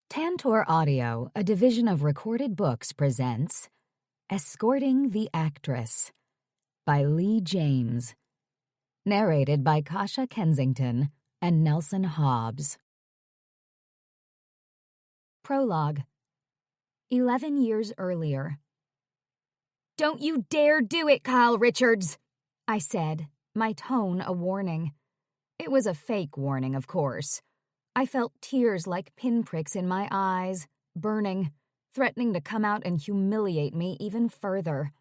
Tantor Audio, a division of Recorded Books, presents Escorting the Actress by Leigh James. Narrated by Kasha Kensington and Nelson Hobbs. Prologue. 11 years earlier. "Don't you dare do it, Kyle Richards," I said, my tone a warning. It was a fake warning, of course. I felt tears like pinpricks in my eyes, burning, threatening to come out and humiliate me even further.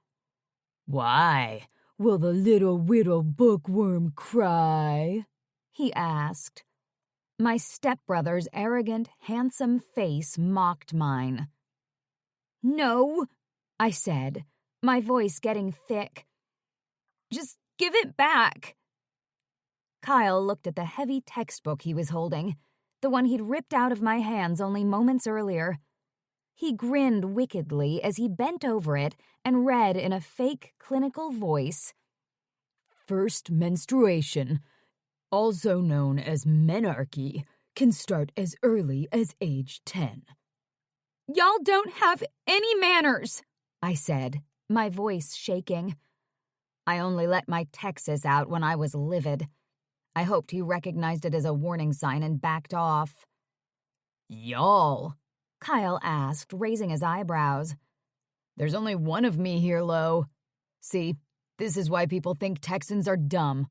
"Why, will the little widow bookworm cry?" he asked. My stepbrother's arrogant, handsome face mocked mine. "No," I said, my voice getting thick. "Just give it back." Kyle looked at the heavy textbook he was holding, the one he'd ripped out of my hands only moments earlier. He grinned wickedly as he bent over it and read in a fake clinical voice, "First menstruation, also known as menarche, can start as early as age 10. "Y'all don't have any manners," I said, my voice shaking. I only let my Texas out when I was livid. I hoped he recognized it as a warning sign and backed off. "Y'all?" Kyle asked, raising his eyebrows. "There's only one of me here, Lo. See, this is why people think Texans are dumb."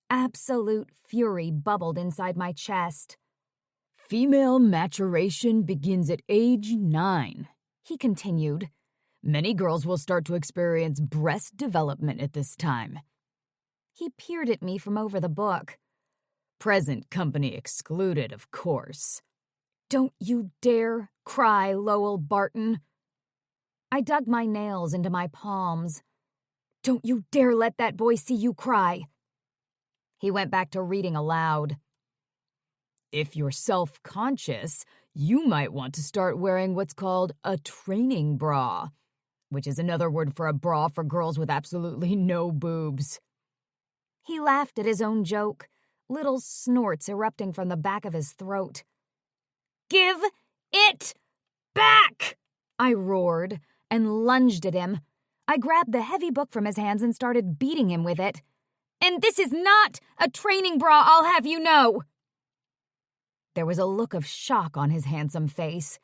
Absolute fury bubbled inside my chest. "Female maturation begins at age 9, he continued. "Many girls will start to experience breast development at this time." He peered at me from over the book. "Present company excluded, of course." "Don't you dare cry, Lowell Barton." I dug my nails into my palms. "Don't you dare let that boy see you cry." He went back to reading aloud. "If you're self-conscious, you might want to start wearing what's called a training bra, which is another word for a bra for girls with absolutely no boobs." He laughed at his own joke, little snorts erupting from the back of his throat. "Give it back!" I roared and lunged at him. I grabbed the heavy book from his hands and started beating him with it. "And this is not a training bra, I'll have you know!" There was a look of shock on his handsome face.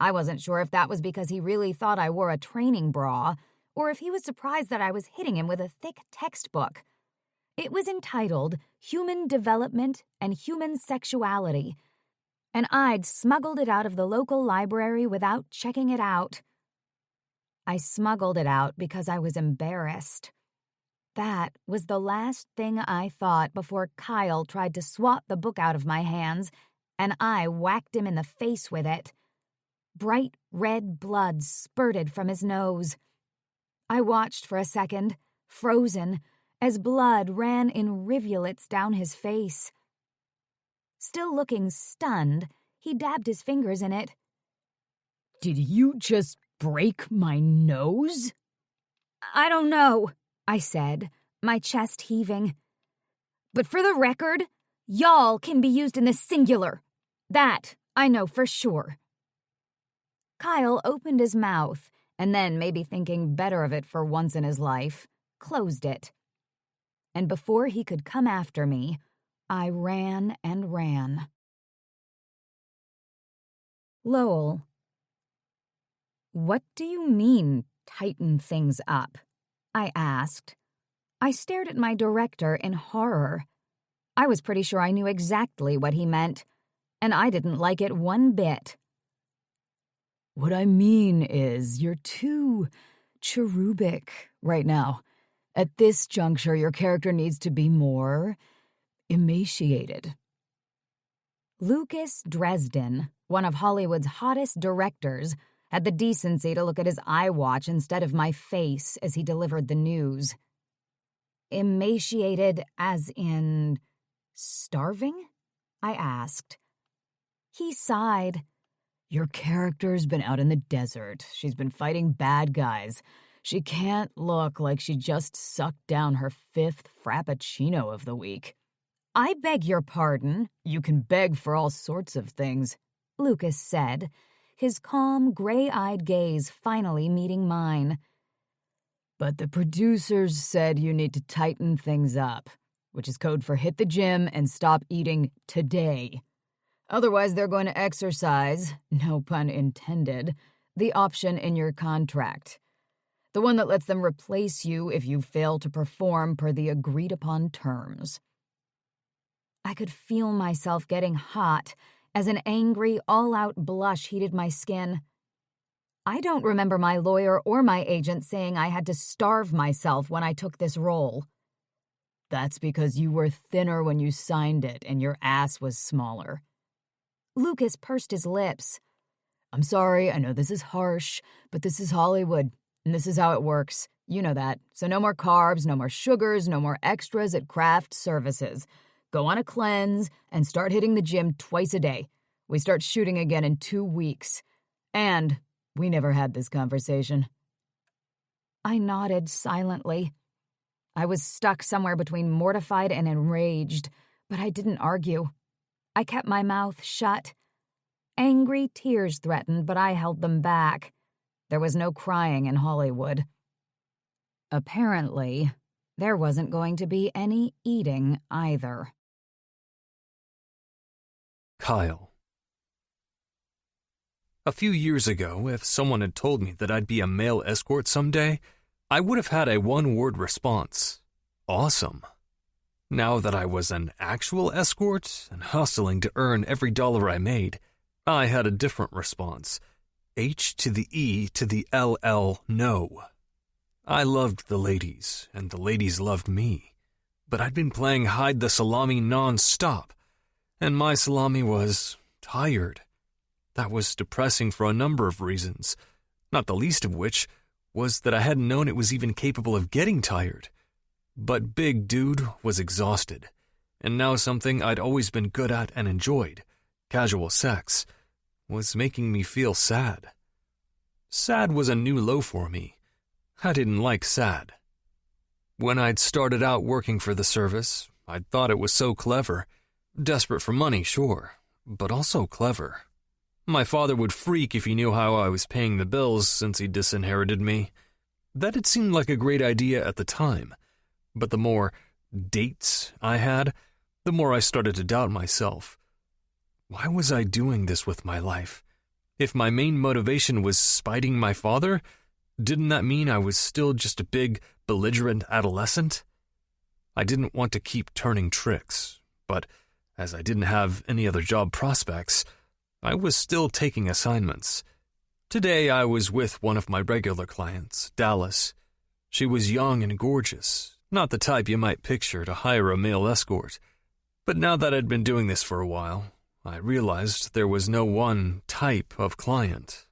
I wasn't sure if that was because he really thought I wore a training bra, or if he was surprised that I was hitting him with a thick textbook. It was entitled Human Development and Human Sexuality, and I'd smuggled it out of the local library without checking it out. I smuggled it out because I was embarrassed. That was the last thing I thought before Kyle tried to swat the book out of my hands, and I whacked him in the face with it. Bright red blood spurted from his nose. I watched for a second, frozen, as blood ran in rivulets down his face. Still looking stunned, he dabbed his fingers in it. "Did you just break my nose?" "I don't know," I said, my chest heaving. "But for the record, y'all can be used in the singular. That I know for sure." Kyle opened his mouth, and then, maybe thinking better of it for once in his life, closed it. And before he could come after me, I ran and ran. Lowell. "What do you mean, tighten things up?" I asked. I stared at my director in horror. I was pretty sure I knew exactly what he meant, and I didn't like it one bit. "What I mean is you're too cherubic right now. At this juncture, your character needs to be more emaciated." Lucas Dresden, one of Hollywood's hottest directors, had the decency to look at his iWatch instead of my face as he delivered the news. "Emaciated as in starving?" I asked. He sighed. "Your character's been out in the desert. She's been fighting bad guys. She can't look like she just sucked down her 5th Frappuccino of the week." "I beg your pardon." "You can beg for all sorts of things." Lucas said, his calm, gray-eyed gaze finally meeting mine. "But the producers said you need to tighten things up, which is code for hit the gym and stop eating today. Otherwise, they're going to exercise, no pun intended, the option in your contract. The one that lets them replace you if you fail to perform per the agreed-upon terms." I could feel myself getting hot as an angry, all-out blush heated my skin. I don't remember my lawyer or my agent saying I had to starve myself when I took this role. "That's because you were thinner when you signed it and your ass was smaller." Lucas pursed his lips. "I'm sorry, I know this is harsh, but this is Hollywood, and this is how it works. You know that. So no more carbs, no more sugars, no more extras at craft services. Go on a cleanse and start hitting the gym twice a day. We start shooting again in 2 weeks. And we never had this conversation." I nodded silently. I was stuck somewhere between mortified and enraged, but I didn't argue. I kept my mouth shut. Angry tears threatened, but I held them back. There was no crying in Hollywood. Apparently, there wasn't going to be any eating either. Kyle. A few years ago, if someone had told me that I'd be a male escort someday, I would have had a one-word response: awesome. Now that I was an actual escort and hustling to earn every dollar I made, I had a different response: H to the E to the LL no. I loved the ladies, and the ladies loved me, but I'd been playing hide the salami non-stop, and my salami was tired. That was depressing for a number of reasons, not the least of which was that I hadn't known it was even capable of getting tired. But Big Dude was exhausted, and now something I'd always been good at and enjoyed, casual sex, was making me feel sad. Sad was a new low for me. I didn't like sad. When I'd started out working for the service, I'd thought it was so clever. Desperate for money, sure, but also clever. My father would freak if he knew how I was paying the bills since he disinherited me. That had seemed like a great idea at the time, but the more dates I had, the more I started to doubt myself. Why was I doing this with my life? If my main motivation was spiting my father, didn't that mean I was still just a big, belligerent adolescent? I didn't want to keep turning tricks, but as I didn't have any other job prospects, I was still taking assignments. Today I was with one of my regular clients, Dallas. She was young and gorgeous, not the type you might picture to hire a male escort. But now that I'd been doing this for a while, I realized there was no one type of client.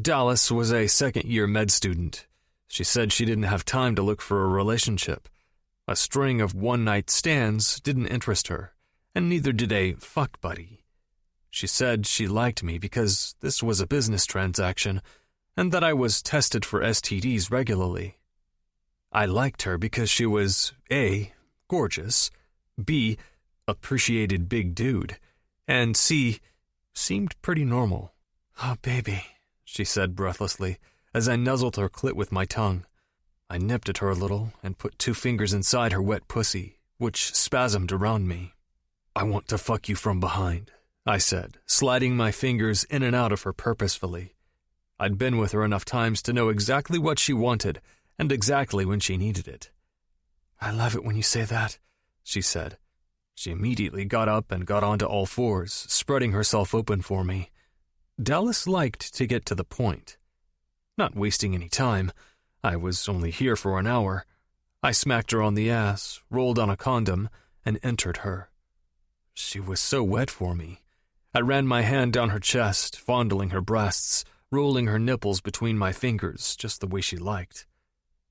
Dallas was a second-year med student. She said she didn't have time to look for a relationship. A string of one-night stands didn't interest her, and neither did a fuck buddy. She said she liked me because this was a business transaction, and that I was tested for STDs regularly. I liked her because she was A, gorgeous, B, appreciated Big Dude, and C, seemed pretty normal. "Oh, baby," she said breathlessly, as I nuzzled her clit with my tongue. I nipped at her a little and put 2 fingers inside her wet pussy, which spasmed around me. "I want to fuck you from behind," I said, sliding my fingers in and out of her purposefully. I'd been with her enough times to know exactly what she wanted and exactly when she needed it. "I love it when you say that," she said. She immediately got up and got onto all fours, spreading herself open for me. Dallas liked to get to the point. Not wasting any time, I was only here for an hour. I smacked her on the ass, rolled on a condom, and entered her. She was so wet for me. I ran my hand down her chest, fondling her breasts, rolling her nipples between my fingers just the way she liked.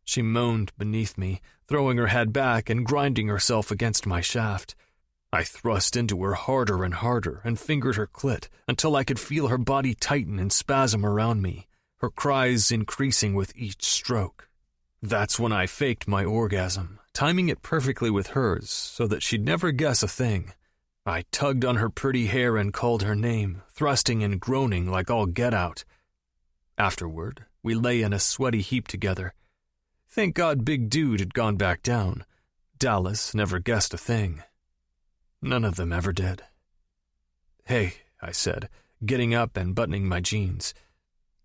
She moaned beneath me, throwing her head back and grinding herself against my shaft. I thrust into her harder and harder and fingered her clit until I could feel her body tighten and spasm around me, her cries increasing with each stroke. That's when I faked my orgasm, timing it perfectly with hers so that she'd never guess a thing. I tugged on her pretty hair and called her name, thrusting and groaning like all get out. Afterward, we lay in a sweaty heap together. Thank God Big Dude had gone back down. Dallas never guessed a thing. None of them ever did. "Hey," I said, getting up and buttoning my jeans.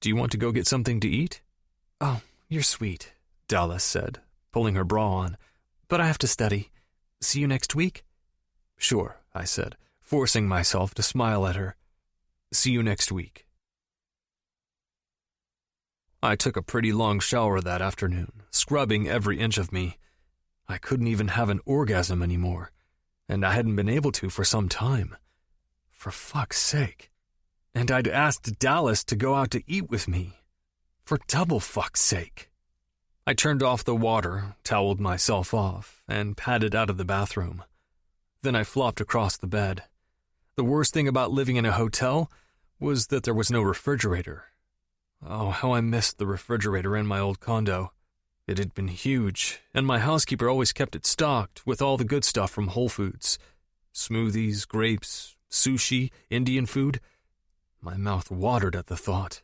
"Do you want to go get something to eat?" "Oh, you're sweet," Dallas said, pulling her bra on. "But I have to study. See you next week?" "Sure," I said, forcing myself to smile at her. "See you next week." I took a pretty long shower that afternoon, scrubbing every inch of me. I couldn't even have an orgasm anymore, and I hadn't been able to for some time. For fuck's sake. And I'd asked Dallas to go out to eat with me. For double fuck's sake. I turned off the water, toweled myself off, and padded out of the bathroom. Then I flopped across the bed. The worst thing about living in a hotel was that there was no refrigerator. Oh, how I missed the refrigerator in my old condo. It had been huge, and my housekeeper always kept it stocked with all the good stuff from Whole Foods. Smoothies, grapes, sushi, Indian food. My mouth watered at the thought.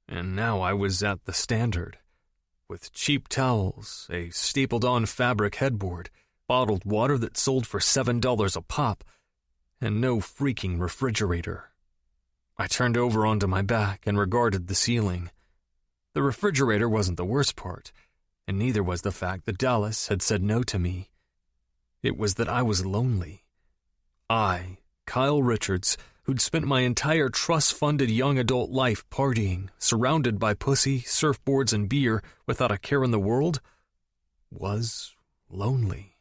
And now I was at the Standard, with cheap towels, a stapled-on fabric headboard, bottled water that sold for $7 a pop, and no freaking refrigerator. I turned over onto my back and regarded the ceiling. The refrigerator wasn't the worst part, and neither was the fact that Dallas had said no to me. It was that I was lonely. I, Kyle Richards, who'd spent my entire trust-funded young adult life partying, surrounded by pussy, surfboards, and beer without a care in the world, was lonely.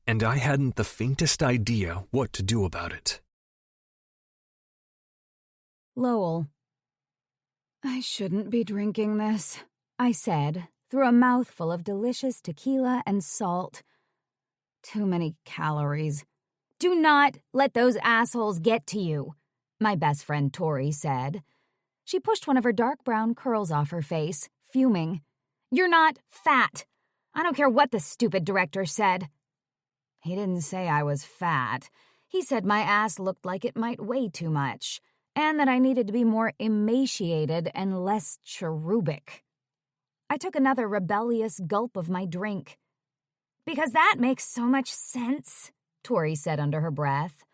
And I hadn't the faintest idea what to do about it. Lowell. I shouldn't be drinking this, I said, through a mouthful of delicious tequila and salt. Too many calories. Do not let those assholes get to you, my best friend Tori said. She pushed one of her dark brown curls off her face, fuming. You're not fat. I don't care what the stupid director said. He didn't say I was fat. He said my ass looked like it might weigh too much, and that I needed to be more emaciated and less cherubic. I took another rebellious gulp of my drink. Because that makes so much sense, Tori said under her breath.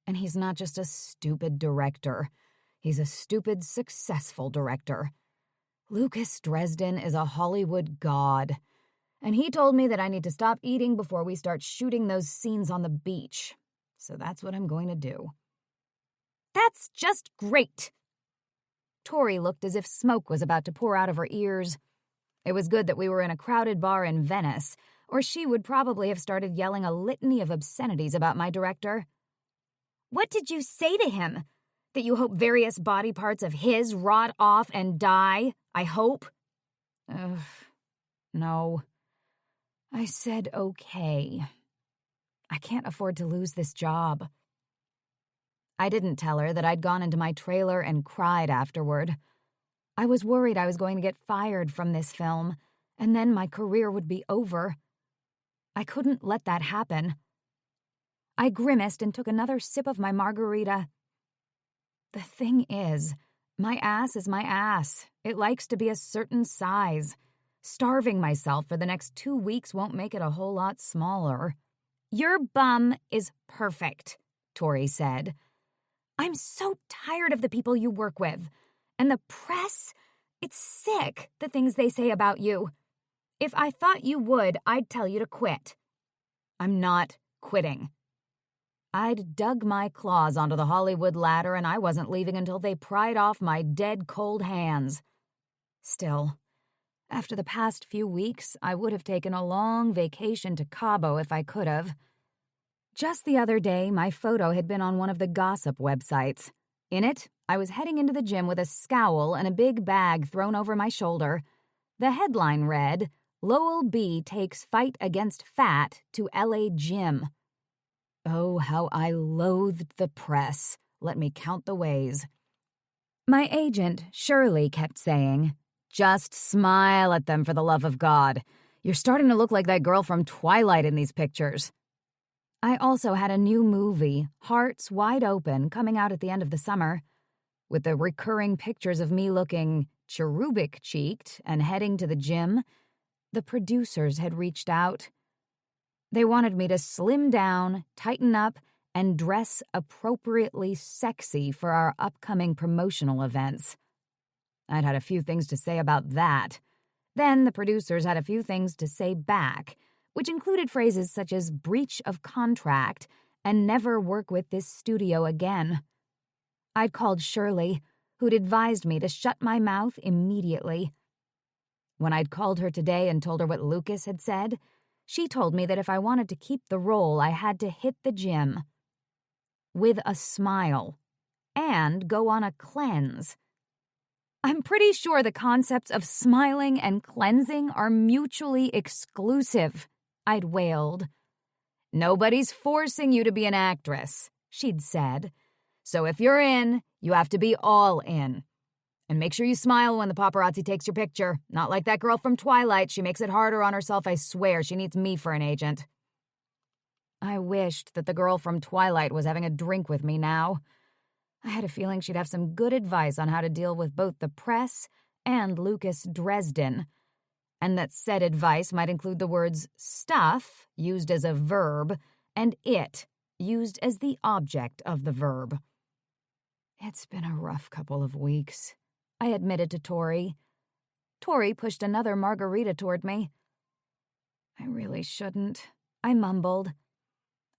And he's not just a stupid director. He's a stupid, successful director. Lucas Dresden is a Hollywood god. And he told me that I need to stop eating before we start shooting those scenes on the beach. So that's what I'm going to do. That's just great. Tori looked as if smoke was about to pour out of her ears. It was good that we were in a crowded bar in Venice, or she would probably have started yelling a litany of obscenities about my director. What did you say to him? That you hope various body parts of his rot off and die, I hope? No. I said okay. I can't afford to lose this job. I didn't tell her that I'd gone into my trailer and cried afterward. I was worried I was going to get fired from this film, and then my career would be over. I couldn't let that happen. I grimaced and took another sip of my margarita. The thing is, my ass is my ass. It likes to be a certain size. Starving myself for the next 2 weeks won't make it a whole lot smaller. Your bum is perfect, Tori said. I'm so tired of the people you work with. And the press, it's sick, the things they say about you. If I thought you would, I'd tell you to quit. I'm not quitting. I'd dug my claws onto the Hollywood ladder and I wasn't leaving until they pried off my dead cold hands. Still, after the past few weeks, I would have taken a long vacation to Cabo if I could have. Just the other day, my photo had been on one of the gossip websites. In it, I was heading into the gym with a scowl and a big bag thrown over my shoulder. The headline read, Lowell B. takes fight against fat to LA gym. Oh, how I loathed the press. Let me count the ways. My agent, Shirley, kept saying, just smile at them for the love of God. You're starting to look like that girl from Twilight in these pictures. I also had a new movie, Hearts Wide Open, coming out at the end of the summer, with the recurring pictures of me looking cherubic-cheeked and heading to the gym. The producers had reached out. They wanted me to slim down, tighten up, and dress appropriately sexy for our upcoming promotional events. I'd had a few things to say about that. Then the producers had a few things to say back, which included phrases such as breach of contract and never work with this studio again. I'd called Shirley, who'd advised me to shut my mouth immediately. When I'd called her today and told her what Lucas had said, she told me that if I wanted to keep the role, I had to hit the gym with a smile and go on a cleanse. I'm pretty sure the concepts of smiling and cleansing are mutually exclusive, I'd wailed. Nobody's forcing you to be an actress, she'd said. So if you're in, you have to be all in. And make sure you smile when the paparazzi takes your picture. Not like that girl from Twilight. She makes it harder on herself, I swear. She needs me for an agent. I wished that the girl from Twilight was having a drink with me now. I had a feeling she'd have some good advice on how to deal with both the press and Lucas Dresden, and that said advice might include the words stuff, used as a verb, and it, used as the object of the verb. It's been a rough couple of weeks, I admitted to Tori. Tori pushed another margarita toward me. I really shouldn't, I mumbled.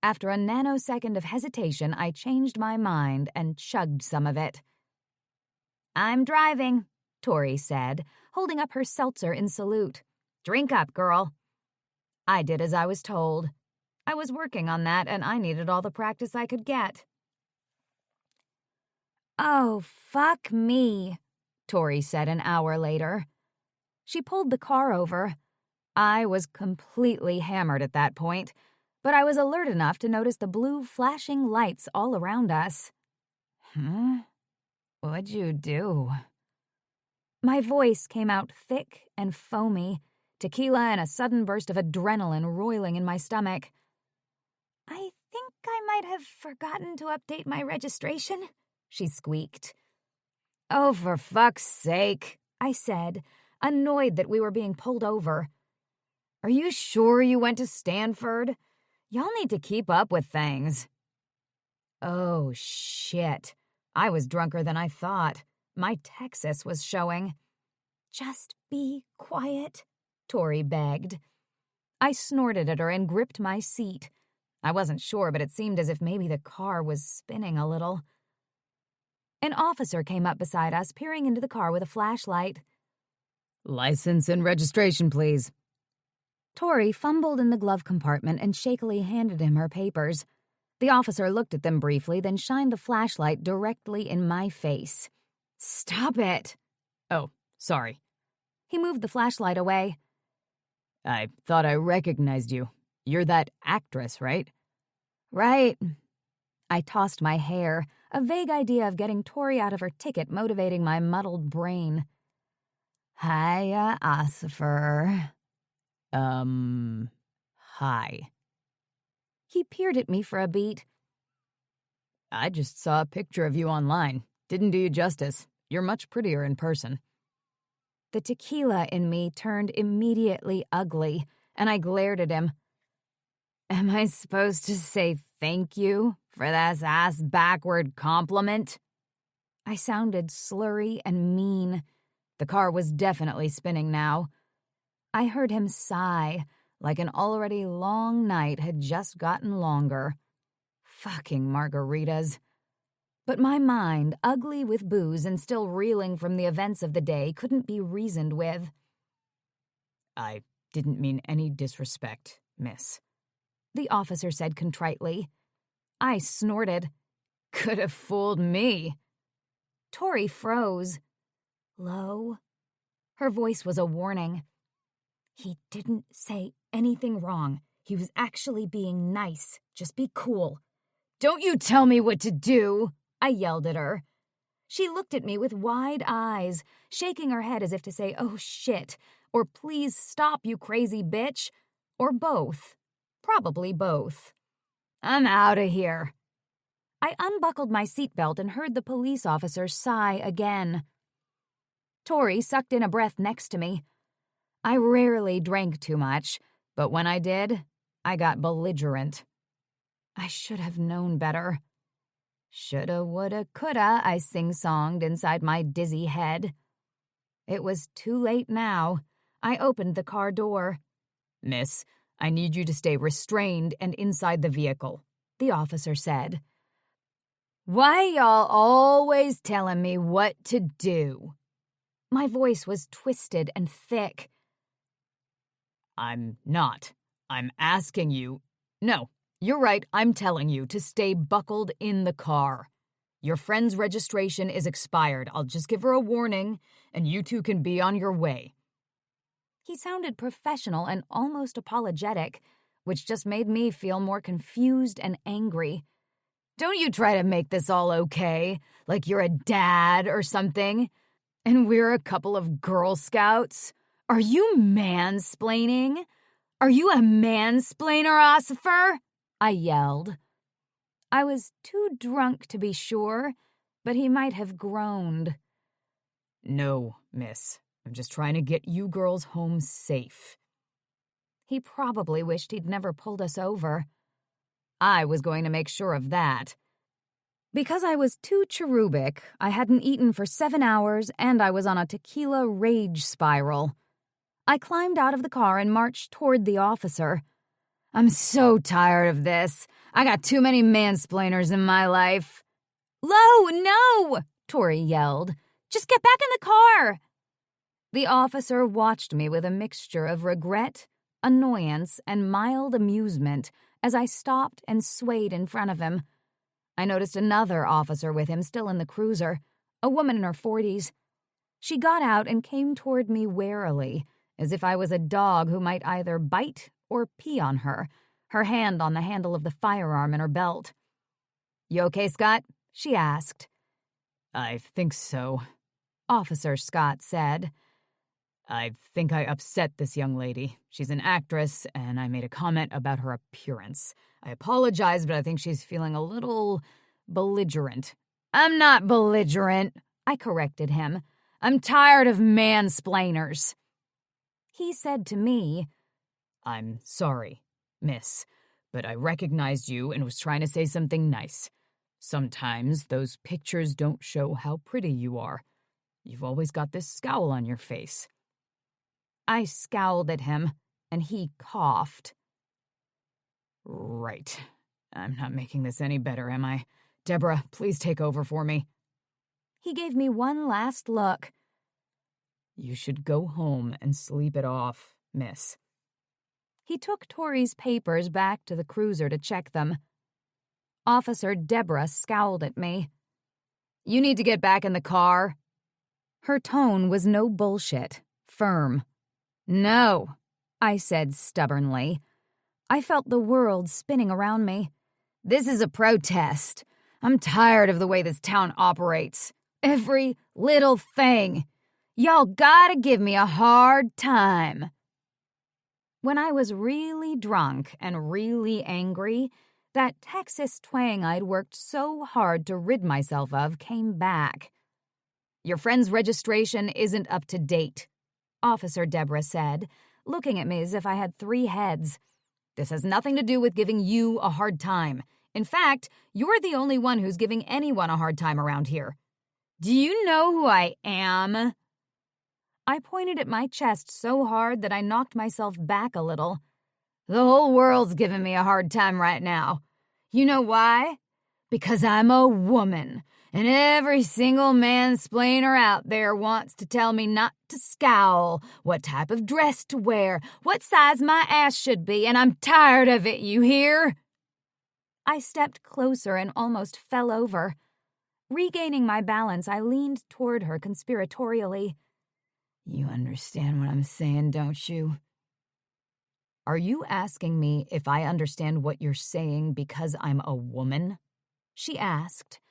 After a nanosecond of hesitation, I changed my mind and chugged some of it. I'm driving, Tori said, holding up her seltzer in salute. Drink up, girl. I did as I was told. I was working on that, and I needed all the practice I could get. Oh, fuck me, Tori said an hour later. She pulled the car over. I was completely hammered at that point, but I was alert enough to notice the blue flashing lights all around us. What'd you do? My voice came out thick and foamy, tequila and a sudden burst of adrenaline roiling in my stomach. I think I might have forgotten to update my registration, she squeaked. Oh, for fuck's sake, I said, annoyed that we were being pulled over. Are you sure you went to Stanford? Y'all need to keep up with things. Oh, shit. I was drunker than I thought. My Texas was showing. Just be quiet, Tori begged. I snorted at her and gripped my seat. I wasn't sure, but it seemed as if maybe the car was spinning a little. An officer came up beside us, peering into the car with a flashlight. License and registration, please. Tori fumbled in the glove compartment and shakily handed him her papers. The officer looked at them briefly, then shined the flashlight directly in my face. Stop it! Oh, sorry. He moved the flashlight away. I thought I recognized you. You're that actress, right? Right. I tossed my hair, a vague idea of getting Tori out of her ticket motivating my muddled brain. Hiya, Ossifer. Hi. He peered at me for a beat. I just saw a picture of you online. Didn't do you justice. You're much prettier in person. The tequila in me turned immediately ugly, and I glared at him. Am I supposed to say thank you for that ass-backward compliment? I sounded slurry and mean. The car was definitely spinning now. I heard him sigh, like an already long night had just gotten longer. Fucking margaritas. But my mind, ugly with booze and still reeling from the events of the day, couldn't be reasoned with. I didn't mean any disrespect, miss, the officer said contritely. I snorted. Could have fooled me. Tori froze. Low. Her voice was a warning. He didn't say anything wrong. He was actually being nice. Just be cool. Don't you tell me what to do, I yelled at her. She looked at me with wide eyes, shaking her head as if to say, oh shit, or please stop, you crazy bitch, or both. Probably both. I'm out of here. I unbuckled my seatbelt and heard the police officer sigh again. Tori sucked in a breath next to me. I rarely drank too much, but when I did, I got belligerent. I should have known better. Shoulda, woulda, coulda, I sing-songed inside my dizzy head. It was too late now. I opened the car door. Miss, I need you to stay restrained and inside the vehicle, the officer said. Why y'all always telling me what to do? My voice was twisted and thick. I'm not. I'm asking you. No, you're right, I'm telling you to stay buckled in the car. Your friend's registration is expired. I'll just give her a warning, and you two can be on your way. He sounded professional and almost apologetic, which just made me feel more confused and angry. Don't you try to make this all okay, like you're a dad or something, and we're a couple of Girl Scouts. Are you mansplaining? Are you a mansplainer, Ossifer? I yelled. I was too drunk to be sure, but he might have groaned. No, miss. I'm just trying to get you girls home safe. He probably wished he'd never pulled us over. I was going to make sure of that. Because I was too cherubic, I hadn't eaten for 7 hours, and I was on a tequila rage spiral. I climbed out of the car and marched toward the officer. I'm so tired of this. I got too many mansplainers in my life. Lo, no! Tori yelled. Just get back in the car! The officer watched me with a mixture of regret, annoyance, and mild amusement as I stopped and swayed in front of him. I noticed another officer with him still in the cruiser, a woman in her 40s. She got out and came toward me warily, as if I was a dog who might either bite or pee on her, her hand on the handle of the firearm in her belt. You okay, Scott? She asked. I think so, Officer Scott said. I think I upset this young lady. She's an actress, and I made a comment about her appearance. I apologize, but I think she's feeling a little belligerent. I'm not belligerent, I corrected him. I'm tired of mansplainers. He said to me, I'm sorry, miss, but I recognized you and was trying to say something nice. Sometimes those pictures don't show how pretty you are. You've always got this scowl on your face. I scowled at him, and he coughed. Right. I'm not making this any better, am I? Deborah, please take over for me. He gave me one last look. You should go home and sleep it off, miss. He took Tori's papers back to the cruiser to check them. Officer Deborah scowled at me. You need to get back in the car. Her tone was no bullshit, firm. No, I said stubbornly. I felt the world spinning around me. This is a protest. I'm tired of the way this town operates. Every little thing. Y'all gotta give me a hard time. When I was really drunk and really angry, that Texas twang I'd worked so hard to rid myself of came back. Your friend's registration isn't up to date, Officer Deborah said, looking at me as if I had 3 heads. This has nothing to do with giving you a hard time. In fact, you're the only one who's giving anyone a hard time around here. Do you know who I am? I pointed at my chest so hard that I knocked myself back a little. The whole world's giving me a hard time right now. You know why? Because I'm a woman, and every single mansplainer out there wants to tell me not to scowl, what type of dress to wear, what size my ass should be, and I'm tired of it, you hear? I stepped closer and almost fell over. Regaining my balance, I leaned toward her conspiratorially. You understand what I'm saying, don't you? Are you asking me if I understand what you're saying because I'm a woman? She asked.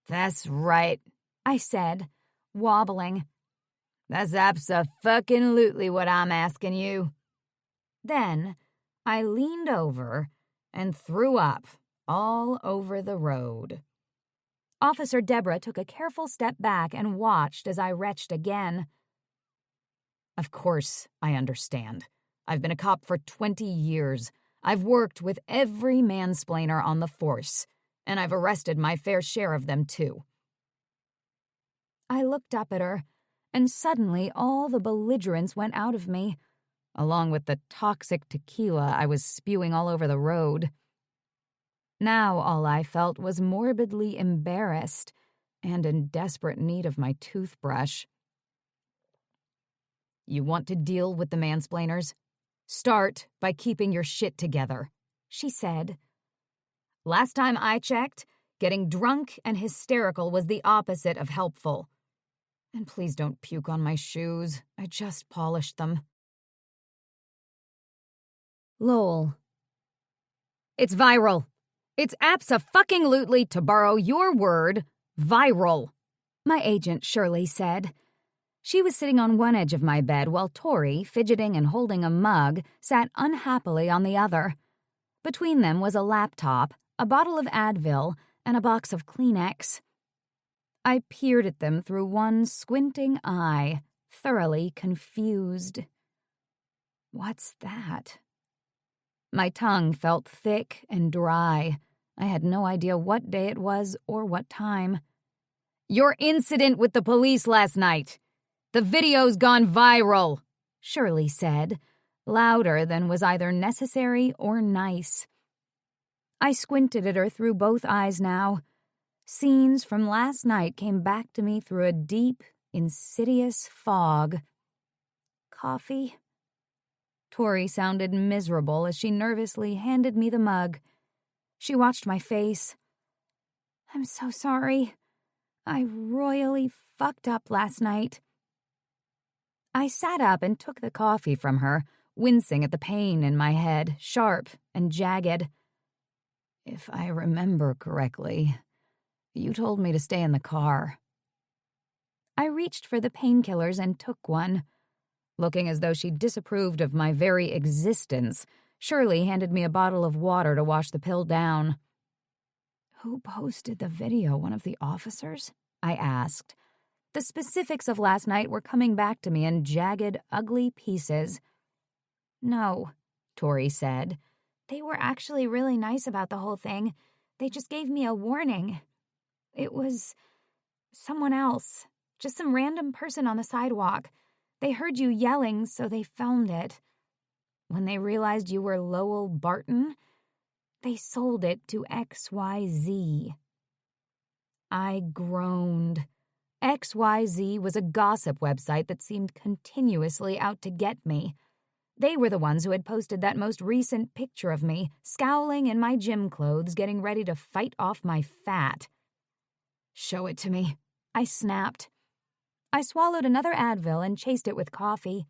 That's right, I said, wobbling. That's abso-fucking-lutely what I'm asking you. Then I leaned over and threw up all over the road. Officer Deborah took a careful step back and watched as I retched again. Of course, I understand. I've been a cop for 20 years. I've worked with every mansplainer on the force, and I've arrested my fair share of them, too. I looked up at her, and suddenly all the belligerence went out of me, along with the toxic tequila I was spewing all over the road. Now all I felt was morbidly embarrassed and in desperate need of my toothbrush. You want to deal with the mansplainers? Start by keeping your shit together, she said. Last time I checked, getting drunk and hysterical was the opposite of helpful. And please don't puke on my shoes. I just polished them. Lowell. It's viral. It's abso-fucking-lutely, to borrow your word, viral, my agent Shirley said. She was sitting on one edge of my bed while Tori, fidgeting and holding a mug, sat unhappily on the other. Between them was a laptop, a bottle of Advil, and a box of Kleenex. I peered at them through one squinting eye, thoroughly confused. What's that? My tongue felt thick and dry. I had no idea what day it was or what time. Your incident with the police last night. The video's gone viral, Shirley said, louder than was either necessary or nice. I squinted at her through both eyes now. Scenes from last night came back to me through a deep, insidious fog. Coffee? Tori sounded miserable as she nervously handed me the mug. She watched my face. I'm so sorry. I royally fucked up last night. I sat up and took the coffee from her, wincing at the pain in my head, sharp and jagged. If I remember correctly, you told me to stay in the car. I reached for the painkillers and took one. Looking as though she disapproved of my very existence, Shirley handed me a bottle of water to wash the pill down. Who posted the video, one of the officers? I asked. The specifics of last night were coming back to me in jagged, ugly pieces. No, Tori said. They were actually really nice about the whole thing. They just gave me a warning. It was someone else, just some random person on the sidewalk. They heard you yelling, so they filmed it. When they realized you were Lowell Barton, they sold it to XYZ. I groaned. XYZ was a gossip website that seemed continuously out to get me. They were the ones who had posted that most recent picture of me, scowling in my gym clothes, getting ready to fight off my fat. Show it to me, I snapped. I swallowed another Advil and chased it with coffee.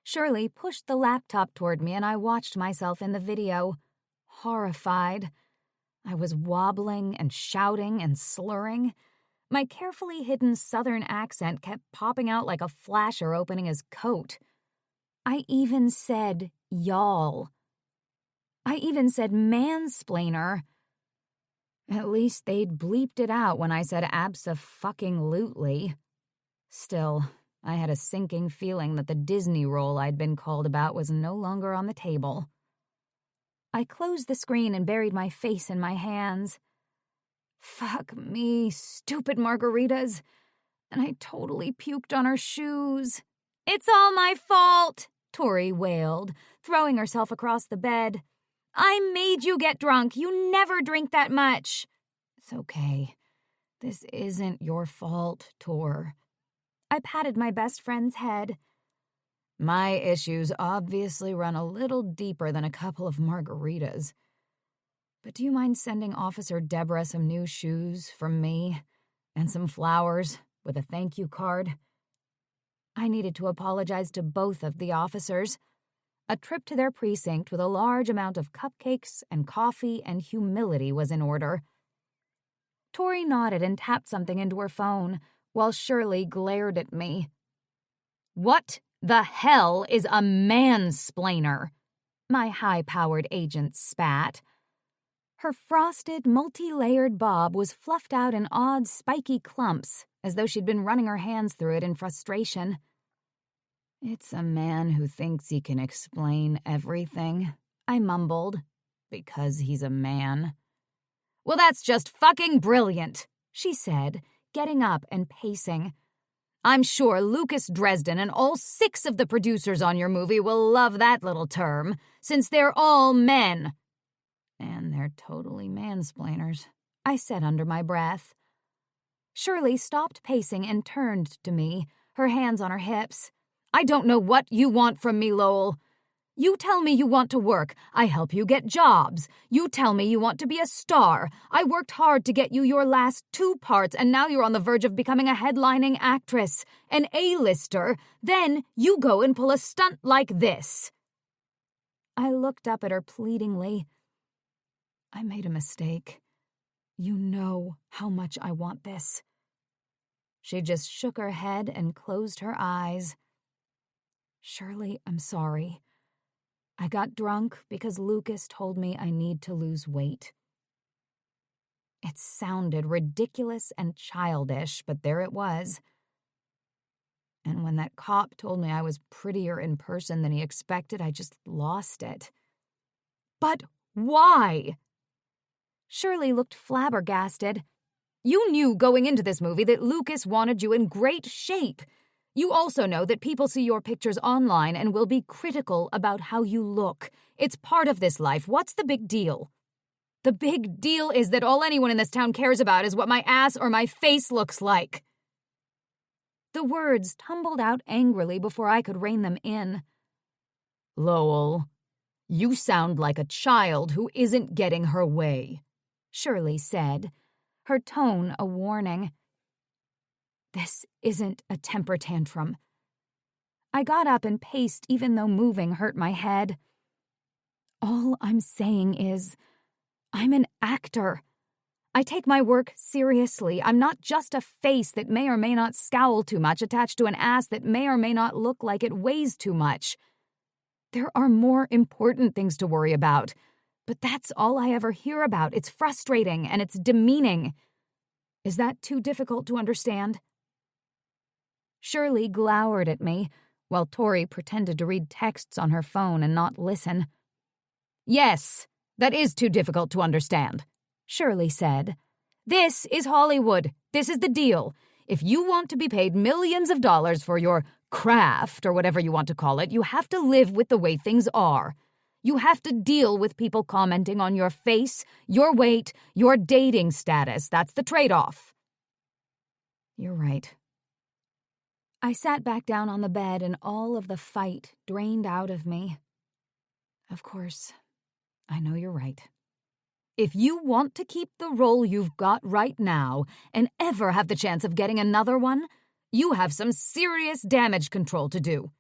Shirley pushed the laptop toward me and I watched myself in the video, horrified. I was wobbling and shouting and slurring. My carefully hidden southern accent kept popping out like a flasher opening his coat. I even said y'all. I even said mansplainer. At least they'd bleeped it out when I said abso-fucking-lutely. Still, I had a sinking feeling that the Disney role I'd been called about was no longer on the table. I closed the screen and buried my face in my hands. Fuck me, stupid margaritas. And I totally puked on her shoes. It's all my fault, Tori wailed, throwing herself across the bed. I made you get drunk. You never drink that much. It's okay. This isn't your fault, Tor. I patted my best friend's head. My issues obviously run a little deeper than a couple of margaritas. But do you mind sending Officer Deborah some new shoes from me and some flowers with a thank you card? I needed to apologize to both of the officers. A trip to their precinct with a large amount of cupcakes and coffee and humility was in order. Tori nodded and tapped something into her phone, while Shirley glared at me. What the hell is a mansplainer? my high-powered agent spat. Her frosted, multi-layered bob was fluffed out in odd, spiky clumps, as though she'd been running her hands through it in frustration. "It's a man who thinks he can explain everything," I mumbled, "because he's a man." "Well, that's just fucking brilliant," she said, getting up and pacing. "I'm sure Lucas Dresden and all 6 of the producers on your movie will love that little term, since they're all men." "And they're totally mansplainers," I said under my breath. Shirley stopped pacing and turned to me, her hands on her hips. "I don't know what you want from me, Lowell. You tell me you want to work. I help you get jobs. You tell me you want to be a star. I worked hard to get you your last 2 parts, and now you're on the verge of becoming a headlining actress, an A-lister. Then you go and pull a stunt like this." I looked up at her pleadingly. "I made a mistake. You know how much I want this." She just shook her head and closed her eyes. "Shirley, I'm sorry. I got drunk because Lucas told me I need to lose weight." It sounded ridiculous and childish, but there it was. "And when that cop told me I was prettier in person than he expected, I just lost it." "But why?" Shirley looked flabbergasted. "You knew going into this movie that Lucas wanted you in great shape. You also know that people see your pictures online and will be critical about how you look. It's part of this life. What's the big deal?" "The big deal is that all anyone in this town cares about is what my ass or my face looks like." The words tumbled out angrily before I could rein them in. "Lowell, you sound like a child who isn't getting her way," Shirley said, her tone a warning. "This isn't a temper tantrum." I got up and paced even though moving hurt my head. "All I'm saying is, I'm an actor. I take my work seriously. I'm not just a face that may or may not scowl too much attached to an ass that may or may not look like it weighs too much. There are more important things to worry about, but that's all I ever hear about. It's frustrating and it's demeaning. Is that too difficult to understand?" Shirley glowered at me, while Tori pretended to read texts on her phone and not listen. "Yes, that is too difficult to understand," Shirley said. "This is Hollywood. This is the deal. If you want to be paid millions of dollars for your craft, or whatever you want to call it, you have to live with the way things are. You have to deal with people commenting on your face, your weight, your dating status. That's the trade-off." "You're right." I sat back down on the bed and all of the fight drained out of me. "Of course, I know you're right." If you want to keep the role you've got right now and ever have the chance of getting another one, you have some serious damage control to do.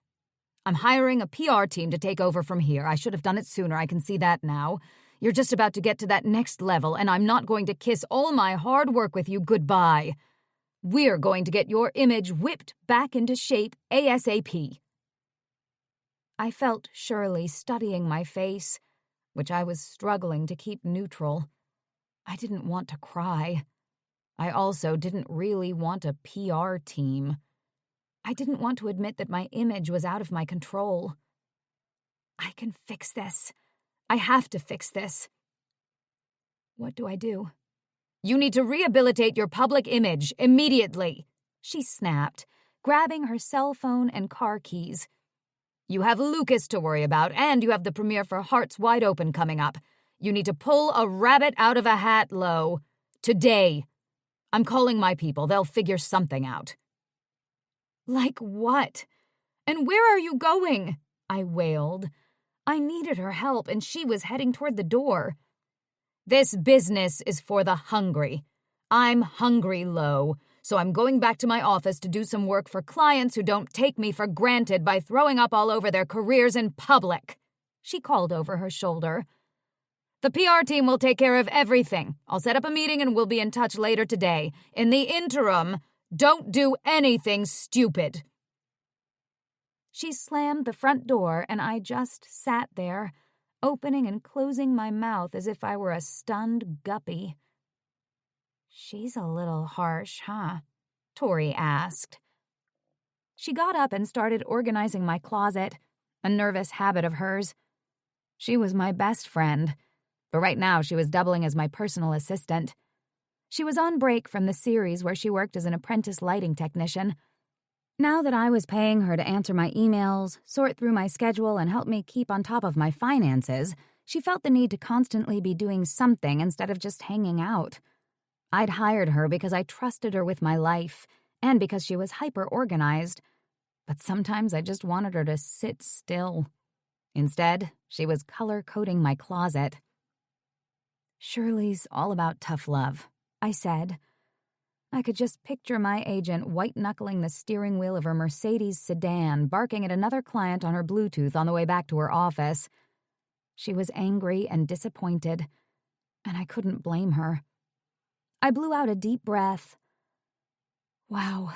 I'm hiring a PR team to take over from here. I should have done it sooner, I can see that now. You're just about to get to that next level, and I'm not going to kiss all my hard work with you goodbye. We're going to get your image whipped back into shape ASAP. I felt Shirley studying my face, which I was struggling to keep neutral. I didn't want to cry. I also didn't really want a PR team. I didn't want to admit that my image was out of my control. I can fix this. I have to fix this. What do I do? You need to rehabilitate your public image immediately, she snapped, grabbing her cell phone and car keys. You have Lucas to worry about, and you have the premiere for Hearts Wide Open coming up. You need to pull a rabbit out of a hat, Lo. Today. I'm calling my people. They'll figure something out. Like what? And where are you going? I wailed. I needed her help, and she was heading toward the door. This business is for the hungry. I'm hungry, Lo, so I'm going back to my office to do some work for clients who don't take me for granted by throwing up all over their careers in public, she called over her shoulder. The PR team will take care of everything. I'll set up a meeting and we'll be in touch later today. In the interim, don't do anything stupid. She slammed the front door and I just sat there, opening and closing my mouth as if I were a stunned guppy. "She's a little harsh, huh?" Tori asked. She got up and started organizing my closet, a nervous habit of hers. She was my best friend, but right now she was doubling as my personal assistant. She was on break from the series where she worked as an apprentice lighting technician. Now that I was paying her to answer my emails, sort through my schedule, and help me keep on top of my finances, she felt the need to constantly be doing something instead of just hanging out. I'd hired her because I trusted her with my life, and because she was hyper-organized, but sometimes I just wanted her to sit still. Instead, she was color-coding my closet. "Shirley's all about tough love," I said. I could just picture my agent white-knuckling the steering wheel of her Mercedes sedan, barking at another client on her Bluetooth on the way back to her office. She was angry and disappointed, and I couldn't blame her. I blew out a deep breath. Wow,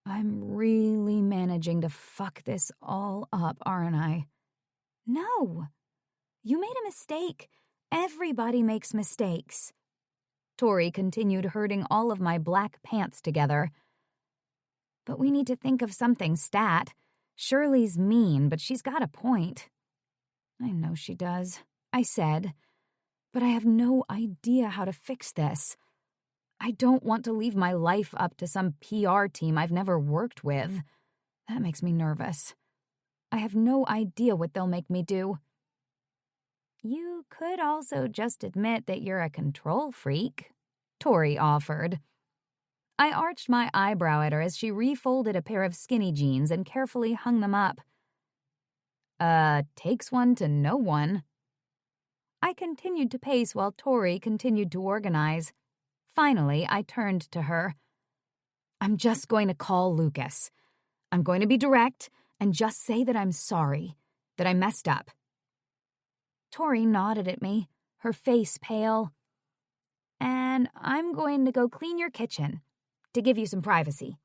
I'm really managing to fuck this all up, aren't I? No, you made a mistake. Everybody makes mistakes. Tori continued herding all of my black pants together. But we need to think of something stat. Shirley's mean, but she's got a point. I know she does, I said, but I have no idea how to fix this. I don't want to leave my life up to some PR team I've never worked with. That makes me nervous. I have no idea what they'll make me do. You could also just admit that you're a control freak, Tori offered. I arched my eyebrow at her as she refolded a pair of skinny jeans and carefully hung them up. Takes one to know one. I continued to pace while Tori continued to organize. Finally, I turned to her. I'm just going to call Lucas. I'm going to be direct and just say that I'm sorry, that I messed up. Tori nodded at me, her face pale. And I'm going to go clean your kitchen, to give you some privacy.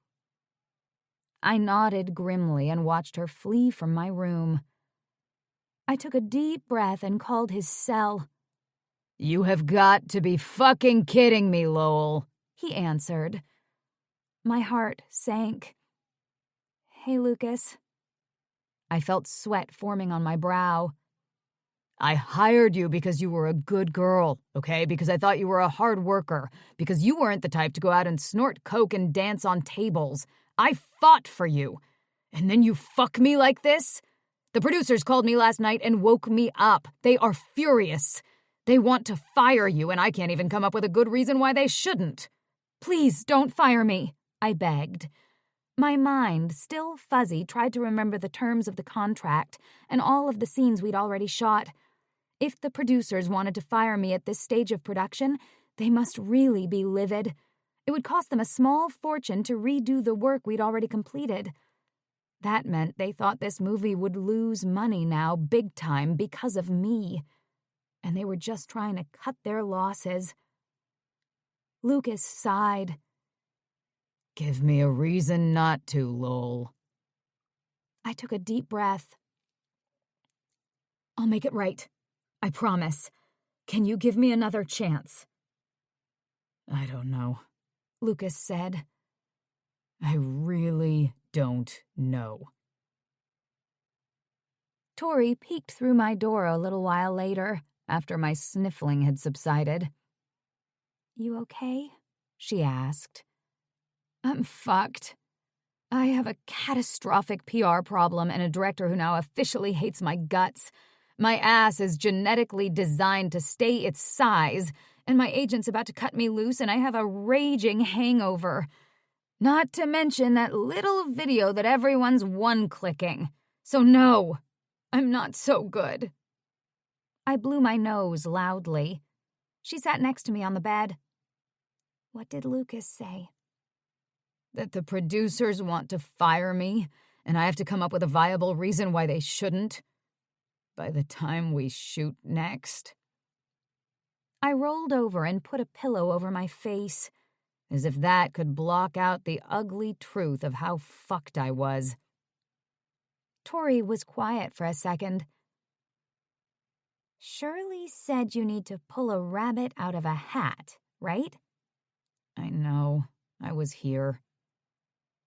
I nodded grimly and watched her flee from my room. I took a deep breath and called his cell. You have got to be fucking kidding me, Lowell, he answered. My heart sank. Hey, Lucas. I felt sweat forming on my brow. I hired you because you were a good girl, okay? Because I thought you were a hard worker. Because you weren't the type to go out and snort coke and dance on tables. I fought for you. And then you fuck me like this? The producers called me last night and woke me up. They are furious. They want to fire you, and I can't even come up with a good reason why they shouldn't. Please don't fire me, I begged. My mind, still fuzzy, tried to remember the terms of the contract and all of the scenes we'd already shot. If the producers wanted to fire me at this stage of production, they must really be livid. It would cost them a small fortune to redo the work we'd already completed. That meant they thought this movie would lose money now big time because of me. And they were just trying to cut their losses. Lucas sighed. Give me a reason not to, Lowell. I took a deep breath. I'll make it right. I promise. Can you give me another chance? I don't know, Lucas said. I really don't know. Tori peeked through my door a little while later, after my sniffling had subsided. You okay? She asked. I'm fucked. I have a catastrophic PR problem and a director who now officially hates my guts. My ass is genetically designed to stay its size, and my agent's about to cut me loose, and I have a raging hangover. Not to mention that little video that everyone's one-clicking. So no, I'm not so good. I blew my nose loudly. She sat next to me on the bed. What did Lucas say? That the producers want to fire me, and I have to come up with a viable reason why they shouldn't. By the time we shoot next. I rolled over and put a pillow over my face, as if that could block out the ugly truth of how fucked I was. Tori was quiet for a second. Shirley said you need to pull a rabbit out of a hat, right? I know. I was here.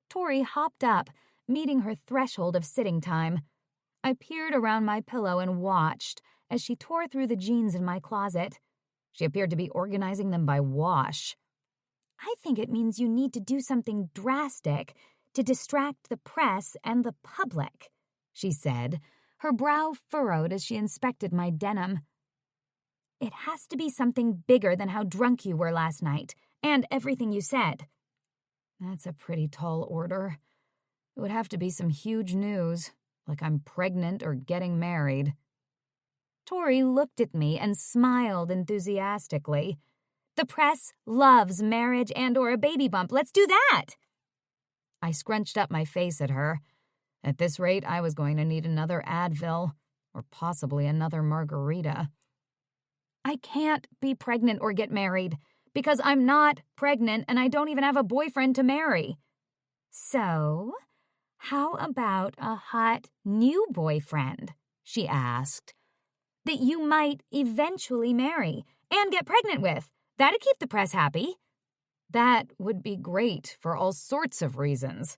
Tori hopped up, meeting her threshold of sitting time. I peered around my pillow and watched as she tore through the jeans in my closet. She appeared to be organizing them by wash. I think it means you need to do something drastic to distract the press and the public, she said, her brow furrowed as she inspected my denim. It has to be something bigger than how drunk you were last night and everything you said. That's a pretty tall order. It would have to be some huge news, like I'm pregnant or getting married. Tori looked at me and smiled enthusiastically. The press loves marriage and/or a baby bump. Let's do that! I scrunched up my face at her. At this rate, I was going to need another Advil, or possibly another margarita. I can't be pregnant or get married, because I'm not pregnant and I don't even have a boyfriend to marry. So, how about a hot new boyfriend, she asked, that you might eventually marry and get pregnant with? That'd keep the press happy. That would be great for all sorts of reasons.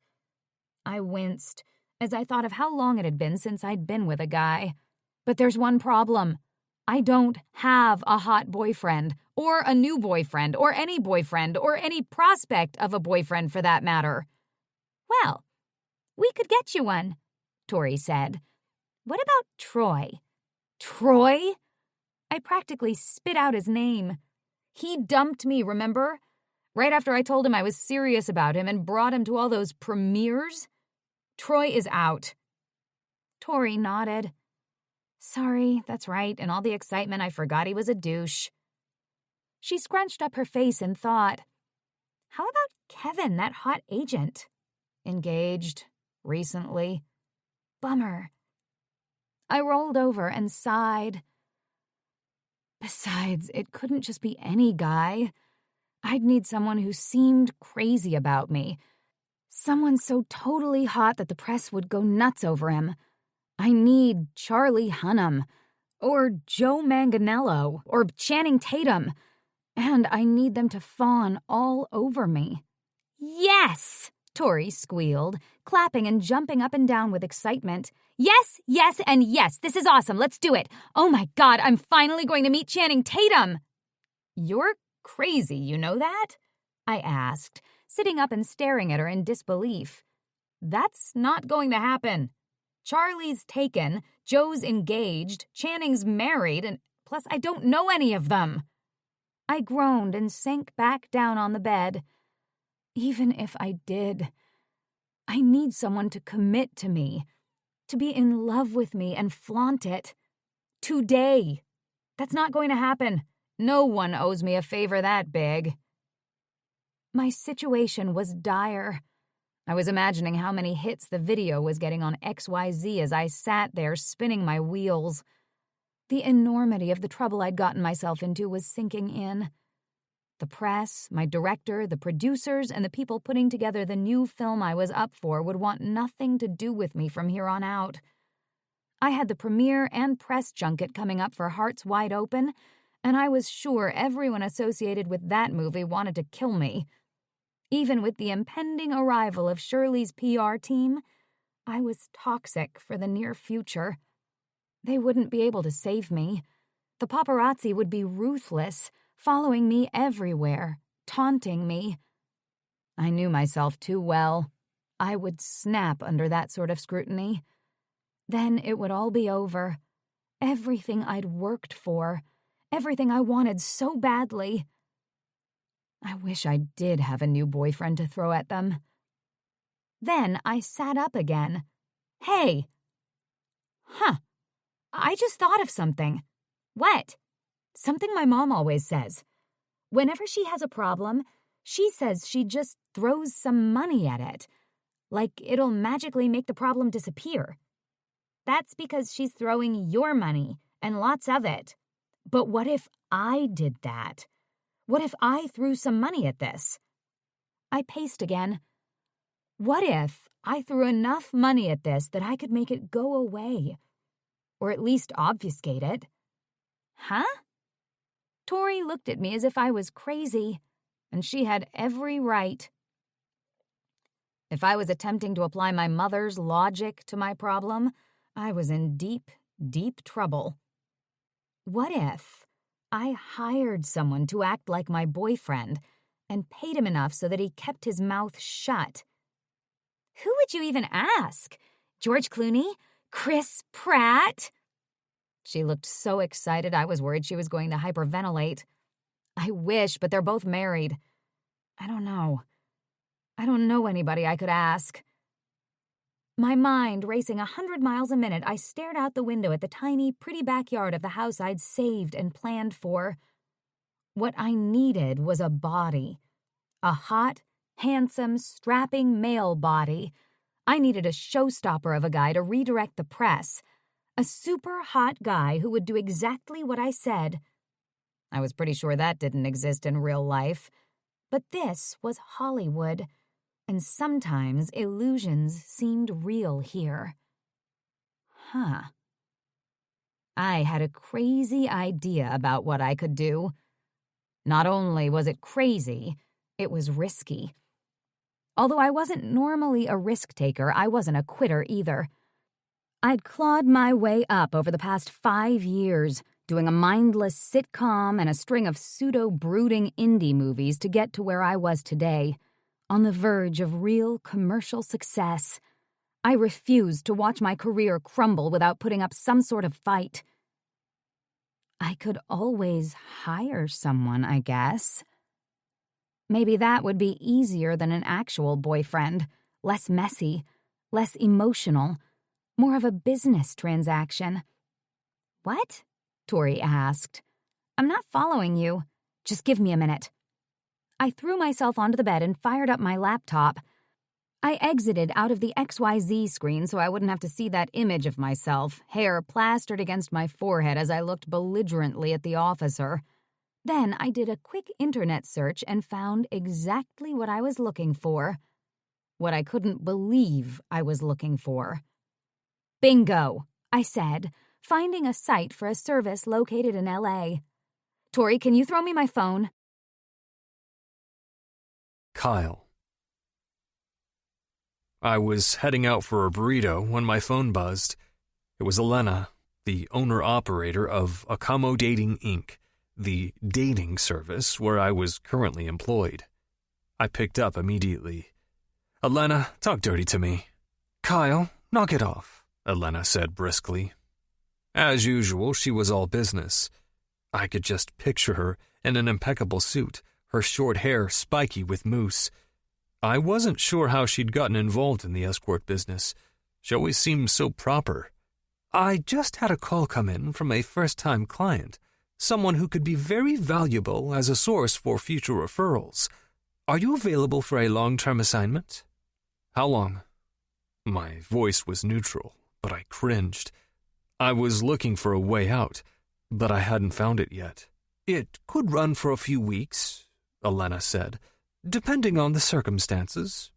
I winced as I thought of how long it had been since I'd been with a guy. But there's one problem. I don't have a hot boyfriend, or a new boyfriend, or any prospect of a boyfriend for that matter. Well, we could get you one, Tori said. What about Troy? Troy? I practically spit out his name. He dumped me, remember? Right after I told him I was serious about him and brought him to all those premieres. Troy is out. Tori nodded. Sorry, that's right. In all the excitement, I forgot he was a douche. She scrunched up her face and thought, how about Kevin, that hot agent? Engaged. Recently. Bummer. I rolled over and sighed. Besides, it couldn't just be any guy. I'd need someone who seemed crazy about me. Someone so totally hot that the press would go nuts over him. I need Charlie Hunnam, or Joe Manganiello, or Channing Tatum. And I need them to fawn all over me. Yes! Tori squealed, clapping and jumping up and down with excitement. Yes, yes, and yes, this is awesome, let's do it. Oh my God, I'm finally going to meet Channing Tatum. You're crazy, you know that? I asked, sitting up and staring at her in disbelief. That's not going to happen. Charlie's taken, Joe's engaged, Channing's married, and plus I don't know any of them. I groaned and sank back down on the bed. Even if I did, I need someone to commit to me, to be in love with me and flaunt it. Today. That's not going to happen. No one owes me a favor that big. My situation was dire. I was imagining how many hits the video was getting on XYZ as I sat there spinning my wheels. The enormity of the trouble I'd gotten myself into was sinking in. The press, my director, the producers, and the people putting together the new film I was up for would want nothing to do with me from here on out. I had the premiere and press junket coming up for Hearts Wide Open, and I was sure everyone associated with that movie wanted to kill me. Even with the impending arrival of Shirley's PR team, I was toxic for the near future. They wouldn't be able to save me. The paparazzi would be ruthless, following me everywhere, taunting me. I knew myself too well. I would snap under that sort of scrutiny. Then it would all be over. Everything I'd worked for, everything I wanted so badly. I wish I did have a new boyfriend to throw at them. Then I sat up again. Hey! I just thought of something. What? Something my mom always says. Whenever she has a problem, she says she just throws some money at it. Like it'll magically make the problem disappear. That's because she's throwing your money, and lots of it. But what if I did that? What if I threw some money at this? I paced again. What if I threw enough money at this that I could make it go away? Or at least obfuscate it? Huh? Tori looked at me as if I was crazy, and she had every right. If I was attempting to apply my mother's logic to my problem, I was in deep, deep trouble. What if I hired someone to act like my boyfriend and paid him enough so that he kept his mouth shut? Who would you even ask? George Clooney? Chris Pratt? She looked so excited I was worried she was going to hyperventilate. I wish, but they're both married. I don't know anybody I could ask. My mind racing 100 miles a minute, I stared out the window at the tiny, pretty backyard of the house I'd saved and planned for. What I needed was a body. A hot, handsome, strapping male body. I needed a showstopper of a guy to redirect the press. A super hot guy who would do exactly what I said. I was pretty sure that didn't exist in real life. But this was Hollywood, and sometimes illusions seemed real here. I had a crazy idea about what I could do. Not only was it crazy, it was risky. Although I wasn't normally a risk-taker, I wasn't a quitter either. I'd clawed my way up over the past 5 years, doing a mindless sitcom and a string of pseudo-brooding indie movies to get to where I was today, on the verge of real commercial success. I refused to watch my career crumble without putting up some sort of fight. I could always hire someone, I guess. Maybe that would be easier than an actual boyfriend, less messy, less emotional, more of a business transaction. What? Tori asked. I'm not following you. Just give me a minute. I threw myself onto the bed and fired up my laptop. I exited out of the XYZ screen so I wouldn't have to see that image of myself, hair plastered against my forehead as I looked belligerently at the officer. Then I did a quick internet search and found exactly what I was looking for. What I couldn't believe I was looking for. Bingo, I said, finding a site for a service located in LA. Tori, can you throw me my phone? Kyle. I was heading out for a burrito when my phone buzzed. It was Elena, the owner-operator of Accommodating Inc., the dating service where I was currently employed. I picked up immediately. Elena, talk dirty to me. Kyle, knock it off, Elena said briskly. As usual, she was all business. I could just picture her in an impeccable suit, her short hair spiky with mousse. I wasn't sure how she'd gotten involved in the escort business. She always seemed so proper. I just had a call come in from a first-time client, someone who could be very valuable as a source for future referrals. Are you available for a long-term assignment? How long? My voice was neutral, but I cringed. I was looking for a way out, but I hadn't found it yet. It could run for a few weeks, Elena said, depending on the circumstances.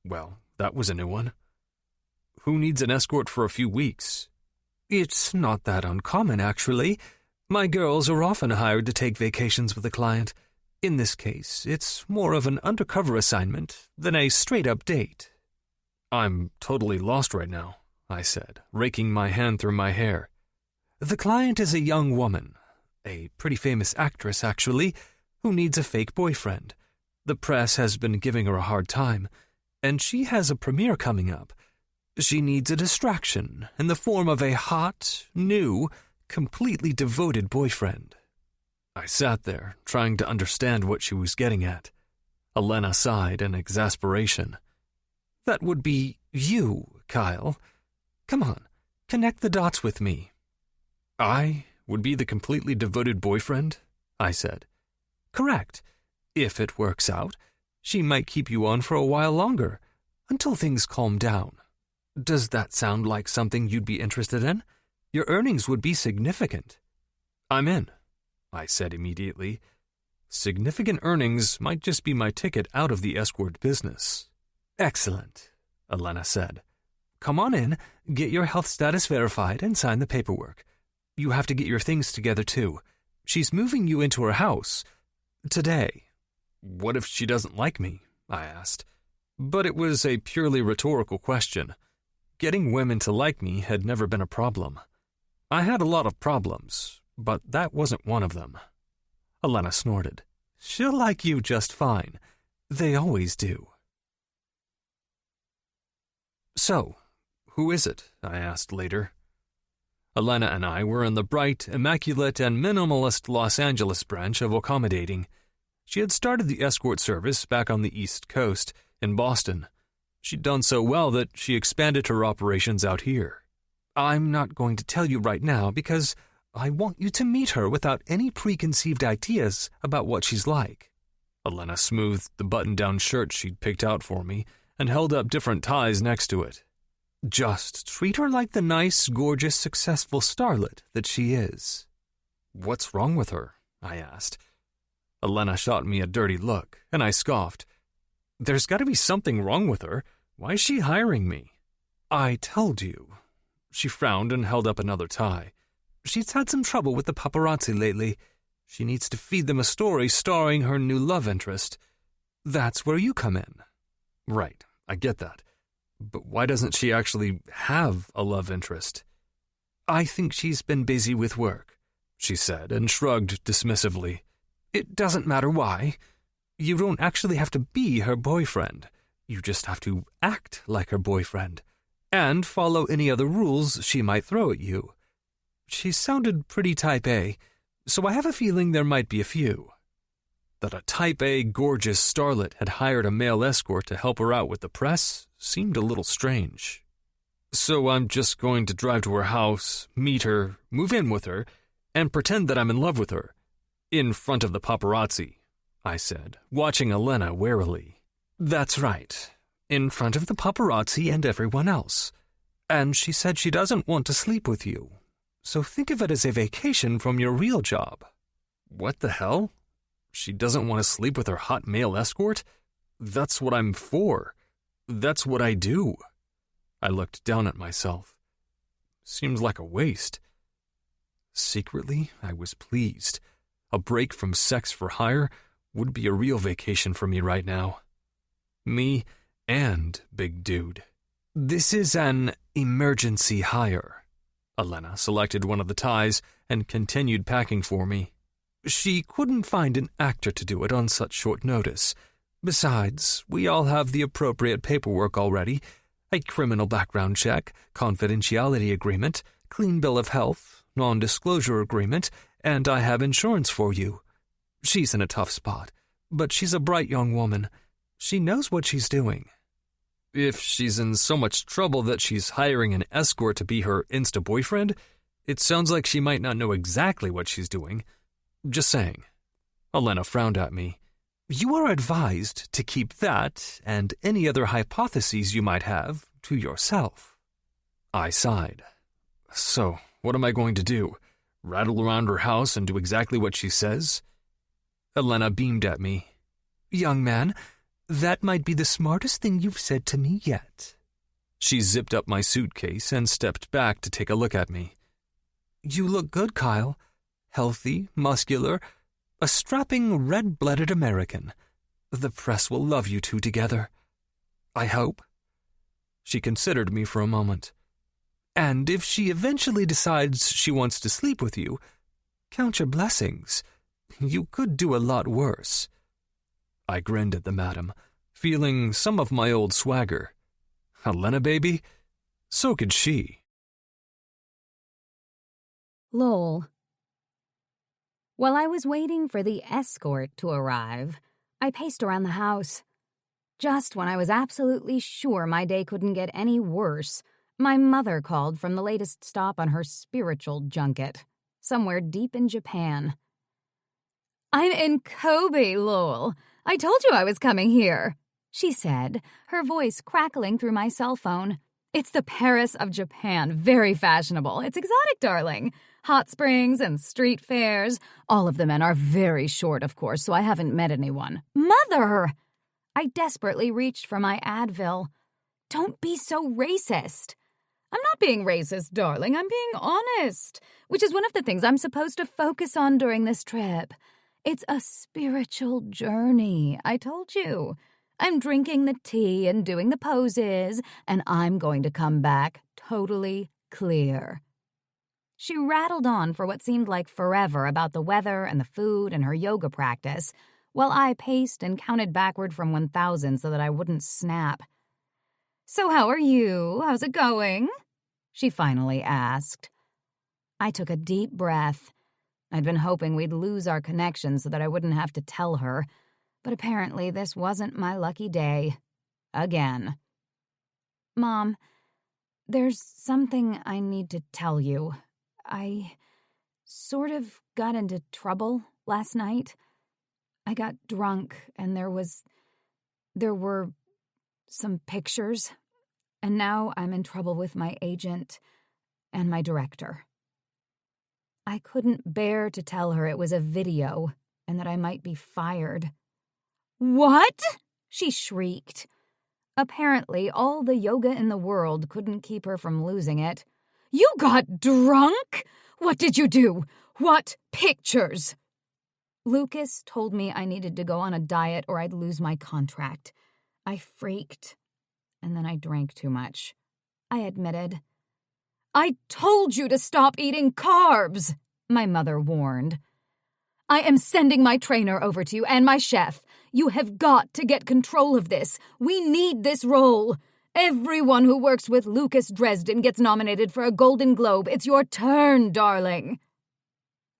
Well, that was a new one. Who needs an escort for a few weeks? It's not that uncommon, actually. My girls are often hired to take vacations with a client. In this case, it's more of an undercover assignment than a straight-up date. I'm totally lost right now, I said, raking my hand through my hair. The client is a young woman, a pretty famous actress, actually, who needs a fake boyfriend. The press has been giving her a hard time, and she has a premiere coming up. She needs a distraction in the form of a hot, new, completely devoted boyfriend. I sat there, trying to understand what she was getting at. Elena sighed in exasperation. That would be you, Kyle. Come on, connect the dots with me. I would be the completely devoted boyfriend? I said. Correct. If it works out, she might keep you on for a while longer, until things calm down. Does that sound like something you'd be interested in? Your earnings would be significant. I'm in, I said immediately. Significant earnings might just be my ticket out of the escort business. Excellent, Elena said. Come on in, get your health status verified, and sign the paperwork. you have to get your things together too. She's moving you into her house. Today. What if she doesn't like me? I asked. But it was a purely rhetorical question. Getting women to like me had never been a problem. I had a lot of problems, but that wasn't one of them. Elena snorted. She'll like you just fine. They always do. So, who is it? I asked later. Elena and I were in the bright, immaculate, and minimalist Los Angeles branch of accommodating. She had started the escort service back on the East Coast, in Boston. She'd done so well that she expanded her operations out here. I'm not going to tell you right now because I want you to meet her without any preconceived ideas about what she's like. Elena smoothed the button-down shirt she'd picked out for me and held up different ties next to it. Just treat her like the nice, gorgeous, successful starlet that she is. What's wrong with her? I asked. Elena shot me a dirty look, and I scoffed. There's got to be something wrong with her. Why is she hiring me? I told you. She frowned and held up another tie. She's had some trouble with the paparazzi lately. She needs to feed them a story starring her new love interest. That's where you come in. Right, I get that. But why doesn't she actually have a love interest? I think she's been busy with work, she said, and shrugged dismissively. It doesn't matter why. You don't actually have to be her boyfriend. You just have to act like her boyfriend, and follow any other rules she might throw at you. She sounded pretty type A, so I have a feeling there might be a few. That a type A gorgeous starlet had hired a male escort to help her out with the press seemed a little strange. So I'm just going to drive to her house, meet her, move in with her, and pretend that I'm in love with her. In front of the paparazzi, I said, watching Elena warily. That's right. In front of the paparazzi and everyone else. And she said she doesn't want to sleep with you. So think of it as a vacation from your real job. What the hell? She doesn't want to sleep with her hot male escort? That's what I'm for. That's what I do. I looked down at myself. Seems like a waste. Secretly, I was pleased. A break from sex for hire would be a real vacation for me right now. Me and Big Dude. This is an emergency hire. Elena selected one of the ties and continued packing for me. She couldn't find an actor to do it on such short notice. Besides, we all have the appropriate paperwork already. A criminal background check, confidentiality agreement, clean bill of health, non-disclosure agreement, and I have insurance for you. She's in a tough spot, but she's a bright young woman. She knows what she's doing. If she's in so much trouble that she's hiring an escort to be her insta-boyfriend, it sounds like she might not know exactly what she's doing. Just saying. Elena frowned at me. You are advised to keep that and any other hypotheses you might have to yourself. I sighed. So, what am I going to do? Rattle around her house and do exactly what she says? Elena beamed at me. Young man, that might be the smartest thing you've said to me yet. She zipped up my suitcase and stepped back to take a look at me. You look good, Kyle. Healthy, muscular, a strapping, red-blooded American. The press will love you two together. I hope. She considered me for a moment. And if she eventually decides she wants to sleep with you, count your blessings. You could do a lot worse. I grinned at the madam, feeling some of my old swagger. Helena, baby? So could she. Lowell. While I was waiting for the escort to arrive, I paced around the house. Just when I was absolutely sure my day couldn't get any worse, my mother called from the latest stop on her spiritual junket, somewhere deep in Japan. I'm in Kobe, Lowell. I told you I was coming here, she said, her voice crackling through my cell phone. It's the Paris of Japan, very fashionable. It's exotic, darling. Hot springs and street fairs. All of the men are very short, of course, so I haven't met anyone. Mother! I desperately reached for my Advil. Don't be so racist. I'm not being racist, darling. I'm being honest, which is one of the things I'm supposed to focus on during this trip. It's a spiritual journey, I told you. I'm drinking the tea and doing the poses, and I'm going to come back totally clear. She rattled on for what seemed like forever about the weather and the food and her yoga practice, while I paced and counted backward from 1,000 so that I wouldn't snap. "So how are you? How's it going?" she finally asked. I took a deep breath. I'd been hoping we'd lose our connection so that I wouldn't have to tell her, but apparently this wasn't my lucky day. Again. "Mom, there's something I need to tell you. I sort of got into trouble last night. I got drunk and there were some pictures, and now I'm in trouble with my agent and my director." I couldn't bear to tell her it was a video and that I might be fired. "What?" she shrieked. Apparently, all the yoga in the world couldn't keep her from losing it. "You got drunk? What did you do? What pictures?" "Lucas told me I needed to go on a diet or I'd lose my contract. I freaked, and then I drank too much," I admitted. "I told you to stop eating carbs," my mother warned. "I am sending my trainer over to you and my chef. You have got to get control of this. We need this role. Everyone who works with Lucas Dresden gets nominated for a Golden Globe. It's your turn, darling."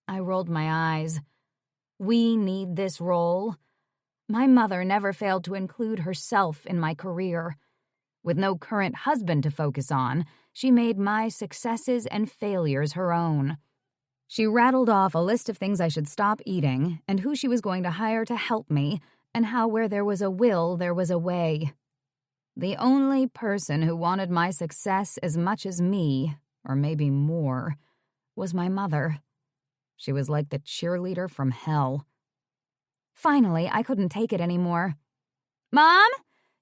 I rolled my eyes. We need this role. My mother never failed to include herself in my career. With no current husband to focus on, she made my successes and failures her own. She rattled off a list of things I should stop eating and who she was going to hire to help me, and how where there was a will, there was a way. The only person who wanted my success as much as me, or maybe more, was my mother. She was like the cheerleader from hell. Finally, I couldn't take it anymore. "Mom,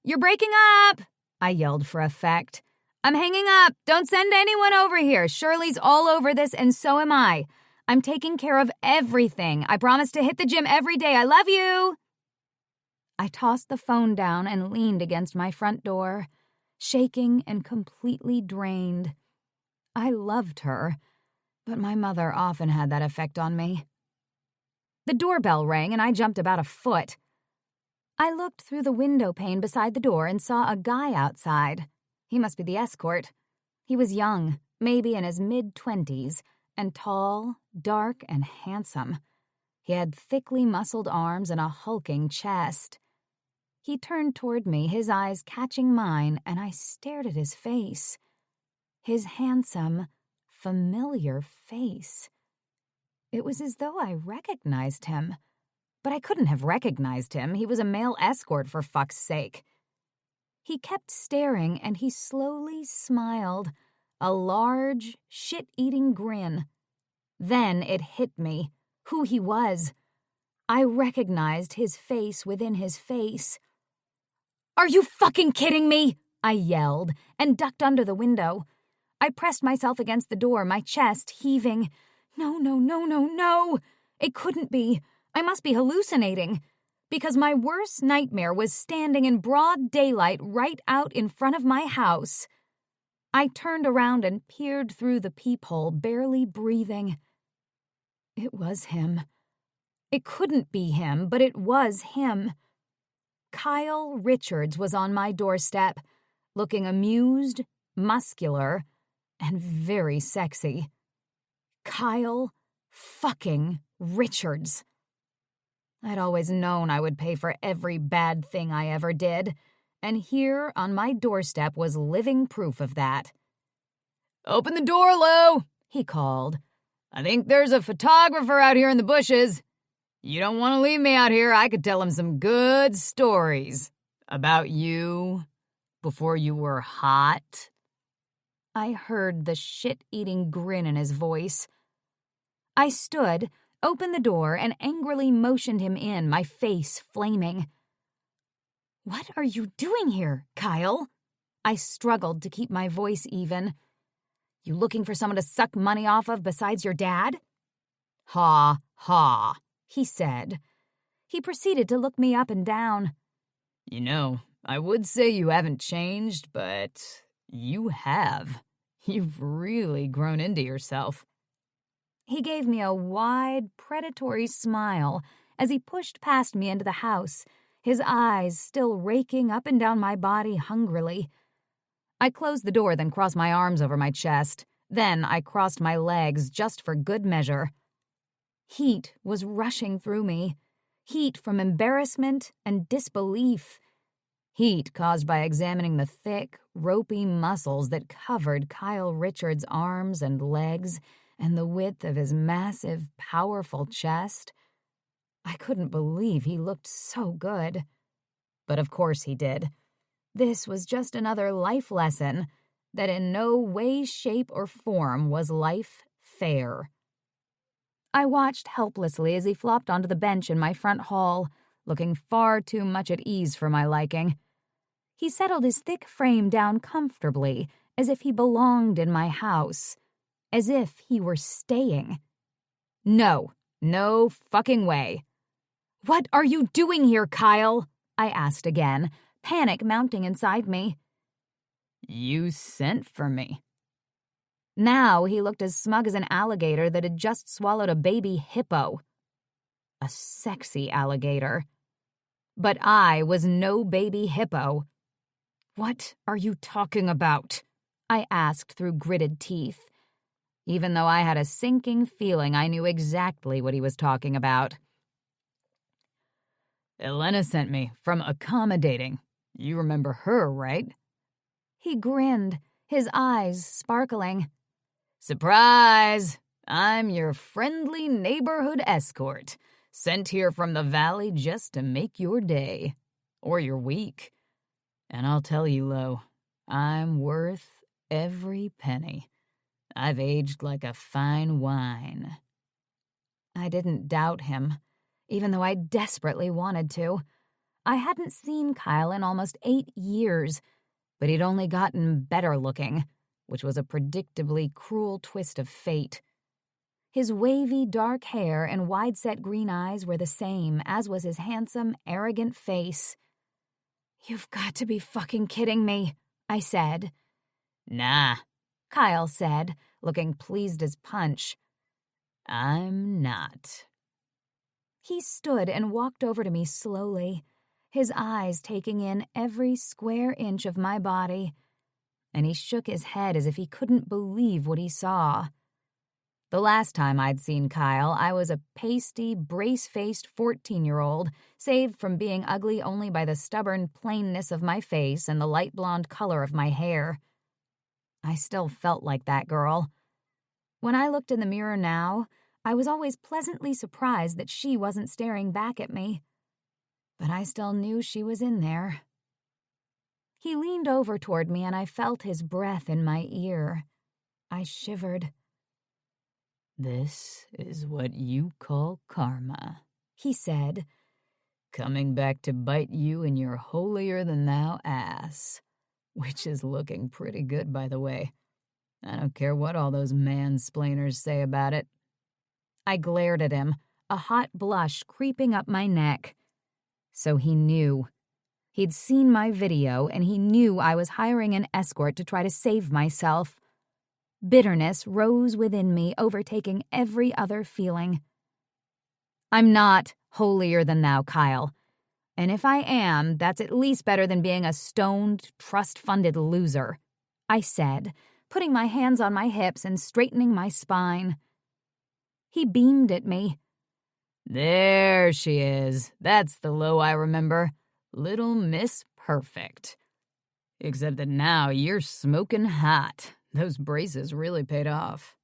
you're breaking up!" I yelled for effect. "I'm hanging up. Don't send anyone over here. Shirley's all over this, and so am I. I'm taking care of everything. I promise to hit the gym every day. I love you." I tossed the phone down and leaned against my front door, shaking and completely drained. I loved her, but my mother often had that effect on me. The doorbell rang and I jumped about a foot. I looked through the window pane beside the door and saw a guy outside. He must be the escort. He was young, maybe in his mid-20s, and tall, dark, and handsome. He had thickly muscled arms and a hulking chest. He turned toward me, his eyes catching mine, and I stared at his face. His handsome, familiar face. It was as though I recognized him. But I couldn't have recognized him. He was a male escort, for fuck's sake. He kept staring, and he slowly smiled, a large, shit-eating grin. Then it hit me, who he was. I recognized his face within his face. "Are you fucking kidding me?" I yelled, and ducked under the window. I pressed myself against the door, my chest heaving. No. It couldn't be. I must be hallucinating. Because my worst nightmare was standing in broad daylight right out in front of my house. I turned around and peered through the peephole, barely breathing. It was him. It couldn't be him, but it was him. Kyle Richards was on my doorstep, looking amused, muscular, and very sexy. Kyle fucking Richards. I'd always known I would pay for every bad thing I ever did, and here on my doorstep was living proof of that. "Open the door, Lo," he called. "I think there's a photographer out here in the bushes. You don't want to leave me out here. I could tell him some good stories about you before you were hot." I heard the shit-eating grin in his voice. I stood, opened the door, and angrily motioned him in, my face flaming. "What are you doing here, Kyle?" I struggled to keep my voice even. You looking for someone to suck money off of besides your dad?" "Ha, ha," he said. He proceeded to look me up and down. "You know, I would say you haven't changed, but you have. You've really grown into yourself." He gave me a wide, predatory smile as he pushed past me into the house, his eyes still raking up and down my body hungrily. I closed the door, then crossed my arms over my chest. Then I crossed my legs just for good measure. Heat was rushing through me. Heat from embarrassment and disbelief. Heat caused by examining the thick, ropey muscles that covered Kyle Richards' arms and legs and the width of his massive, powerful chest. I couldn't believe he looked so good. But of course he did. This was just another life lesson that in no way, shape, or form was life fair. I watched helplessly as he flopped onto the bench in my front hall, looking far too much at ease for my liking. He settled his thick frame down comfortably, as if he belonged in my house, as if he were staying. No fucking way. "What are you doing here, Kyle?" I asked again, panic mounting inside me. "You sent for me." Now he looked as smug as an alligator that had just swallowed a baby hippo. A sexy alligator. But I was no baby hippo. "What are you talking about?" I asked through gritted teeth, even though I had a sinking feeling I knew exactly what he was talking about. "Elena sent me from accommodating. You remember her, right?" He grinned, his eyes sparkling. "Surprise! I'm your friendly neighborhood escort, sent here from the valley just to make your day. Or your week. And I'll tell you, Lo, I'm worth every penny. I've aged like a fine wine." I didn't doubt him, even though I desperately wanted to. I hadn't seen Kyle in almost 8 years, but he'd only gotten better looking, which was a predictably cruel twist of fate. His wavy dark hair and wide-set green eyes were the same, as was his handsome, arrogant face. "You've got to be fucking kidding me," I said. "Nah," Kyle said, looking pleased as punch. "I'm not." He stood and walked over to me slowly, his eyes taking in every square inch of my body, and he shook his head as if he couldn't believe what he saw. The last time I'd seen Kyle, I was a pasty, brace-faced 14-year-old, saved from being ugly only by the stubborn plainness of my face and the light blonde color of my hair. I still felt like that girl. When I looked in the mirror now, I was always pleasantly surprised that she wasn't staring back at me. But I still knew she was in there. He leaned over toward me and I felt his breath in my ear. I shivered. "This is what you call karma," he said. "Coming back to bite you in your holier-than-thou ass. Which is looking pretty good, by the way. I don't care what all those mansplainers say about it." I glared at him, a hot blush creeping up my neck. So he knew. He'd seen my video, and he knew I was hiring an escort to try to save myself. Bitterness rose within me, overtaking every other feeling. "I'm not holier than thou, Kyle. And if I am, that's at least better than being a stoned, trust-funded loser," I said, putting my hands on my hips and straightening my spine. He beamed at me. "There she is. That's the Lo I remember. Little Miss Perfect. Except that now you're smoking hot. Those braces really paid off."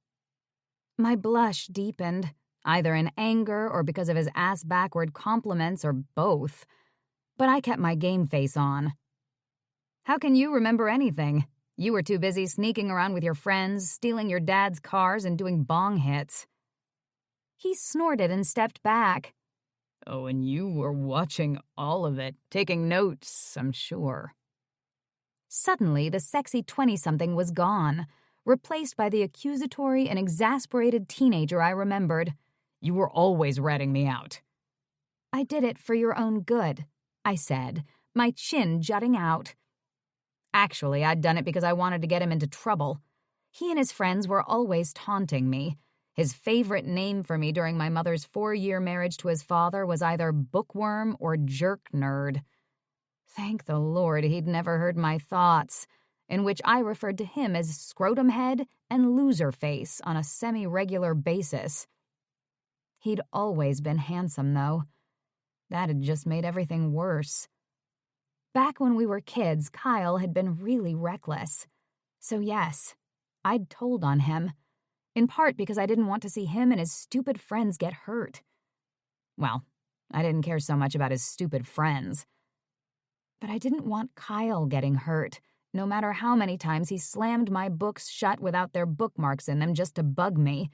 My blush deepened, either in anger or because of his ass-backward compliments or both. But I kept my game face on. "How can you remember anything? You were too busy sneaking around with your friends, stealing your dad's cars, and doing bong hits." He snorted and stepped back. "Oh, and you were watching all of it, taking notes, I'm sure." Suddenly, the sexy 20-something was gone, replaced by the accusatory and exasperated teenager I remembered. You were always ratting me out. I did it for your own good, I said, my chin jutting out. Actually, I'd done it because I wanted to get him into trouble. He and his friends were always taunting me. His favorite name for me during my mother's 4-year marriage to his father was either bookworm or jerk nerd. Thank the Lord he'd never heard my thoughts, in which I referred to him as scrotum head and loser face on a semi-regular basis. He'd always been handsome, though. That had just made everything worse. Back when we were kids, Kyle had been really reckless. So yes, I'd told on him, in part because I didn't want to see him and his stupid friends get hurt. Well, I didn't care so much about his stupid friends. But I didn't want Kyle getting hurt, no matter how many times he slammed my books shut without their bookmarks in them just to bug me,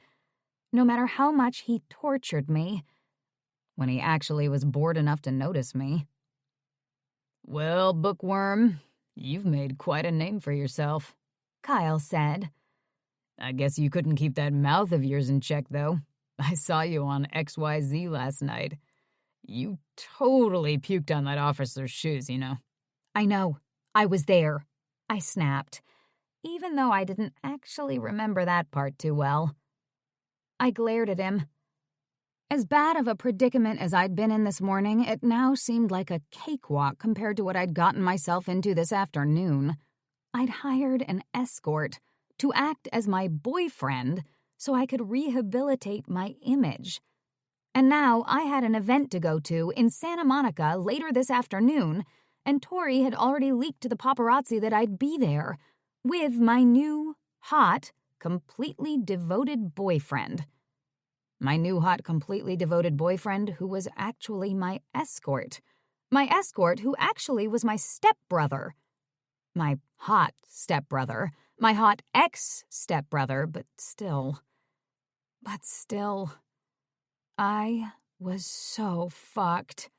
no matter how much he tortured me, when he actually was bored enough to notice me. Well, Bookworm, you've made quite a name for yourself, Kyle said. I guess you couldn't keep that mouth of yours in check, though. I saw you on XYZ last night. You totally puked on that officer's shoes, you know. I know. I was there, I snapped, even though I didn't actually remember that part too well. I glared at him. As bad of a predicament as I'd been in this morning, it now seemed like a cakewalk compared to what I'd gotten myself into this afternoon. I'd hired an escort to act as my boyfriend so I could rehabilitate my image. And now I had an event to go to in Santa Monica later this afternoon, and Tori had already leaked to the paparazzi that I'd be there with my new, hot, completely devoted boyfriend. My new hot, completely devoted boyfriend who was actually my escort. My escort who actually was my stepbrother. My hot stepbrother. My hot ex-stepbrother, but still. I was so fucked.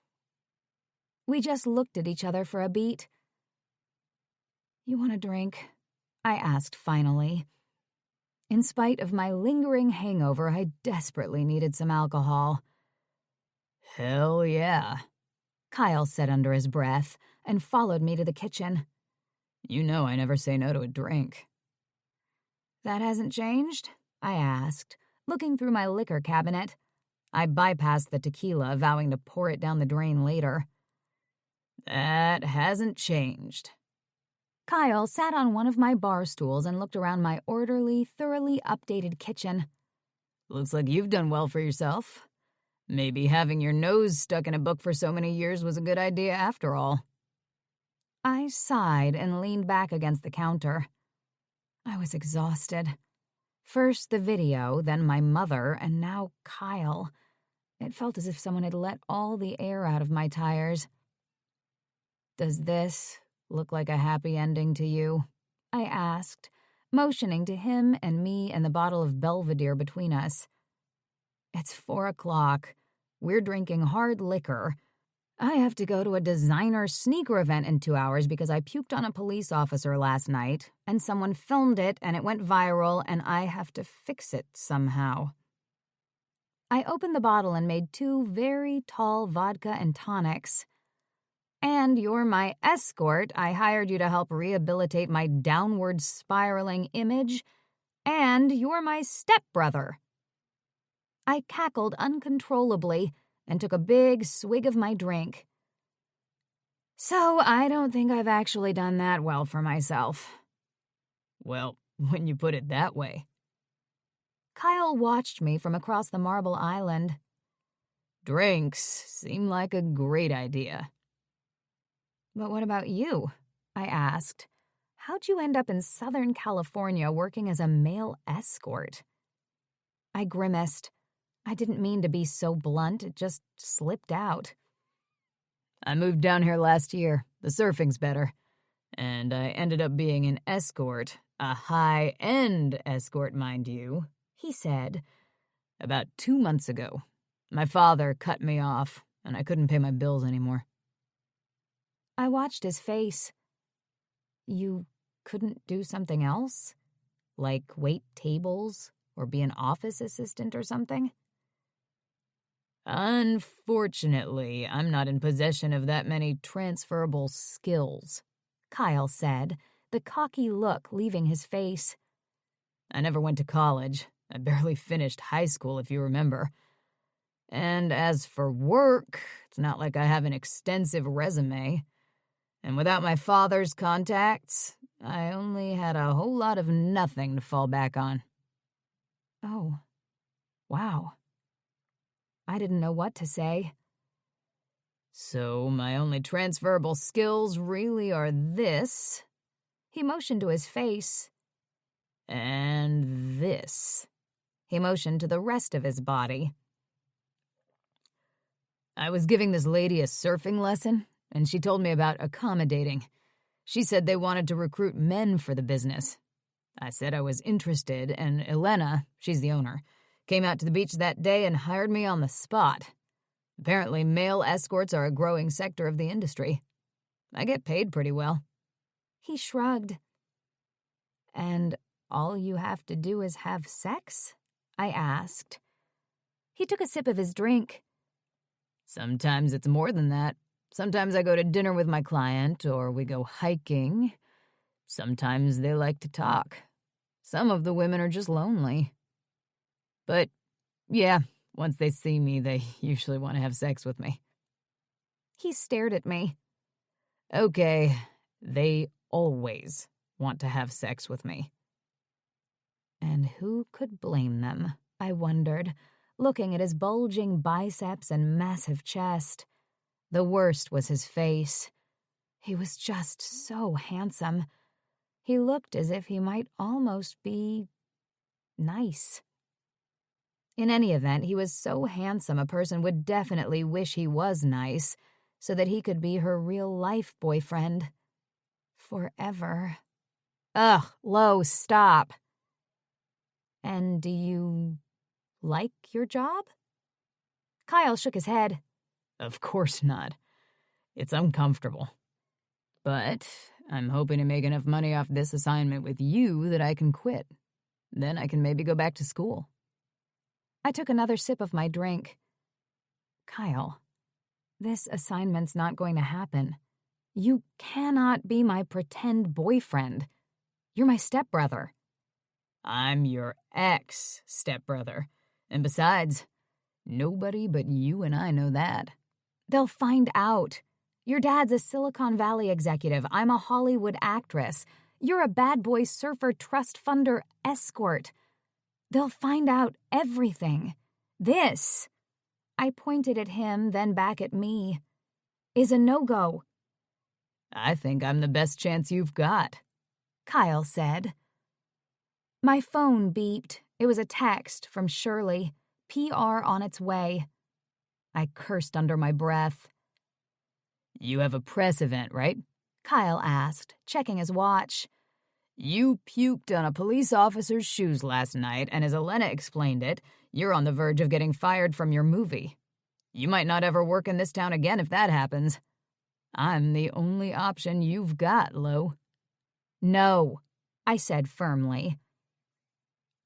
We just looked at each other for a beat. "You want a drink?" I asked finally. In spite of my lingering hangover, I desperately needed some alcohol. Hell yeah, Kyle said under his breath and followed me to the kitchen. You know I never say no to a drink. That hasn't changed? I asked, looking through my liquor cabinet. I bypassed the tequila, vowing to pour it down the drain later. That hasn't changed. Kyle sat on one of my bar stools and looked around my orderly, thoroughly updated kitchen. Looks like you've done well for yourself. Maybe having your nose stuck in a book for so many years was a good idea after all. I sighed and leaned back against the counter. I was exhausted. First the video, then my mother, and now Kyle. It felt as if someone had let all the air out of my tires. "Does this look like a happy ending to you?" I asked, motioning to him and me and the bottle of Belvedere between us. "It's 4:00. We're drinking hard liquor. I have to go to a designer sneaker event in 2 hours because I puked on a police officer last night, and someone filmed it and it went viral, and I have to fix it somehow." I opened the bottle and made 2 very tall vodka and tonics. "And you're my escort. I hired you to help rehabilitate my downward spiraling image. And you're my stepbrother." I cackled uncontrollably and took a big swig of my drink. So I don't think I've actually done that well for myself. Well, when you put it that way. Kyle watched me from across the marble island. Drinks seem like a great idea. "But what about you?" I asked. "How'd you end up in Southern California working as a male escort?" I grimaced. I didn't mean to be so blunt, it just slipped out. "I moved down here last year. The surfing's better. And I ended up being an escort, a high-end escort, mind you," he said. "About 2 months ago. My father cut me off, and I couldn't pay my bills anymore." I watched his face. "You couldn't do something else?" Like wait tables or be an office assistant or something? Unfortunately, I'm not in possession of that many transferable skills, Kyle said, the cocky look leaving his face. I never went to college. I barely finished high school, if you remember. And as for work, it's not like I have an extensive resume. And without my father's contacts, I only had a whole lot of nothing to fall back on. Oh, wow. I didn't know what to say. So my only transferable skills really are this. He motioned to his face. And this. He motioned to the rest of his body. I was giving this lady a surfing lesson, and she told me about accommodating. She said they wanted to recruit men for the business. I said I was interested, and Elena, she's the owner, came out to the beach that day and hired me on the spot. Apparently, male escorts are a growing sector of the industry. I get paid pretty well. He shrugged. And all you have to do is have sex? I asked. He took a sip of his drink. Sometimes it's more than that. Sometimes I go to dinner with my client, or we go hiking. Sometimes they like to talk. Some of the women are just lonely. But, yeah, once they see me, they usually want to have sex with me. He stared at me. Okay, they always want to have sex with me. And who could blame them, I wondered, looking at his bulging biceps and massive chest. The worst was his face. He was just so handsome. He looked as if he might almost be nice. In any event, he was so handsome a person would definitely wish he was nice, so that he could be her real-life boyfriend. Forever. Ugh, Lo, stop. And do you like your job? Kyle shook his head. Of course not. It's uncomfortable. But I'm hoping to make enough money off this assignment with you that I can quit. Then I can maybe go back to school. I took another sip of my drink. Kyle, this assignment's not going to happen. You cannot be my pretend boyfriend. You're my stepbrother. I'm your ex-stepbrother. And besides, nobody but you and I know that. They'll find out. Your dad's a Silicon Valley executive. I'm a Hollywood actress. You're a bad boy surfer trust funder escort. They'll find out everything. This, I pointed at him, then back at me, is a no-go. I think I'm the best chance you've got, Kyle said. My phone beeped. It was a text from Shirley. PR on its way. I cursed under my breath. You have a press event, right? Kyle asked, checking his watch. You puked on a police officer's shoes last night, and as Elena explained it, you're on the verge of getting fired from your movie. You might not ever work in this town again if that happens. I'm the only option you've got, Lo. No, I said firmly.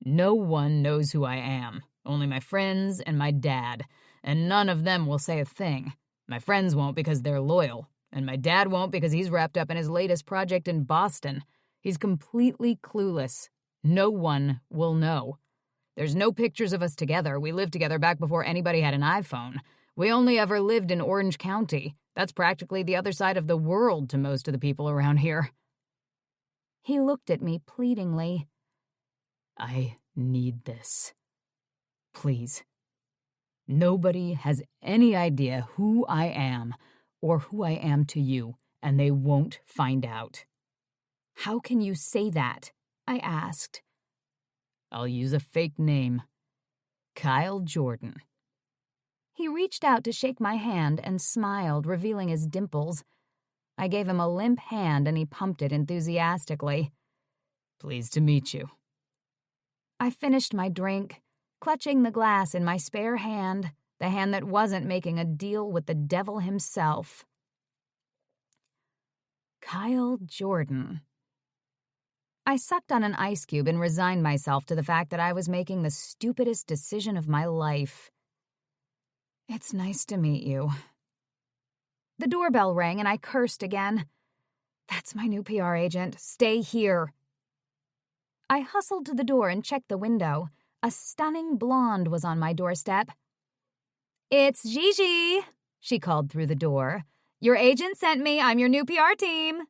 No one knows who I am. Only my friends and my dad, and none of them will say a thing. My friends won't because they're loyal, and my dad won't because he's wrapped up in his latest project in Boston. He's completely clueless. No one will know. There's no pictures of us together. We lived together back before anybody had an iPhone. We only ever lived in Orange County. That's practically the other side of the world to most of the people around here. He looked at me pleadingly. I need this. Please. Nobody has any idea who I am or who I am to you, and they won't find out. How can you say that? I asked. I'll use a fake name. Kyle Jordan. He reached out to shake my hand and smiled, revealing his dimples. I gave him a limp hand and he pumped it enthusiastically. Pleased to meet you. I finished my drink, clutching the glass in my spare hand, the hand that wasn't making a deal with the devil himself. Kyle Jordan. I sucked on an ice cube and resigned myself to the fact that I was making the stupidest decision of my life. It's nice to meet you. The doorbell rang and I cursed again. That's my new PR agent. Stay here. I hustled to the door and checked the window. A stunning blonde was on my doorstep. "It's Gigi," she called through the door. "Your agent sent me. I'm your new PR team."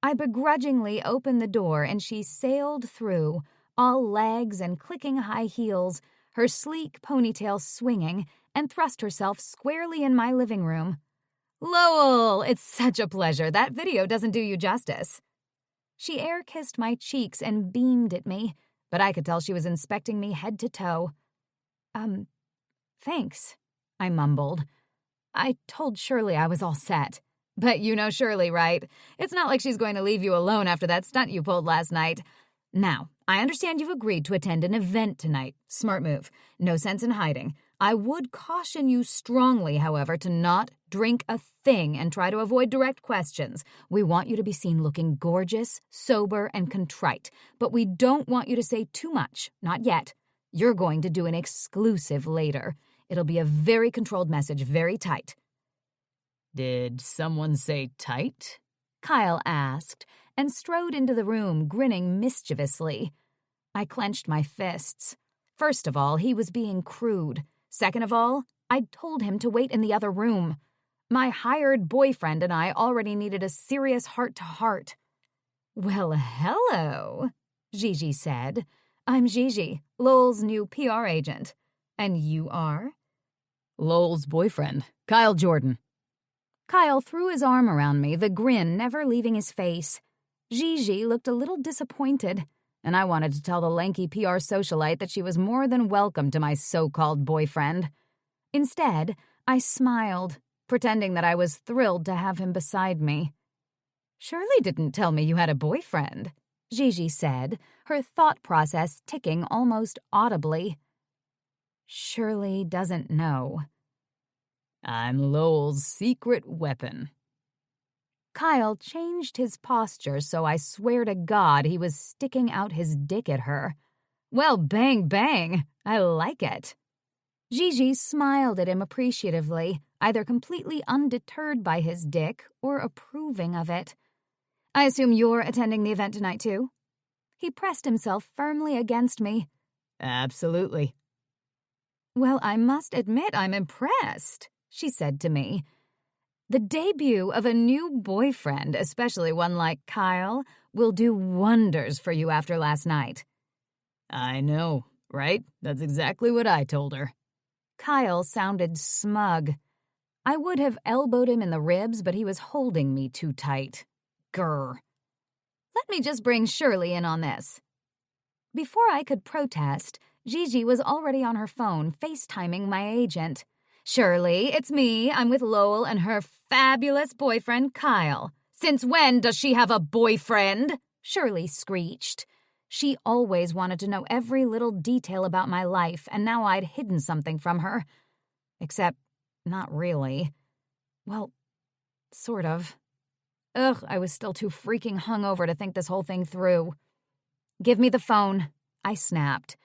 I begrudgingly opened the door and she sailed through, all legs and clicking high heels, her sleek ponytail swinging, and thrust herself squarely in my living room. "Lowell, it's such a pleasure. That video doesn't do you justice." She air-kissed my cheeks and beamed at me, but I could tell she was inspecting me head to toe. Thanks," I mumbled. I told Shirley I was all set. But you know Shirley, right? It's not like she's going to leave you alone after that stunt you pulled last night. Now, I understand you've agreed to attend an event tonight. Smart move. No sense in hiding. I would caution you strongly, however, to not drink a thing and try to avoid direct questions. We want you to be seen looking gorgeous, sober, and contrite, but we don't want you to say too much. Not yet. You're going to do an exclusive later. It'll be a very controlled message, very tight. Did someone say tight? Kyle asked, and strode into the room, grinning mischievously. I clenched my fists. First of all, he was being crude. Second of all, I'd told him to wait in the other room. My hired boyfriend and I already needed a serious heart-to-heart. "Well, hello," Gigi said. "I'm Gigi, Lowell's new PR agent. And you are?" Lowell's boyfriend, Kyle Jordan. Kyle threw his arm around me, the grin never leaving his face. Gigi looked a little disappointed, and I wanted to tell the lanky PR socialite that she was more than welcome to my so-called boyfriend. Instead, I smiled, pretending that I was thrilled to have him beside me. "Shirley didn't tell me you had a boyfriend," Gigi said, her thought process ticking almost audibly. "Shirley doesn't know." I'm Lowell's secret weapon. Kyle changed his posture, so I swear to God he was sticking out his dick at her. Well, bang, bang. I like it. Gigi smiled at him appreciatively, either completely undeterred by his dick or approving of it. "I assume you're attending the event tonight, too?" He pressed himself firmly against me. Absolutely. "Well, I must admit I'm impressed," she said to me. "The debut of a new boyfriend, especially one like Kyle, will do wonders for you after last night." I know, right? That's exactly what I told her. Kyle sounded smug. I would have elbowed him in the ribs, but he was holding me too tight. Grr. "Let me just bring Shirley in on this." Before I could protest, Gigi was already on her phone, FaceTiming my agent. "Shirley, it's me. I'm with Lowell and her fabulous boyfriend, Kyle." "Since when does she have a boyfriend?" Shirley screeched. She always wanted to know every little detail about my life, and now I'd hidden something from her. Except, not really. Well, sort of. Ugh, I was still too freaking hungover to think this whole thing through. "Give me the phone," I snapped.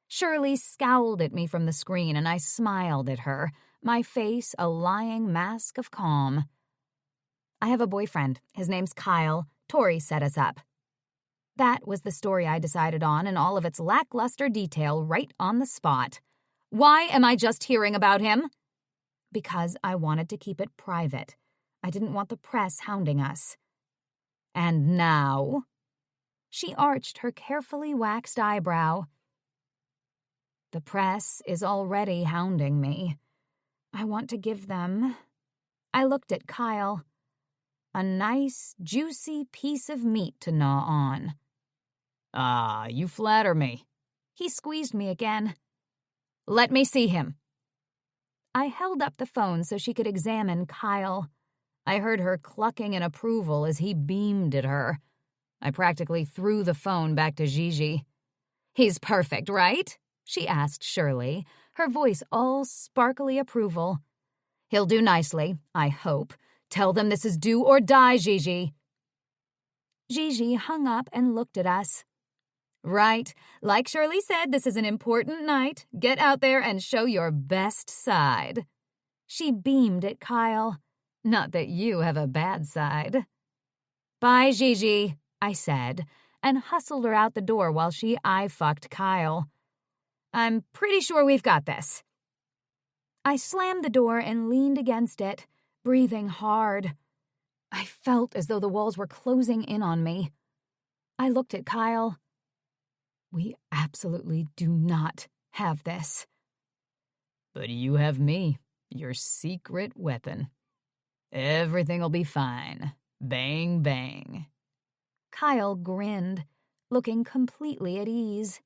Shirley scowled at me from the screen, and I smiled at her, my face a lying mask of calm. "I have a boyfriend. His name's Kyle. Tori set us up." That was the story I decided on in all of its lackluster detail right on the spot. "Why am I just hearing about him?" "Because I wanted to keep it private. I didn't want the press hounding us." "And now?" She arched her carefully waxed eyebrow. "The press is already hounding me. I want to give them..." I looked at Kyle. "A nice, juicy piece of meat to gnaw on." Ah, you flatter me. He squeezed me again. "Let me see him." I held up the phone so she could examine Kyle. I heard her clucking in approval as he beamed at her. I practically threw the phone back to Gigi. "He's perfect, right?" she asked Shirley, her voice all sparkly approval. "He'll do nicely, I hope. Tell them this is do or die, Gigi." Gigi hung up and looked at us. Right. Like Shirley said, this is an important night. Get out there and show your best side. She beamed at Kyle. Not that you have a bad side. Bye, Gigi, I said, and hustled her out the door while she eye-fucked Kyle. I'm pretty sure we've got this. I slammed the door and leaned against it, breathing hard. I felt as though the walls were closing in on me. I looked at Kyle. We absolutely do not have this. But you have me, your secret weapon. Everything'll be fine. Bang, bang. Kyle grinned, looking completely at ease.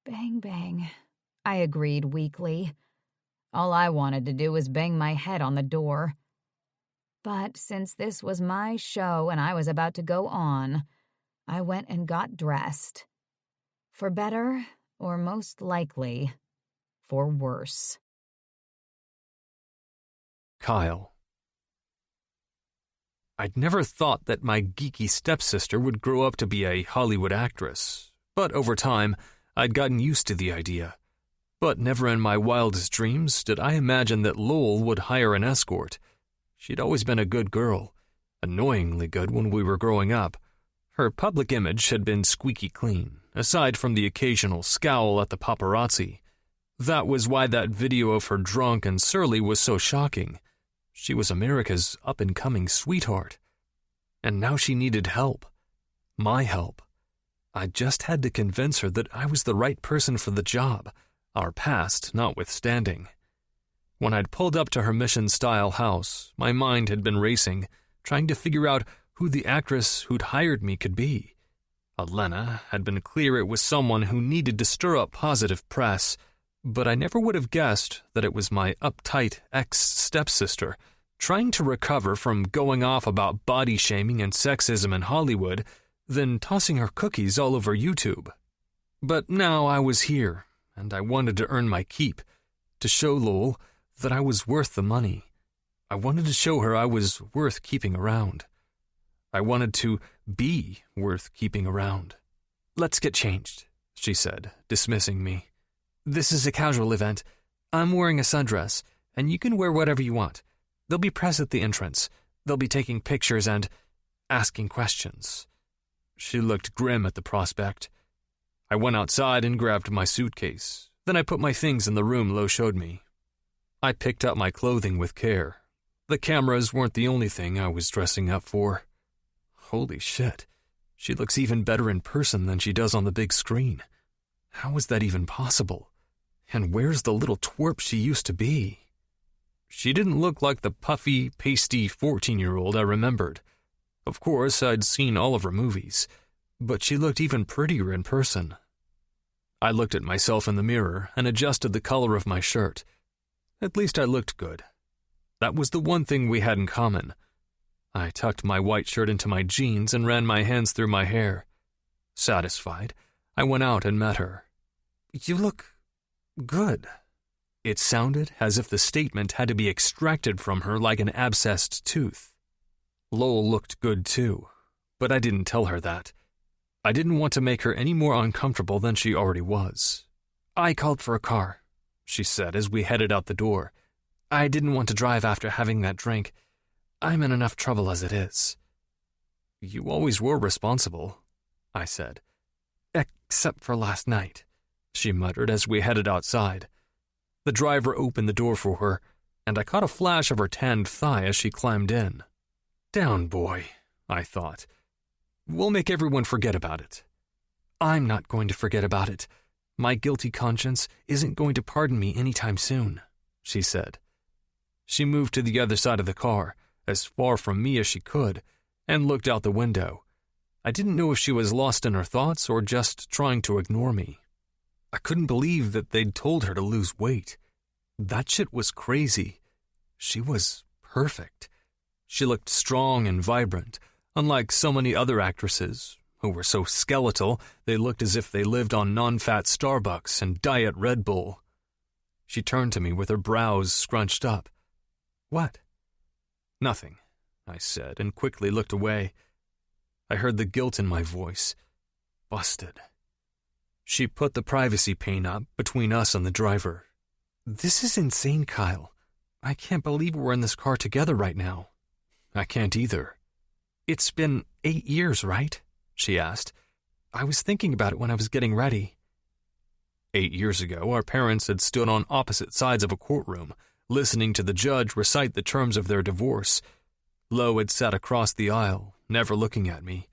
Bang, bang, I agreed weakly. All I wanted to do was bang my head on the door. But since this was my show and I was about to go on, I went and got dressed. For better, or most likely, for worse. Kyle. I'd never thought that my geeky stepsister would grow up to be a Hollywood actress, but over time, I'd gotten used to the idea. But never in my wildest dreams did I imagine that Lowell would hire an escort. She'd always been a good girl, annoyingly good when we were growing up. Her public image had been squeaky clean, aside from the occasional scowl at the paparazzi. That was why that video of her drunk and surly was so shocking. She was America's up-and-coming sweetheart. And now she needed help. My help. I just had to convince her that I was the right person for the job, our past notwithstanding. When I'd pulled up to her mission-style house, my mind had been racing, trying to figure out who the actress who'd hired me could be. Elena had been clear it was someone who needed to stir up positive press, but I never would have guessed that it was my uptight ex-stepsister, trying to recover from going off about body-shaming and sexism in Hollywood, then tossing her cookies all over YouTube. But now I was here, and I wanted to earn my keep, to show Lowell that I was worth the money. I wanted to show her I was worth keeping around. I wanted to be worth keeping around. "Let's get changed," she said, dismissing me. "This is a casual event. I'm wearing a sundress, and you can wear whatever you want. There'll be press at the entrance. They'll be taking pictures and asking questions." She looked grim at the prospect. I went outside and grabbed my suitcase. Then I put my things in the room Lo showed me. I picked up my clothing with care. The cameras weren't the only thing I was dressing up for. Holy shit, she looks even better in person than she does on the big screen. How is that even possible? And where's the little twerp she used to be? She didn't look like the puffy, pasty 14-year-old I remembered. Of course, I'd seen all of her movies, but she looked even prettier in person. I looked at myself in the mirror and adjusted the color of my shirt. At least I looked good. That was the one thing we had in common. I tucked my white shirt into my jeans and ran my hands through my hair. Satisfied, I went out and met her. "You look good." It sounded as if the statement had to be extracted from her like an abscessed tooth. Lowell looked good too, but I didn't tell her that. I didn't want to make her any more uncomfortable than she already was. "I called for a car," she said as we headed out the door. "I didn't want to drive after having that drink. I'm in enough trouble as it is." "You always were responsible," I said. "Except for last night," she muttered as we headed outside. The driver opened the door for her, and I caught a flash of her tanned thigh as she climbed in. Down, boy, I thought. We'll make everyone forget about it. I'm not going to forget about it. My guilty conscience isn't going to pardon me anytime soon, she said. She moved to the other side of the car, as far from me as she could, and looked out the window. I didn't know if she was lost in her thoughts or just trying to ignore me. I couldn't believe that they'd told her to lose weight. That shit was crazy. She was perfect. She looked strong and vibrant, unlike so many other actresses, who were so skeletal they looked as if they lived on non-fat Starbucks and Diet Red Bull. She turned to me with her brows scrunched up. "What?" "Nothing," I said, and quickly looked away. I heard the guilt in my voice. Busted. She put the privacy pane up between us and the driver. This is insane, Kyle. I can't believe we're in this car together right now. I can't either. It's been 8 years, right? She asked. I was thinking about it when I was getting ready. 8 years ago, our parents had stood on opposite sides of a courtroom, listening to the judge recite the terms of their divorce. Lo had sat across the aisle, never looking at me.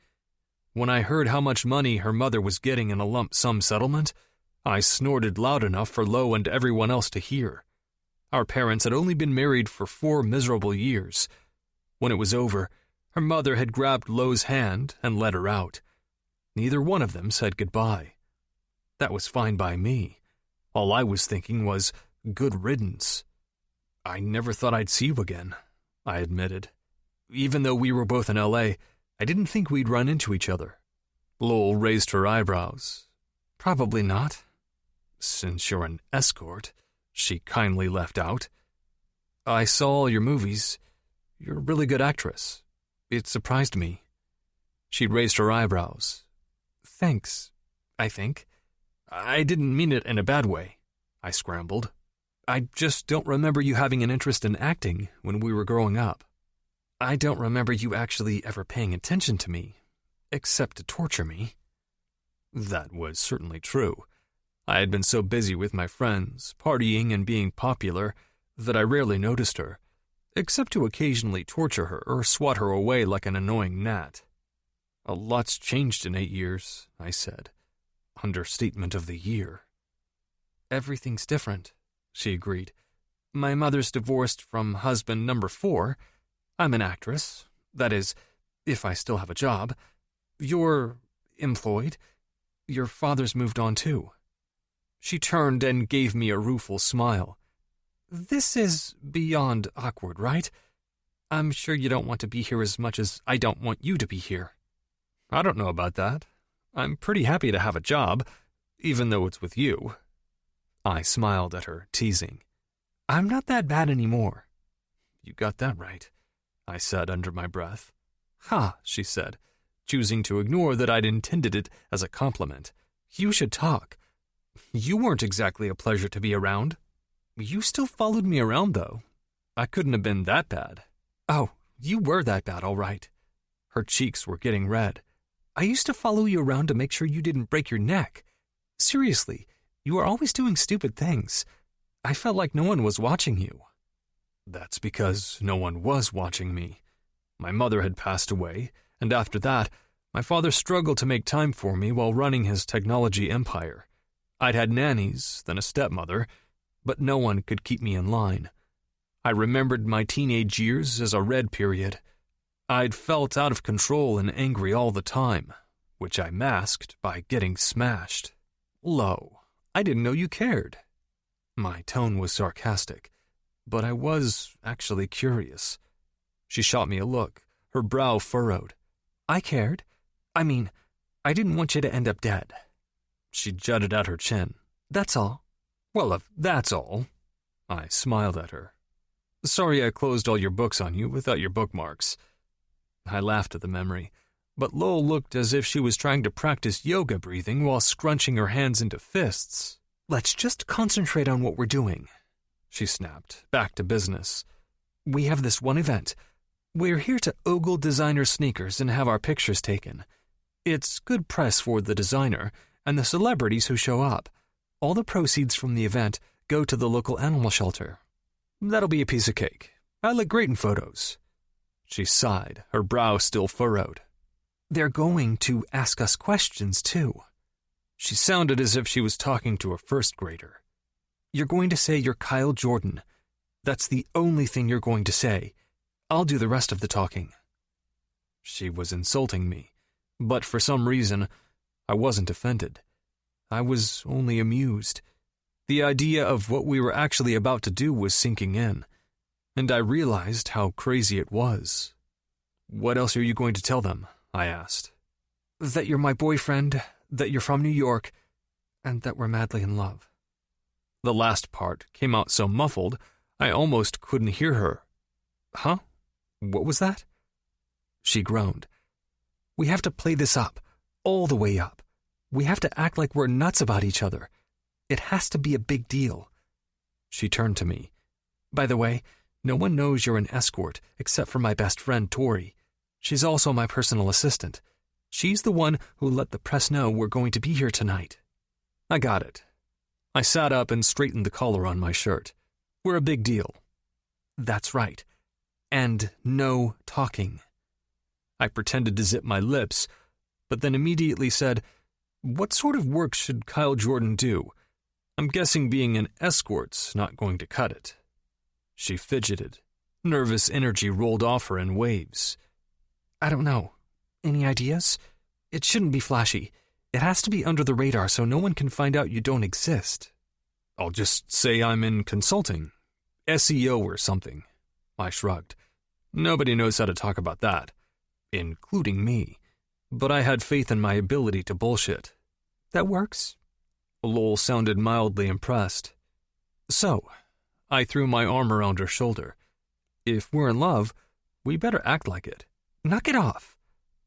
When I heard how much money her mother was getting in a lump sum settlement, I snorted loud enough for Lo and everyone else to hear. Our parents had only been married for 4 miserable years. When it was over, her mother had grabbed Lo's hand and led her out. Neither one of them said goodbye. That was fine by me. All I was thinking was, good riddance. I never thought I'd see you again, I admitted. Even though we were both in L.A., I didn't think we'd run into each other. Lowell raised her eyebrows. Probably not. Since you're an escort, she kindly left out. I saw all your movies. You're a really good actress. It surprised me. She raised her eyebrows. Thanks, I think. I didn't mean it in a bad way, I scrambled. I just don't remember you having an interest in acting when we were growing up. I don't remember you actually ever paying attention to me, except to torture me. That was certainly true. I had been so busy with my friends, partying and being popular, that I rarely noticed her, except to occasionally torture her or swat her away like an annoying gnat. A lot's changed in 8 years, I said. Understatement of the year. Everything's different, she agreed. My mother's divorced from husband number 4. I'm an actress. That is, if I still have a job. You're employed. Your father's moved on too. She turned and gave me a rueful smile. This is beyond awkward, right? I'm sure you don't want to be here as much as I don't want you to be here. I don't know about that. I'm pretty happy to have a job, even though it's with you. I smiled at her, teasing. I'm not that bad anymore. You got that right, I said under my breath. Ha, she said, choosing to ignore that I'd intended it as a compliment. You should talk. You weren't exactly a pleasure to be around. You still followed me around, though. I couldn't have been that bad. Oh, you were that bad, all right. Her cheeks were getting red. I used to follow you around to make sure you didn't break your neck. Seriously, you were always doing stupid things. I felt like no one was watching you. That's because no one was watching me. My mother had passed away, and after that, my father struggled to make time for me while running his technology empire. I'd had nannies, then a stepmother, but no one could keep me in line. I remembered my teenage years as a red period. I'd felt out of control and angry all the time, which I masked by getting smashed. Lo, I didn't know you cared. My tone was sarcastic, but I was actually curious. She shot me a look, her brow furrowed. I cared. I mean, I didn't want you to end up dead. She jutted out her chin. That's all. Well, if that's all. I smiled at her. Sorry I closed all your books on you without your bookmarks. I laughed at the memory, but Lowell looked as if she was trying to practice yoga breathing while scrunching her hands into fists. Let's just concentrate on what we're doing, she snapped, back to business. We have this one event. We're here to ogle designer sneakers and have our pictures taken. It's good press for the designer and the celebrities who show up. All the proceeds from the event go to the local animal shelter. That'll be a piece of cake. I look great in photos. She sighed, her brow still furrowed. They're going to ask us questions, too. She sounded as if she was talking to a first grader. You're going to say you're Kyle Jordan. That's the only thing you're going to say. I'll do the rest of the talking. She was insulting me, but for some reason, I wasn't offended. I was only amused. The idea of what we were actually about to do was sinking in, and I realized how crazy it was. What else are you going to tell them? I asked. That you're my boyfriend, that you're from New York, and that we're madly in love. The last part came out so muffled, I almost couldn't hear her. Huh? What was that? She groaned. We have to play this up, all the way up. We have to act like we're nuts about each other. It has to be a big deal." She turned to me. "By the way, no one knows you're an escort except for my best friend, Tori. She's also my personal assistant. She's the one who let the press know we're going to be here tonight." I got it. I sat up and straightened the collar on my shirt. "We're a big deal." "That's right. And no talking." I pretended to zip my lips, but then immediately said, "What sort of work should Kyle Jordan do? I'm guessing being an escort's not going to cut it." She fidgeted. Nervous energy rolled off her in waves. "I don't know. Any ideas? It shouldn't be flashy. It has to be under the radar so no one can find out you don't exist." "I'll just say I'm in consulting. SEO or something." I shrugged. Nobody knows how to talk about that, including me. But I had faith in my ability to bullshit. "That works." Lowell sounded mildly impressed. "So," I threw my arm around her shoulder, "if we're in love, we better act like it. Knock it off."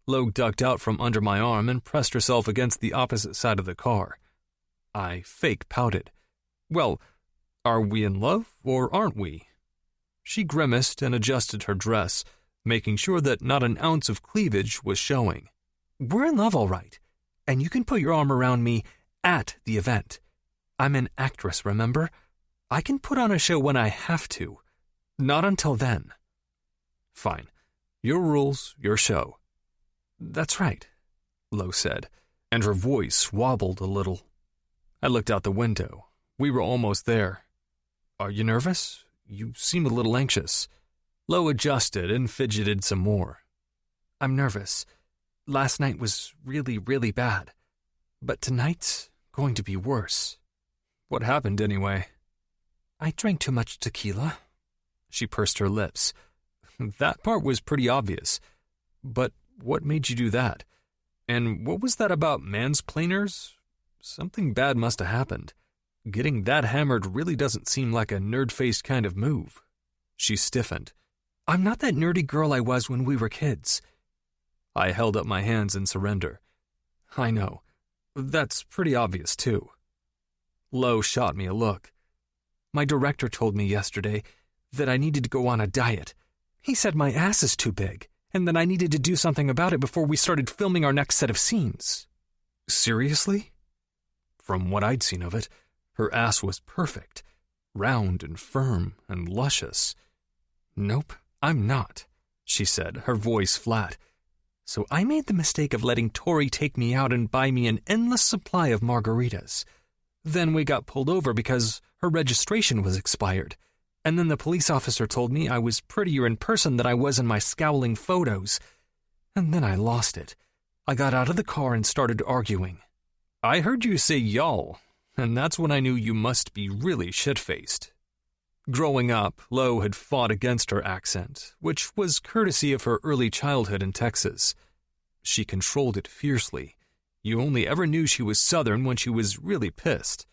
Lo ducked out from under my arm and pressed herself against the opposite side of the car. I fake pouted. "Well, are we in love or aren't we?" She grimaced and adjusted her dress, making sure that not an ounce of cleavage was showing. "We're in love, all right, and you can put your arm around me at the event. I'm an actress, remember? I can put on a show when I have to. Not until then." "Fine. Your rules, your show." "That's right," Lo said, and her voice wobbled a little. I looked out the window. We were almost there. "Are you nervous? You seem a little anxious." Lo adjusted and fidgeted some more. "I'm nervous. Last night was really, really bad. But tonight's going to be worse." "What happened anyway?" "I drank too much tequila." She pursed her lips. "That part was pretty obvious. But what made you do that? And what was that about mansplainers? Something bad must have happened. Getting that hammered really doesn't seem like a nerd-faced kind of move." She stiffened. "I'm not that nerdy girl I was when we were kids." I held up my hands in surrender. "I know. That's pretty obvious, too." Lo shot me a look. "My director told me yesterday that I needed to go on a diet. He said my ass is too big, and that I needed to do something about it before we started filming our next set of scenes." "Seriously?" From what I'd seen of it, her ass was perfect, round and firm and luscious. "Nope, I'm not," she said, her voice flat. "So I made the mistake of letting Tori take me out and buy me an endless supply of margaritas. Then we got pulled over because her registration was expired. And then the police officer told me I was prettier in person than I was in my scowling photos. And then I lost it. I got out of the car and started arguing." "I heard you say y'all, and that's when I knew you must be really shit-faced." Growing up, Lo had fought against her accent, which was courtesy of her early childhood in Texas. She controlled it fiercely. You only ever knew she was Southern when she was really pissed.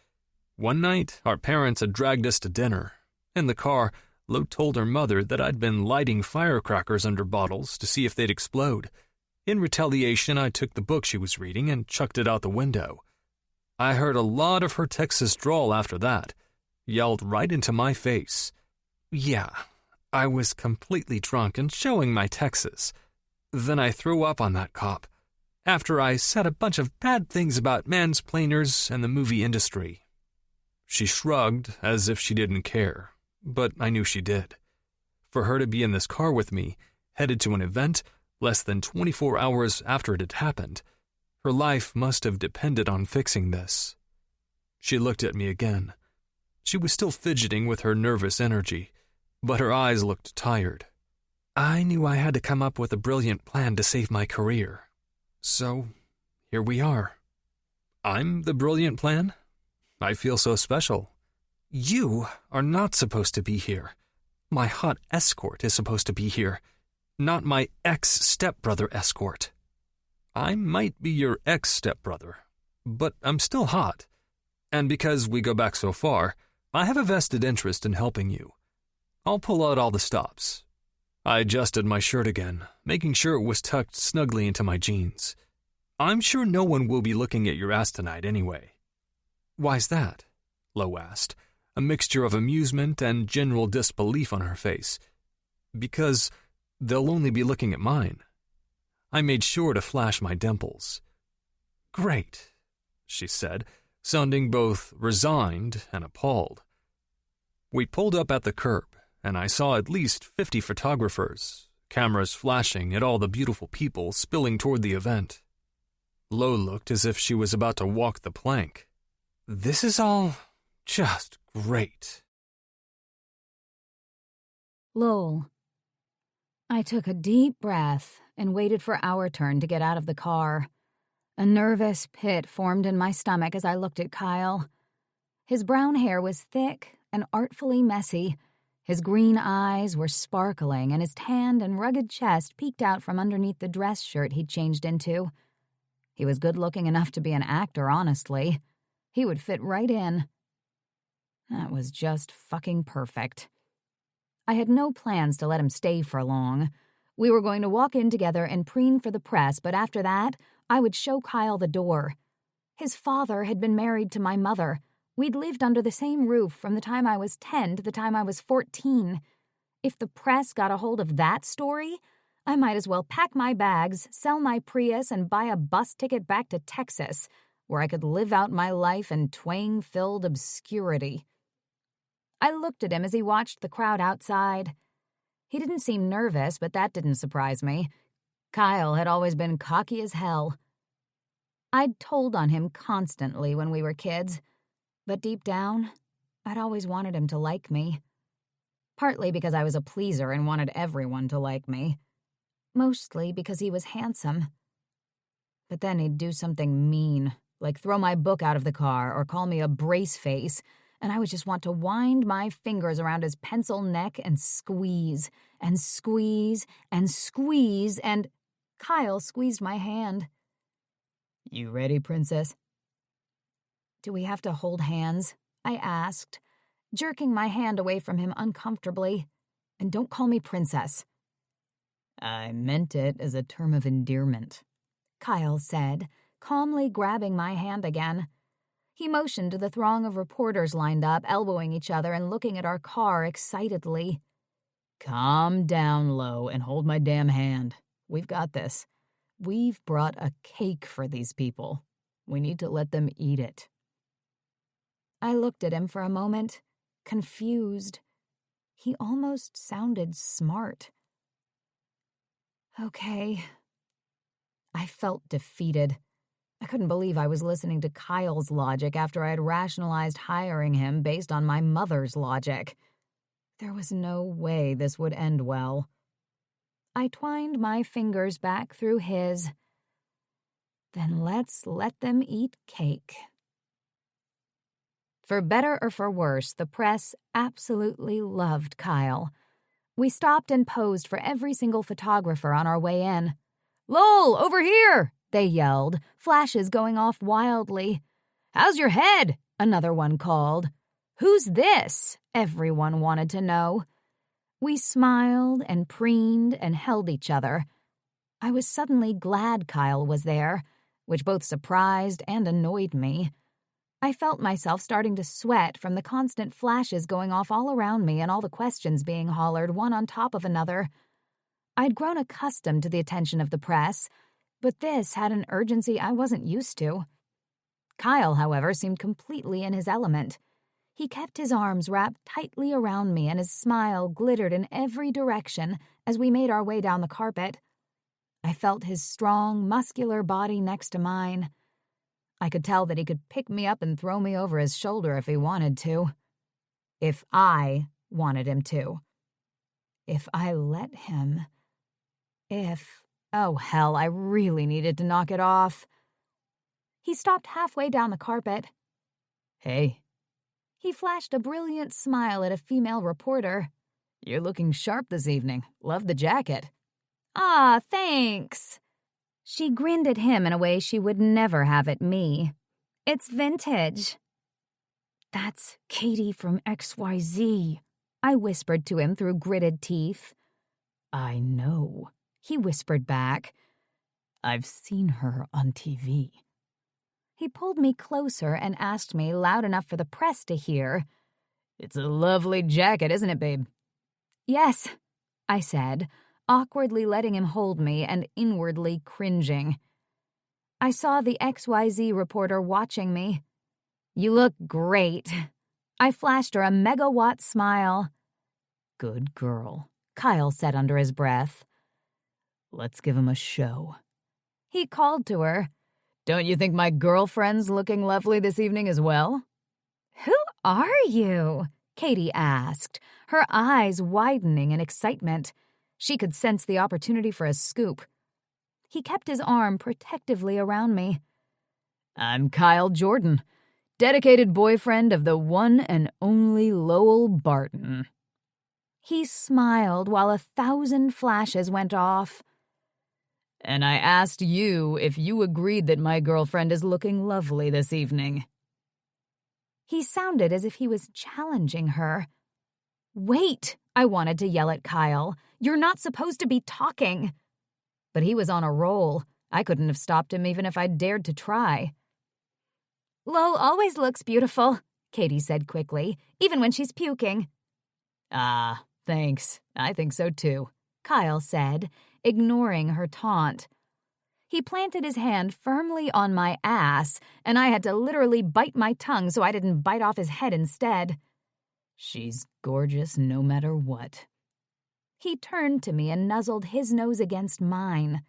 One night, our parents had dragged us to dinner. In the car, Lo told her mother that I'd been lighting firecrackers under bottles to see if they'd explode. In retaliation, I took the book she was reading and chucked it out the window. I heard a lot of her Texas drawl after that. Yelled right into my face. Yeah, I was completely drunk and showing my Texas. Then I threw up on that cop, after I said a bunch of bad things about mansplainers and the movie industry. She shrugged as if she didn't care, but I knew she did. For her to be in this car with me, headed to an event less than 24 hours after it had happened, her life must have depended on fixing this. She looked at me again. She was still fidgeting with her nervous energy, but her eyes looked tired. I knew I had to come up with a brilliant plan to save my career. So, here we are. I'm the brilliant plan? I feel so special. You are not supposed to be here. My hot escort is supposed to be here, not my ex-stepbrother escort. I might be your ex-stepbrother, but I'm still hot. And because we go back so far, I have a vested interest in helping you. I'll pull out all the stops. I adjusted my shirt again, making sure it was tucked snugly into my jeans. I'm sure no one will be looking at your ass tonight anyway. Why's that? Lo asked, a mixture of amusement and general disbelief on her face. Because they'll only be looking at mine. I made sure to flash my dimples. Great, she said, sounding both resigned and appalled. We pulled up at the curb, and I saw at least 50 photographers, cameras flashing at all the beautiful people spilling toward the event. Lo looked as if she was about to walk the plank. This is all just great. Lol. I took a deep breath and waited for our turn to get out of the car. A nervous pit formed in my stomach as I looked at Kyle. His brown hair was thick and artfully messy. His green eyes were sparkling, and his tanned and rugged chest peeked out from underneath the dress shirt he'd changed into. He was good-looking enough to be an actor, honestly. He would fit right in. That was just fucking perfect. I had no plans to let him stay for long. We were going to walk in together and preen for the press, but after that, I would show Kyle the door. His father had been married to my mother. We'd lived under the same roof from the time I was 10 to the time I was 14. If the press got a hold of that story, I might as well pack my bags, sell my Prius, and buy a bus ticket back to Texas, where I could live out my life in twang-filled obscurity. I looked at him as he watched the crowd outside. He didn't seem nervous, but that didn't surprise me. Kyle had always been cocky as hell. I'd told on him constantly when we were kids, but deep down, I'd always wanted him to like me. Partly because I was a pleaser and wanted everyone to like me. Mostly because he was handsome. But then he'd do something mean, like throw my book out of the car or call me a brace face, and I would just want to wind my fingers around his pencil neck and squeeze, and squeeze, and squeeze, and Kyle squeezed my hand. You ready, princess? Do we have to hold hands? I asked, jerking my hand away from him uncomfortably. And don't call me princess. I meant it as a term of endearment, Kyle said, calmly grabbing my hand again. He motioned to the throng of reporters lined up, elbowing each other and looking at our car excitedly. Calm down, Lo, and hold my damn hand. We've got this. We've brought a cake for these people. We need to let them eat it. I looked at him for a moment, confused. He almost sounded smart. Okay. I felt defeated. I couldn't believe I was listening to Kyle's logic after I had rationalized hiring him based on my mother's logic. There was no way this would end well. I twined my fingers back through his. Then let's let them eat cake. For better or for worse, the press absolutely loved Kyle. We stopped and posed for every single photographer on our way in. "Lol, over here!" they yelled, flashes going off wildly. "How's your head?" another one called. "Who's this?" everyone wanted to know. We smiled and preened and held each other. I was suddenly glad Kyle was there, which both surprised and annoyed me. I felt myself starting to sweat from the constant flashes going off all around me and all the questions being hollered one on top of another. I'd grown accustomed to the attention of the press, but this had an urgency I wasn't used to. Kyle, however, seemed completely in his element. He kept his arms wrapped tightly around me, and his smile glittered in every direction as we made our way down the carpet. I felt his strong, muscular body next to mine. I could tell that he could pick me up and throw me over his shoulder if he wanted to. If I wanted him to. If I let him. Oh hell, I really needed to knock it off. He stopped halfway down the carpet. Hey. He flashed a brilliant smile at a female reporter. You're looking sharp this evening. Love the jacket. Ah, thanks. She grinned at him in a way she would never have at me. It's vintage. That's Katie from XYZ, I whispered to him through gritted teeth. I know, he whispered back. I've seen her on TV. He pulled me closer and asked me loud enough for the press to hear, It's a lovely jacket, isn't it, babe? Yes, I said, awkwardly letting him hold me and inwardly cringing. I saw the XYZ reporter watching me. You look great. I flashed her a megawatt smile. Good girl, Kyle said under his breath. Let's give him a show. He called to her. Don't you think my girlfriend's looking lovely this evening as well? Who are you? Katie asked, her eyes widening in excitement. She could sense the opportunity for a scoop. He kept his arm protectively around me. I'm Kyle Jordan, dedicated boyfriend of the one and only Lowell Barton. He smiled while 1,000 flashes went off. And I asked you if you agreed that my girlfriend is looking lovely this evening. He sounded as if he was challenging her. Wait, I wanted to yell at Kyle. You're not supposed to be talking. But he was on a roll. I couldn't have stopped him even if I'd dared to try. Lo always looks beautiful, Katie said quickly, even when she's puking. Ah, thanks. I think so too, Kyle said, ignoring her taunt. He planted his hand firmly on my ass, and I had to literally bite my tongue so I didn't bite off his head instead. She's gorgeous no matter what. He turned to me and nuzzled his nose against mine.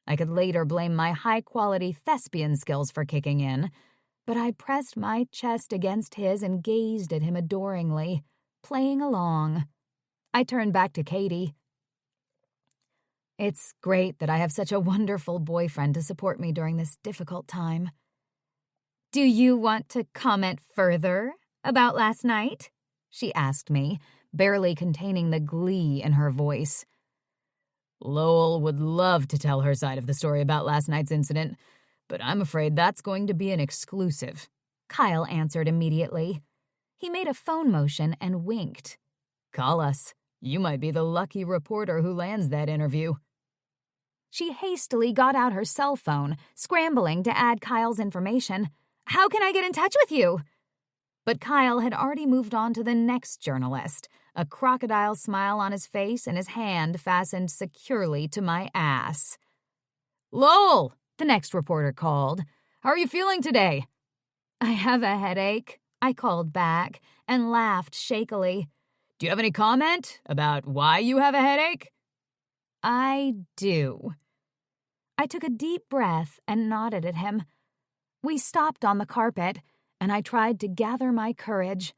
I could later blame my high-quality thespian skills for kicking in, but I pressed my chest against his and gazed at him adoringly, playing along. I turned back to Katie. It's great that I have such a wonderful boyfriend to support me during this difficult time. Do you want to comment further about last night? She asked me, barely containing the glee in her voice. Lowell would love to tell her side of the story about last night's incident, but I'm afraid that's going to be an exclusive. Kyle answered immediately. He made a phone motion and winked. Call us. You might be the lucky reporter who lands that interview. She hastily got out her cell phone, scrambling to add Kyle's information. How can I get in touch with you? But Kyle had already moved on to the next journalist, a crocodile smile on his face and his hand fastened securely to my ass. Lowell, the next reporter called. How are you feeling today? I have a headache, I called back and laughed shakily. Do you have any comment about why you have a headache? I do. I took a deep breath and nodded at him. We stopped on the carpet, and I tried to gather my courage.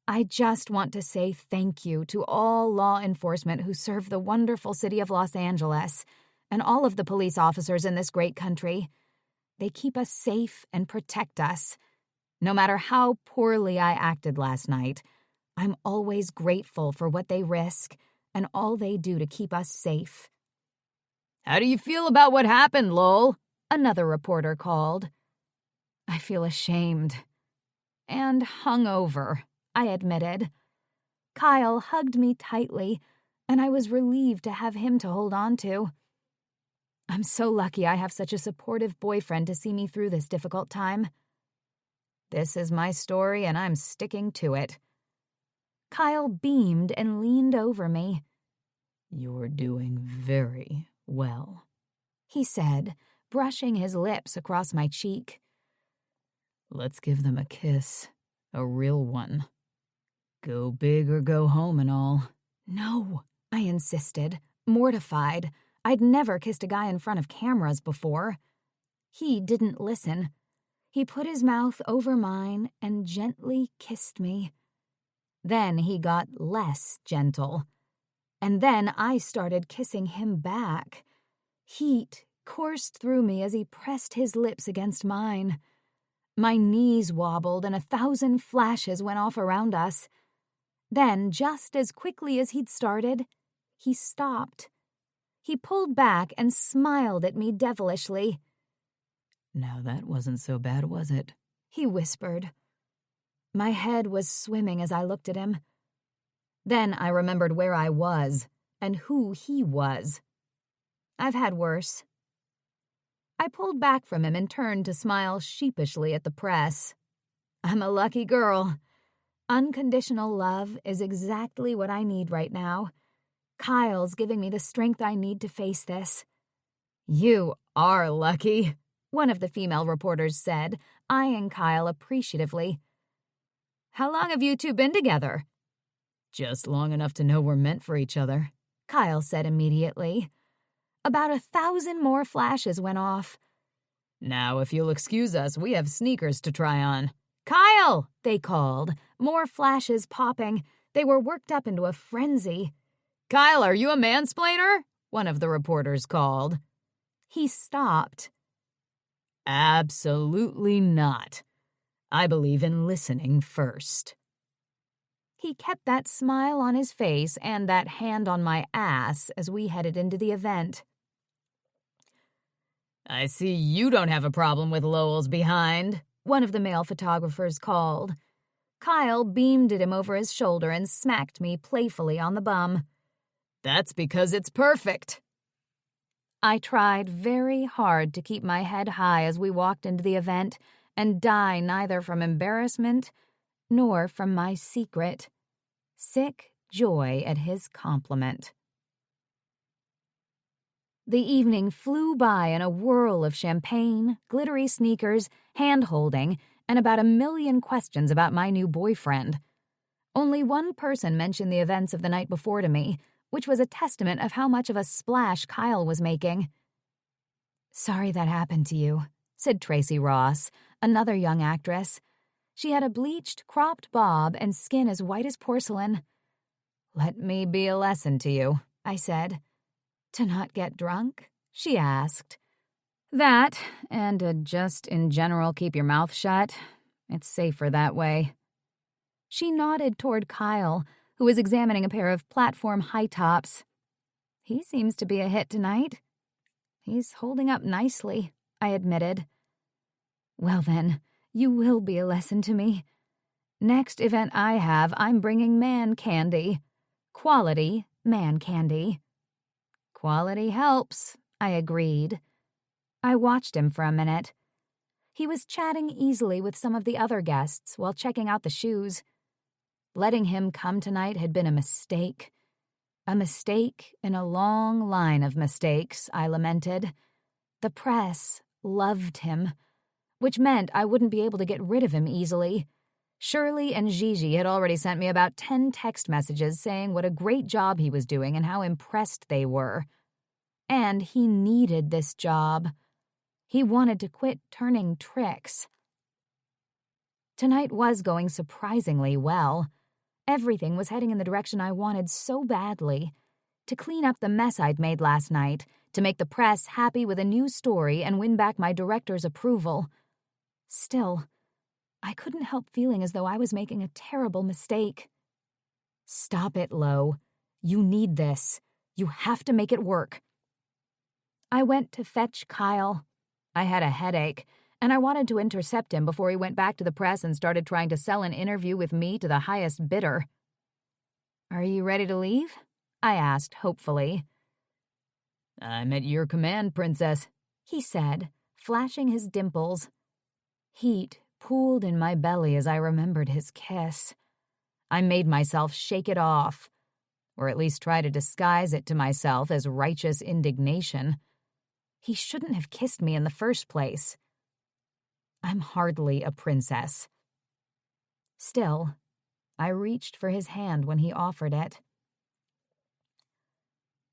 I just want to say thank you to all law enforcement who serve the wonderful city of Los Angeles and all of the police officers in this great country. They keep us safe and protect us. No matter how poorly I acted last night, I'm always grateful for what they risk and all they do to keep us safe. How do you feel about what happened, Lowell? Another reporter called. I feel ashamed. And hungover, I admitted. Kyle hugged me tightly, and I was relieved to have him to hold on to. I'm so lucky I have such a supportive boyfriend to see me through this difficult time. This is my story, and I'm sticking to it. Kyle beamed and leaned over me. You're doing very well, he said, brushing his lips across my cheek. Let's give them a kiss, a real one. Go big or go home and all. No, I insisted, mortified. I'd never kissed a guy in front of cameras before. He didn't listen. He put his mouth over mine and gently kissed me. Then he got less gentle. And then I started kissing him back. Heat coursed through me as he pressed his lips against mine. My knees wobbled and 1,000 flashes went off around us. Then, just as quickly as he'd started, he stopped. He pulled back and smiled at me devilishly. Now that wasn't so bad, was it? He whispered. My head was swimming as I looked at him. Then I remembered where I was, and who he was. I've had worse. I pulled back from him and turned to smile sheepishly at the press. I'm a lucky girl. Unconditional love is exactly what I need right now. Kyle's giving me the strength I need to face this. You are lucky, one of the female reporters said, eyeing Kyle appreciatively. How long have you two been together? Just long enough to know we're meant for each other, Kyle said immediately. About 1,000 more flashes went off. Now, if you'll excuse us, we have sneakers to try on. Kyle, they called, more flashes popping. They were worked up into a frenzy. Kyle, are you a mansplainer? One of the reporters called. He stopped. Absolutely not. I believe in listening first. He kept that smile on his face and that hand on my ass as we headed into the event. I see you don't have a problem with Lowell's behind, one of the male photographers called. Kyle beamed at him over his shoulder and smacked me playfully on the bum. That's because it's perfect. I tried very hard to keep my head high as we walked into the event and die neither from embarrassment nor from my secret. Sick joy at his compliment. The evening flew by in a whirl of champagne, glittery sneakers, hand-holding, and about 1,000,000 questions about my new boyfriend. Only one person mentioned the events of the night before to me, which was a testament of how much of a splash Kyle was making. Sorry that happened to you, said Tracy Ross, another young actress. She had a bleached, cropped bob and skin as white as porcelain. Let me be a lesson to you, I said. To not get drunk? She asked. That, and to just in general keep your mouth shut. It's safer that way. She nodded toward Kyle, who was examining a pair of platform high tops. He seems to be a hit tonight. He's holding up nicely, I admitted. Well then, you will be a lesson to me. Next event I have, I'm bringing man candy. Quality man candy. Quality helps, I agreed. I watched him for a minute. He was chatting easily with some of the other guests while checking out the shoes. Letting him come tonight had been a mistake. A mistake in a long line of mistakes, I lamented. The press loved him, which meant I wouldn't be able to get rid of him easily. Shirley and Gigi had already sent me about 10 text messages saying what a great job he was doing and how impressed they were. And he needed this job. He wanted to quit turning tricks. Tonight was going surprisingly well. Everything was heading in the direction I wanted so badly. To clean up the mess I'd made last night, to make the press happy with a new story and win back my director's approval. Still, I couldn't help feeling as though I was making a terrible mistake. Stop it, Lo. You need this. You have to make it work. I went to fetch Kyle. I had a headache, and I wanted to intercept him before he went back to the press and started trying to sell an interview with me to the highest bidder. Are you ready to leave? I asked hopefully. I'm at your command, Princess, he said, flashing his dimples. Heat pooled in my belly as I remembered his kiss. I made myself shake it off, or at least try to disguise it to myself as righteous indignation. He shouldn't have kissed me in the first place. I'm hardly a princess. Still, I reached for his hand when he offered it.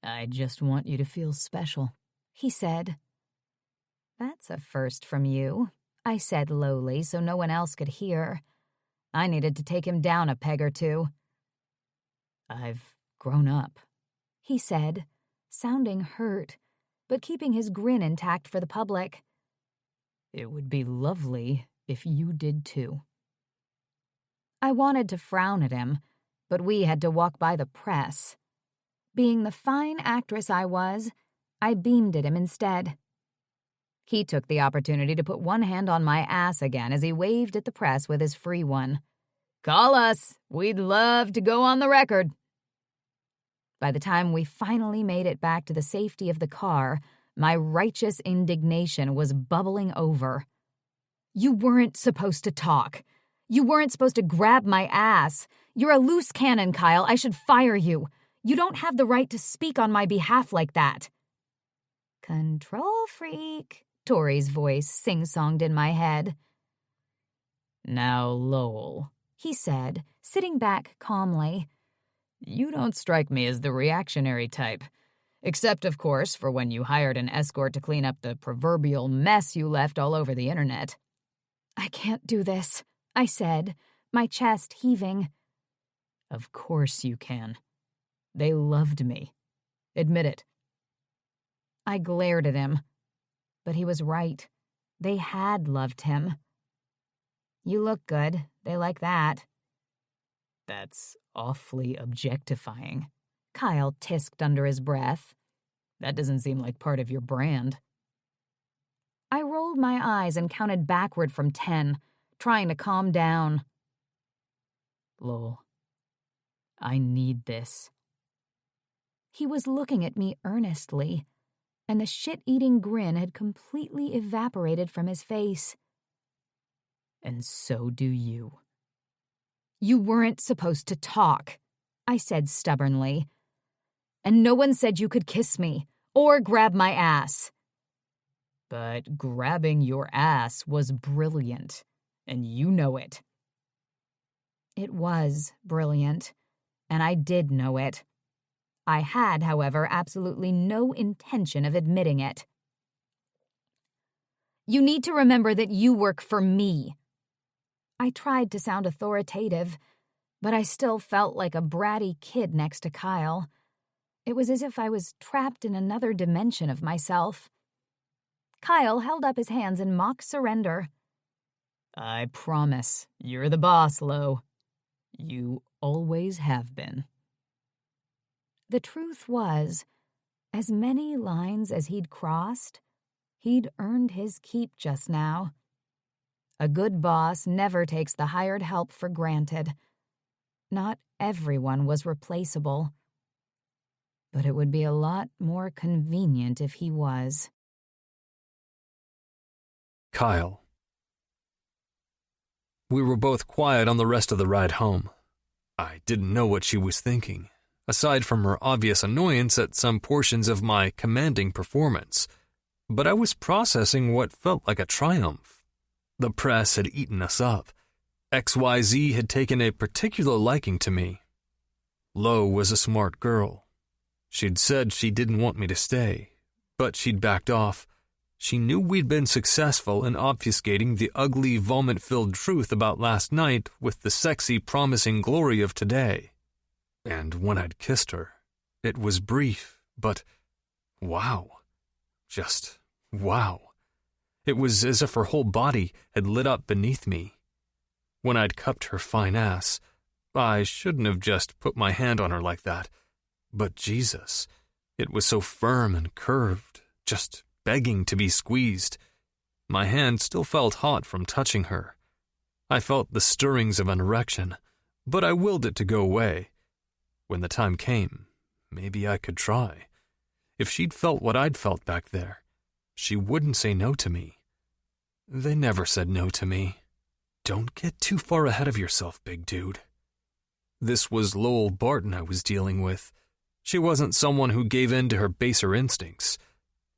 I just want you to feel special, he said. That's a first from you, I said lowly so no one else could hear. I needed to take him down a peg or two. I've grown up, he said, sounding hurt, but keeping his grin intact for the public. It would be lovely if you did too. I wanted to frown at him, but we had to walk by the press. Being the fine actress I was, I beamed at him instead. He took the opportunity to put one hand on my ass again as he waved at the press with his free one. Call us. We'd love to go on the record. By the time we finally made it back to the safety of the car, my righteous indignation was bubbling over. You weren't supposed to talk. You weren't supposed to grab my ass. You're a loose cannon, Kyle. I should fire you. You don't have the right to speak on my behalf like that. Control freak, Tori's voice sing-songed in my head. Now, Lowell, he said, sitting back calmly. You don't strike me as the reactionary type. Except, of course, for when you hired an escort to clean up the proverbial mess you left all over the internet. I can't do this, I said, my chest heaving. Of course you can. They loved me. Admit it. I glared at him. But he was right. They had loved him. You look good. They like that. That's awfully objectifying. Kyle tisked under his breath. That doesn't seem like part of your brand. I rolled my eyes and counted backward from 10, trying to calm down. Lowell, I need this. He was looking at me earnestly, and the shit-eating grin had completely evaporated from his face. And so do you. You weren't supposed to talk, I said stubbornly. And no one said you could kiss me or grab my ass. But grabbing your ass was brilliant, and you know it. It was brilliant, and I did know it. I had, however, absolutely no intention of admitting it. You need to remember that you work for me. I tried to sound authoritative, but I still felt like a bratty kid next to Kyle. It was as if I was trapped in another dimension of myself. Kyle held up his hands in mock surrender. I promise, you're the boss, Lo. You always have been. The truth was, as many lines as he'd crossed, he'd earned his keep just now. A good boss never takes the hired help for granted. Not everyone was replaceable. But it would be a lot more convenient if he was. Kyle. We were both quiet on the rest of the ride home. I didn't know what she was thinking, aside from her obvious annoyance at some portions of my commanding performance. But I was processing what felt like a triumph. The press had eaten us up. XYZ had taken a particular liking to me. Lo was a smart girl. She'd said she didn't want me to stay, but she'd backed off. She knew we'd been successful in obfuscating the ugly, vomit-filled truth about last night with the sexy, promising glory of today. And when I'd kissed her, it was brief, but wow. Just wow. It was as if her whole body had lit up beneath me. When I'd cupped her fine ass, I shouldn't have just put my hand on her like that. But Jesus, it was so firm and curved, just begging to be squeezed. My hand still felt hot from touching her. I felt the stirrings of an erection, but I willed it to go away. When the time came, maybe I could try. If she'd felt what I'd felt back there, she wouldn't say no to me. They never said no to me. Don't get too far ahead of yourself, big dude. This was Lowell Barton I was dealing with. She wasn't someone who gave in to her baser instincts.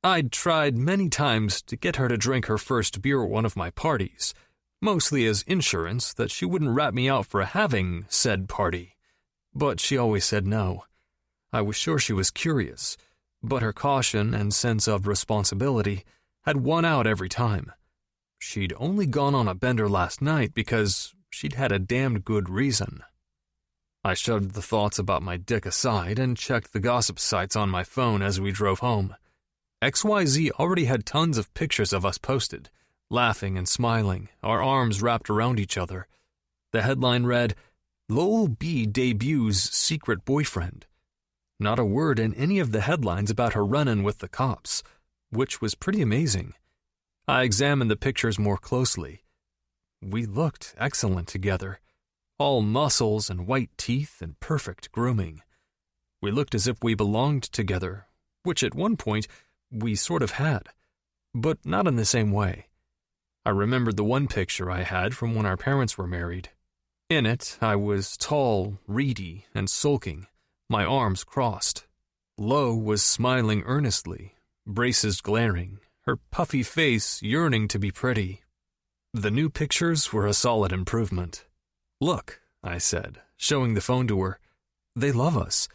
I'd tried many times to get her to drink her first beer at one of my parties, mostly as insurance that she wouldn't rat me out for having said party. But she always said no. I was sure she was curious, but her caution and sense of responsibility had won out every time. She'd only gone on a bender last night because she'd had a damned good reason. I shoved the thoughts about my dick aside and checked the gossip sites on my phone as we drove home. XYZ already had tons of pictures of us posted, laughing and smiling, our arms wrapped around each other. The headline read, Lowell B debuts secret boyfriend. Not a word in any of the headlines about her run-in with the cops, which was pretty amazing. I examined the pictures more closely. We looked excellent together, all muscles and white teeth and perfect grooming. We looked as if we belonged together, which at one point we sort of had, but not in the same way. I remembered the one picture I had from when our parents were married. In it, I was tall, reedy, and sulking, my arms crossed. Lo was smiling earnestly, braces glaring, her puffy face yearning to be pretty. The new pictures were a solid improvement. "Look," I said, showing the phone to her. "They love us.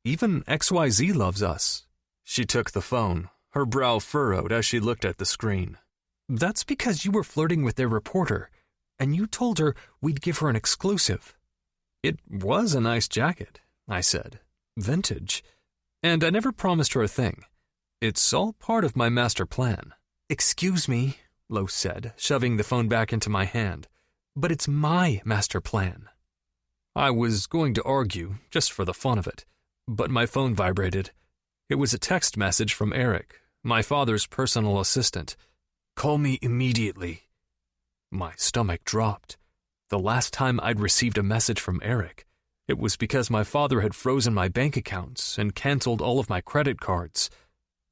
Even XYZ loves us." She took the phone, her brow furrowed as she looked at the screen. "That's because you were flirting with their reporter, and you told her we'd give her an exclusive." "It was a nice jacket," I said. "Vintage. And I never promised her a thing. It's all part of my master plan." "Excuse me," Lo said, shoving the phone back into my hand, "but it's my master plan." I was going to argue, just for the fun of it, but my phone vibrated. It was a text message from Eric, my father's personal assistant. "Call me immediately." My stomach dropped. The last time I'd received a message from Eric, it was because my father had frozen my bank accounts and canceled all of my credit cards.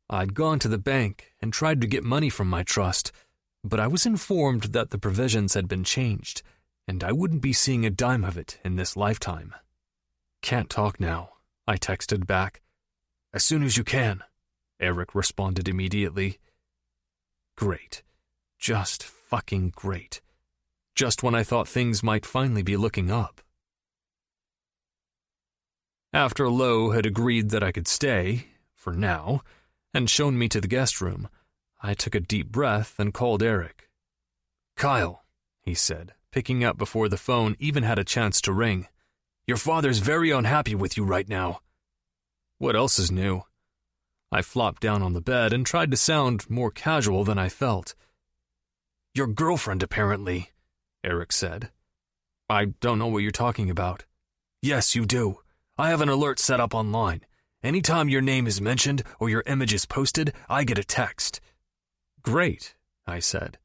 I'd gone to the bank and tried to get money from my trust, but I was informed that the provisions had been changed, and I wouldn't be seeing a dime of it in this lifetime. "Can't talk now," I texted back. "As soon as you can," Eric responded immediately. Great. Just fucking great. Just when I thought things might finally be looking up. After Lo had agreed that I could stay, for now, and shown me to the guest room, I took a deep breath and called Eric. "Kyle," he said, picking up before the phone even had a chance to ring. "Your father's very unhappy with you right now." "What else is new?" I flopped down on the bed and tried to sound more casual than I felt. "Your girlfriend, apparently," Eric said. "I don't know what you're talking about." "Yes, you do. I have an alert set up online. Anytime your name is mentioned or your image is posted, I get a text." "Great," I said.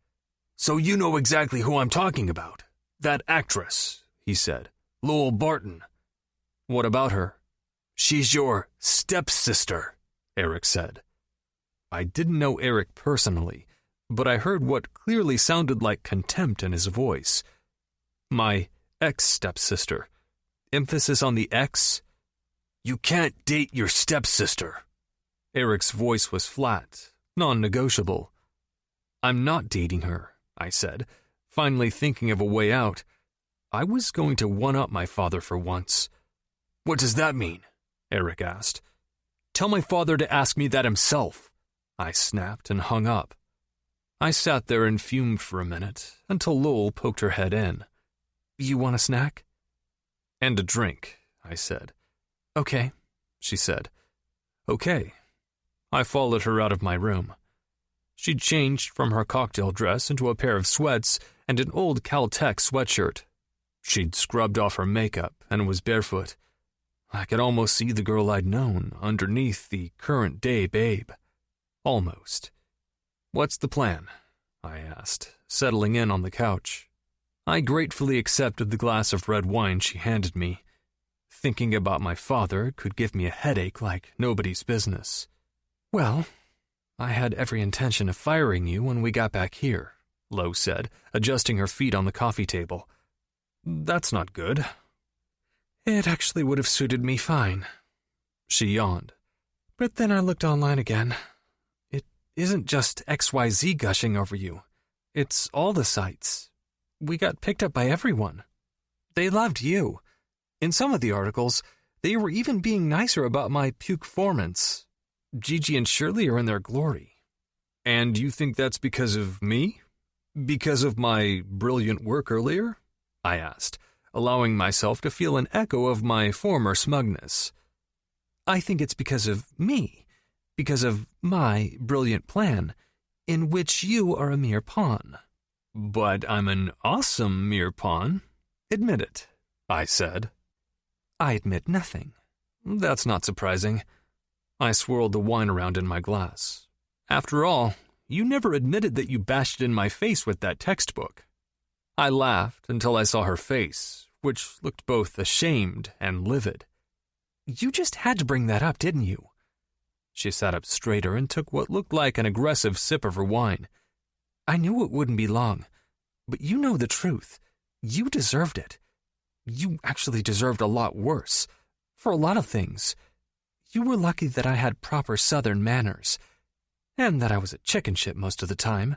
"So you know exactly who I'm talking about. That actress," he said. "Lowell Barton." "What about her?" "She's your stepsister," Eric said. I didn't know Eric personally, but I heard what clearly sounded like contempt in his voice. "My ex-stepsister. Emphasis on the ex?" "You can't date your stepsister." Eric's voice was flat, non-negotiable. "I'm not dating her," I said, finally thinking of a way out. I was going to one-up my father for once. "What does that mean?" Eric asked. "Tell my father to ask me that himself," I snapped and hung up. I sat there and fumed for a minute until Lowell poked her head in. "You want a snack?" "And a drink," I said. "Okay," she said. "Okay." I followed her out of my room. She'd changed from her cocktail dress into a pair of sweats and an old Caltech sweatshirt. She'd scrubbed off her makeup and was barefoot. I could almost see the girl I'd known underneath the current-day babe. Almost. "What's the plan?" I asked, settling in on the couch. I gratefully accepted the glass of red wine she handed me. Thinking about my father could give me a headache like nobody's business. "Well, I had every intention of firing you when we got back here," Lo said, adjusting her feet on the coffee table. "That's not good." "It actually would have suited me fine." She yawned. "But then I looked online again. It isn't just XYZ gushing over you. It's all the sites. We got picked up by everyone. They loved you. In some of the articles, they were even being nicer about my puke-formance. Gigi and Shirley are in their glory." "And you think that's because of me? Because of my brilliant work earlier?" I asked, allowing myself to feel an echo of my former smugness. "I think it's because of me, because of my brilliant plan, in which you are a mere pawn." "But I'm an awesome mere pawn. Admit it," I said. "I admit nothing." "That's not surprising." I swirled the wine around in my glass. "After all, you never admitted that you bashed in my face with that textbook." I laughed until I saw her face, which looked both ashamed and livid. You just had to bring that up, didn't you? She sat up straighter and took what looked like an aggressive sip of her wine. I knew it wouldn't be long, but you know the truth. You deserved it. You actually deserved a lot worse, for a lot of things. You were lucky that I had proper Southern manners, and that I was a chicken shit most of the time.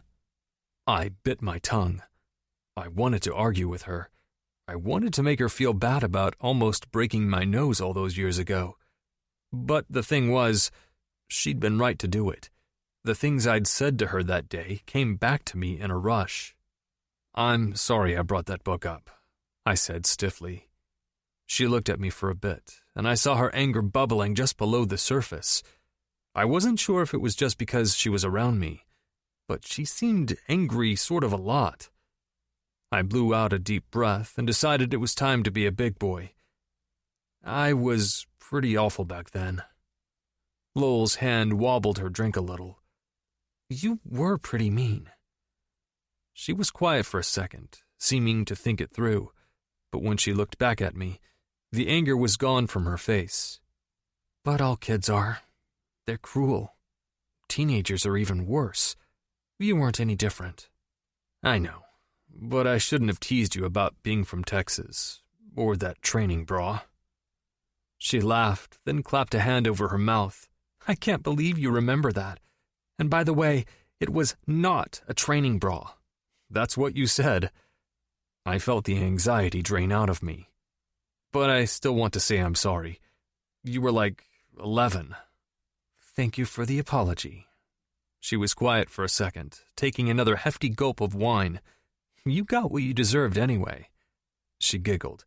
I bit my tongue. I wanted to argue with her. I wanted to make her feel bad about almost breaking my nose all those years ago. But the thing was, she'd been right to do it. The things I'd said to her that day came back to me in a rush. I'm sorry I brought that book up, I said stiffly. She looked at me for a bit, and I saw her anger bubbling just below the surface. I wasn't sure if it was just because she was around me, but she seemed angry sort of a lot. I blew out a deep breath and decided it was time to be a big boy. I was pretty awful back then. Lowell's hand wobbled her drink a little. You were pretty mean. She was quiet for a second, seeming to think it through, but when she looked back at me, the anger was gone from her face. But all kids are. They're cruel. Teenagers are even worse. You weren't any different. I know, but I shouldn't have teased you about being from Texas, or that training bra. She laughed, then clapped a hand over her mouth. I can't believe you remember that. And by the way, it was not a training bra. That's what you said. I felt the anxiety drain out of me. But I still want to say I'm sorry. You were like 11. Thank you for the apology. She was quiet for a second, taking another hefty gulp of wine. You got what you deserved anyway. She giggled.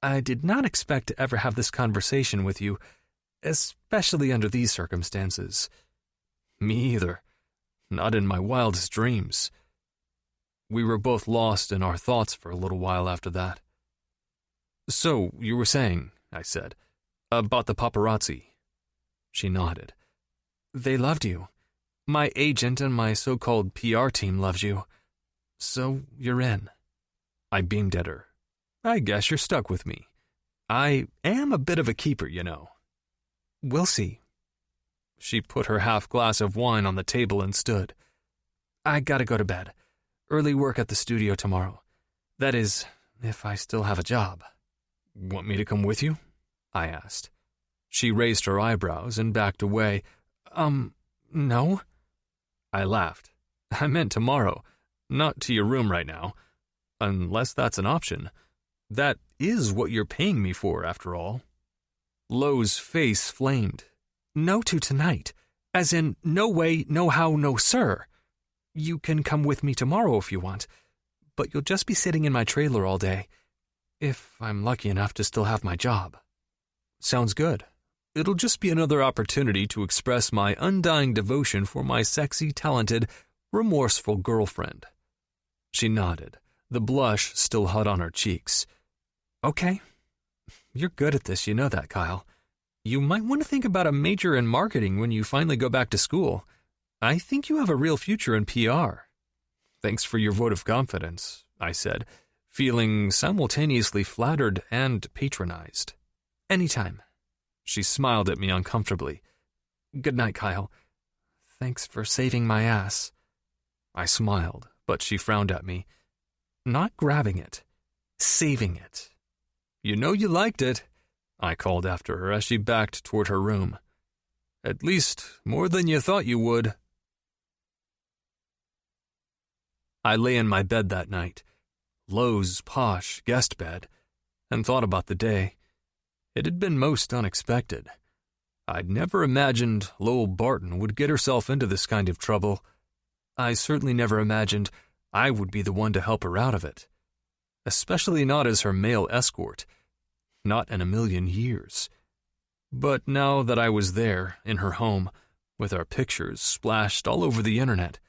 I did not expect to ever have this conversation with you, especially under these circumstances. Me either. Not in my wildest dreams. We were both lost in our thoughts for a little while after that. So, you were saying, I said, about the paparazzi. She nodded. They loved you. My agent and my so-called PR team loves you. So, you're in. I beamed at her. I guess you're stuck with me. I am a bit of a keeper, you know. We'll see. She put her half glass of wine on the table and stood. I gotta go to bed. Early work at the studio tomorrow. That is, if I still have a job. Want me to come with you? I asked. She raised her eyebrows and backed away. No? I laughed. I meant tomorrow, not to your room right now. Unless that's an option. That is what you're paying me for, after all. Lowe's face flamed. No to tonight. As in, no way, no how, no sir. You can come with me tomorrow if you want, but you'll just be sitting in my trailer all day, if I'm lucky enough to still have my job. Sounds good. It'll just be another opportunity to express my undying devotion for my sexy, talented, remorseful girlfriend. She nodded, the blush still hot on her cheeks. Okay. You're good at this, you know that, Kyle. You might want to think about a major in marketing when you finally go back to school. I think you have a real future in PR. Thanks for your vote of confidence, I said, feeling simultaneously flattered and patronized. Anytime. She smiled at me uncomfortably. Good night, Kyle. Thanks for saving my ass. I smiled, but she frowned at me. Not grabbing it. Saving it. You know you liked it, I called after her as she backed toward her room. At least more than you thought you would. I lay in my bed that night, Lowe's posh guest bed, and thought about the day. It had been most unexpected. I'd never imagined Lowell Barton would get herself into this kind of trouble. I certainly never imagined I would be the one to help her out of it. Especially not as her male escort. Not in a million years. But now that I was there, in her home, with our pictures splashed all over the internet,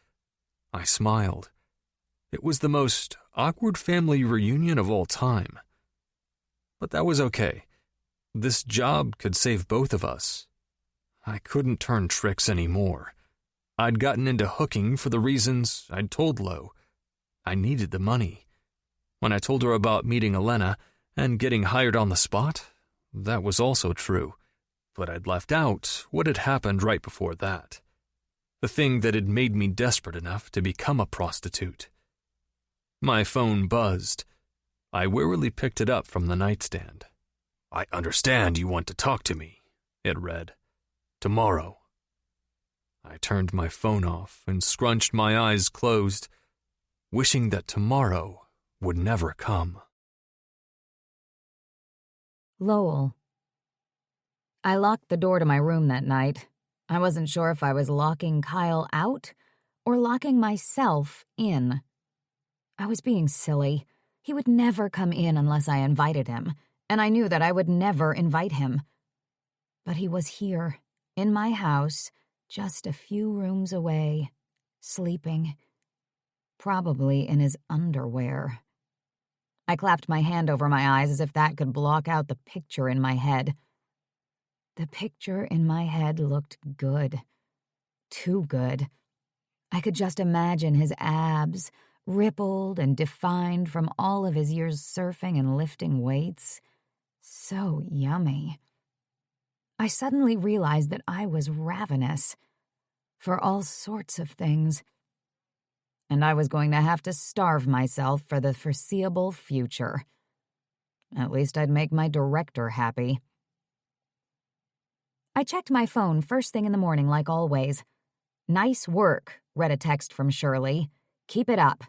I smiled. It was the most awkward family reunion of all time. But that was okay. This job could save both of us. I couldn't turn tricks anymore. I'd gotten into hooking for the reasons I'd told Lo. I needed the money. When I told her about meeting Elena and getting hired on the spot, That was also true, but I'd left out what had happened right before that. The thing that had made me desperate enough to become a prostitute. My phone buzzed. I wearily picked it up from the nightstand. "I understand you want to talk to me," it read. "Tomorrow." I turned my phone off and scrunched my eyes closed, wishing that tomorrow would never come. Lowell. I locked the door to my room that night. I wasn't sure if I was locking Kyle out or locking myself in. I was being silly. He would never come in unless I invited him, and I knew that I would never invite him. But he was here, in my house, just a few rooms away, sleeping, probably in his underwear. I clapped my hand over my eyes as if that could block out the picture in my head. The picture in my head looked good. Too good. I could just imagine his abs, rippled and defined from all of his years surfing and lifting weights. So yummy. I suddenly realized that I was ravenous for all sorts of things, and I was going to have to starve myself for the foreseeable future. At least I'd make my director happy. I checked my phone first thing in the morning like always. "Nice work," read a text from Shirley. "Keep it up."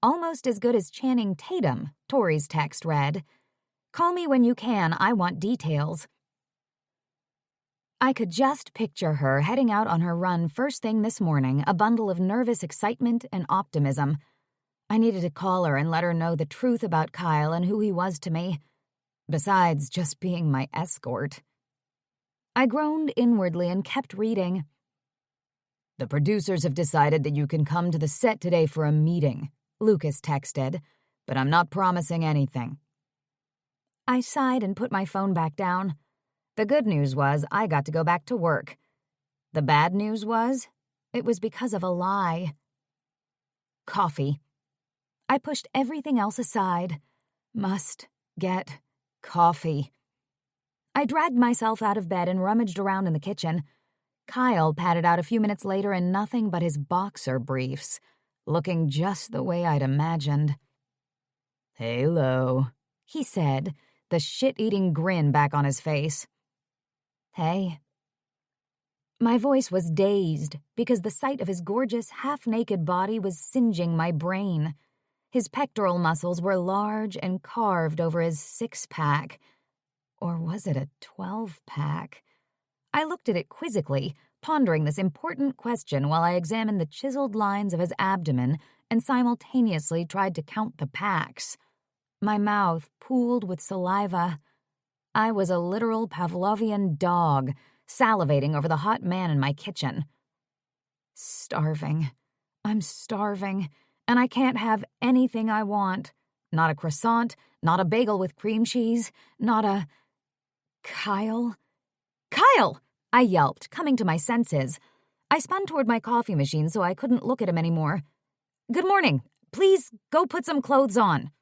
"Almost as good as Channing Tatum," Tori's text read. "Call me when you can, I want details." I could just picture her heading out on her run first thing this morning, a bundle of nervous excitement and optimism. I needed to call her and let her know the truth about Kyle and who he was to me, besides just being my escort. I groaned inwardly and kept reading. "The producers have decided that you can come to the set today for a meeting," Lucas texted, "but I'm not promising anything." I sighed and put my phone back down. The good news was I got to go back to work. The bad news was it was because of a lie. Coffee. I pushed everything else aside. Must get coffee. I dragged myself out of bed and rummaged around in the kitchen. Kyle padded out a few minutes later in nothing but his boxer briefs, looking just the way I'd imagined. "Hey, Lo," he said, the shit-eating grin back on his face. "Hey." My voice was dazed because the sight of his gorgeous, half-naked body was singeing my brain. His pectoral muscles were large and carved over his six-pack. Or was it a 12-pack? I looked at it quizzically, pondering this important question while I examined the chiseled lines of his abdomen and simultaneously tried to count the packs. My mouth pooled with saliva. I was a literal Pavlovian dog, salivating over the hot man in my kitchen. Starving. I'm starving, and I can't have anything I want. Not a croissant, not a bagel with cream cheese, not a... Kyle? "Kyle!" I yelped, coming to my senses. I spun toward my coffee machine so I couldn't look at him anymore. "Good morning. Please go put some clothes on."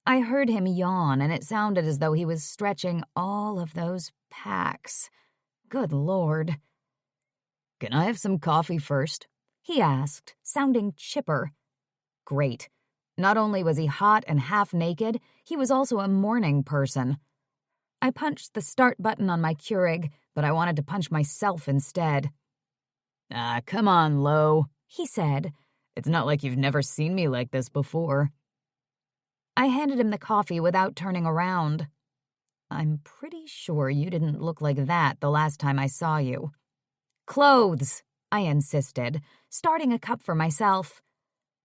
I heard him yawn, and it sounded as though he was stretching all of those packs. Good Lord. "Can I have some coffee first?" he asked, sounding chipper. Great. Not only was he hot and half-naked, he was also a morning person. I punched the start button on my Keurig, but I wanted to punch myself instead. Come on, Lo," he said. "It's not like you've never seen me like this before." I handed him the coffee without turning around. "I'm pretty sure you didn't look like that the last time I saw you." "Clothes," I insisted, starting a cup for myself.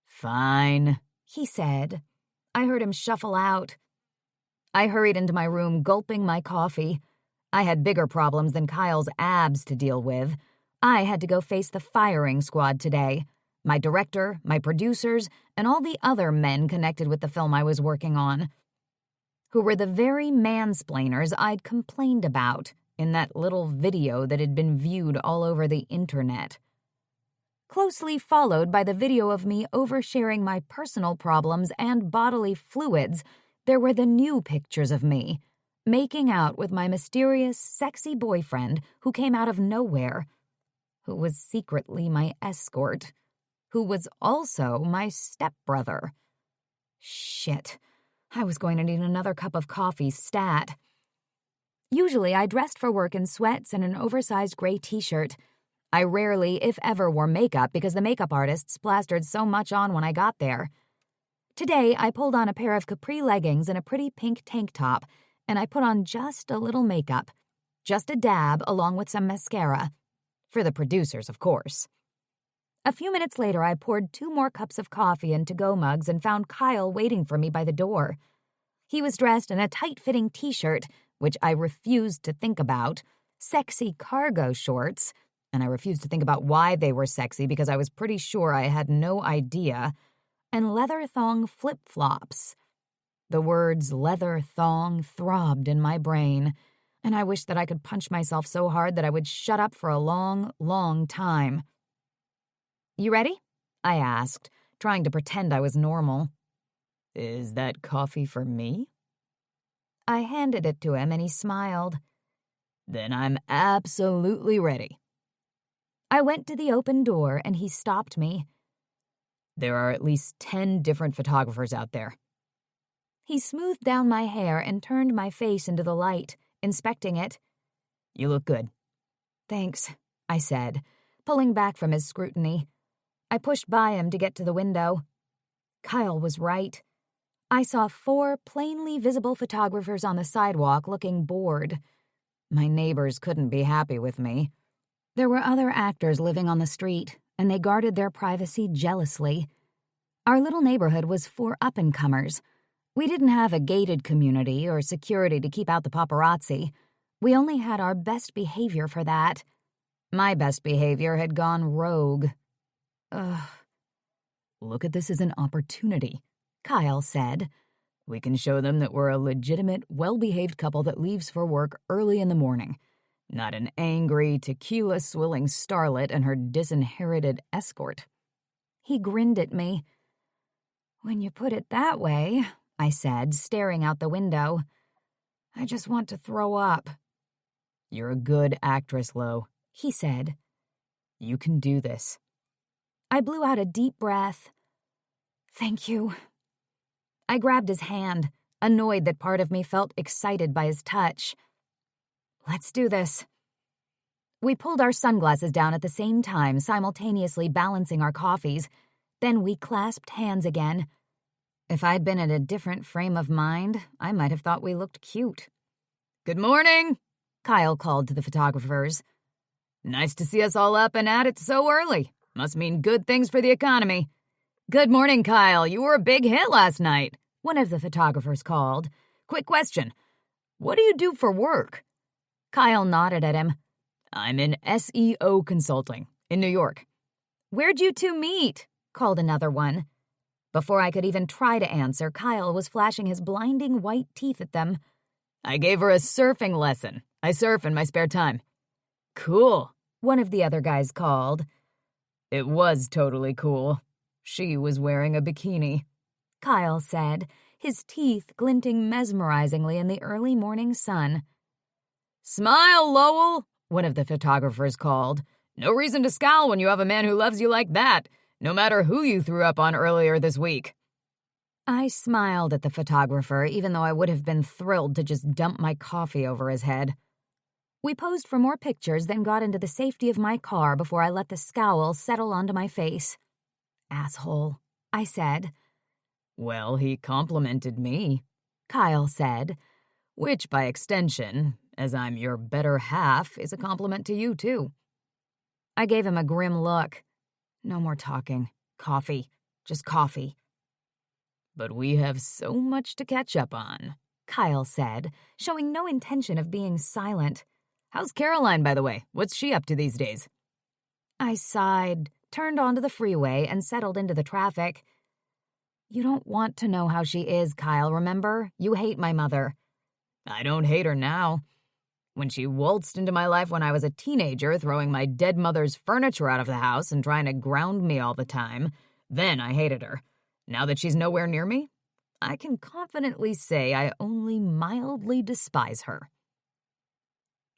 "Fine," he said. I heard him shuffle out. I hurried into my room, gulping my coffee. I had bigger problems than Kyle's abs to deal with. I had to go face the firing squad today. My director, my producers, and all the other men connected with the film I was working on, who were the very mansplainers I'd complained about in that little video that had been viewed all over the internet. Closely followed by the video of me oversharing my personal problems and bodily fluids, there were the new pictures of me, making out with my mysterious, sexy boyfriend who came out of nowhere, who was secretly my escort, who was also my stepbrother. Shit, I was going to need another cup of coffee stat. Usually I dressed for work in sweats and an oversized gray t-shirt. I rarely, if ever, wore makeup because the makeup artists plastered so much on when I got there. Today, I pulled on a pair of capri leggings and a pretty pink tank top, and I put on just a little makeup. Just a dab along with some mascara. For the producers, of course. A few minutes later, I poured 2 more cups of coffee in to-go mugs and found Kyle waiting for me by the door. He was dressed in a tight-fitting t-shirt, which I refused to think about, sexy cargo shorts, and I refused to think about why they were sexy because I was pretty sure I had no idea, and leather thong flip-flops. The words leather thong throbbed in my brain, and I wished that I could punch myself so hard that I would shut up for a long, long time. "You ready?" I asked, trying to pretend I was normal. "Is that coffee for me?" I handed it to him and he smiled. "Then I'm absolutely ready." I went to the open door and he stopped me. "There are at least 10 different photographers out there." He smoothed down my hair and turned my face into the light, inspecting it. "You look good." "Thanks," I said, pulling back from his scrutiny. I pushed by him to get to the window. Kyle was right. I saw 4 plainly visible photographers on the sidewalk looking bored. My neighbors couldn't be happy with me. There were other actors living on the street, and they guarded their privacy jealously. Our little neighborhood was for up-and-comers. We didn't have a gated community or security to keep out the paparazzi. We only had our best behavior for that. My best behavior had gone rogue. Ugh. "Look at this as an opportunity," Kyle said. "We can show them that we're a legitimate, well-behaved couple that leaves for work early in the morning. Not an angry, tequila-swilling starlet and her disinherited escort." He grinned at me. "When you put it that way," I said, staring out the window, "I just want to throw up." "You're a good actress, Lo," he said. "You can do this." I blew out a deep breath. "Thank you." I grabbed his hand, annoyed that part of me felt excited by his touch. "Let's do this." We pulled our sunglasses down at the same time, simultaneously balancing our coffees. Then we clasped hands again. If I'd been in a different frame of mind, I might have thought we looked cute. "Good morning," Kyle called to the photographers. "Nice to see us all up and at it so early. Must mean good things for the economy." "Good morning, Kyle. You were a big hit last night," one of the photographers called. "Quick question. What do you do for work?" Kyle nodded at him. "I'm in SEO consulting in New York." "Where'd you 2 meet?" called another one. Before I could even try to answer, Kyle was flashing his blinding white teeth at them. "I gave her a surfing lesson. I surf in my spare time." "Cool," one of the other guys called. "It was totally cool. She was wearing a bikini," Kyle said, his teeth glinting mesmerizingly in the early morning sun. "Smile, Lowell," one of the photographers called. "No reason to scowl when you have a man who loves you like that, no matter who you threw up on earlier this week." I smiled at the photographer, even though I would have been thrilled to just dump my coffee over his head. We posed for more pictures, then got into the safety of my car before I let the scowl settle onto my face. "Asshole," I said. "Well, he complimented me," Kyle said, "which, by extension, as I'm your better half, is a compliment to you, too." I gave him a grim look. No more talking. Coffee. Just coffee. "But we have so much to catch up on," Kyle said, showing no intention of being silent. "How's Caroline, by the way? What's she up to these days?" I sighed, turned onto the freeway, and settled into the traffic. "You don't want to know how she is, Kyle, remember? You hate my mother." "I don't hate her now. When she waltzed into my life when I was a teenager, throwing my dead mother's furniture out of the house and trying to ground me all the time, then I hated her. Now that she's nowhere near me, I can confidently say I only mildly despise her.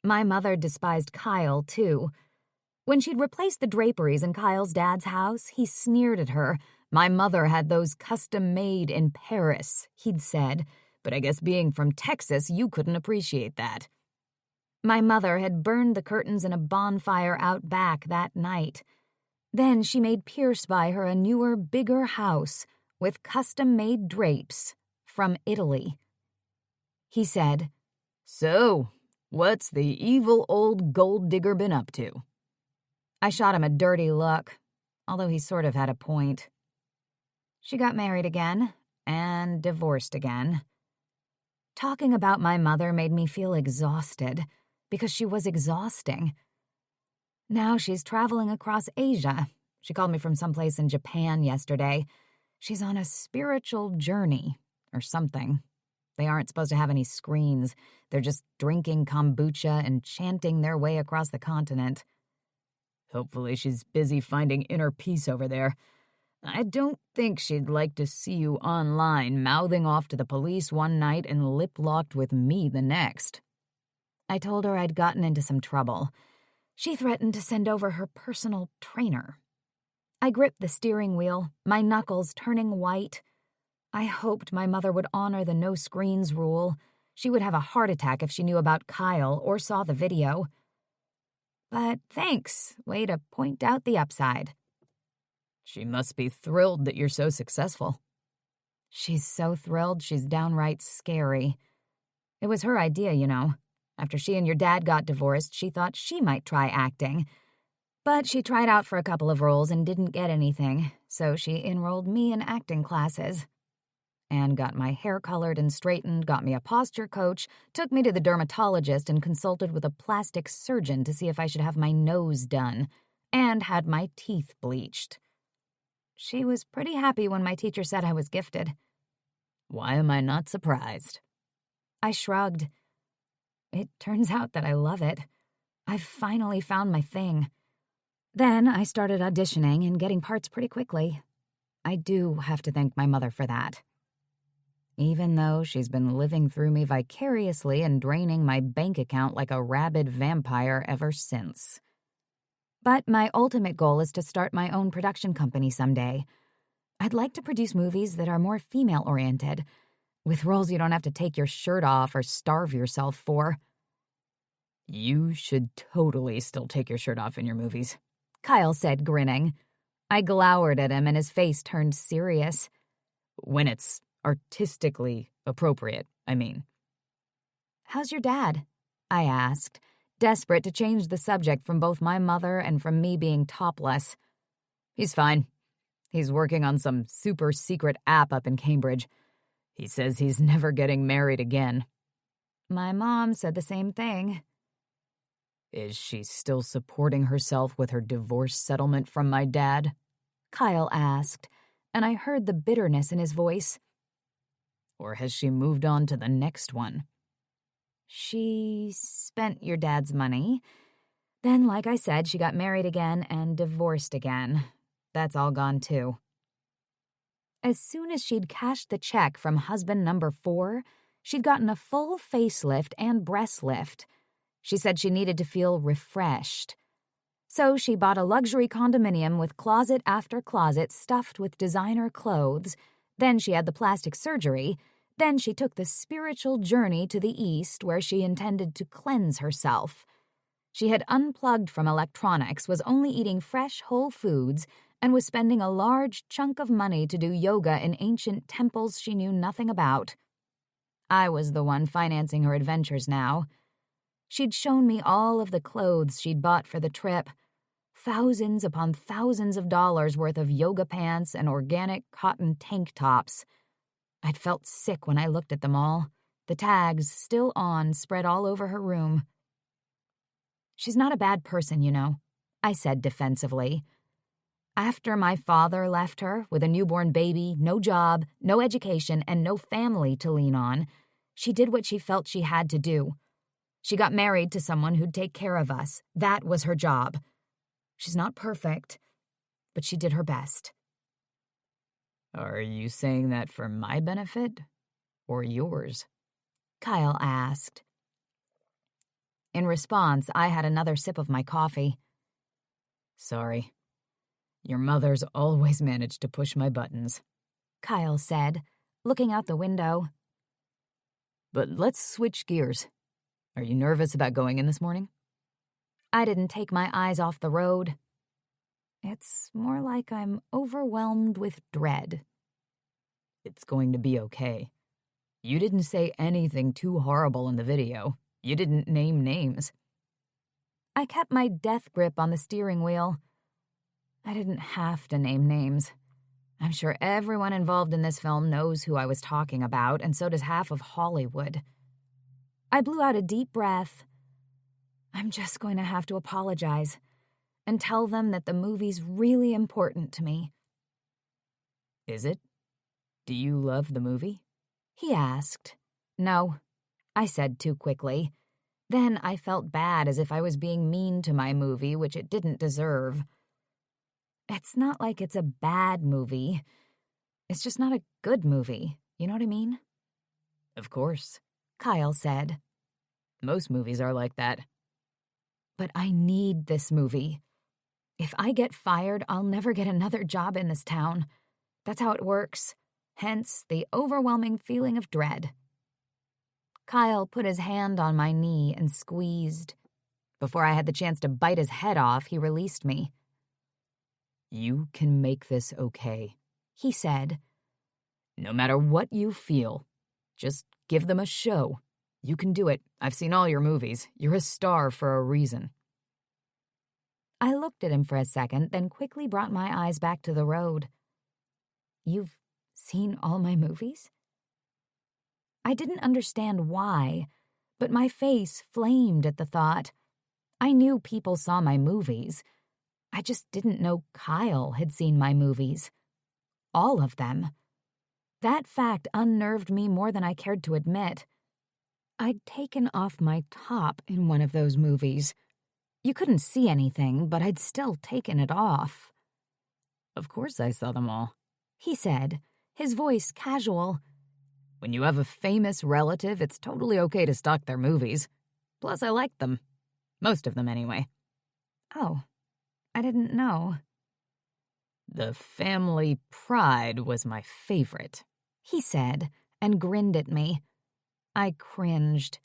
My mother despised Kyle, too. When she'd replaced the draperies in Kyle's dad's house, he sneered at her. My mother had those custom-made in Paris, he'd said, but I guess being from Texas, you couldn't appreciate that. My mother had burned the curtains in a bonfire out back that night. Then she made Pierce buy her a newer, bigger house with custom-made drapes from Italy. He said, "So, what's the evil old gold digger been up to?" I shot him a dirty look, although he sort of had a point. She got married again and divorced again. Talking about my mother made me feel exhausted because she was exhausting. Now she's traveling across Asia. She called me from someplace in Japan yesterday. She's on a spiritual journey or something. They aren't supposed to have any screens. They're just drinking kombucha and chanting their way across the continent. Hopefully she's busy finding inner peace over there. I don't think she'd like to see you online mouthing off to the police one night and lip-locked with me the next. I told her I'd gotten into some trouble. She threatened to send over her personal trainer. I gripped the steering wheel, my knuckles turning white. I hoped my mother would honor the no screens rule. She would have a heart attack if she knew about Kyle or saw the video. But thanks, way to point out the upside. She must be thrilled that you're so successful. She's so thrilled she's downright scary. It was her idea, you know. After she and your dad got divorced, she thought she might try acting. But she tried out for a couple of roles and didn't get anything, so she enrolled me in acting classes. Anne got my hair colored and straightened, got me a posture coach, took me to the dermatologist and consulted with a plastic surgeon to see if I should have my nose done, and had my teeth bleached. She was pretty happy when my teacher said I was gifted. Why am I not surprised? I shrugged. It turns out that I love it. I've finally found my thing. Then I started auditioning and getting parts pretty quickly. I do have to thank my mother for that. Even though she's been living through me vicariously and draining my bank account like a rabid vampire ever since. But my ultimate goal is to start my own production company someday. I'd like to produce movies that are more female-oriented, with roles you don't have to take your shirt off or starve yourself for. You should totally still take your shirt off in your movies, Kyle said, grinning. I glowered at him and his face turned serious. When it's artistically appropriate, I mean. How's your dad? I asked, desperate to change the subject from both my mother and from me being topless. He's fine. He's working on some super secret app up in Cambridge. He says he's never getting married again. My mom said the same thing. Is she still supporting herself with her divorce settlement from my dad? Kyle asked, and I heard the bitterness in his voice. Or has she moved on to the next one? She spent your dad's money. Then, like I said, she got married again and divorced again. That's all gone, too. As soon as she'd cashed the check from husband number 4, she'd gotten a full facelift and breast lift. She said she needed to feel refreshed. So she bought a luxury condominium with closet after closet stuffed with designer clothes. Then she had the plastic surgery. Then she took the spiritual journey to the east where she intended to cleanse herself. She had unplugged from electronics, was only eating fresh whole foods, and was spending a large chunk of money to do yoga in ancient temples she knew nothing about. I was the one financing her adventures now. She'd shown me all of the clothes she'd bought for the trip. Thousands upon thousands of dollars worth of yoga pants and organic cotton tank tops. I'd felt sick when I looked at them all, the tags still on, spread all over her room. She's not a bad person, you know, I said defensively. After my father left her with a newborn baby, no job, no education, and no family to lean on, she did what she felt she had to do. She got married to someone who'd take care of us. That was her job. She's not perfect, but she did her best. Are you saying that for my benefit or yours? Kyle asked. In response, I had another sip of my coffee. Sorry. Your mother's always managed to push my buttons, Kyle said, looking out the window. But let's switch gears. Are you nervous about going in this morning? I didn't take my eyes off the road. It's more like I'm overwhelmed with dread. It's going to be okay. You didn't say anything too horrible in the video. You didn't name names. I kept my death grip on the steering wheel. I didn't have to name names. I'm sure everyone involved in this film knows who I was talking about, and so does half of Hollywood. I blew out a deep breath. I'm just going to have to apologize and tell them that the movie's really important to me. Is it? Do you love the movie? He asked. No, I said too quickly. Then I felt bad, as if I was being mean to my movie, which it didn't deserve. It's not like it's a bad movie. It's just not a good movie. You know what I mean? Of course, Kyle said. Most movies are like that. But I need this movie. If I get fired, I'll never get another job in this town. That's how it works. Hence the overwhelming feeling of dread. Kyle put his hand on my knee and squeezed. Before I had the chance to bite his head off, he released me. You can make this okay, he said. No matter what you feel, just give them a show. You can do it. I've seen all your movies. You're a star for a reason. I looked at him for a second, then quickly brought my eyes back to the road. You've seen all my movies? I didn't understand why, but my face flamed at the thought. I knew people saw my movies. I just didn't know Kyle had seen my movies. All of them. That fact unnerved me more than I cared to admit. I'd taken off my top in one of those movies. You couldn't see anything, but I'd still taken it off. Of course I saw them all, he said, his voice casual. When you have a famous relative, it's totally okay to stalk their movies. Plus, I like them. Most of them, anyway. Oh, I didn't know. The Family Pride was my favorite, he said, and grinned at me. I cringed.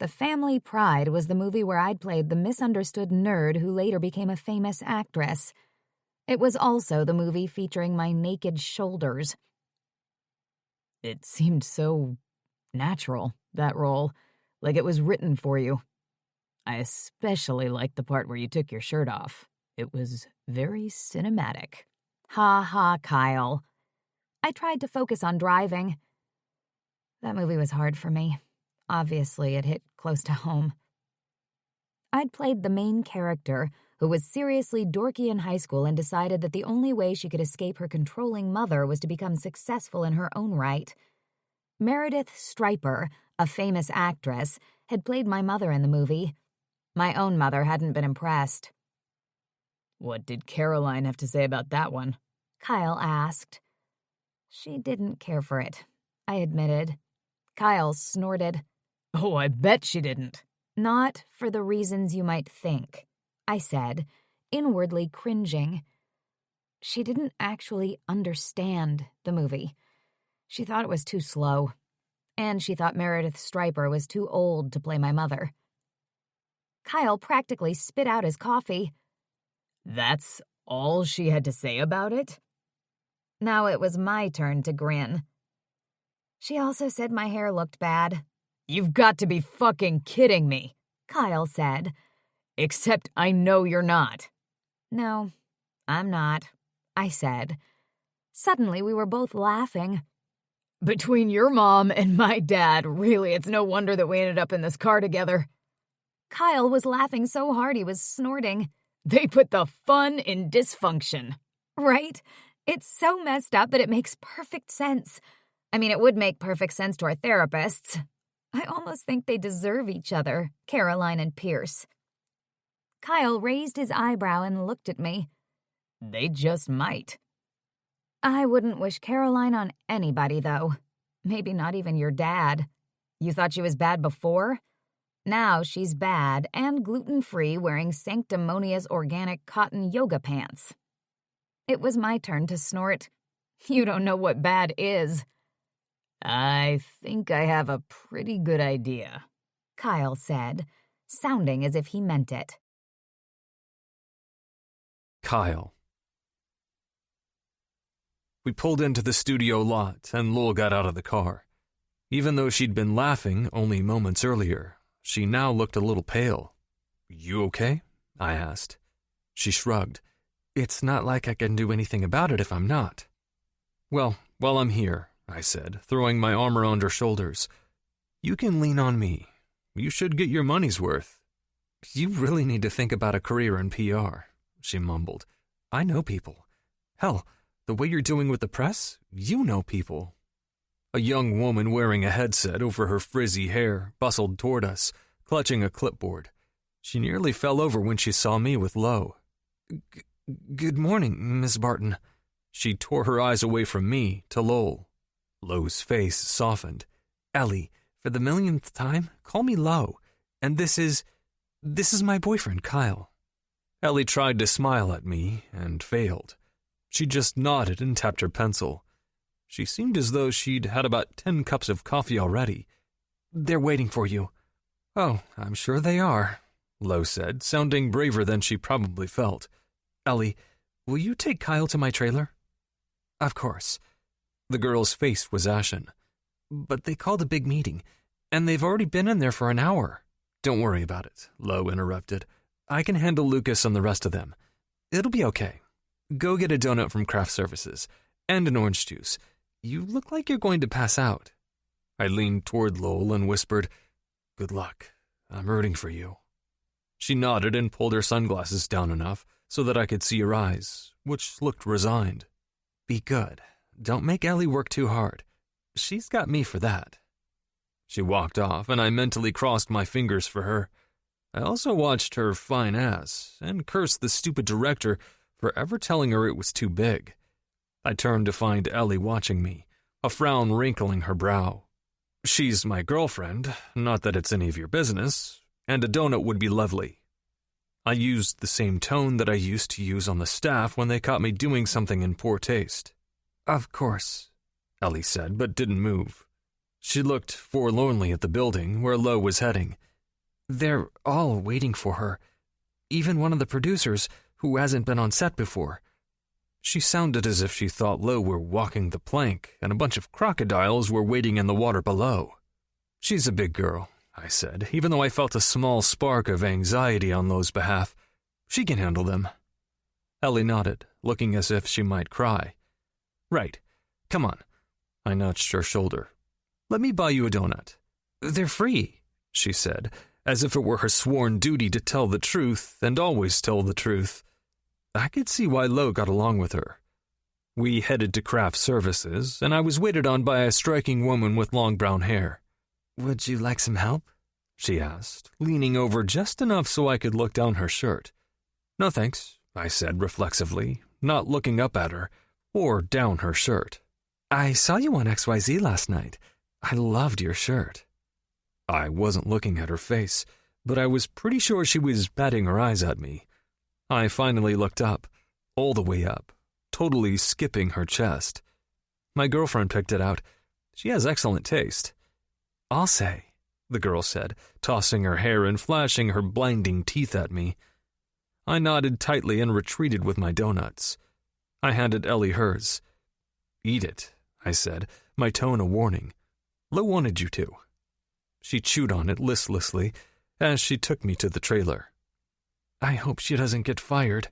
The Family Pride was the movie where I'd played the misunderstood nerd who later became a famous actress. It was also the movie featuring my naked shoulders. It seemed so natural, that role, like it was written for you. I especially liked the part where you took your shirt off. It was very cinematic. Ha ha, Kyle. I tried to focus on driving. That movie was hard for me. Obviously, it hit close to home. I'd played the main character, who was seriously dorky in high school and decided that the only way she could escape her controlling mother was to become successful in her own right. Meredith Stryper, a famous actress, had played my mother in the movie. My own mother hadn't been impressed. What did Caroline have to say about that one? Kyle asked. She didn't care for it, I admitted. Kyle snorted. Oh, I bet she didn't. Not for the reasons you might think, I said, inwardly cringing. She didn't actually understand the movie. She thought it was too slow, and she thought Meredith Stryper was too old to play my mother. Kyle practically spit out his coffee. That's all she had to say about it? Now it was my turn to grin. She also said my hair looked bad. You've got to be fucking kidding me, Kyle said. Except I know you're not. No, I'm not, I said. Suddenly we were both laughing. Between your mom and my dad, really, it's no wonder that we ended up in this car together. Kyle was laughing so hard he was snorting. They put the fun in dysfunction. Right? It's so messed up, but it makes perfect sense. I mean, it would make perfect sense to our therapists. I almost think they deserve each other, Caroline and Pierce. Kyle raised his eyebrow and looked at me. They just might. I wouldn't wish Caroline on anybody, though. Maybe not even your dad. You thought she was bad before? Now she's bad and gluten-free, wearing sanctimonious organic cotton yoga pants. It was my turn to snort. You don't know what bad is. I think I have a pretty good idea, Kyle said, sounding as if he meant it. Kyle. We pulled into the studio lot, and Lowell got out of the car. Even though she'd been laughing only moments earlier, she now looked a little pale. "You okay?" I asked. She shrugged. "It's not like I can do anything about it if I'm not." "Well, while I'm here," I said, throwing my arm around her shoulders, "you can lean on me. You should get your money's worth." "You really need to think about a career in PR," she mumbled. "I know people. Hell, the way you're doing with the press, you know people." A young woman wearing a headset over her frizzy hair bustled toward us, clutching a clipboard. She nearly fell over when she saw me with Lo. Good morning, Miss Barton." She tore her eyes away from me to Lowell. Lo's face softened. "Ellie, for the millionth time, call me Lo. And this is my boyfriend, Kyle." Ellie tried to smile at me and failed. She just nodded and tapped her pencil. She seemed as though she'd had about 10 cups of coffee already. "They're waiting for you." "Oh, I'm sure they are," Lo said, sounding braver than she probably felt. "Ellie, will you take Kyle to my trailer?" "Of course." The girl's face was ashen. "But they called a big meeting, and they've already been in there for an hour." "Don't worry about it," Lo interrupted. "I can handle Lucas and the rest of them. It'll be okay. Go get a donut from craft services, and an orange juice. You look like you're going to pass out." I leaned toward Lowell and whispered, "Good luck. I'm rooting for you." She nodded and pulled her sunglasses down enough so that I could see her eyes, which looked resigned. "Be good. Don't make Ellie work too hard. She's got me for that." She walked off, and I mentally crossed my fingers for her. I also watched her fine ass and cursed the stupid director for ever telling her it was too big. I turned to find Ellie watching me, a frown wrinkling her brow. "She's my girlfriend, not that it's any of your business, and a donut would be lovely." I used the same tone that I used to use on the staff when they caught me doing something in poor taste. "Of course," Ellie said, but didn't move. She looked forlornly at the building where Lo was heading. "They're all waiting for her. Even one of the producers, who hasn't been on set before." She sounded as if she thought Lo were walking the plank and a bunch of crocodiles were waiting in the water below. "She's a big girl," I said, even though I felt a small spark of anxiety on Lo's behalf. "She can handle them." Ellie nodded, looking as if she might cry. "Right. Come on." I nudged her shoulder. "Let me buy you a donut." "They're free," she said, as if it were her sworn duty to tell the truth and always tell the truth. I could see why Lo got along with her. We headed to craft services, and I was waited on by a striking woman with long brown hair. "Would you like some help?" she asked, leaning over just enough so I could look down her shirt. "No thanks," I said reflexively, not looking up at her or down her shirt. "I saw you on XYZ last night. I loved your shirt." I wasn't looking at her face, but I was pretty sure she was batting her eyes at me. I finally looked up, all the way up, totally skipping her chest. My girlfriend picked it out. She has excellent taste. "I'll say," the girl said, tossing her hair and flashing her blinding teeth at me. I nodded tightly and retreated with my donuts. I handed Ellie hers. "Eat it," I said, my tone a warning. "Lo wanted you to." She chewed on it listlessly as she took me to the trailer. "I hope she doesn't get fired."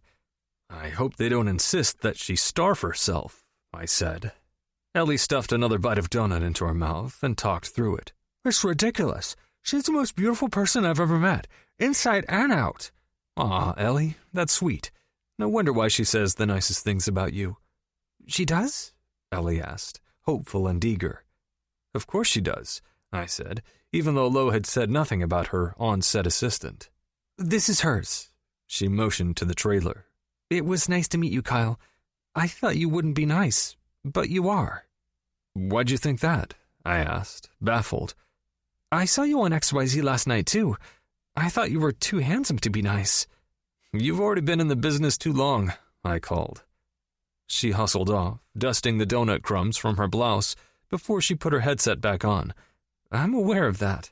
"I hope they don't insist that she starve herself," I said. Ellie stuffed another bite of donut into her mouth and talked through it. "It's ridiculous. She's the most beautiful person I've ever met, inside and out." "Aw, Ellie, that's sweet. No wonder why she says the nicest things about you." "She does?" Ellie asked, hopeful and eager. "Of course she does," I said, even though Lo had said nothing about her on-set assistant. "This is hers." She motioned to the trailer. "It was nice to meet you, Kyle. I thought you wouldn't be nice, But you are. Why'd you think that? I asked, baffled. I saw you on XYZ last night, too. I thought you were too handsome to be nice. You've already been in the business too long, I called. She hustled off, dusting the donut crumbs from her blouse before she put her headset back on. I'm aware of that.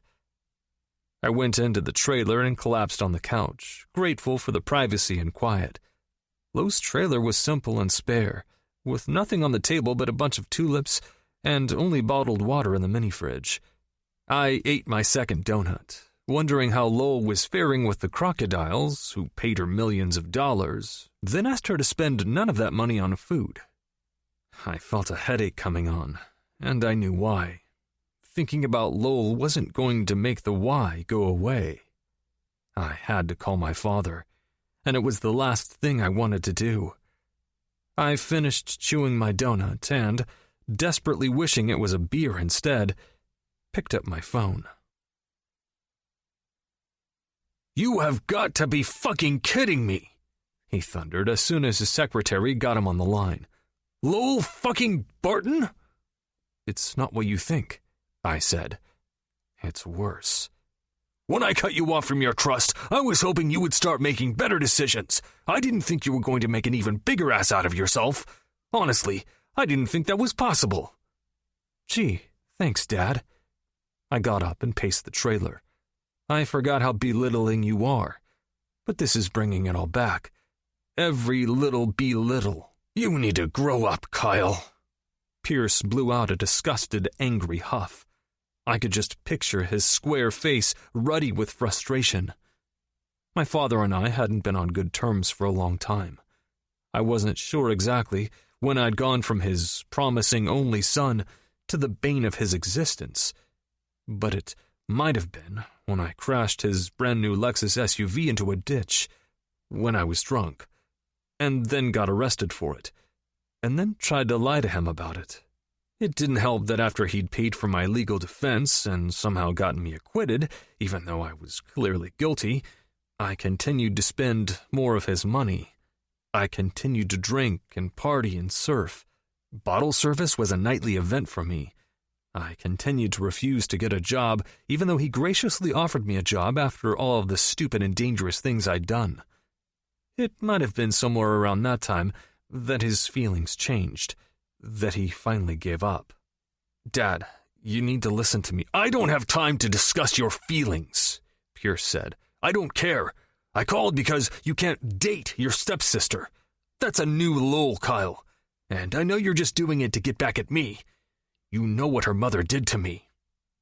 I went into the trailer and collapsed on the couch, grateful for the privacy and quiet. Lowe's trailer was simple and spare, with nothing on the table but a bunch of tulips and only bottled water in the mini-fridge. I ate my second donut, wondering how Lowell was faring with the crocodiles, who paid her millions of dollars, then asked her to spend none of that money on food. I felt a headache coming on, and I knew why. Thinking about Lowell wasn't going to make the why go away. I had to call my father, and it was the last thing I wanted to do. I finished chewing my donut and, desperately wishing it was a beer instead, picked up my phone. You have got to be fucking kidding me, he thundered as soon as his secretary got him on the line. Lowell fucking Barton? It's not what you think, I said. It's worse. When I cut you off from your trust, I was hoping you would start making better decisions. I didn't think you were going to make an even bigger ass out of yourself. Honestly, I didn't think that was possible. Gee, thanks, Dad. I got up and paced the trailer. I forgot how belittling you are, but this is bringing it all back. Every little belittle. You need to grow up, Kyle. Pierce blew out a disgusted, angry huff. I could just picture his square face ruddy with frustration. My father and I hadn't been on good terms for a long time. I wasn't sure exactly when I'd gone from his promising only son to the bane of his existence, but it might have been when I crashed his brand-new Lexus SUV into a ditch, when I was drunk, and then got arrested for it, and then tried to lie to him about it. It didn't help that after he'd paid for my legal defense and somehow gotten me acquitted, even though I was clearly guilty, I continued to spend more of his money. I continued to drink and party and surf. Bottle service was a nightly event for me. I continued to refuse to get a job, even though he graciously offered me a job after all of the stupid and dangerous things I'd done. It might have been somewhere around that time that his feelings changed, that he finally gave up. Dad, you need to listen to me. I don't have time to discuss your feelings, Pierce said. I don't care. I called because you can't date your stepsister. That's a new Lowell, Kyle. And I know you're just doing it to get back at me. You know what her mother did to me.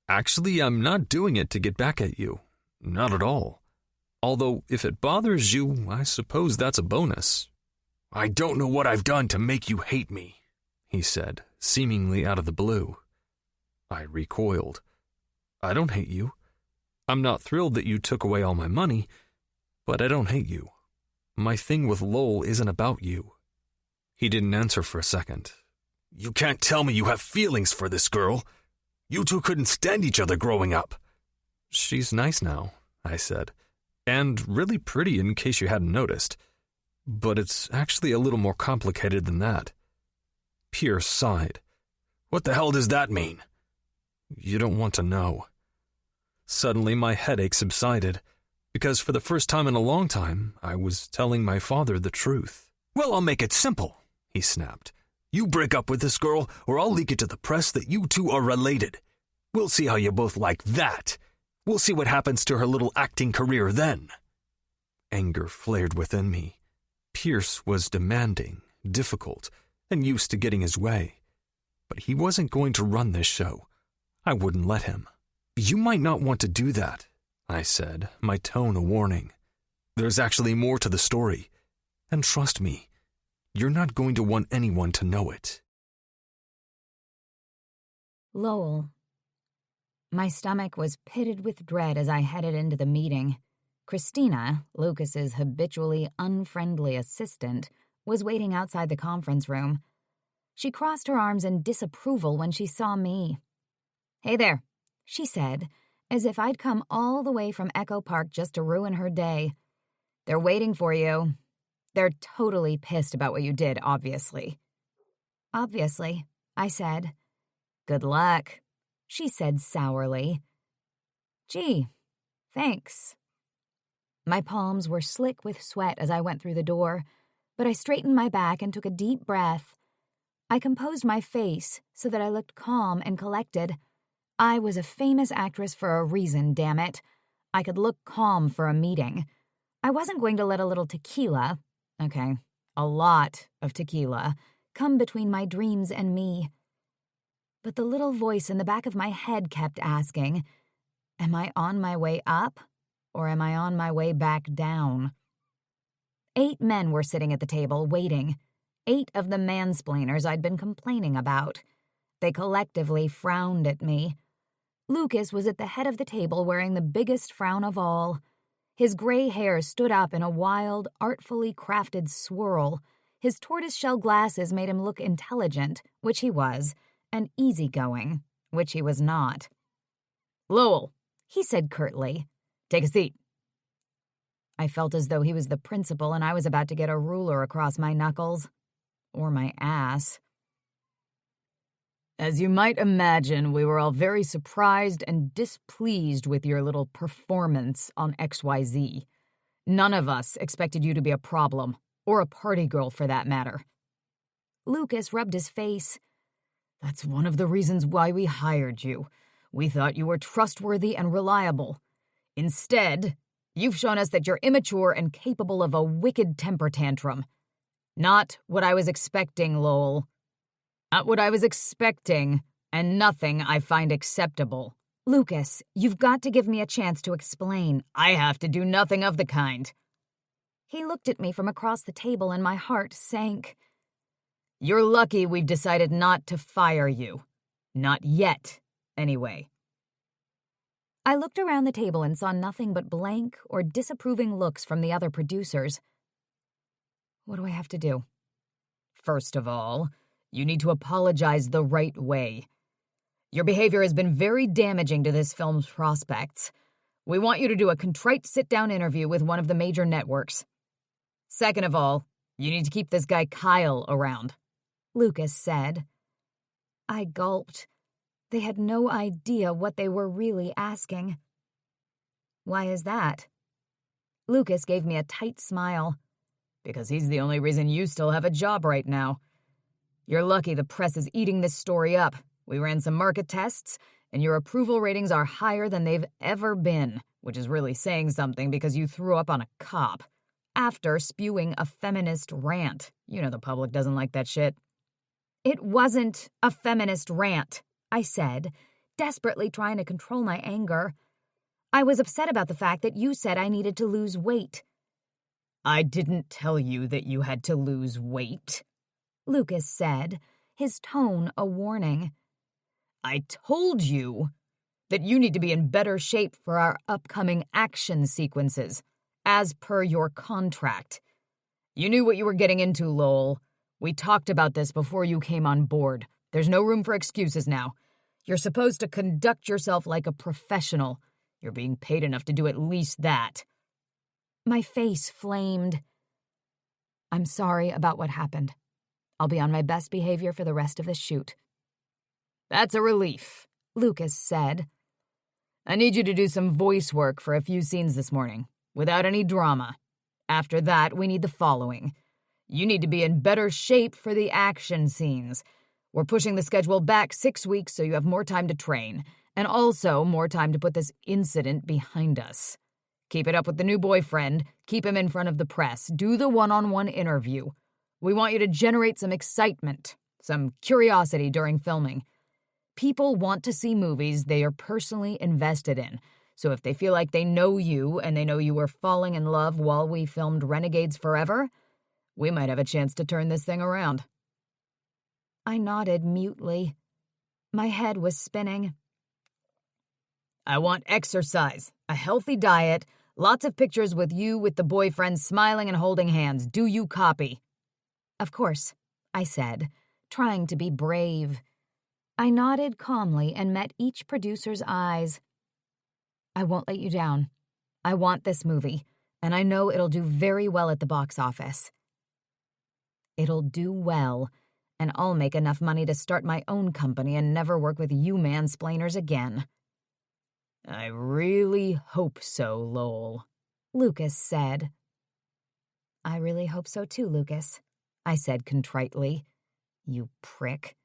Actually, I'm not doing it to get back at you. Not at all. Although, if it bothers you, I suppose that's a bonus. I don't know what I've done to make you hate me, he said, seemingly out of the blue. I recoiled. I don't hate you. I'm not thrilled that you took away all my money, but I don't hate you. My thing with Lowell isn't about you. He didn't answer for a second. You can't tell me you have feelings for this girl. You two couldn't stand each other growing up. She's nice now, I said, and really pretty in case you hadn't noticed. But it's actually a little more complicated than that. Pierce sighed. What the hell does that mean? You don't want to know. Suddenly my headache subsided, because for the first time in a long time, I was telling my father the truth. Well, I'll make it simple, he snapped. You break up with this girl, or I'll leak it to the press that you two are related. We'll see how you both like that. We'll see what happens to her little acting career then. Anger flared within me. Pierce was demanding, difficult, and used to getting his way. But he wasn't going to run this show. I wouldn't let him. You might not want to do that, I said, my tone a warning. There's actually more to the story. And trust me, you're not going to want anyone to know it. Lowell. My stomach was pitted with dread as I headed into the meeting. Christina, Lucas's habitually unfriendly assistant, was waiting outside the conference room. She crossed her arms in disapproval when she saw me. Hey there, she said, as if I'd come all the way from Echo Park just to ruin her day. They're waiting for you. They're totally pissed about what you did, obviously. Obviously, I said. Good luck, She said sourly. Gee, thanks. My palms were slick with sweat as I went through the door, but I straightened my back and took a deep breath. I composed my face so that I looked calm and collected. I was a famous actress for a reason, damn it. I could look calm for a meeting. I wasn't going to let a little tequila, okay, a lot of tequila, come between my dreams and me. But the little voice in the back of my head kept asking, am I on my way up, or am I on my way back down? 8 men were sitting at the table, waiting. 8 of the mansplainers I'd been complaining about. They collectively frowned at me. Lucas was at the head of the table wearing the biggest frown of all. His gray hair stood up in a wild, artfully crafted swirl. His tortoiseshell glasses made him look intelligent, which he was, and easygoing, which he was not. Lowell, He said curtly. take a seat. I felt as though he was the principal and I was about to get a ruler across my knuckles. Or my ass. As you might imagine, we were all very surprised and displeased with your little performance on XYZ. None of us expected you to be a problem, or a party girl for that matter. Lucas rubbed his face. That's one of the reasons why we hired you. We thought you were trustworthy and reliable. Instead, you've shown us that you're immature and capable of a wicked temper tantrum. Not what I was expecting, Lowell. Not what I was expecting, and nothing I find acceptable. Lucas, you've got to give me a chance to explain. I have to do nothing of the kind. He looked at me from across the table and my heart sank. You're lucky we've decided not to fire you. Not yet, anyway. I looked around the table and saw nothing but blank or disapproving looks from the other producers. What do I have to do? First of all, you need to apologize the right way. Your behavior has been very damaging to this film's prospects. We want you to do a contrite sit-down interview with one of the major networks. Second of all, you need to keep this guy Kyle around. Lucas said. I gulped. They had no idea what they were really asking. Why is that? Lucas gave me a tight smile. Because he's the only reason you still have a job right now. You're lucky the press is eating this story up. We ran some market tests, and your approval ratings are higher than they've ever been, which is really saying something because you threw up on a cop after spewing a feminist rant. You know the public doesn't like that shit. It wasn't a feminist rant, I said, desperately trying to control my anger. I was upset about the fact that you said I needed to lose weight. I didn't tell you that you had to lose weight, Lucas said, his tone a warning. I told you that you need to be in better shape for our upcoming action sequences, as per your contract. You knew what you were getting into, Lowell. We talked about this before you came on board. There's no room for excuses now. You're supposed to conduct yourself like a professional. You're being paid enough to do at least that. My face flamed. I'm sorry about what happened. I'll be on my best behavior for the rest of the shoot. That's a relief, Lucas said. I need you to do some voice work for a few scenes this morning, without any drama. After that, we need the following. You need to be in better shape for the action scenes. We're pushing the schedule back 6 weeks so you have more time to train, and also more time to put this incident behind us. Keep it up with the new boyfriend. Keep him in front of the press. Do the one-on-one interview. We want you to generate some excitement, some curiosity during filming. People want to see movies they are personally invested in, so if they feel like they know you and they know you were falling in love while we filmed Renegades Forever, we might have a chance to turn this thing around. I nodded mutely. My head was spinning. I want exercise, a healthy diet, lots of pictures with you with the boyfriend smiling and holding hands. Do you copy? Of course, I said, trying to be brave. I nodded calmly and met each producer's eyes. I won't let you down. I want this movie, and I know it'll do very well at the box office. It'll do well, and I'll make enough money to start my own company and never work with you mansplainers again." "I really hope so, Lowell," Lucas said. "I really hope so too, Lucas," I said contritely. "You prick."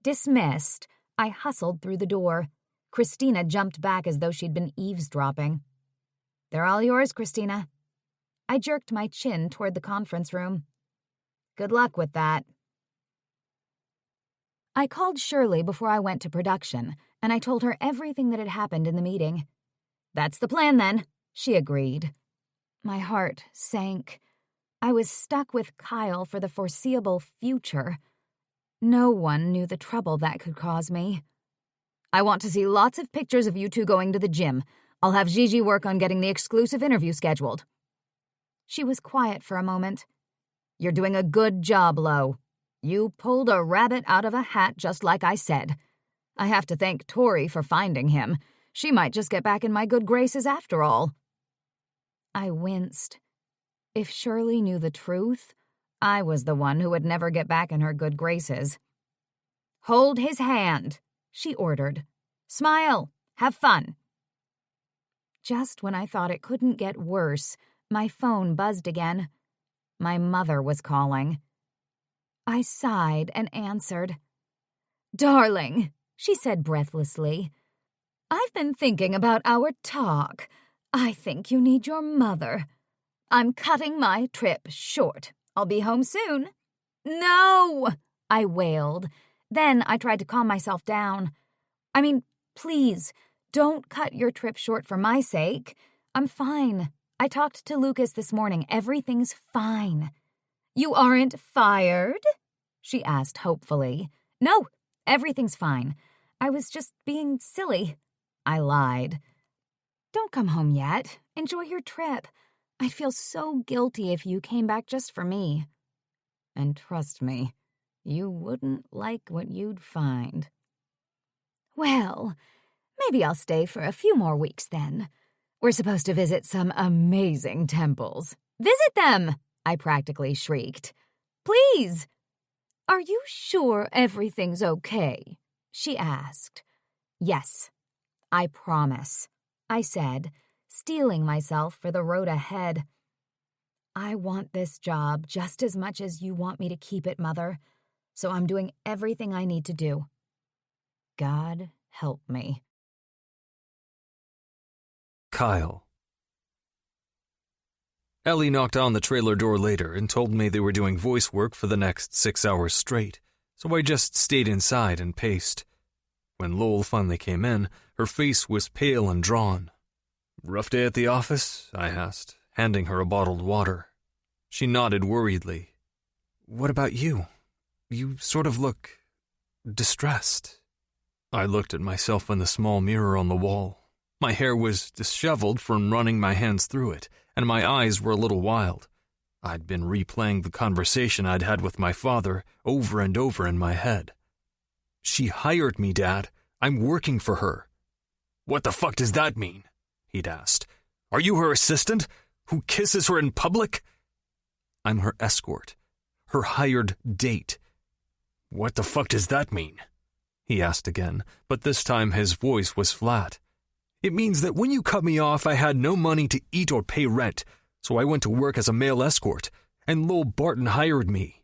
Dismissed, I hustled through the door. Christina jumped back as though she'd been eavesdropping. "They're all yours, Christina." I jerked my chin toward the conference room. "Good luck with that." I called Shirley before I went to production, and I told her everything that had happened in the meeting. "That's the plan, then," she agreed. My heart sank. I was stuck with Kyle for the foreseeable future. No one knew the trouble that could cause me. "I want to see lots of pictures of you two going to the gym. I'll have Gigi work on getting the exclusive interview scheduled." She was quiet for a moment. "You're doing a good job, Lo. You pulled a rabbit out of a hat just like I said. I have to thank Tori for finding him. She might just get back in my good graces after all." I winced. If Shirley knew the truth, I was the one who would never get back in her good graces. "Hold his hand," she ordered. "Smile. Have fun." Just when I thought it couldn't get worse, my phone buzzed again. My mother was calling. I sighed and answered. "Darling," she said breathlessly, "I've been thinking about our talk. I think you need your mother. I'm cutting my trip short. I'll be home soon." "No!" I wailed. Then I tried to calm myself down. "I mean, please, don't cut your trip short for my sake. I'm fine. I talked to Lucas this morning. Everything's fine." "You aren't fired?" she asked hopefully. "No, everything's fine. I was just being silly." I lied. "Don't come home yet. Enjoy your trip. I'd feel so guilty if you came back just for me." And trust me, you wouldn't like what you'd find. "Well, maybe I'll stay for a few more weeks then. We're supposed to visit some amazing temples." "Visit them!" I practically shrieked. "Please!" "Are you sure everything's okay?" she asked. "Yes, I promise," I said, steeling myself for the road ahead. "I want this job just as much as you want me to keep it, Mother, so I'm doing everything I need to do. God help me." Kyle. Ellie knocked on the trailer door later and told me they were doing voice work for the next 6 hours straight, so I just stayed inside and paced. When Lowell finally came in, her face was pale and drawn. "Rough day at the office?" I asked, handing her a bottled water. She nodded worriedly. "What about you? You sort of look distressed." I looked at myself in the small mirror on the wall. My hair was disheveled from running my hands through it, and my eyes were a little wild. I'd been replaying the conversation I'd had with my father over and over in my head. "She hired me, Dad. I'm working for her." "What the fuck does that mean?" he'd asked. "Are you her assistant, who kisses her in public?" "I'm her escort, her hired date." "What the fuck does that mean?" he asked again, but this time his voice was flat. "It means that when you cut me off, I had no money to eat or pay rent, so I went to work as a male escort, and Lowell Barton hired me."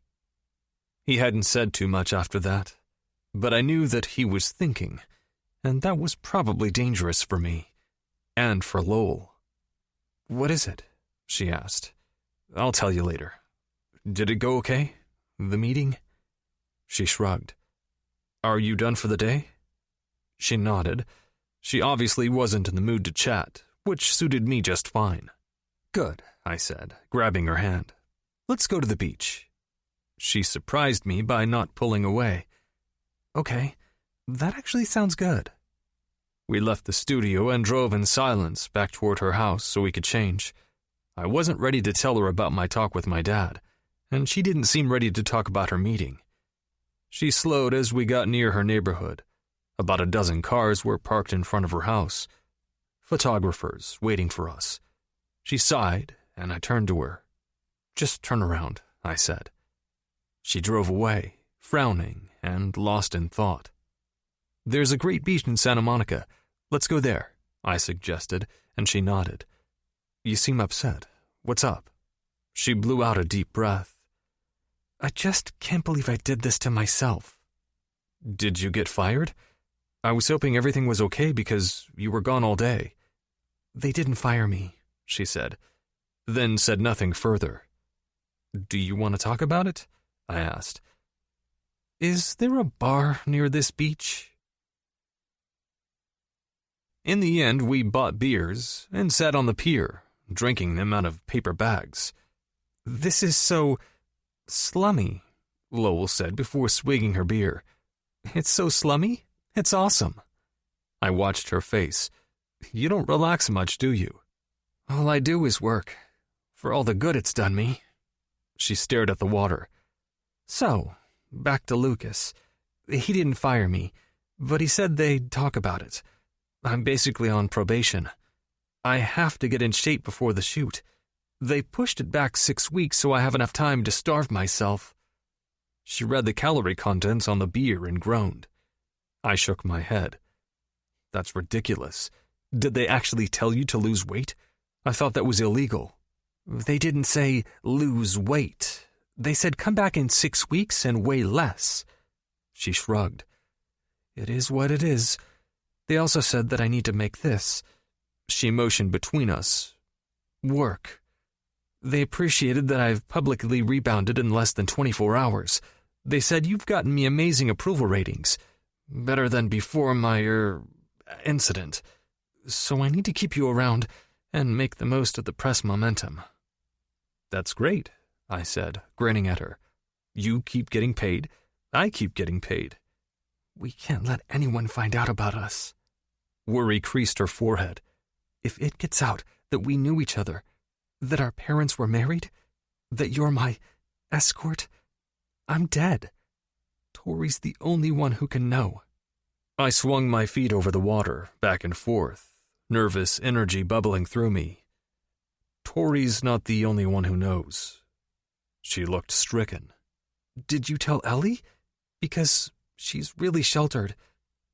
He hadn't said too much after that, but I knew that he was thinking, and that was probably dangerous for me, and for Lowell. "What is it?" she asked. "I'll tell you later. Did it go okay? The meeting?" She shrugged. "Are you done for the day?" She nodded. She obviously wasn't in the mood to chat, which suited me just fine. "Good," I said, grabbing her hand. "Let's go to the beach." She surprised me by not pulling away. "Okay, that actually sounds good." We left the studio and drove in silence back toward her house so we could change. I wasn't ready to tell her about my talk with my dad, and she didn't seem ready to talk about her meeting. She slowed as we got near her neighborhood. About a dozen cars were parked in front of her house. Photographers waiting for us. She sighed, and I turned to her. "Just turn around," I said. She drove away, frowning and lost in thought. "There's a great beach in Santa Monica. Let's go there," I suggested, and she nodded. "You seem upset. What's up?" She blew out a deep breath. "I just can't believe I did this to myself." "Did you get fired? I was hoping everything was okay because you were gone all day." "They didn't fire me," she said, then said nothing further. "Do you want to talk about it?" I asked. "Is there a bar near this beach?" In the end, we bought beers and sat on the pier, drinking them out of paper bags. "This is so slummy," Lowell said before swigging her beer. "It's so slummy? It's awesome." I watched her face. "You don't relax much, do you?" "All I do is work, for all the good it's done me." She stared at the water. "So, back to Lucas. He didn't fire me, but he said they'd talk about it. I'm basically on probation. I have to get in shape before the shoot. They pushed it back 6 weeks so I have enough time to starve myself." She read the calorie contents on the beer and groaned. I shook my head. "That's ridiculous. Did they actually tell you to lose weight? I thought that was illegal." "They didn't say lose weight. They said come back in 6 weeks and weigh less." She shrugged. "It is what it is. They also said that I need to make this." She motioned between us. "Work. They appreciated that I've publicly rebounded in less than 24 hours. They said you've gotten me amazing approval ratings. Better than before my, incident. So I need to keep you around and make the most of the press momentum." "That's great," I said, grinning at her. "You keep getting paid. I keep getting paid." "We can't let anyone find out about us." Worry creased her forehead. "If it gets out that we knew each other, that our parents were married, that you're my escort, I'm dead. Tori's the only one who can know." I swung my feet over the water, back and forth, nervous energy bubbling through me. "Tori's not the only one who knows." She looked stricken. "Did you tell Ellie? Because she's really sheltered.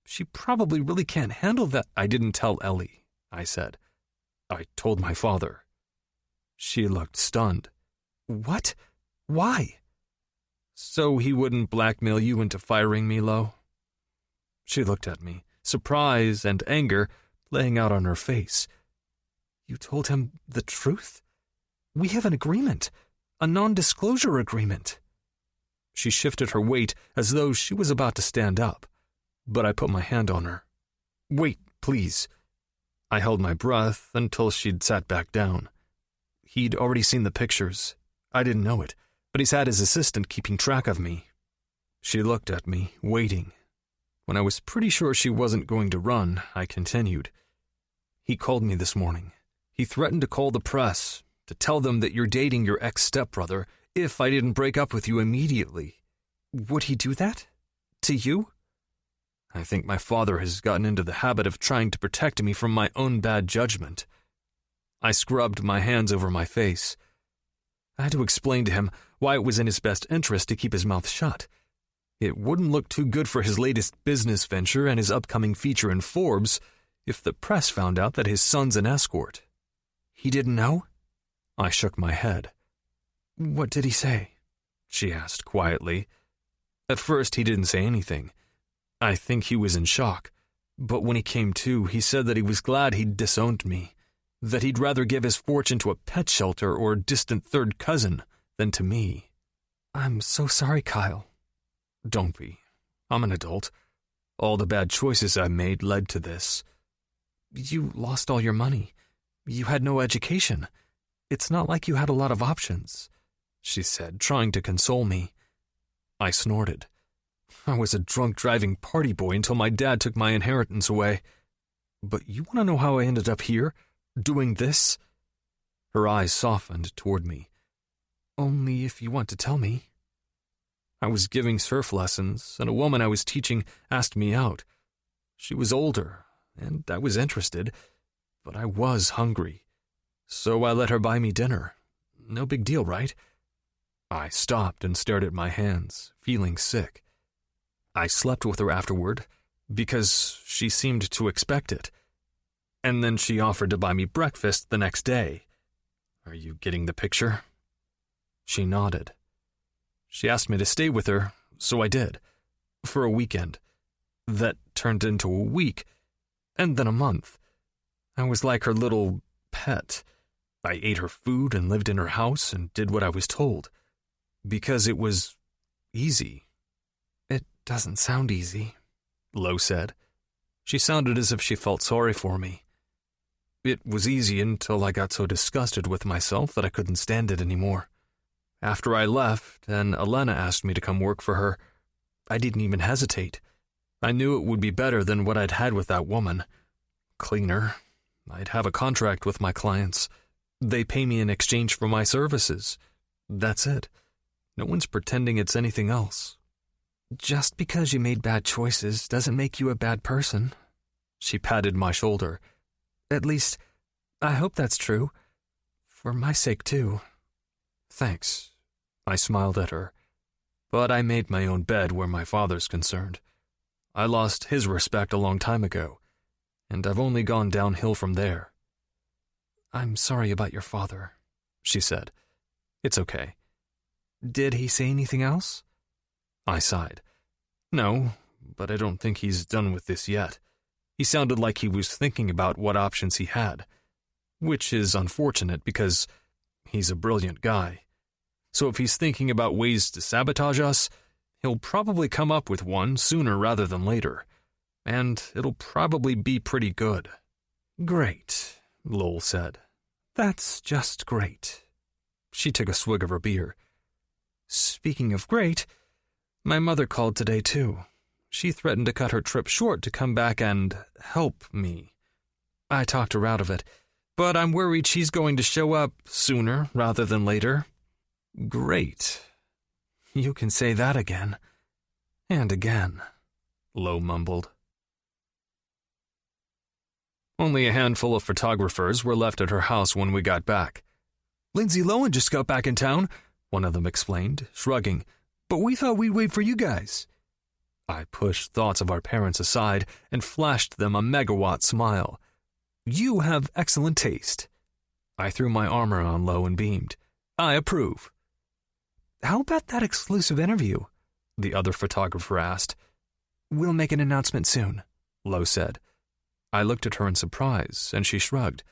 She probably really can't handle that." "I didn't tell Ellie," I said. "I told my father." She looked stunned. "What? Why?" "So he wouldn't blackmail you into firing me, Lo." She looked at me, surprise and anger playing out on her face. "You told him the truth? We have an agreement, a non-disclosure agreement." She shifted her weight as though she was about to stand up, but I put my hand on her. "Wait, please." I held my breath until she'd sat back down. "He'd already seen the pictures. I didn't know it, but he's had his assistant keeping track of me." She looked at me, waiting. When I was pretty sure she wasn't going to run, I continued. "He called me this morning. He threatened to call the press, to tell them that you're dating your ex-stepbrother if I didn't break up with you immediately." "Would he do that? To you?" "I think my father has gotten into the habit of trying to protect me from my own bad judgment." I scrubbed my hands over my face. I had to explain to him why it was in his best interest to keep his mouth shut. It wouldn't look too good for his latest business venture and his upcoming feature in Forbes if the press found out that his son's an escort. "He didn't know?" I shook my head. "What did he say?" she asked quietly. "At first he didn't say anything. I think he was in shock. But when he came to, he said that he was glad he'd disowned me, that he'd rather give his fortune to a pet shelter or a distant third cousin than to me." "I'm so sorry, Kyle." "Don't be. I'm an adult. All the bad choices I made led to this." "You lost all your money. You had no education. It's not like you had a lot of options," she said, trying to console me. I snorted. "I was a drunk driving party boy until my dad took my inheritance away. But you want to know how I ended up here, doing this?" Her eyes softened toward me. "Only if you want to tell me." "I was giving surf lessons, and a woman I was teaching asked me out. She was older, and I was interested, but I was hungry. So I let her buy me dinner. No big deal, right?" I stopped and stared at my hands, feeling sick. I slept with her afterward because she seemed to expect it. And then she offered to buy me breakfast the next day. Are you getting the picture? She nodded. She asked me to stay with her, so I did. For a weekend. That turned into a week, and then a month. I was like her little pet. I ate her food and lived in her house and did what I was told. Because it was easy. It doesn't sound easy, Lo said. She sounded as if she felt sorry for me. It was easy until I got so disgusted with myself that I couldn't stand it anymore. After I left and Elena asked me to come work for her, I didn't even hesitate. I knew it would be better than what I'd had with that woman. Cleaner. I'd have a contract with my clients. They pay me in exchange for my services. That's it. No one's pretending it's anything else. Just because you made bad choices doesn't make you a bad person. She patted my shoulder. At least, I hope that's true. For my sake, too. Thanks. I smiled at her. But I made my own bed where my father's concerned. I lost his respect a long time ago, and I've only gone downhill from there. I'm sorry about your father, she said. It's okay. Did he say anything else? I sighed. No, but I don't think he's done with this yet. He sounded like he was thinking about what options he had, which is unfortunate because he's a brilliant guy. So if he's thinking about ways to sabotage us, he'll probably come up with one sooner rather than later, and it'll probably be pretty good. Great, Lowell said. That's just great. She took a swig of her beer. Speaking of great, my mother called today too. She threatened to cut her trip short to come back and help me. I talked her out of it, but I'm worried she's going to show up sooner rather than later. Great. You can say that again. And again, Lo mumbled. Only a handful of photographers were left at her house when we got back. Lindsay Lohan just got back in town, one of them explained, shrugging. But we thought we'd wait for you guys. I pushed thoughts of our parents aside and flashed them a megawatt smile. You have excellent taste. I threw my arm around Lo and beamed. I approve. How about that exclusive interview? The other photographer asked. We'll make an announcement soon, Lo said. I looked at her in surprise, and she shrugged.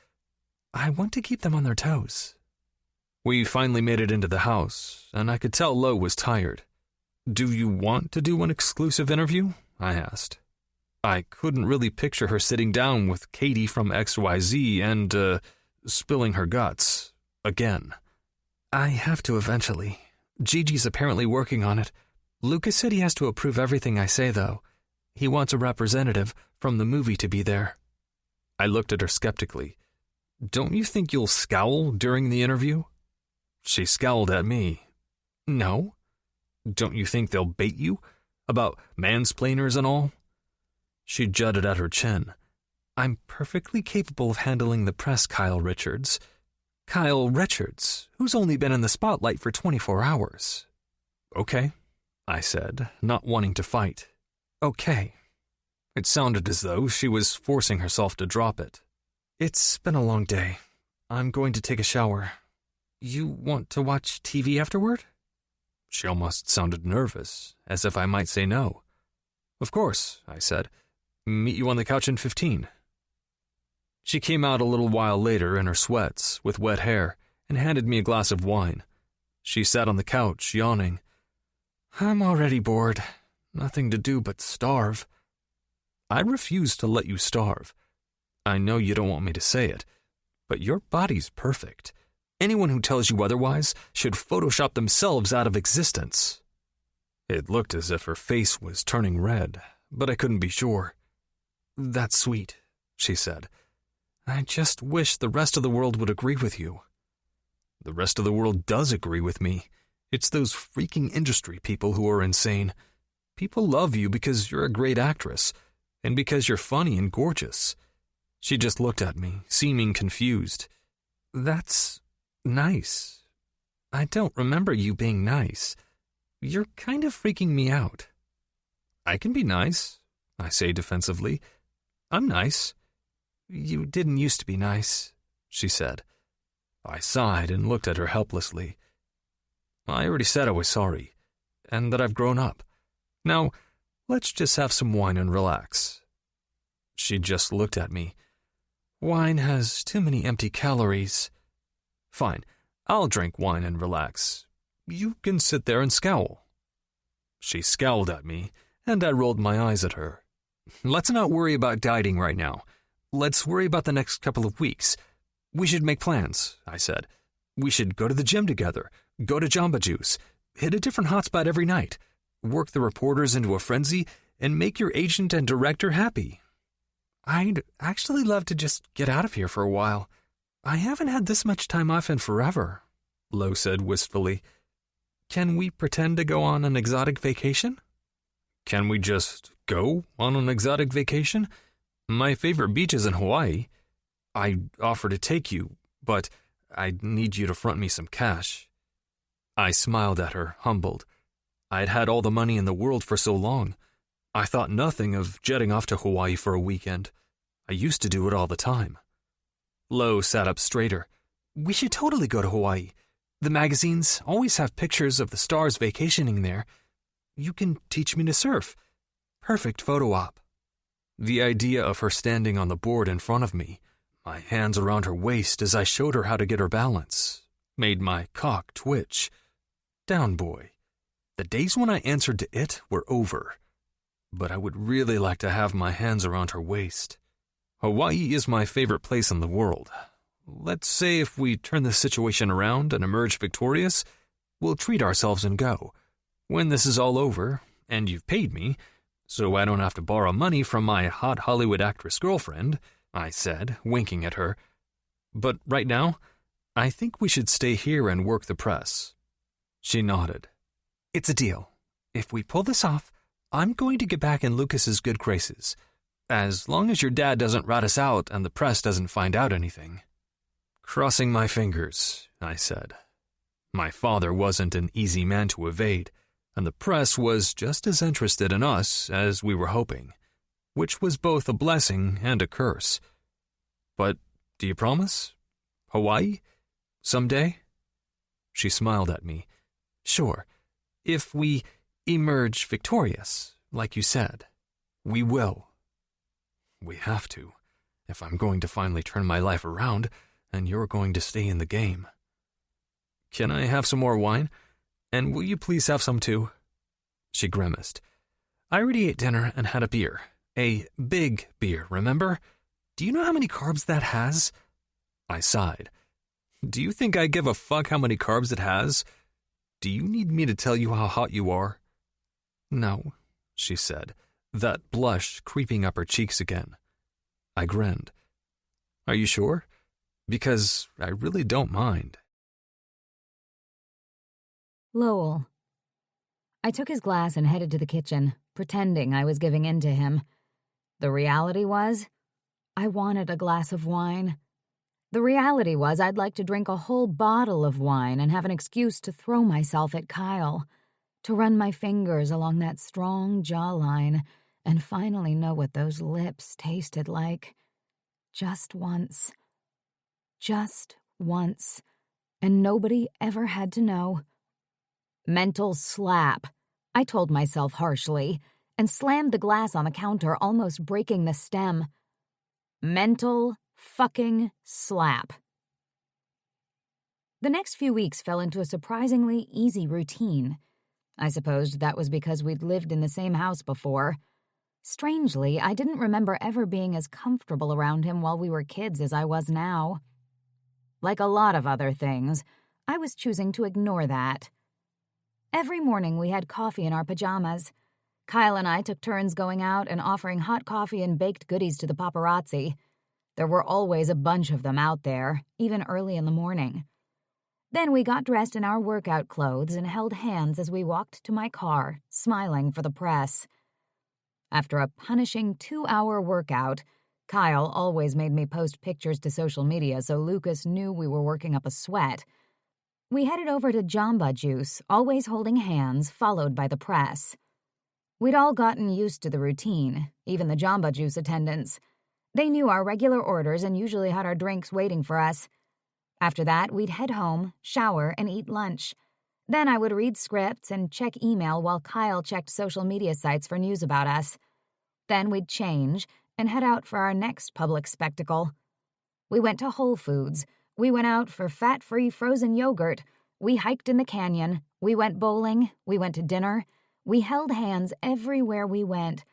I want to keep them on their toes. We finally made it into the house, and I could tell Lo was tired. Do you want to do an exclusive interview? I asked. I couldn't really picture her sitting down with Katie from XYZ and, spilling her guts. Again. I have to eventually. Gigi's apparently working on it. Lucas said he has to approve everything I say, though. He wants a representative from the movie to be there. I looked at her skeptically. Don't you think you'll scowl during the interview? She scowled at me. No. Don't you think they'll bait you? About mansplainers and all? She jutted at her chin. I'm perfectly capable of handling the press, Kyle Richards. Kyle Richards, who's only been in the spotlight for 24 hours. Okay, I said, not wanting to fight. Okay. It sounded as though she was forcing herself to drop it. It's been a long day. I'm going to take a shower. You want to watch TV afterward? She almost sounded nervous, as if I might say no. Of course, I said. Meet you on the couch in 15. She came out a little while later in her sweats, with wet hair, and handed me a glass of wine. She sat on the couch, yawning. I'm already bored. Nothing to do but starve. I refuse to let you starve. I know you don't want me to say it, but your body's perfect. Anyone who tells you otherwise should Photoshop themselves out of existence. It looked as if her face was turning red, but I couldn't be sure. That's sweet, she said. I just wish the rest of the world would agree with you. The rest of the world does agree with me. It's those freaking industry people who are insane. People love you because you're a great actress, and because you're funny and gorgeous. She just looked at me, seeming confused. That's nice. I don't remember you being nice. You're kind of freaking me out. I can be nice, I say defensively. I'm nice. You didn't used to be nice, she said. I sighed and looked at her helplessly. I already said I was sorry, and that I've grown up. Now, let's just have some wine and relax. She just looked at me. Wine has too many empty calories. Fine, I'll drink wine and relax. You can sit there and scowl. She scowled at me, and I rolled my eyes at her. Let's not worry about dieting right now. Let's worry about the next couple of weeks. We should make plans, I said. We should go to the gym together, go to Jamba Juice, hit a different hotspot every night, work the reporters into a frenzy, and make your agent and director happy. I'd actually love to just get out of here for a while. I haven't had this much time off in forever, Lo said wistfully. Can we pretend to go on an exotic vacation? Can we just go on an exotic vacation? My favorite beach is in Hawaii. I'd offer to take you, but I'd need you to front me some cash. I smiled at her, humbled. I'd had all the money in the world for so long. I thought nothing of jetting off to Hawaii for a weekend. I used to do it all the time. Lo sat up straighter. We should totally go to Hawaii. The magazines always have pictures of the stars vacationing there. You can teach me to surf. Perfect photo op. The idea of her standing on the board in front of me, my hands around her waist as I showed her how to get her balance, made my cock twitch. Down, boy. The days when I answered to it were over. But I would really like to have my hands around her waist. Hawaii is my favorite place in the world. Let's say if we turn the situation around and emerge victorious, we'll treat ourselves and go. When this is all over, and you've paid me, so I don't have to borrow money from my hot Hollywood actress girlfriend, I said, winking at her. But right now, I think we should stay here and work the press. She nodded. It's a deal. If we pull this off, I'm going to get back in Lucas's good graces, as long as your dad doesn't rat us out and the press doesn't find out anything. Crossing my fingers, I said. My father wasn't an easy man to evade, and the press was just as interested in us as we were hoping, which was both a blessing and a curse. But do you promise? Hawaii? Someday? She smiled at me. Sure, if we emerge victorious, like you said. We will. We have to, if I'm going to finally turn my life around, and you're going to stay in the game. Can I have some more wine? And will you please have some too? She grimaced. I already ate dinner and had a beer. A big beer, remember? Do you know how many carbs that has? I sighed. Do you think I give a fuck how many carbs it has? Do you need me to tell you how hot you are? No, she said, that blush creeping up her cheeks again. I grinned. Are you sure? Because I really don't mind. Lowell. I took his glass and headed to the kitchen, pretending I was giving in to him. The reality was, I wanted a glass of wine. The reality was I'd like to drink a whole bottle of wine and have an excuse to throw myself at Kyle, to run my fingers along that strong jawline and finally know what those lips tasted like. Just once. Just once. And nobody ever had to know. Mental slap, I told myself harshly, and slammed the glass on the counter, almost breaking the stem. Mental fucking slap. The next few weeks fell into a surprisingly easy routine. I supposed that was because we'd lived in the same house before. Strangely, I didn't remember ever being as comfortable around him while we were kids as I was now. Like a lot of other things, I was choosing to ignore that. Every morning we had coffee in our pajamas. Kyle and I took turns going out and offering hot coffee and baked goodies to the paparazzi. There were always a bunch of them out there, even early in the morning. Then we got dressed in our workout clothes and held hands as we walked to my car, smiling for the press. After a punishing 2-hour workout, Kyle always made me post pictures to social media so Lucas knew we were working up a sweat. We headed over to Jamba Juice, always holding hands, followed by the press. We'd all gotten used to the routine, even the Jamba Juice attendants. They knew our regular orders and usually had our drinks waiting for us. After that, we'd head home, shower, and eat lunch. Then I would read scripts and check email while Kyle checked social media sites for news about us. Then we'd change and head out for our next public spectacle. We went to Whole Foods. We went out for fat-free frozen yogurt. We hiked in the canyon. We went bowling. We went to dinner. We held hands everywhere we went.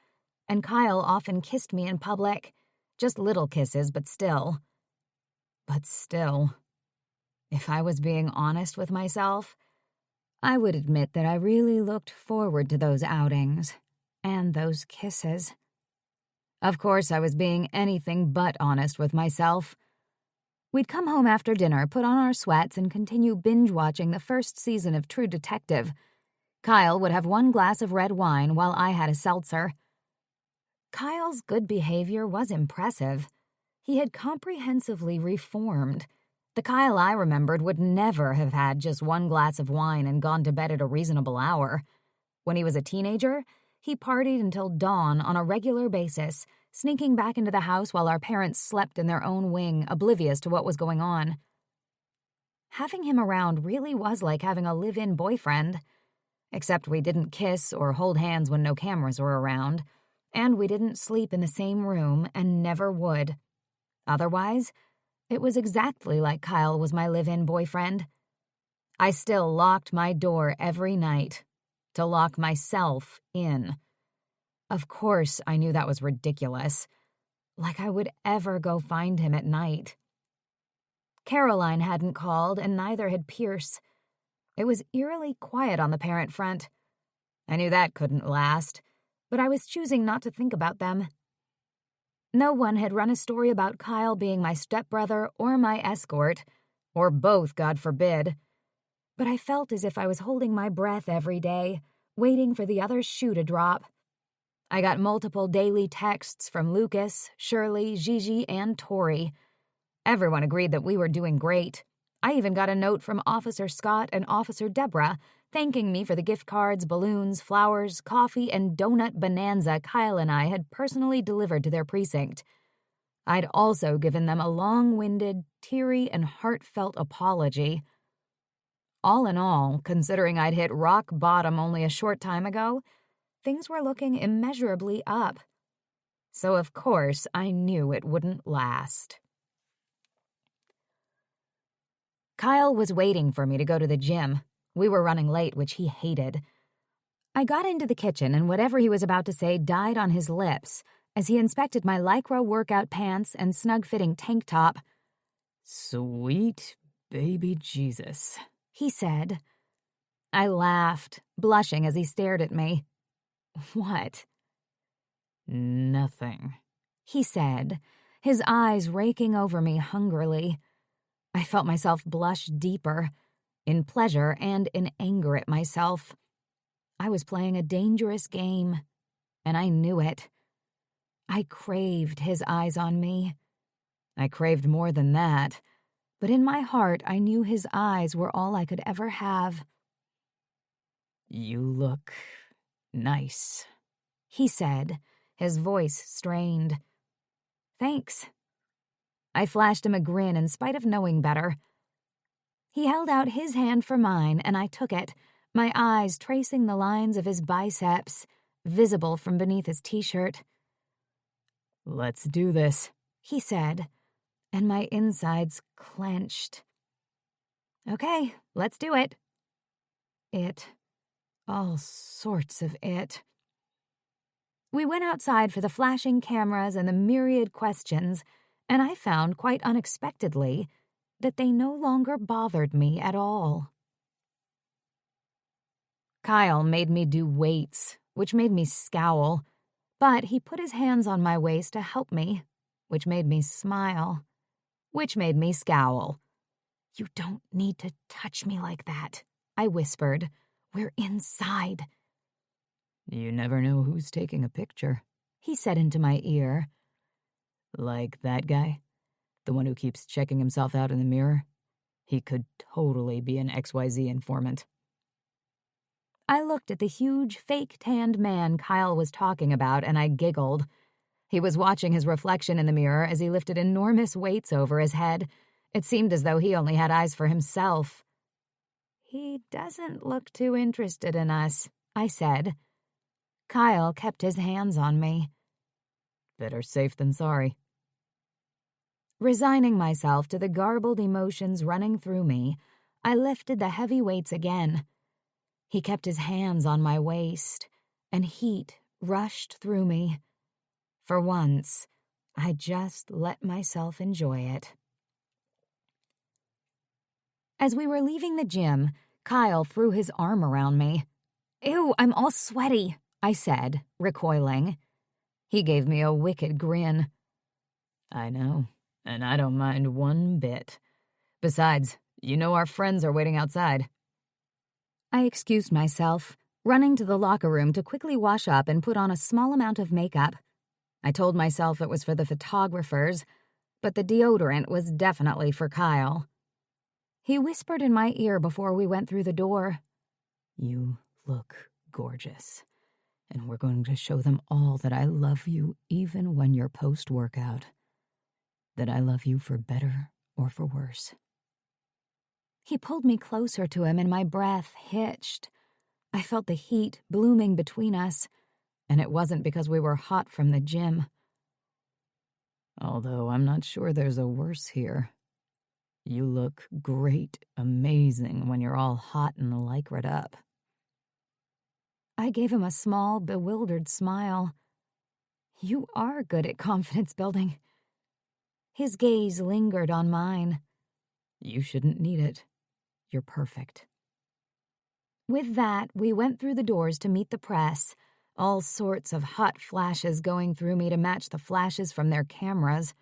And Kyle often kissed me in public. Just little kisses, but still. But still. If I was being honest with myself, I would admit that I really looked forward to those outings and those kisses. Of course, I was being anything but honest with myself. We'd come home after dinner, put on our sweats, and continue binge-watching the first season of True Detective. Kyle would have one glass of red wine while I had a seltzer. Kyle's good behavior was impressive. He had comprehensively reformed. The Kyle I remembered would never have had just one glass of wine and gone to bed at a reasonable hour. When he was a teenager, he partied until dawn on a regular basis, sneaking back into the house while our parents slept in their own wing, oblivious to what was going on. Having him around really was like having a live-in boyfriend. Except we didn't kiss or hold hands when no cameras were around, and we didn't sleep in the same room and never would. Otherwise, it was exactly like Kyle was my live-in boyfriend. I still locked my door every night to lock myself in. Of course, I knew that was ridiculous. Like I would ever go find him at night. Caroline hadn't called, and neither had Pierce. It was eerily quiet on the parent front. I knew that couldn't last, but I was choosing not to think about them. No one had run a story about Kyle being my stepbrother or my escort, or both, God forbid. But I felt as if I was holding my breath every day, waiting for the other shoe to drop. I got multiple daily texts from Lucas, Shirley, Gigi, and Tori. Everyone agreed that we were doing great. I even got a note from Officer Scott and Officer Deborah thanking me for the gift cards, balloons, flowers, coffee, and donut bonanza Kyle and I had personally delivered to their precinct. I'd also given them a long-winded, teary, and heartfelt apology. All in all, considering I'd hit rock bottom only a short time ago, things were looking immeasurably up. So of course I knew it wouldn't last. Kyle was waiting for me to go to the gym. We were running late, which he hated. I got into the kitchen, and whatever he was about to say died on his lips as he inspected my Lycra workout pants and snug-fitting tank top. "Sweet baby Jesus," he said. I laughed, blushing as he stared at me. "What?" "Nothing," he said, his eyes raking over me hungrily. I felt myself blush deeper, in pleasure and in anger at myself. I was playing a dangerous game, and I knew it. I craved his eyes on me. I craved more than that, but in my heart I knew his eyes were all I could ever have. "You look nice," he said, his voice strained. "Thanks." I flashed him a grin in spite of knowing better. He held out his hand for mine, and I took it, my eyes tracing the lines of his biceps, visible from beneath his t-shirt. "Let's do this," he said, and my insides clenched. "Okay, let's do it." All sorts of it. We went outside for the flashing cameras and the myriad questions, and I found, quite unexpectedly, that they no longer bothered me at all. Kyle made me do weights, which made me scowl, but he put his hands on my waist to help me, which made me smile, which made me scowl. "You don't need to touch me like that," I whispered. "We're inside." "You never know who's taking a picture," he said into my ear. "Like that guy? The one who keeps checking himself out in the mirror?" He could totally be an XYZ informant. I looked at the huge, fake-tanned man Kyle was talking about, and I giggled. He was watching his reflection in the mirror as he lifted enormous weights over his head. It seemed as though he only had eyes for himself. "He doesn't look too interested in us," I said. Kyle kept his hands on me. Better safe than sorry. Resigning myself to the garbled emotions running through me, I lifted the heavy weights again. He kept his hands on my waist, and heat rushed through me. For once, I just let myself enjoy it. As we were leaving the gym, Kyle threw his arm around me. "Ew, I'm all sweaty," I said, recoiling. He gave me a wicked grin. I know, and I don't mind one bit. Besides, you know our friends are waiting outside. I excused myself, running to the locker room to quickly wash up and put on a small amount of makeup. I told myself it was for the photographers, but the deodorant was definitely for Kyle. He whispered in my ear before we went through the door. You look gorgeous, and we're going to show them all that I love you even when you're post-workout. That I love you for better or for worse. He pulled me closer to him and my breath hitched. I felt the heat blooming between us, and it wasn't because we were hot from the gym. Although I'm not sure there's a worse here. You look great, amazing when you're all hot and lycra'd up. I gave him a small, bewildered smile. You are good at confidence building. His gaze lingered on mine. You shouldn't need it. You're perfect. With that, we went through the doors to meet the press, all sorts of hot flashes going through me to match the flashes from their cameras.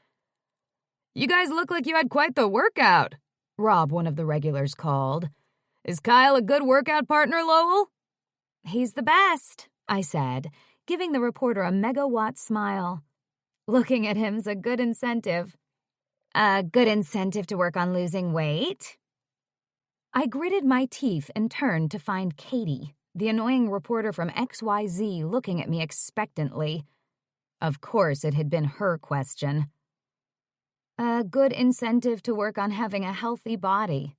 You guys look like you had quite the workout, Rob, one of the regulars, called. Is Kyle a good workout partner, Lowell? He's the best, I said, giving the reporter a megawatt smile. Looking at him's a good incentive. A good incentive to work on losing weight? I gritted my teeth and turned to find Katie, the annoying reporter from XYZ, looking at me expectantly. Of course it had been her question. A good incentive to work on having a healthy body.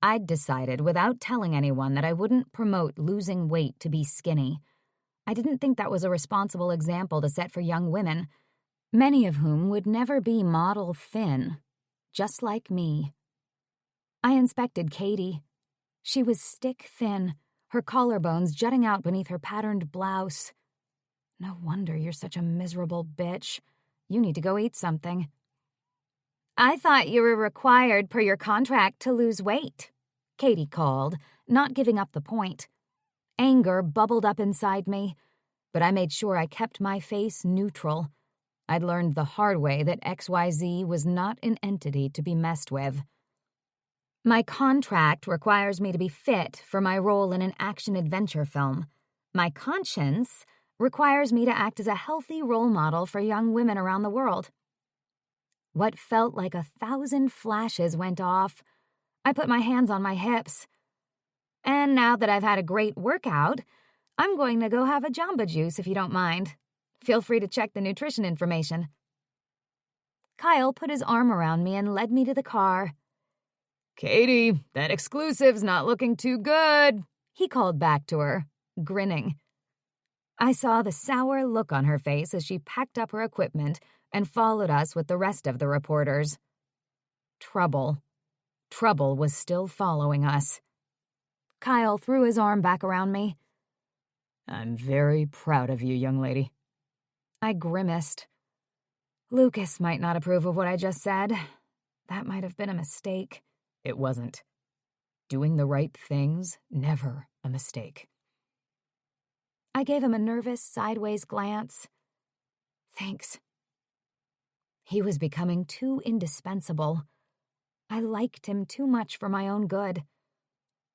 I'd decided without telling anyone that I wouldn't promote losing weight to be skinny. I didn't think that was a responsible example to set for young women, many of whom would never be model thin, just like me. I inspected Katie. She was stick thin, her collarbones jutting out beneath her patterned blouse. No wonder you're such a miserable bitch. You need to go eat something. I thought you were required per your contract to lose weight, Katie called, not giving up the point. Anger bubbled up inside me, but I made sure I kept my face neutral. I'd learned the hard way that XYZ was not an entity to be messed with. My contract requires me to be fit for my role in an action-adventure film. My conscience requires me to act as a healthy role model for young women around the world. What felt like 1,000 flashes went off. I put my hands on my hips. And now that I've had a great workout, I'm going to go have a Jamba Juice if you don't mind. Feel free to check the nutrition information. Kyle put his arm around me and led me to the car. Katie, that exclusive's not looking too good, he called back to her, grinning. I saw the sour look on her face as she packed up her equipment and followed us with the rest of the reporters. Trouble was still following us. Kyle threw his arm back around me. I'm very proud of you, young lady. I grimaced. Lucas might not approve of what I just said. That might have been a mistake. It wasn't. Doing the right thing's never a mistake. I gave him a nervous, sideways glance. Thanks. He was becoming too indispensable. I liked him too much for my own good.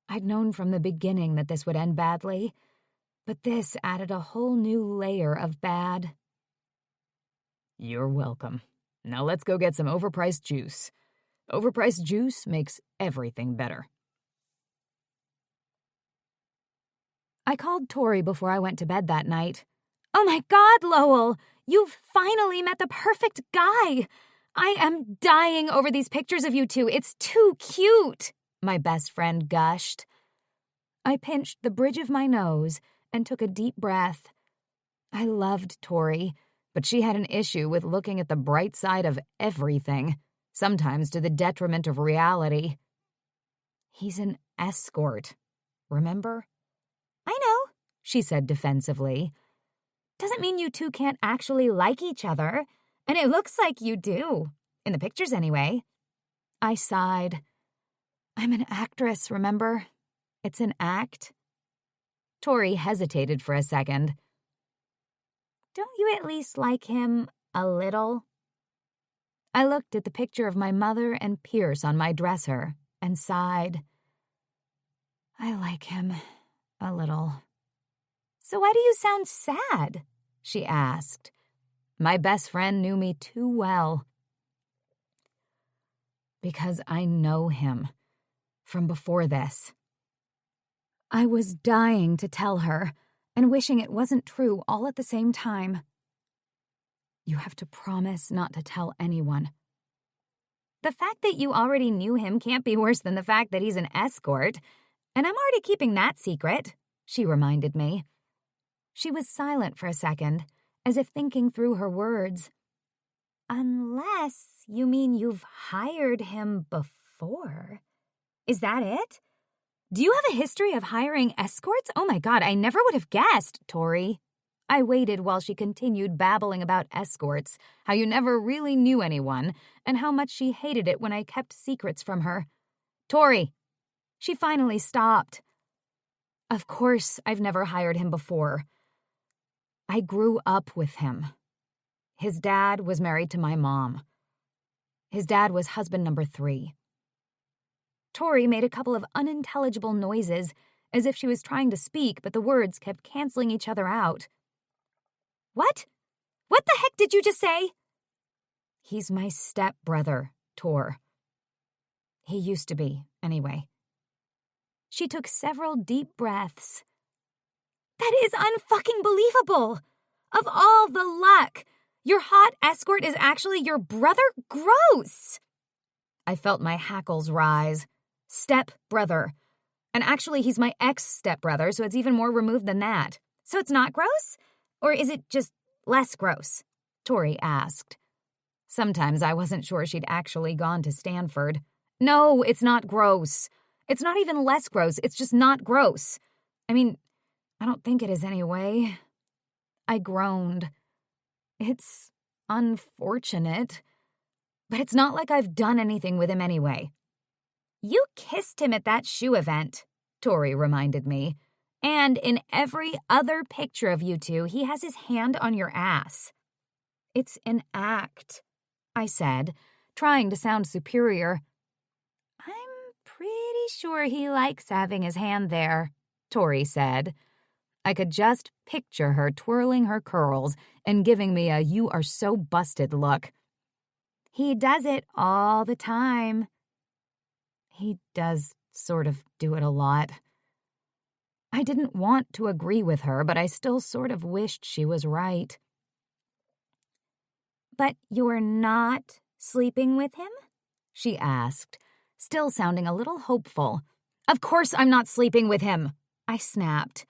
I'd known from the beginning that this would end badly, but this added a whole new layer of bad. You're welcome. Now let's go get some overpriced juice. Overpriced juice makes everything better. I called Tori before I went to bed that night. Oh my God, Lowell! You've finally met the perfect guy! I am dying over these pictures of you two. It's too cute, my best friend gushed. I pinched the bridge of my nose and took a deep breath. I loved Tori, but she had an issue with looking at the bright side of everything, sometimes to the detriment of reality. He's an escort, remember? I know, she said defensively. Doesn't mean you two can't actually like each other, and it looks like you do, in the pictures anyway. I sighed. I'm an actress, remember? It's an act. Tori hesitated for a second. Don't you at least like him a little? I looked at the picture of my mother and Pierce on my dresser and sighed. I like him a little. So why do you sound sad? She asked. My best friend knew me too well. Because I know him from before this. I was dying to tell her and wishing it wasn't true all at the same time. You have to promise not to tell anyone. The fact that you already knew him can't be worse than the fact that he's an escort, and I'm already keeping that secret, she reminded me. She was silent for a second, as if thinking through her words. Unless you mean you've hired him before. Is that it? Do you have a history of hiring escorts? Oh my God, I never would have guessed, Tori. I waited while she continued babbling about escorts, how you never really knew anyone, and how much she hated it when I kept secrets from her. Tori! She finally stopped. Of course, I've never hired him before. I grew up with him. His dad was married to my mom. His dad was husband number 3. Tori made a couple of unintelligible noises, as if she was trying to speak, but the words kept canceling each other out. What? What the heck did you just say? He's my stepbrother, Tor. He used to be, anyway. She took several deep breaths. That is unfucking believable! Of all the luck! Your hot escort is actually your brother? Gross! I felt my hackles rise. Step-brother. And actually, he's my ex-stepbrother, so it's even more removed than that. So it's not gross? Or is it just less gross? Tori asked. Sometimes I wasn't sure she'd actually gone to Stanford. No, it's not gross. It's not even less gross. It's just not gross. I mean, I don't think it is anyway. I groaned. It's unfortunate, but it's not like I've done anything with him anyway. You kissed him at that shoe event, Tori reminded me. And in every other picture of you two, he has his hand on your ass. It's an act, I said, trying to sound superior. I'm pretty sure he likes having his hand there, Tori said. I could just picture her twirling her curls and giving me a "you are so busted" look. He does it all the time. He does sort of do it a lot. I didn't want to agree with her, but I still sort of wished she was right. But you're not sleeping with him? She asked, still sounding a little hopeful. Of course I'm not sleeping with him, I snapped.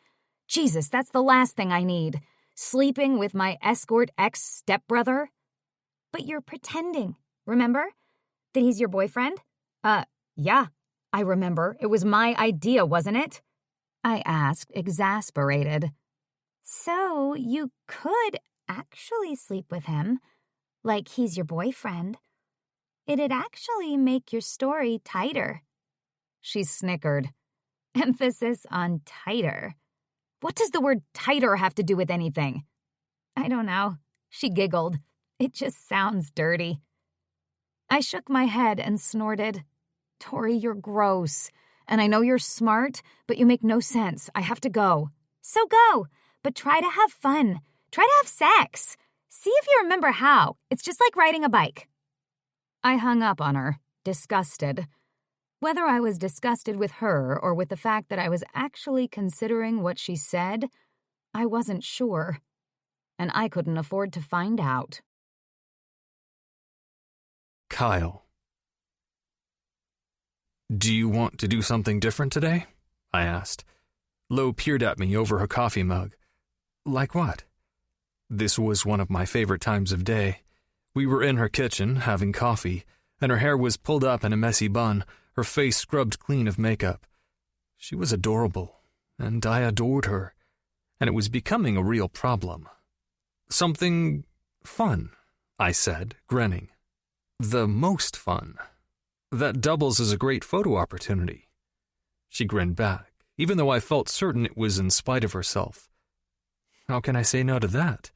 Jesus, that's the last thing I need. Sleeping with my escort ex-stepbrother? But you're pretending, remember? That he's your boyfriend? Yeah, I remember. It was my idea, wasn't it? I asked, exasperated. So you could actually sleep with him, like he's your boyfriend. It'd actually make your story tighter. She snickered. Emphasis on tighter. What does the word tighter have to do with anything? I don't know. She giggled. It just sounds dirty. I shook my head and snorted. Tori, you're gross. And I know you're smart, but you make no sense. I have to go. So go, but try to have fun. Try to have sex. See if you remember how. It's just like riding a bike. I hung up on her, disgusted. Whether I was disgusted with her or with the fact that I was actually considering what she said, I wasn't sure. And I couldn't afford to find out. Kyle. Do you want to do something different today? I asked. Lo peered at me over her coffee mug. Like what? This was one of my favorite times of day. We were in her kitchen, having coffee, and her hair was pulled up in a messy bun, her face scrubbed clean of makeup. She was adorable, and I adored her, and it was becoming a real problem. Something fun, I said, grinning. The most fun. That doubles as a great photo opportunity. She grinned back, even though I felt certain it was in spite of herself. How can I say no to that?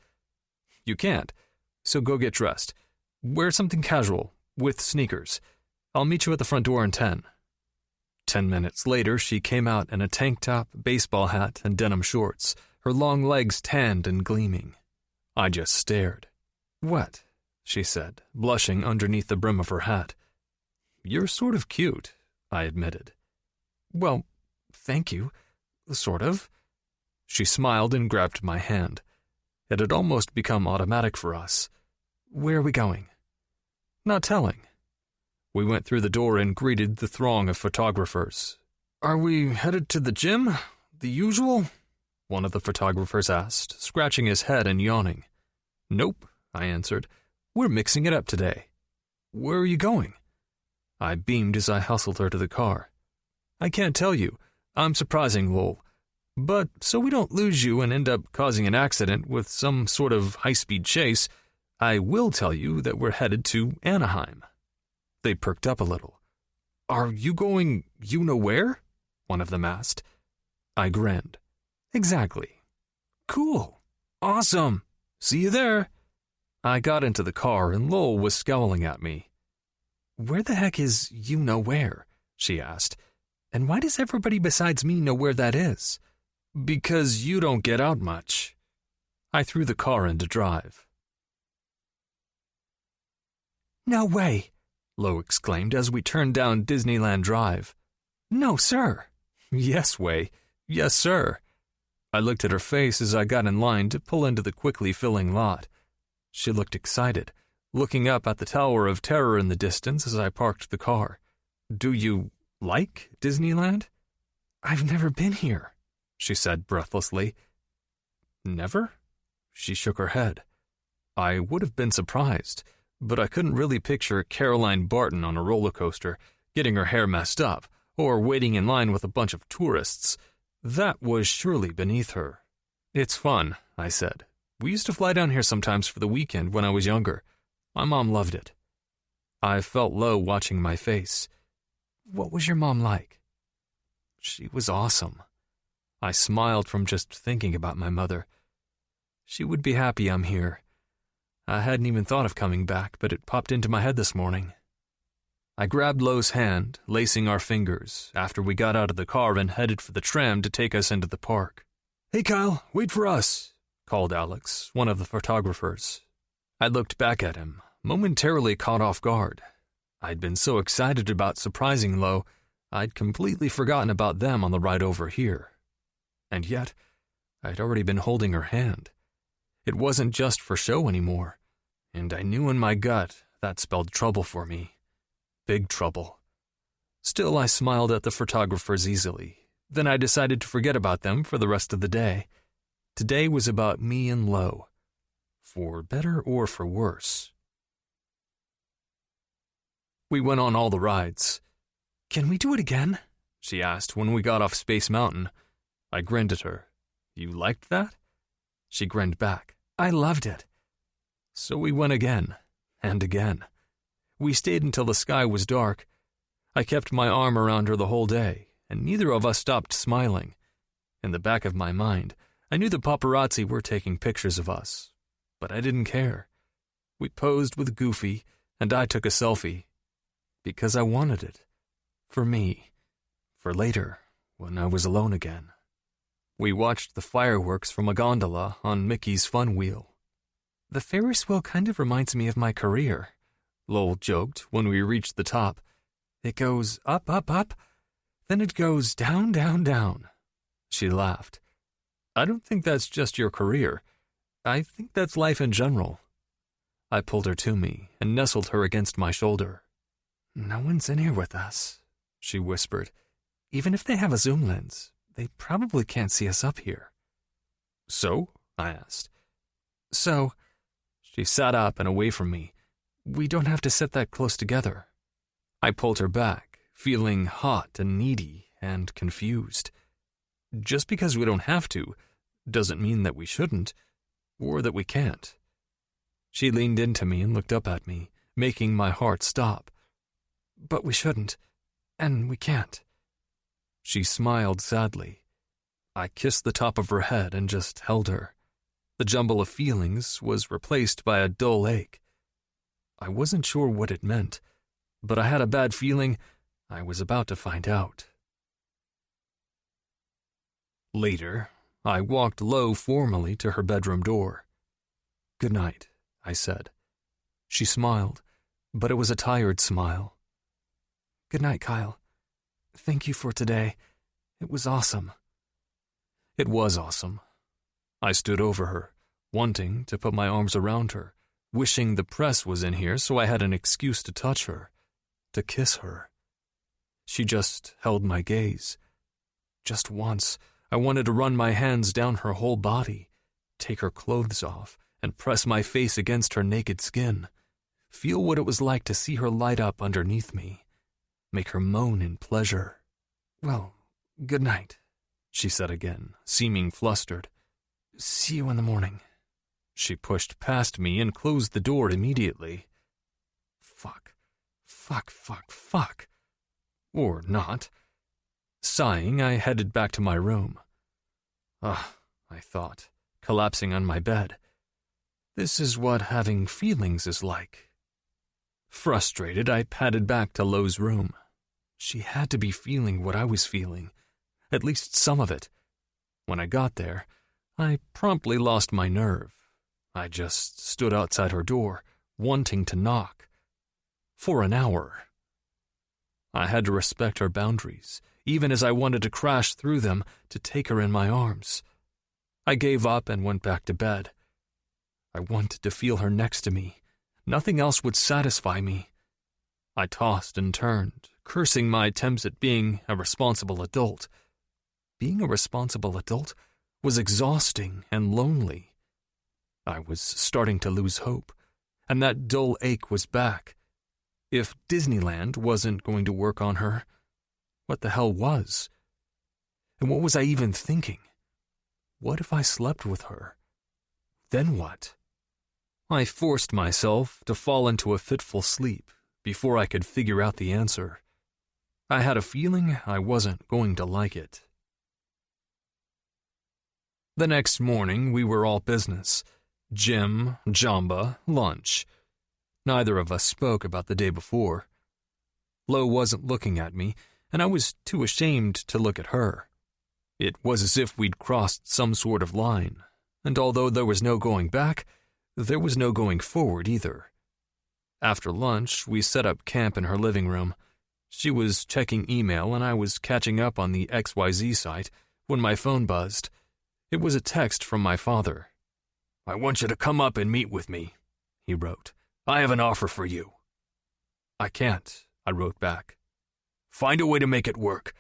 You can't, so go get dressed. Wear something casual, with sneakers. I'll meet you at the front door in 10. 10 minutes later, she came out in a tank top, baseball hat, and denim shorts, her long legs tanned and gleaming. I just stared. What? She said, blushing underneath the brim of her hat. You're sort of cute, I admitted. Well, thank you. Sort of. She smiled and grabbed my hand. It had almost become automatic for us. Where are we going? Not telling. We went through the door and greeted the throng of photographers. Are we headed to the gym? The usual? One of the photographers asked, scratching his head and yawning. Nope, I answered. We're mixing it up today. Where are you going? I beamed as I hustled her to the car. I can't tell you. I'm surprising Lowell. But so we don't lose you and end up causing an accident with some sort of high-speed chase, I will tell you that we're headed to Anaheim. They perked up a little. Are you going you-know-where? One of them asked. I grinned. Exactly. Cool. Awesome. See you there. I got into the car and Lowell was scowling at me. Where the heck is you-know-where? She asked. And why does everybody besides me know where that is? Because you don't get out much. I threw the car into drive. No way, Lo exclaimed as we turned down Disneyland Drive. No, sir. Yes, Way. Yes, sir. I looked at her face as I got in line to pull into the quickly filling lot. She looked excited, looking up at the Tower of Terror in the distance as I parked the car. Do you like Disneyland? I've never been here, she said breathlessly. Never? She shook her head. I would have been surprised, but I couldn't really picture Caroline Barton on a roller coaster, getting her hair messed up, or waiting in line with a bunch of tourists. That was surely beneath her. It's fun, I said. We used to fly down here sometimes for the weekend when I was younger. My mom loved it. I felt low watching my face. What was your mom like? She was awesome. I smiled from just thinking about my mother. She would be happy I'm here. I hadn't even thought of coming back, but it popped into my head this morning. I grabbed Lo's hand, lacing our fingers, after we got out of the car and headed for the tram to take us into the park. Hey, Kyle, wait for us, called Alex, one of the photographers. I looked back at him, momentarily caught off guard. I'd been so excited about surprising Lo, I'd completely forgotten about them on the ride over here. And yet, I'd already been holding her hand. It wasn't just for show anymore, and I knew in my gut that spelled trouble for me. Big trouble. Still, I smiled at the photographers easily. Then I decided to forget about them for the rest of the day. Today was about me and Lo. For better or for worse. We went on all the rides. Can we do it again? She asked when we got off Space Mountain. I grinned at her. You liked that? She grinned back. I loved it. So we went again, and again. We stayed until the sky was dark. I kept my arm around her the whole day, and neither of us stopped smiling. In the back of my mind, I knew the paparazzi were taking pictures of us, but I didn't care. We posed with Goofy, and I took a selfie. Because I wanted it. For me. For later, when I was alone again. We watched the fireworks from a gondola on Mickey's Fun Wheel. The Ferris wheel kind of reminds me of my career, Lowell joked when we reached the top, It goes up, up, up, then it goes down, down, down." She laughed. "I don't think that's just your career. I think that's life in general." I pulled her to me and nestled her against my shoulder. "No one's in here with us," she whispered. "Even if they have a zoom lens, they probably can't see us up here." "So?" I asked. "So," she sat up and away from me, "we don't have to sit that close together." I pulled her back, feeling hot and needy and confused. Just because we don't have to doesn't mean that we shouldn't, or that we can't. She leaned into me and looked up at me, making my heart stop. "But we shouldn't, and we can't." She smiled sadly. I kissed the top of her head and just held her. The jumble of feelings was replaced by a dull ache. I wasn't sure what it meant, but I had a bad feeling I was about to find out. Later, I walked low formally to her bedroom door. "Good night," I said. She smiled, but it was a tired smile. "Good night, Kyle. Thank you for today. It was awesome." It was awesome. I stood over her, wanting to put my arms around her, wishing the press was in here so I had an excuse to touch her, to kiss her. She just held my gaze. Just once, I wanted to run my hands down her whole body, take her clothes off, and press my face against her naked skin, feel what it was like to see her light up underneath me, make her moan in pleasure. "Well, good night," she said again, seeming flustered. "See you in the morning." She pushed past me and closed the door immediately. Fuck. Or not. Sighing, I headed back to my room. I thought, collapsing on my bed. This is what having feelings is like. Frustrated, I padded back to Lo's room. She had to be feeling what I was feeling, at least some of it. When I got there, I promptly lost my nerve. I just stood outside her door, wanting to knock. For an hour. I had to respect her boundaries, even as I wanted to crash through them to take her in my arms. I gave up and went back to bed. I wanted to feel her next to me. Nothing else would satisfy me. I tossed and turned, cursing my attempts at being a responsible adult. Being a responsible adult was exhausting and lonely. I was starting to lose hope, and that dull ache was back. If Disneyland wasn't going to work on her, what the hell was? And what was I even thinking? What if I slept with her? Then what? I forced myself to fall into a fitful sleep before I could figure out the answer. I had a feeling I wasn't going to like it. The next morning, we were all business. Gym, Jamba, lunch. Neither of us spoke about the day before. Lo wasn't looking at me, and I was too ashamed to look at her. It was as if we'd crossed some sort of line, and although there was no going back, there was no going forward either. After lunch, we set up camp in her living room. She was checking email, and I was catching up on the XYZ site when my phone buzzed. It was a text from my father. "I want you to come up and meet with me," he wrote. "I have an offer for you." "I can't," I wrote back. "Find a way to make it work.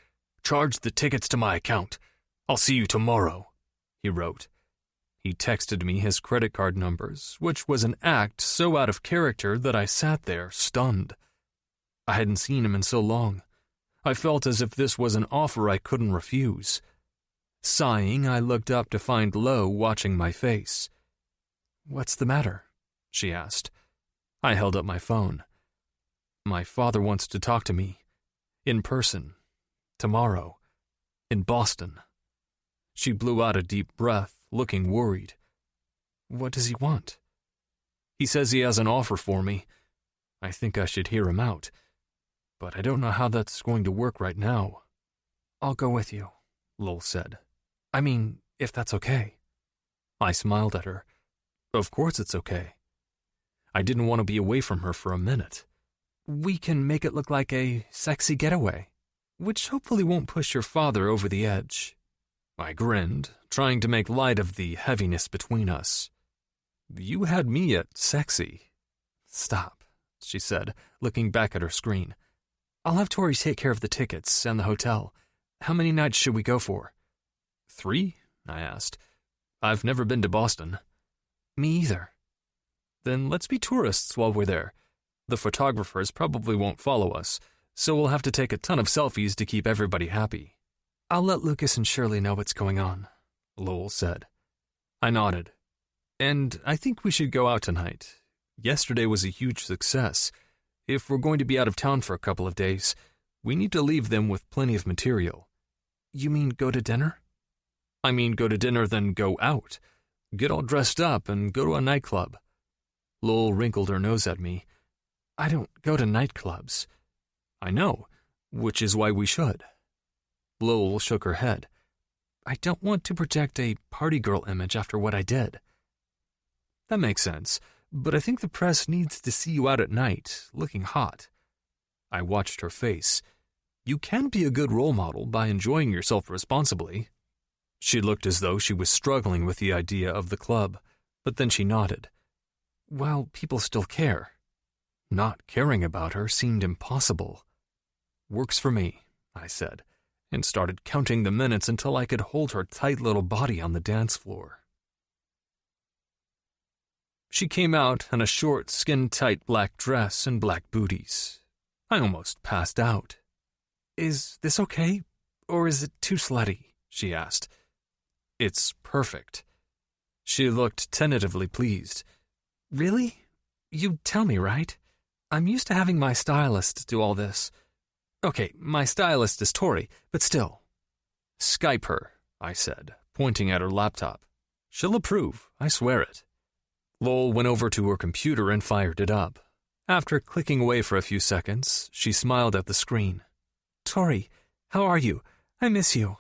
Charge the tickets to my account. I'll see you tomorrow," he wrote. He texted me his credit card numbers, which was an act so out of character that I sat there, stunned. I hadn't seen him in so long. I felt as if this was an offer I couldn't refuse. Sighing, I looked up to find Lo watching my face. "What's the matter?" she asked. I held up my phone. "My father wants to talk to me. In person. Tomorrow. In Boston." She blew out a deep breath, looking worried. "What does he want?" "He says he has an offer for me. I think I should hear him out. But I don't know how that's going to work right now." "I'll go with you," Lowell said. "I mean, if that's okay." I smiled at her. Of course it's okay. I didn't want to be away from her for a minute. We can make it look like a sexy getaway, which hopefully won't push your father over the edge. I grinned, trying to make light of the heaviness between us. You had me at sexy. Stop, she said, looking back at her screen. I'll have Tori take care of the tickets and the hotel. How many nights should we go for? 3? I asked. I've never been to Boston. Me either. Then let's be tourists while we're there. The photographers probably won't follow us, so we'll have to take a ton of selfies to keep everybody happy. I'll let Lucas and Shirley know what's going on, Lowell said. I nodded. And I think we should go out tonight. Yesterday was a huge success. If we're going to be out of town for a couple of days, we need to leave them with plenty of material. You mean go to dinner? I mean go to dinner then go out. Get all dressed up and go to a nightclub. Lowell wrinkled her nose at me. I don't go to nightclubs. I know, which is why we should. Lowell shook her head. I don't want to project a party girl image after what I did. That makes sense, but I think the press needs to see you out at night, looking hot. I watched her face. You can be a good role model by enjoying yourself responsibly. She looked as though she was struggling with the idea of the club, but then she nodded. Well, people still care. Not caring about her seemed impossible. Works for me, I said, and started counting the minutes until I could hold her tight little body on the dance floor. She came out in a short, skin-tight black dress and black booties. I almost passed out. Is this okay, or is it too slutty? She asked. It's perfect. She looked tentatively pleased. Really? You'd tell me, right? I'm used to having my stylist do all this. Okay, my stylist is Tori, but still. Skype her, I said, pointing at her laptop. She'll approve, I swear it. Lowell went over to her computer and fired it up. After clicking away for a few seconds, she smiled at the screen. Tori, how are you? I miss you.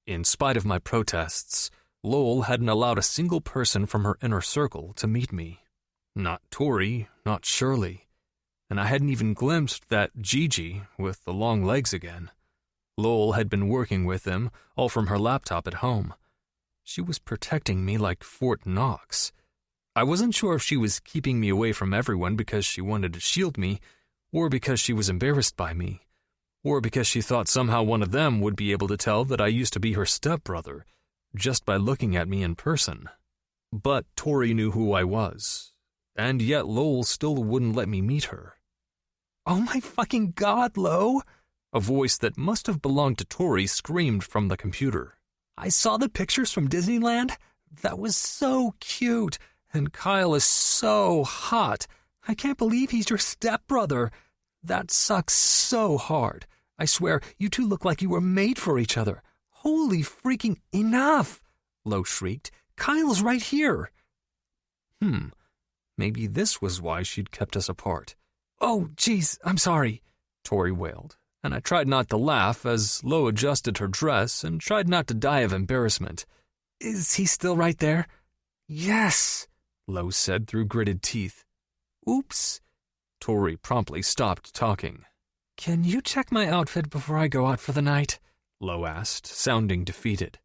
In spite of my protests, Lowell hadn't allowed a single person from her inner circle to meet me. Not Tori, not Shirley. And I hadn't even glimpsed that Gigi with the long legs again. Lowell had been working with them, all from her laptop at home. She was protecting me like Fort Knox. I wasn't sure if she was keeping me away from everyone because she wanted to shield me, or because she was embarrassed by me, or because she thought somehow one of them would be able to tell that I used to be her stepbrother, just by looking at me in person. But Tori knew who I was, and yet Lowell still wouldn't let me meet her. Oh my fucking God, Lo! A voice that must have belonged to Tori screamed from the computer. I saw the pictures from Disneyland. That was so cute. And Kyle is so hot. I can't believe he's your stepbrother. That sucks so hard. I swear, you two look like you were made for each other. Holy freaking enough! Lo shrieked. Kyle's right here. Maybe this was why she'd kept us apart. Oh, geez, I'm sorry, Tori wailed, and I tried not to laugh as Lo adjusted her dress and tried not to die of embarrassment. Is he still right there? Yes, Lo said through gritted teeth. Oops. Tori promptly stopped talking. Can you check my outfit before I go out for the night? Lo asked, sounding defeated.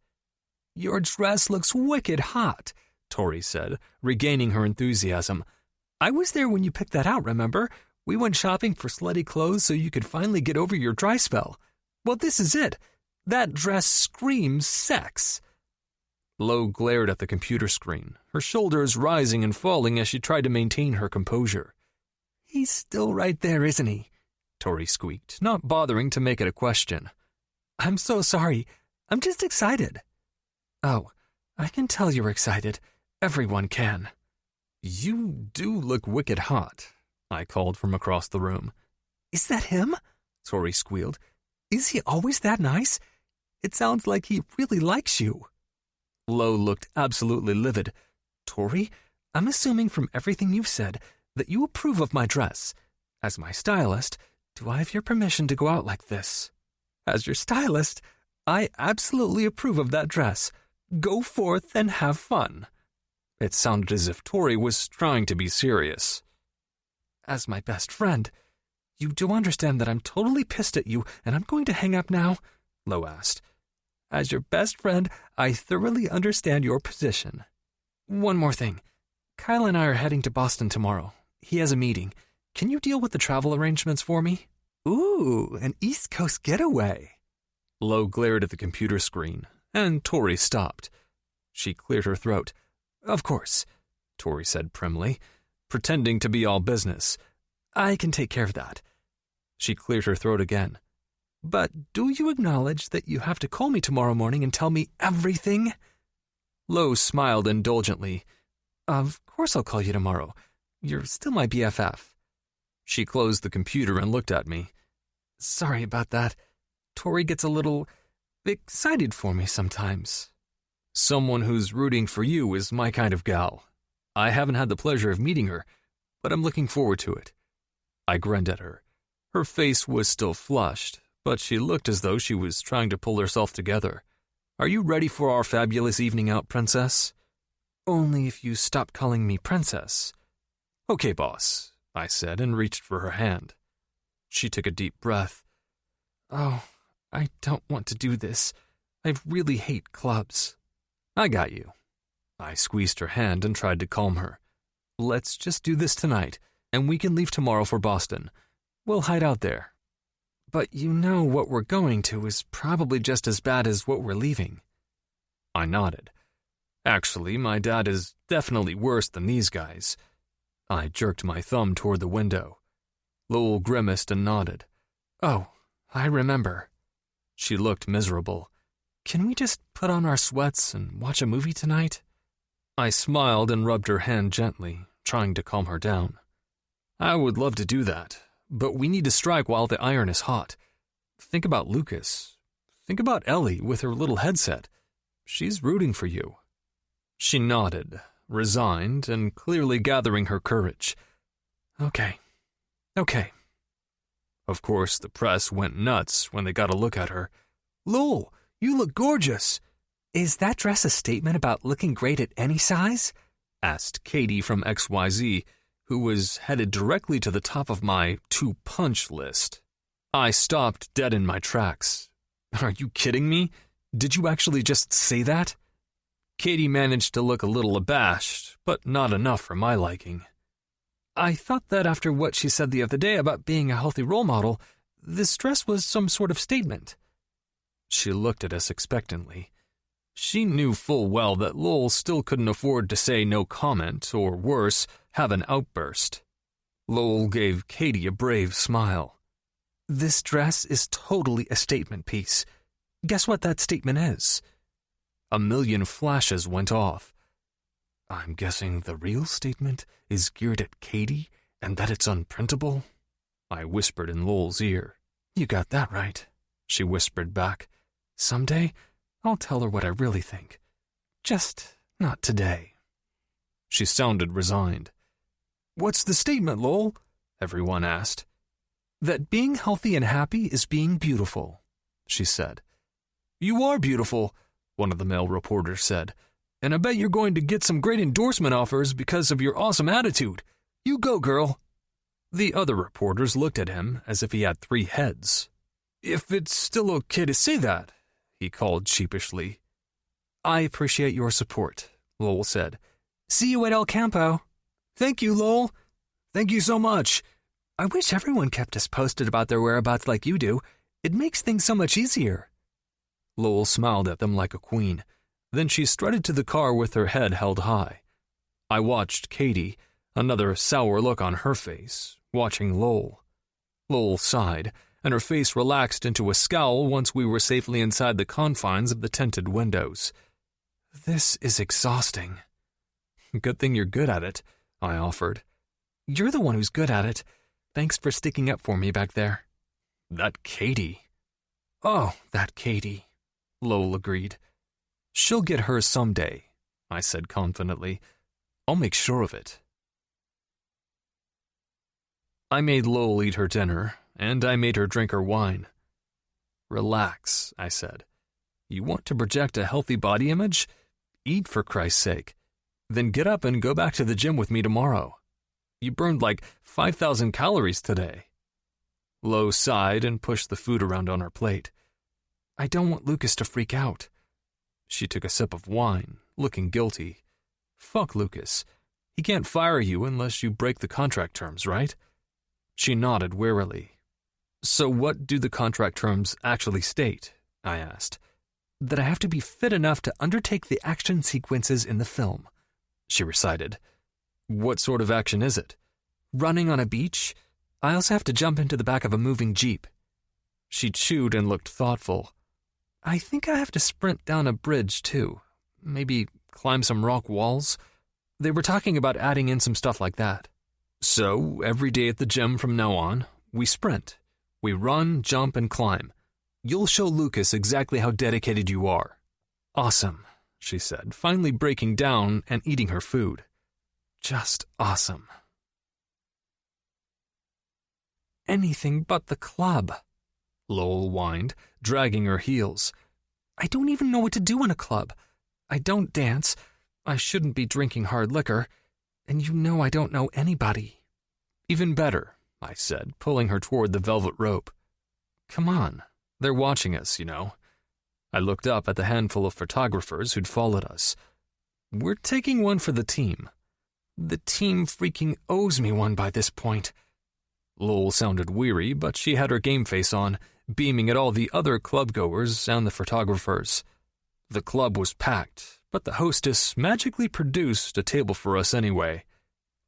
Your dress looks wicked hot, Tori said, regaining her enthusiasm. I was there when you picked that out, remember? We went shopping for slutty clothes so you could finally get over your dry spell. Well, this is it. That dress screams sex. Lo glared at the computer screen, her shoulders rising and falling as she tried to maintain her composure. He's still right there, isn't he? Tori squeaked, not bothering to make it a question. I'm so sorry. I'm just excited. Oh, I can tell you're excited. Everyone can. You do look wicked hot, I called from across the room. Is that him? Tori squealed. Is he always that nice? It sounds like he really likes you. Lo looked absolutely livid. Tori, I'm assuming from everything you've said that you approve of my dress. As my stylist, do I have your permission to go out like this? As your stylist, I absolutely approve of that dress. Go forth and have fun. It sounded as if Tori was trying to be serious. As my best friend, You do understand that I'm totally pissed at you and I'm going to hang up now? Lo asked. As your best friend, I thoroughly understand your position. One more thing. Kyle and I are heading to Boston tomorrow. He has a meeting. Can you deal with the travel arrangements for me? Ooh, an East Coast getaway. Lo glared at the computer screen, and Tori stopped. She cleared her throat. Of course, Tori said primly, pretending to be all business. I can take care of that. She cleared her throat again. But do you acknowledge that you have to call me tomorrow morning and tell me everything? Lo smiled indulgently. Of course I'll call you tomorrow. You're still my BFF. She closed the computer and looked at me. Sorry about that. Tori gets a little excited for me sometimes. Someone who's rooting for you is my kind of gal. I haven't had the pleasure of meeting her, but I'm looking forward to it. I grinned at her. Her face was still flushed, but she looked as though she was trying to pull herself together. Are you ready for our fabulous evening out, princess? Only if you stop calling me princess. Okay, boss, I said and reached for her hand. She took a deep breath. Oh, I don't want to do this. I really hate clubs. I got you. I squeezed her hand and tried to calm her. Let's just do this tonight, and we can leave tomorrow for Boston. We'll hide out there. But you know what we're going to is probably just as bad as what we're leaving. I nodded. Actually, my dad is definitely worse than these guys. I jerked my thumb toward the window. Lowell grimaced and nodded. Oh, I remember. She looked miserable. Can we just put on our sweats and watch a movie tonight? I smiled and rubbed her hand gently, trying to calm her down. I would love to do that, but we need to strike while the iron is hot. Think about Lucas. Think about Ellie with her little headset. She's rooting for you. She nodded, resigned, and clearly gathering her courage. Okay. Of course, the press went nuts when they got a look at her. Lowell, you look gorgeous. Is that dress a statement about looking great at any size? Asked Katie from XYZ, who was headed directly to the top of my to-punch list. I stopped dead in my tracks. Are you kidding me? Did you actually just say that? Katie managed to look a little abashed, but not enough for my liking. I thought that after what she said the other day about being a healthy role model, this dress was some sort of statement. She looked at us expectantly. She knew full well that Lowell still couldn't afford to say no comment, or worse, have an outburst. Lowell gave Katie a brave smile. This dress is totally a statement piece. Guess what that statement is? A million flashes went off. I'm guessing the real statement is geared at Katie and that it's unprintable? I whispered in Lowell's ear. You got that right, she whispered back. Someday, I'll tell her what I really think. Just not today. She sounded resigned. What's the statement, Lowell? Everyone asked. That being healthy and happy is being beautiful, she said. You are beautiful, one of the male reporters said. And I bet you're going to get some great endorsement offers because of your awesome attitude. You go, girl. The other reporters looked at him as if he had 3 heads. If it's still okay to say that, he called sheepishly. I appreciate your support, Lowell said. See you at El Campo. Thank you, Lowell. Thank you so much. I wish everyone kept us posted about their whereabouts like you do. It makes things so much easier. Lowell smiled at them like a queen. Then she strutted to the car with her head held high. I watched Katie, another sour look on her face, watching Lowell. Lowell sighed, and her face relaxed into a scowl once we were safely inside the confines of the tinted windows. This is exhausting. Good thing you're good at it, I offered. You're the one who's good at it. Thanks for sticking up for me back there. That Katie. Oh, that Katie, Lowell agreed. She'll get hers someday, I said confidently. I'll make sure of it. I made Lowell eat her dinner, and I made her drink her wine. Relax, I said. You want to project a healthy body image? Eat for Christ's sake. Then get up and go back to the gym with me tomorrow. You burned like 5,000 calories today. Lo sighed and pushed the food around on her plate. I don't want Lucas to freak out. She took a sip of wine, looking guilty. Fuck Lucas. He can't fire you unless you break the contract terms, right? She nodded wearily. So what do the contract terms actually state? I asked. That I have to be fit enough to undertake the action sequences in the film, she recited. What sort of action is it? Running on a beach? I also have to jump into the back of a moving jeep. She chewed and looked thoughtful. I think I have to sprint down a bridge, too. Maybe climb some rock walls. They were talking about adding in some stuff like that. So, every day at the gym from now on, we sprint. We run, jump, and climb. You'll show Lucas exactly how dedicated you are. Awesome, she said, finally breaking down and eating her food. Just awesome. Anything but the club, Lowell whined, dragging her heels. I don't even know what to do in a club. I don't dance. I shouldn't be drinking hard liquor. And you know I don't know anybody. Even better, I said, pulling her toward the velvet rope. Come on, they're watching us, you know. I looked up at the handful of photographers who'd followed us. We're taking one for the team. The team freaking owes me one by this point. Lowell sounded weary, but she had her game face on, beaming at all the other club-goers and the photographers. The club was packed, but the hostess magically produced a table for us anyway.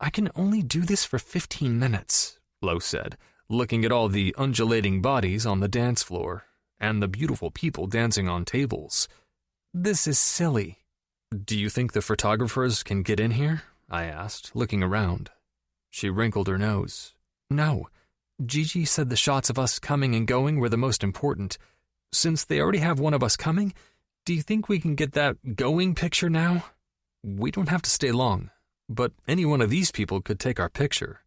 I can only do this for 15 minutes, Lo said, looking at all the undulating bodies on the dance floor and the beautiful people dancing on tables. This is silly. Do you think the photographers can get in here? I asked, looking around. She wrinkled her nose. No. Gigi said the shots of us coming and going were the most important. Since they already have one of us coming, do you think we can get that going picture now? We don't have to stay long, but any one of these people could take our picture.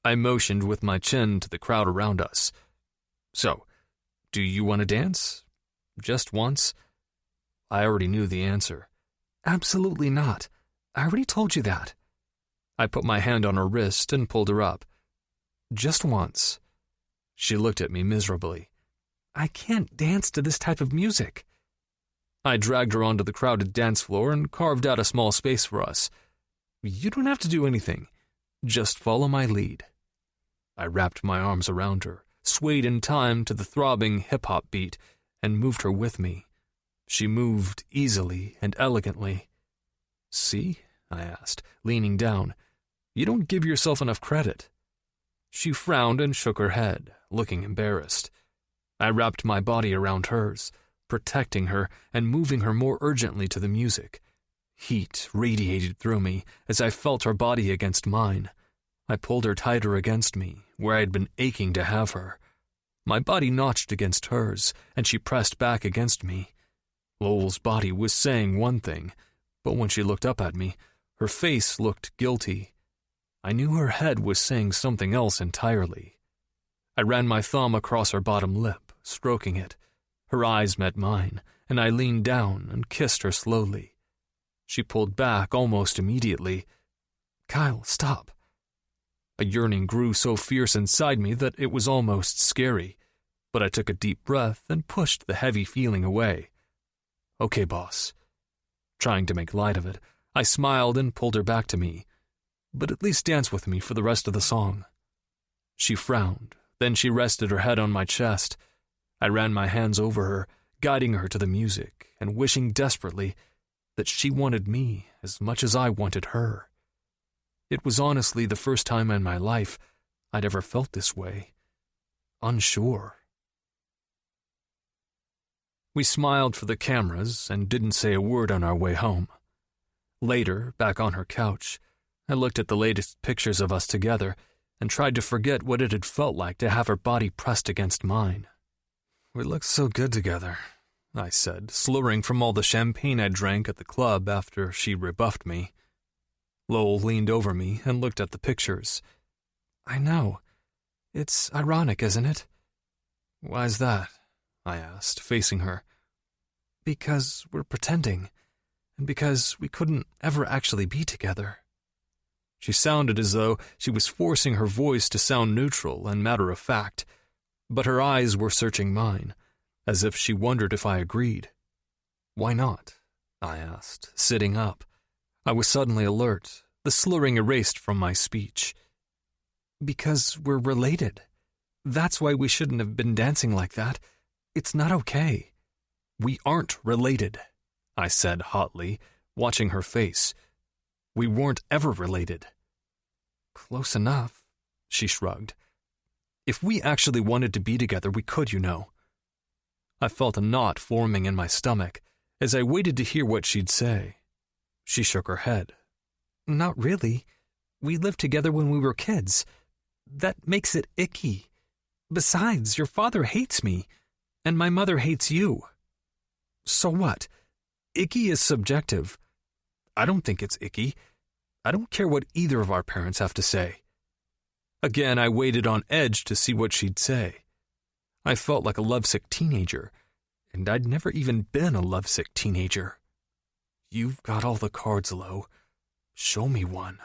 I motioned with my chin to the crowd around us. So, do you want to dance? Just once? I already knew the answer. Absolutely not. I already told you that. I put my hand on her wrist and pulled her up. Just once. She looked at me miserably. I can't dance to this type of music. I dragged her onto the crowded dance floor and carved out a small space for us. You don't have to do anything. Just follow my lead. I wrapped my arms around her, swayed in time to the throbbing hip-hop beat, and moved her with me. She moved easily and elegantly. See? I asked, leaning down. You don't give yourself enough credit. She frowned and shook her head, looking embarrassed. I wrapped my body around hers, protecting her and moving her more urgently to the music. Heat radiated through me as I felt her body against mine. I pulled her tighter against me, where I had been aching to have her. My body notched against hers, and she pressed back against me. Lowell's body was saying one thing, but when she looked up at me, her face looked guilty. I knew her head was saying something else entirely. I ran my thumb across her bottom lip, stroking it. Her eyes met mine, and I leaned down and kissed her slowly. She pulled back almost immediately. Kyle, stop. A yearning grew so fierce inside me that it was almost scary, but I took a deep breath and pushed the heavy feeling away. Okay, boss. Trying to make light of it, I smiled and pulled her back to me. But at least dance with me for the rest of the song. She frowned, then she rested her head on my chest. I ran my hands over her, guiding her to the music and wishing desperately that she wanted me as much as I wanted her. It was honestly the first time in my life I'd ever felt this way. Unsure. We smiled for the cameras and didn't say a word on our way home. Later, back on her couch, I looked at the latest pictures of us together and tried to forget what it had felt like to have her body pressed against mine. We look so good together, I said, slurring from all the champagne I drank at the club after she rebuffed me. Lowell leaned over me and looked at the pictures. I know. It's ironic, isn't it? Why's that? I asked, facing her. Because we're pretending, and because we couldn't ever actually be together. She sounded as though she was forcing her voice to sound neutral and matter-of-fact, but her eyes were searching mine, as if she wondered if I agreed. "Why not?" I asked, sitting up. I was suddenly alert, the slurring erased from my speech. "Because we're related. That's why we shouldn't have been dancing like that. It's not okay." "We aren't related," I said hotly, watching her face. "We weren't ever related." "Close enough," she shrugged. "If we actually wanted to be together, we could, you know." I felt a knot forming in my stomach as I waited to hear what she'd say. She shook her head. "Not really. We lived together when we were kids. That makes it icky. Besides, your father hates me, and my mother hates you." "So what? Icky is subjective. I don't think it's icky. I don't care what either of our parents have to say." Again, I waited on edge to see what she'd say. I felt like a lovesick teenager, and I'd never even been a lovesick teenager. "You've got all the cards, Lo. Show me one."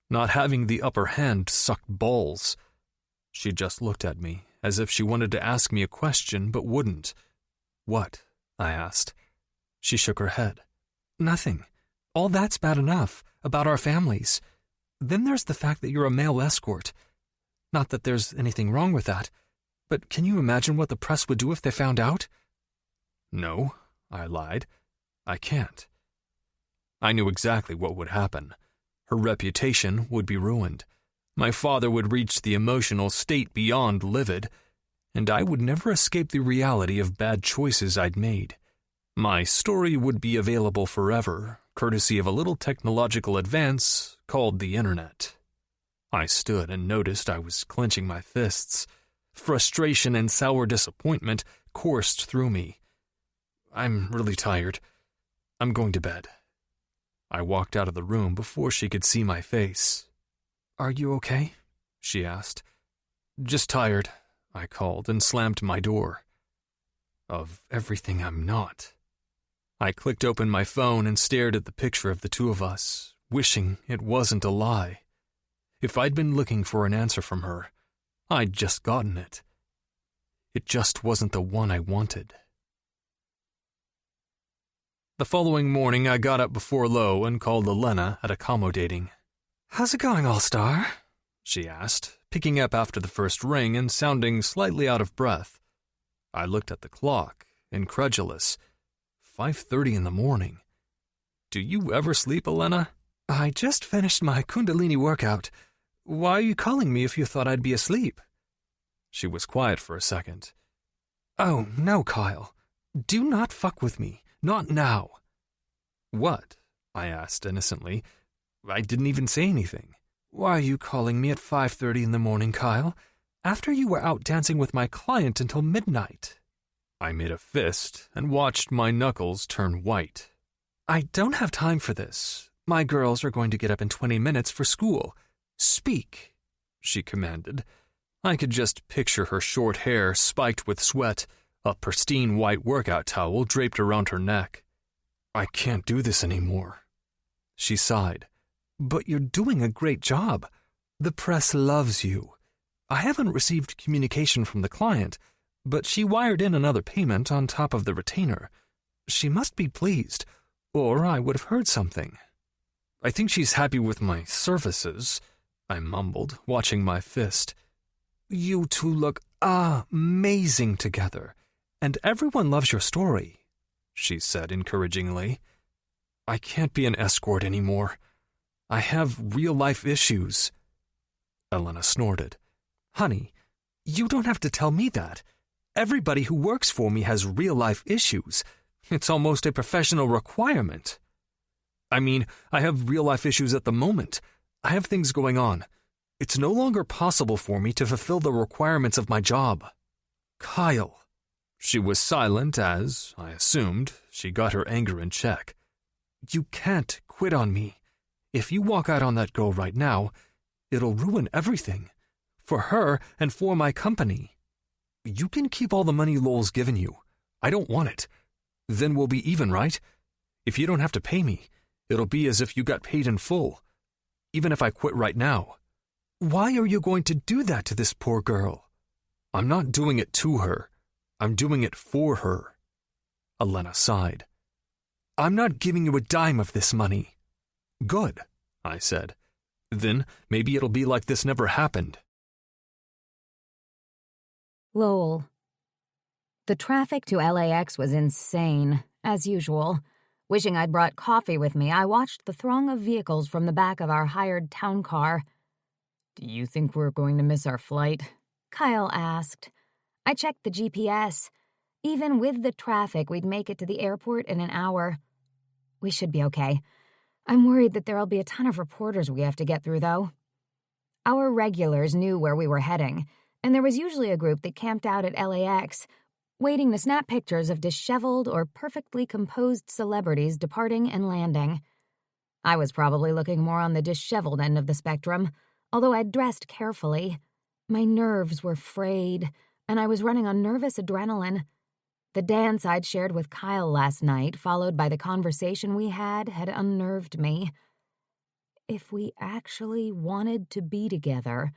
Not having the upper hand sucked balls. She just looked at me, as if she wanted to ask me a question but wouldn't. "What?" I asked. She shook her head. "Nothing. All that's bad enough, about our families. Then there's the fact that you're a male escort. Not that there's anything wrong with that, but can you imagine what the press would do if they found out?" "No," I lied. "I can't." I knew exactly what would happen. Her reputation would be ruined. My father would reach the emotional state beyond livid, and I would never escape the reality of bad choices I'd made. My story would be available forever, courtesy of a little technological advance called the Internet. I stood and noticed I was clenching my fists. Frustration and sour disappointment coursed through me. "I'm really tired. I'm going to bed." I walked out of the room before she could see my face. "Are you okay?" she asked. "Just tired," I called and slammed my door. "Of everything I'm not." I clicked open my phone and stared at the picture of the two of us, wishing it wasn't a lie. If I'd been looking for an answer from her, I'd just gotten it. It just wasn't the one I wanted. The following morning, I got up before Lo and called Elena at accommodating. "How's it going, All-Star?" she asked, picking up after the first ring and sounding slightly out of breath. I looked at the clock, incredulous. 5:30 in the morning. "Do you ever sleep, Elena?" "I just finished my Kundalini workout. Why are you calling me if you thought I'd be asleep?" She was quiet for a second. "Oh, no, Kyle. Do not fuck with me. Not now." "What?" I asked innocently. "I didn't even say anything." "Why are you calling me at 5:30 in the morning, Kyle? After you were out dancing with my client until midnight." I made a fist and watched my knuckles turn white. "I don't have time for this. My girls are going to get up in 20 minutes for school. Speak," she commanded. I could just picture her short hair spiked with sweat, a pristine white workout towel draped around her neck. "I can't do this anymore." She sighed. "But you're doing a great job. The press loves you. I haven't received communication from the client, but she wired in another payment on top of the retainer. She must be pleased, or I would have heard something." "I think she's happy with my services," I mumbled, watching my fist. "You two look amazing together, and everyone loves your story," she said encouragingly. "I can't be an escort anymore. I have real-life issues." Elena snorted. "Honey, you don't have to tell me that. Everybody who works for me has real-life issues. It's almost a professional requirement." "I mean, I have real-life issues at the moment. I have things going on. It's no longer possible for me to fulfill the requirements of my job." "Kyle." She was silent as, I assumed, she got her anger in check. "You can't quit on me. If you walk out on that girl right now, it'll ruin everything. For her and for my company. You can keep all the money Lowell's given you. I don't want it. Then we'll be even, right? If you don't have to pay me, it'll be as if you got paid in full. Even if I quit right now." "Why are you going to do that to this poor girl?" I'm not doing it to her. I'm doing it for her. Elena sighed. I'm not giving you a dime of this money. Good, I said. Then maybe it'll be like this never happened. Lowell. The traffic to LAX was insane, as usual. Wishing I'd brought coffee with me, I watched the throng of vehicles from the back of our hired town car. Do you think we're going to miss our flight? Kyle asked. I checked the GPS. Even with the traffic, we'd make it to the airport in an hour. We should be okay. I'm worried that there'll be a ton of reporters we have to get through, though. Our regulars knew where we were heading, and there was usually a group that camped out at LAX, waiting to snap pictures of disheveled or perfectly composed celebrities departing and landing. I was probably looking more on the disheveled end of the spectrum, although I'd dressed carefully. My nerves were frayed, and I was running on nervous adrenaline. The dance I'd shared with Kyle last night, followed by the conversation we had unnerved me. If we actually wanted to be together,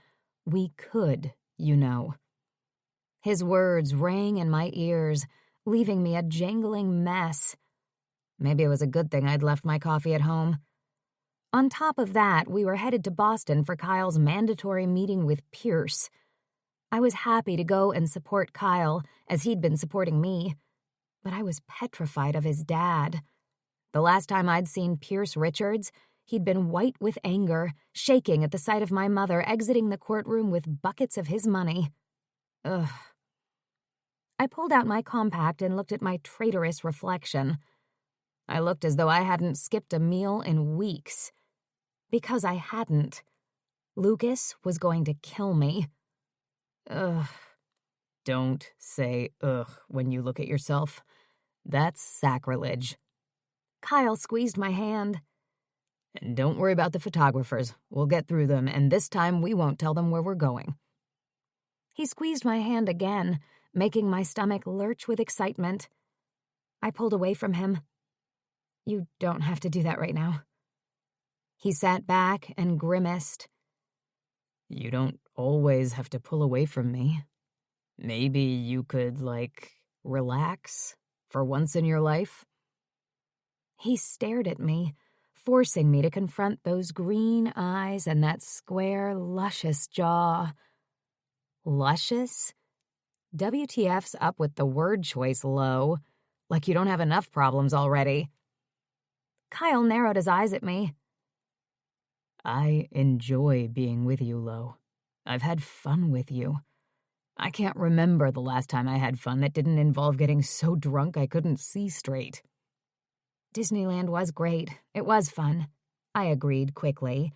we could, you know. His words rang in my ears, leaving me a jangling mess. Maybe it was a good thing I'd left my coffee at home. On top of that, we were headed to Boston for Kyle's mandatory meeting with Pierce. I was happy to go and support Kyle, as he'd been supporting me, but I was petrified of his dad. The last time I'd seen Pierce Richards, he'd been white with anger, shaking at the sight of my mother exiting the courtroom with buckets of his money. Ugh. I pulled out my compact and looked at my traitorous reflection. I looked as though I hadn't skipped a meal in weeks. Because I hadn't. Lucas was going to kill me. Ugh. Don't say ugh when you look at yourself. That's sacrilege. Kyle squeezed my hand. And don't worry about the photographers. We'll get through them, and this time we won't tell them where we're going. He squeezed my hand again, making my stomach lurch with excitement. I pulled away from him. You don't have to do that right now. He sat back and grimaced. You don't always have to pull away from me. Maybe you could, relax for once in your life. He stared at me, forcing me to confront those green eyes and that square, luscious jaw. Luscious? WTF's up with the word choice, Lo. Like you don't have enough problems already. Kyle narrowed his eyes at me. I enjoy being with you, Lo. I've had fun with you. I can't remember the last time I had fun that didn't involve getting so drunk I couldn't see straight. Disneyland was great. It was fun. I agreed quickly.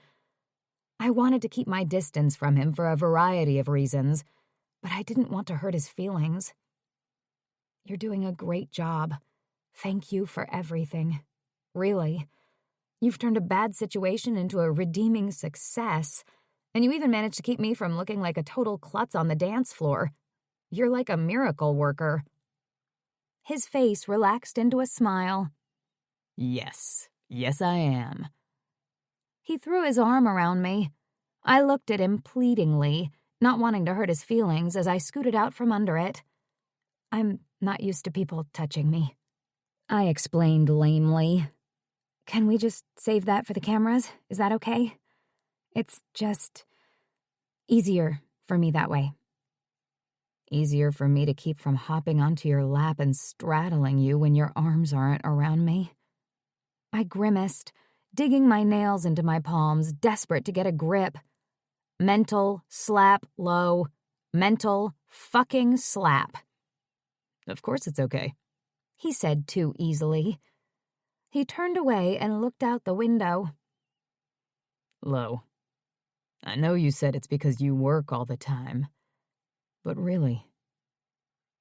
I wanted to keep my distance from him for a variety of reasons, but I didn't want to hurt his feelings. You're doing a great job. Thank you for everything. Really. You've turned a bad situation into a redeeming success, and you even managed to keep me from looking like a total klutz on the dance floor. You're like a miracle worker. His face relaxed into a smile. Yes, I am. He threw his arm around me. I looked at him pleadingly, not wanting to hurt his feelings as I scooted out from under it. I'm not used to people touching me, I explained lamely. Can we just save that for the cameras? Is that okay? It's just easier for me that way. Easier for me to keep from hopping onto your lap and straddling you when your arms aren't around me. I grimaced, digging my nails into my palms, desperate to get a grip. Mental slap, Lo. Mental fucking slap. Of course it's okay, he said too easily. He turned away and looked out the window. Lo, I know you said it's because you work all the time, but really,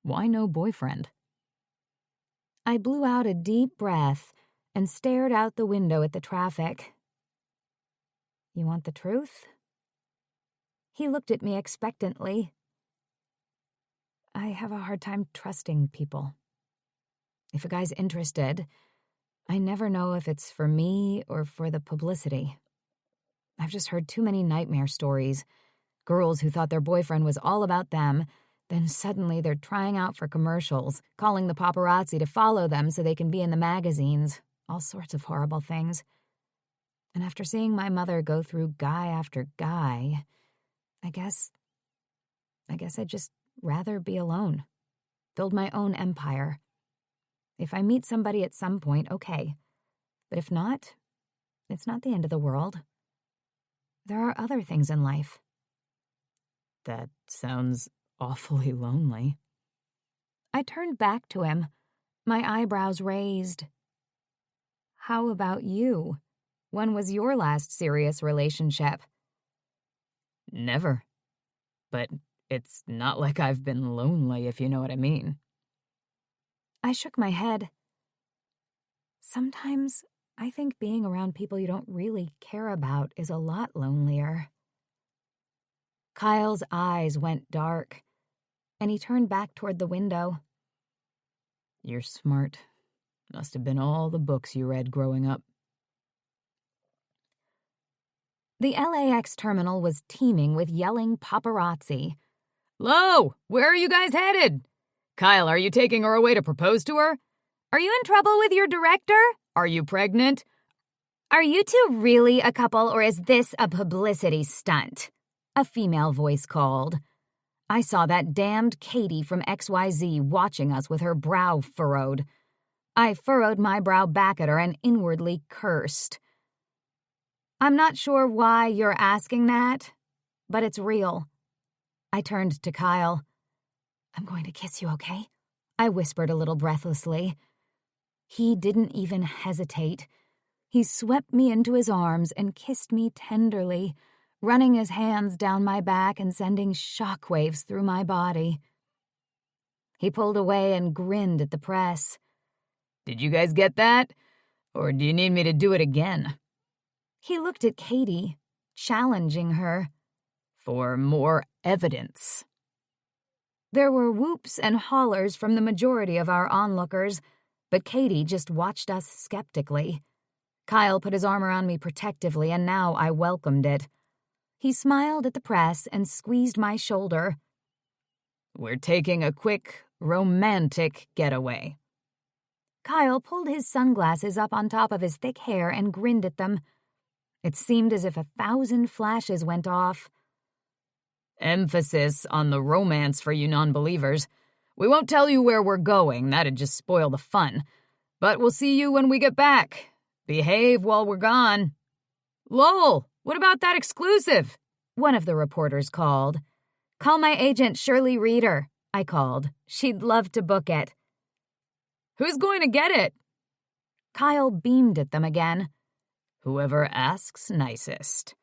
why no boyfriend? I blew out a deep breath and stared out the window at the traffic. You want the truth? He looked at me expectantly. I have a hard time trusting people. If a guy's interested, I never know if it's for me or for the publicity. I've just heard too many nightmare stories. Girls who thought their boyfriend was all about them, Then suddenly they're trying out for commercials, calling the paparazzi to follow them so they can be in the magazines, all sorts of horrible things. And after seeing my mother go through guy after guy, I guess I'd just rather be alone, build my own empire. If I meet somebody at some point, okay. But if not, it's not the end of the world. There are other things in life. That sounds awfully lonely. I turned back to him, my eyebrows raised. How about you? When was your last serious relationship? Never. But it's not like I've been lonely, if you know what I mean. I shook my head. Sometimes I think being around people you don't really care about is a lot lonelier. Kyle's eyes went dark, and he turned back toward the window. You're smart. Must have been all the books you read growing up. The LAX terminal was teeming with yelling paparazzi. Lo, where are you guys headed? Kyle, are you taking her away to propose to her? Are you in trouble with your director? Are you pregnant? Are you two really a couple, or is this a publicity stunt? A female voice called. I saw that damned Katie from XYZ watching us with her brow furrowed. I furrowed my brow back at her and inwardly cursed. I'm not sure why you're asking that, but it's real. I turned to Kyle. I'm going to kiss you, okay? I whispered a little breathlessly. He didn't even hesitate. He swept me into his arms and kissed me tenderly, running his hands down my back and sending shockwaves through my body. He pulled away and grinned at the press. Did you guys get that? Or do you need me to do it again? He looked at Katie, challenging her. For more evidence. There were whoops and hollers from the majority of our onlookers, but Katie just watched us skeptically. Kyle put his arm around me protectively, and now I welcomed it. He smiled at the press and squeezed my shoulder. We're taking a quick, romantic getaway. Kyle pulled his sunglasses up on top of his thick hair and grinned at them. It seemed as if 1,000 flashes went off. Emphasis on the romance for you non-believers. We won't tell you where we're going, that'd just spoil the fun. But we'll see you when we get back. Behave while we're gone. Lowell, what about that exclusive? One of the reporters called. Call my agent, Shirley Reeder, I called. She'd love to book it. Who's going to get it? Kyle beamed at them again. Whoever asks nicest.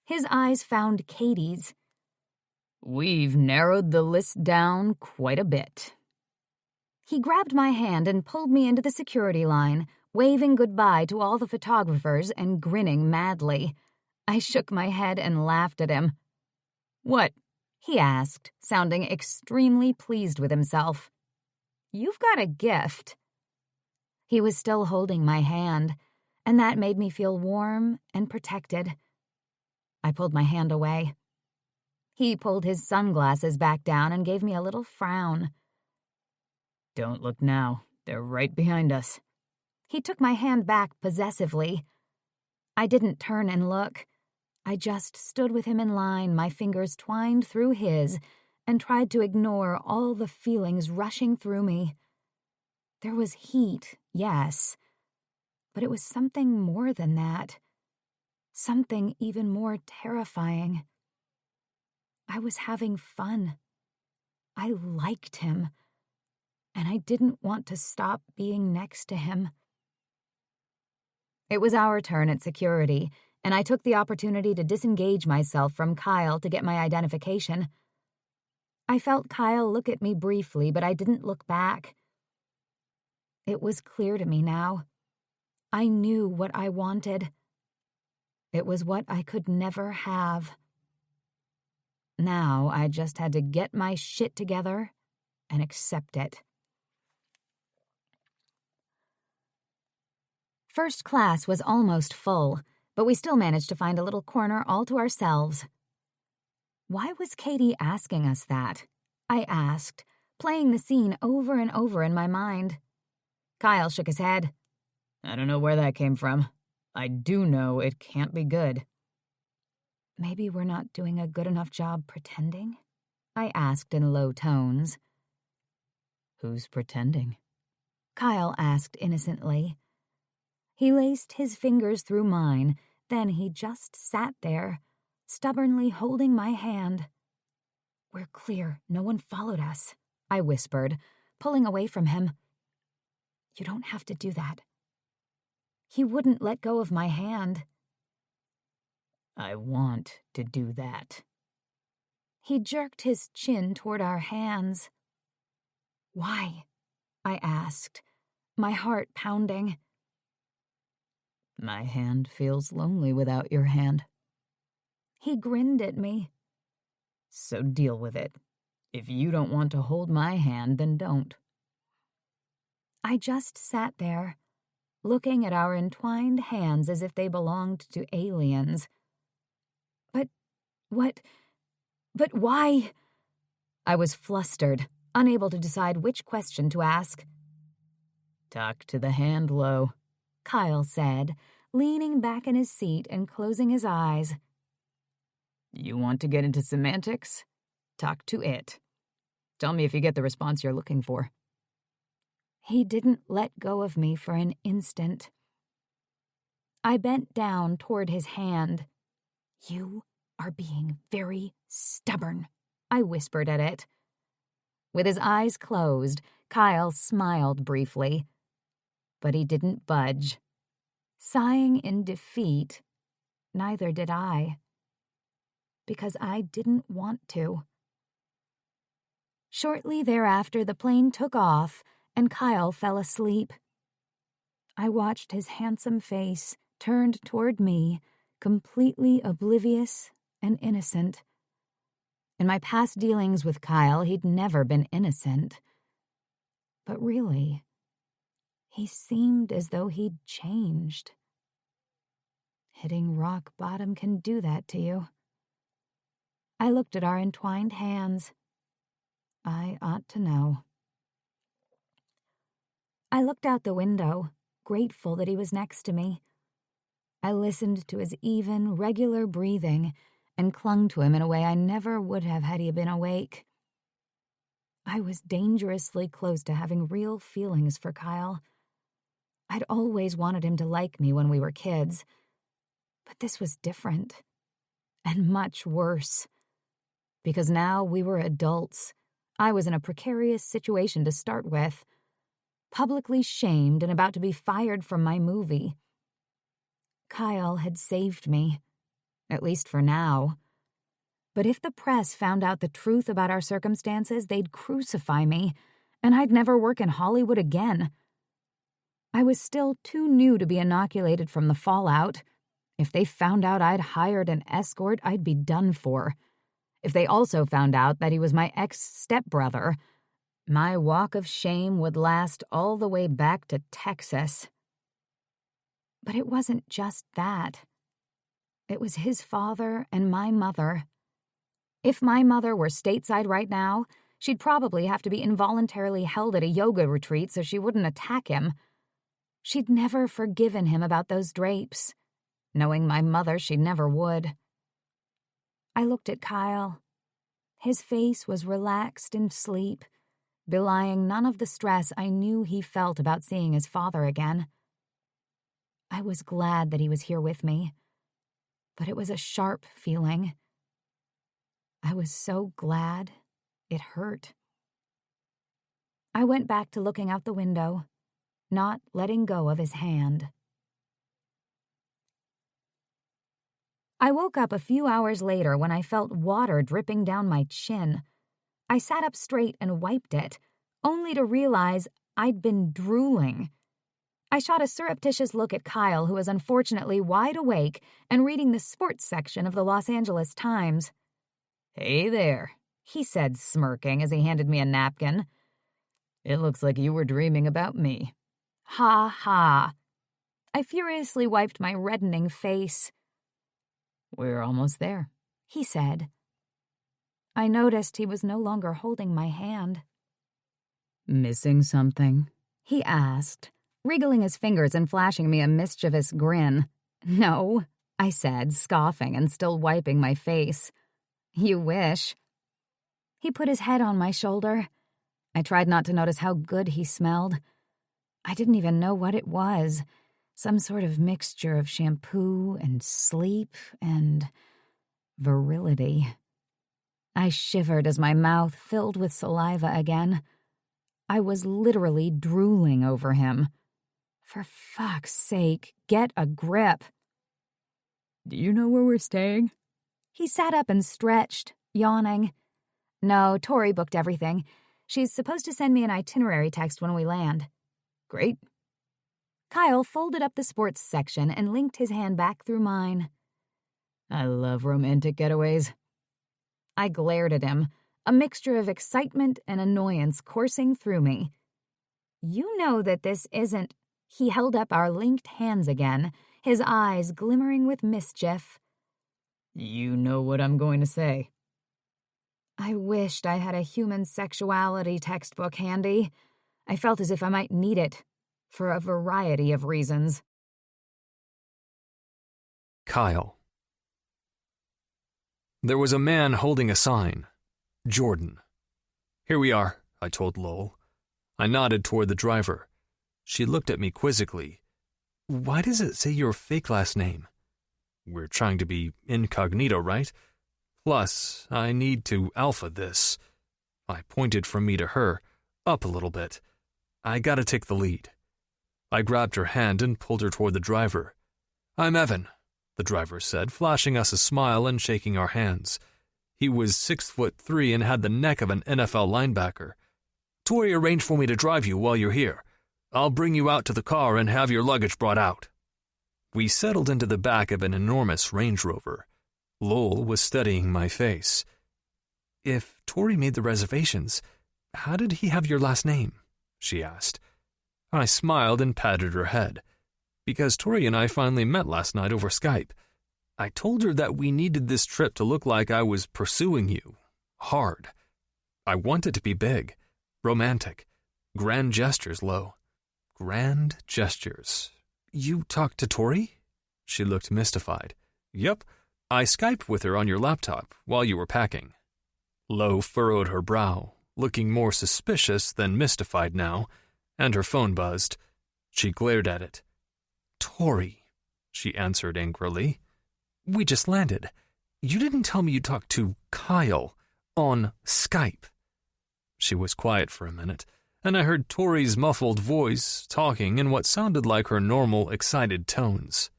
His eyes found Katie's. We've narrowed the list down quite a bit. He grabbed my hand and pulled me into the security line, waving goodbye to all the photographers and grinning madly. I shook my head and laughed at him. What? He asked, sounding extremely pleased with himself. You've got a gift. He was still holding my hand, and that made me feel warm and protected. I pulled my hand away. He pulled his sunglasses back down and gave me a little frown. Don't look now. They're right behind us. He took my hand back possessively. I didn't turn and look. I just stood with him in line, my fingers twined through his, and tried to ignore all the feelings rushing through me. There was heat, yes, but it was something more than that. Something even more terrifying. I was having fun. I liked him, and I didn't want to stop being next to him. It was our turn at security, and I took the opportunity to disengage myself from Kyle to get my identification. I felt Kyle look at me briefly, but I didn't look back. It was clear to me now. I knew what I wanted. It was what I could never have. Now I just had to get my shit together and accept it. First class was almost full, but we still managed to find a little corner all to ourselves. Why was Katie asking us that? I asked, playing the scene over and over in my mind. Kyle shook his head. I don't know where that came from. I do know it can't be good. Maybe we're not doing a good enough job pretending? I asked in low tones. Who's pretending? Kyle asked innocently. He laced his fingers through mine, then he just sat there, stubbornly holding my hand. We're clear, no one followed us, I whispered, pulling away from him. You don't have to do that. He wouldn't let go of my hand. I want to do that. He jerked his chin toward our hands. Why? I asked, my heart pounding. My hand feels lonely without your hand. He grinned at me. So deal with it. If you don't want to hold my hand, then don't. I just sat there, looking at our entwined hands as if they belonged to aliens. But why? I was flustered, unable to decide which question to ask. Talk to the hand, Lo, Kyle said, leaning back in his seat and closing his eyes. You want to get into semantics? Talk to it. Tell me if you get the response you're looking for. He didn't let go of me for an instant. I bent down toward his hand. You are being very stubborn, I whispered at it. With his eyes closed, Kyle smiled briefly, but he didn't budge. Sighing in defeat, neither did I, because I didn't want to. Shortly thereafter, the plane took off, and Kyle fell asleep. I watched his handsome face turned toward me, completely oblivious and innocent. In my past dealings with Kyle, he'd never been innocent. But really, he seemed as though he'd changed. Hitting rock bottom can do that to you. I looked at our entwined hands. I ought to know. I looked out the window, grateful that he was next to me. I listened to his even, regular breathing and clung to him in a way I never would have had he been awake. I was dangerously close to having real feelings for Kyle. I'd always wanted him to like me when we were kids, but this was different, and much worse. Because now we were adults. I was in a precarious situation to start with, publicly shamed and about to be fired from my movie. Kyle had saved me, at least for now. But if the press found out the truth about our circumstances, they'd crucify me, and I'd never work in Hollywood again. I was still too new to be inoculated from the fallout. If they found out I'd hired an escort, I'd be done for. If they also found out that he was my ex-stepbrother, my walk of shame would last all the way back to Texas. But it wasn't just that. It was his father and my mother. If my mother were stateside right now, she'd probably have to be involuntarily held at a yoga retreat so she wouldn't attack him. She'd never forgiven him about those drapes. Knowing my mother, she never would. I looked at Kyle. His face was relaxed in sleep, belying none of the stress I knew he felt about seeing his father again. I was glad that he was here with me, but it was a sharp feeling. I was so glad it hurt. I went back to looking out the window, not letting go of his hand. I woke up a few hours later when I felt water dripping down my chin. I sat up straight and wiped it, only to realize I'd been drooling. I shot a surreptitious look at Kyle, who was unfortunately wide awake and reading the sports section of the Los Angeles Times. Hey there, he said, smirking as he handed me a napkin. It looks like you were dreaming about me. Ha ha. I furiously wiped my reddening face. We're almost there, he said. I noticed he was no longer holding my hand. Missing something? He asked, wriggling his fingers and flashing me a mischievous grin. No, I said, scoffing and still wiping my face. You wish. He put his head on my shoulder. I tried not to notice how good he smelled. I didn't even know what it was. Some sort of mixture of shampoo and sleep and virility. I shivered as my mouth filled with saliva again. I was literally drooling over him. For fuck's sake, get a grip. Do you know where we're staying? He sat up and stretched, yawning. No, Tori booked everything. She's supposed to send me an itinerary text when we land. Great. Kyle folded up the sports section and linked his hand back through mine. I love romantic getaways. I glared at him, a mixture of excitement and annoyance coursing through me. You know that this isn't... He held up our linked hands again, his eyes glimmering with mischief. You know what I'm going to say. I wished I had a human sexuality textbook handy. I felt as if I might need it, for a variety of reasons. Kyle. There was a man holding a sign. Jordan. Here we are, I told Lowell. I nodded toward the driver. She looked at me quizzically. Why does it say your fake last name? We're trying to be incognito, right? Plus, I need to alpha this. I pointed from me to her, up a little bit. I gotta take the lead. I grabbed her hand and pulled her toward the driver. I'm Evan, the driver said, flashing us a smile and shaking our hands. He was 6'3" and had the neck of an NFL linebacker. Tori arranged for me to drive you while you're here. I'll bring you out to the car and have your luggage brought out. We settled into the back of an enormous Range Rover. Lowell was studying my face. If Tori made the reservations, how did he have your last name? She asked. I smiled and patted her head. Because Tori and I finally met last night over Skype. I told her that we needed this trip to look like I was pursuing you. Hard. I want it to be big. Romantic. Grand gestures, Lo. Grand gestures. You talked to Tori? She looked mystified. Yep. I Skyped with her on your laptop while you were packing. Lo furrowed her brow, looking more suspicious than mystified now, and her phone buzzed. She glared at it. Tori, she answered angrily. We just landed. You didn't tell me you talked to Kyle on Skype. She was quiet for a minute, and I heard Tori's muffled voice talking in what sounded like her normal, excited tones.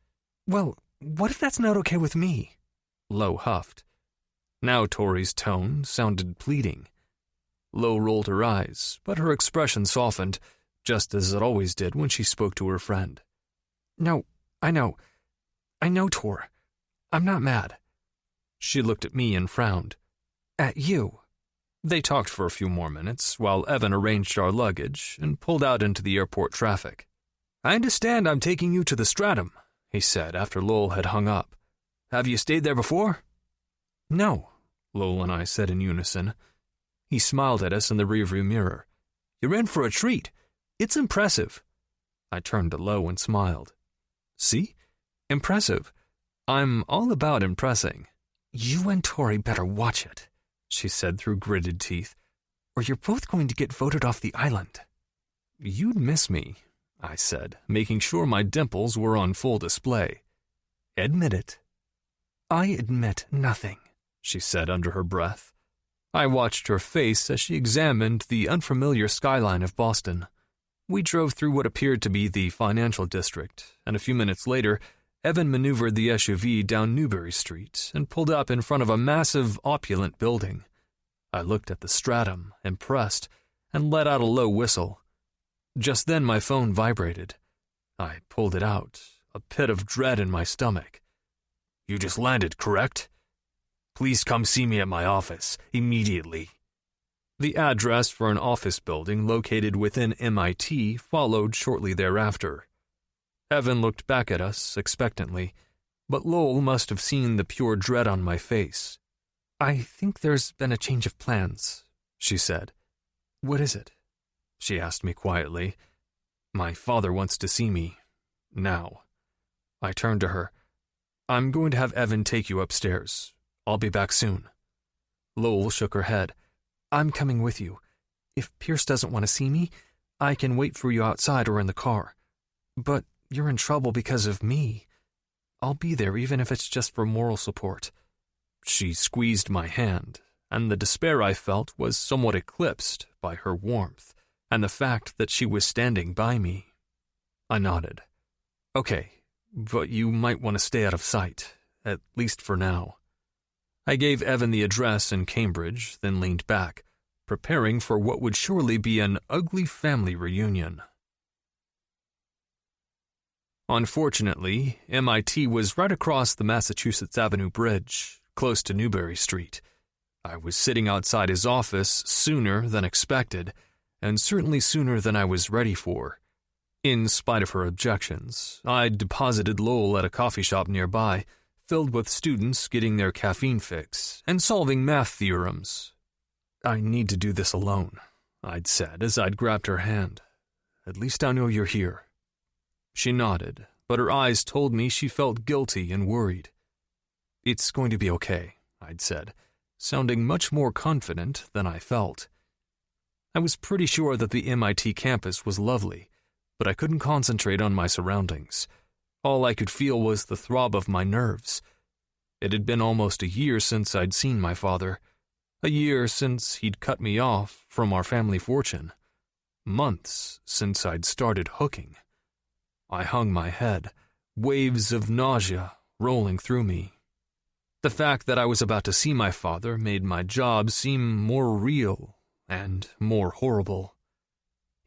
Well, what if that's not okay with me? Lo huffed. Now Tori's tone sounded pleading. Lo rolled her eyes, but her expression softened, just as it always did when she spoke to her friend. No, I know, Tor. I'm not mad. She looked at me and frowned. At you. They talked for a few more minutes while Evan arranged our luggage and pulled out into the airport traffic. I understand I'm taking you to the Stratum, he said after Lowell had hung up. Have you stayed there before? No, Lowell and I said in unison. He smiled at us in the rearview mirror. You're in for a treat. It's impressive. I turned to Lo and smiled. See? Impressive. I'm all about impressing. You and Tori better watch it, she said through gritted teeth, or you're both going to get voted off the island. You'd miss me, I said, making sure my dimples were on full display. Admit it. I admit nothing, she said under her breath. I watched her face as she examined the unfamiliar skyline of Boston. We drove through what appeared to be the financial district, and a few minutes later, Evan maneuvered the SUV down Newbury Street and pulled up in front of a massive, opulent building. I looked at the Stratum, impressed, and let out a low whistle. Just then my phone vibrated. I pulled it out, a pit of dread in my stomach. You just landed, correct? Please come see me at my office, immediately. The address for an office building located within MIT followed shortly thereafter. Evan looked back at us expectantly, but Lowell must have seen the pure dread on my face. I think there's been a change of plans, she said. What is it? She asked me quietly. My father wants to see me. Now. I turned to her. I'm going to have Evan take you upstairs. I'll be back soon. Lowell shook her head. I'm coming with you. If Pierce doesn't want to see me, I can wait for you outside or in the car. But you're in trouble because of me. I'll be there even if it's just for moral support. She squeezed my hand, and the despair I felt was somewhat eclipsed by her warmth and the fact that she was standing by me. I nodded. Okay, but you might want to stay out of sight, at least for now. I gave Evan the address in Cambridge, then leaned back, preparing for what would surely be an ugly family reunion. Unfortunately, MIT was right across the Massachusetts Avenue Bridge, close to Newbury Street. I was sitting outside his office sooner than expected, and certainly sooner than I was ready for. In spite of her objections, I'd deposited Lowell at a coffee shop nearby, filled with students getting their caffeine fix and solving math theorems. I need to do this alone, I'd said as I'd grabbed her hand. At least I know you're here. She nodded, but her eyes told me she felt guilty and worried. It's going to be okay, I'd said, sounding much more confident than I felt. I was pretty sure that the MIT campus was lovely, but I couldn't concentrate on my surroundings. All I could feel was the throb of my nerves. It had been almost a year since I'd seen my father, a year since he'd cut me off from our family fortune, months since I'd started hooking. I hung my head, waves of nausea rolling through me. The fact that I was about to see my father made my job seem more real and more horrible.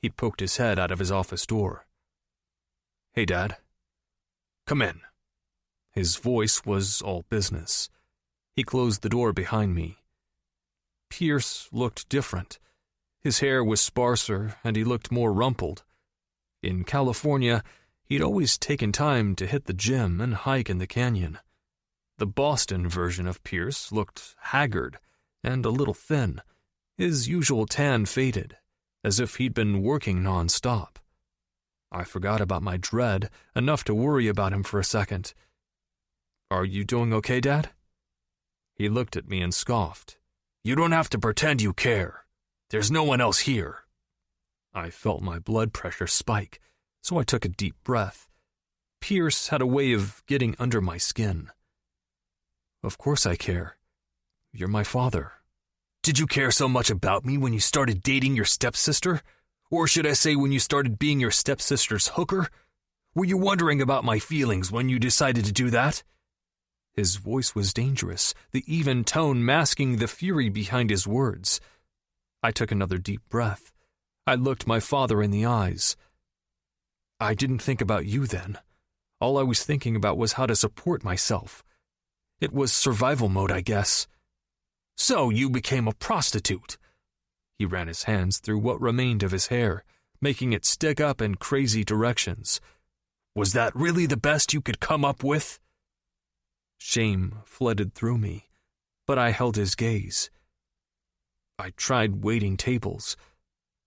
He poked his head out of his office door. Hey, Dad. Come in. His voice was all business. He closed the door behind me. Pierce looked different. His hair was sparser and he looked more rumpled. In California, he'd always taken time to hit the gym and hike in the canyon. The Boston version of Pierce looked haggard and a little thin, his usual tan faded, as if he'd been working nonstop. I forgot about my dread, enough to worry about him for a second. Are you doing okay, Dad? He looked at me and scoffed. You don't have to pretend you care. There's no one else here. I felt my blood pressure spike, so I took a deep breath. Pierce had a way of getting under my skin. Of course I care. You're my father. Did you care so much about me when you started dating your stepsister? Or should I say when you started being your stepsister's hooker? Were you wondering about my feelings when you decided to do that? His voice was dangerous, the even tone masking the fury behind his words. I took another deep breath. I looked my father in the eyes. I didn't think about you then. All I was thinking about was how to support myself. It was survival mode, I guess. So you became a prostitute. He ran his hands through what remained of his hair, making it stick up in crazy directions. Was that really the best you could come up with? Shame flooded through me, but I held his gaze. I tried waiting tables.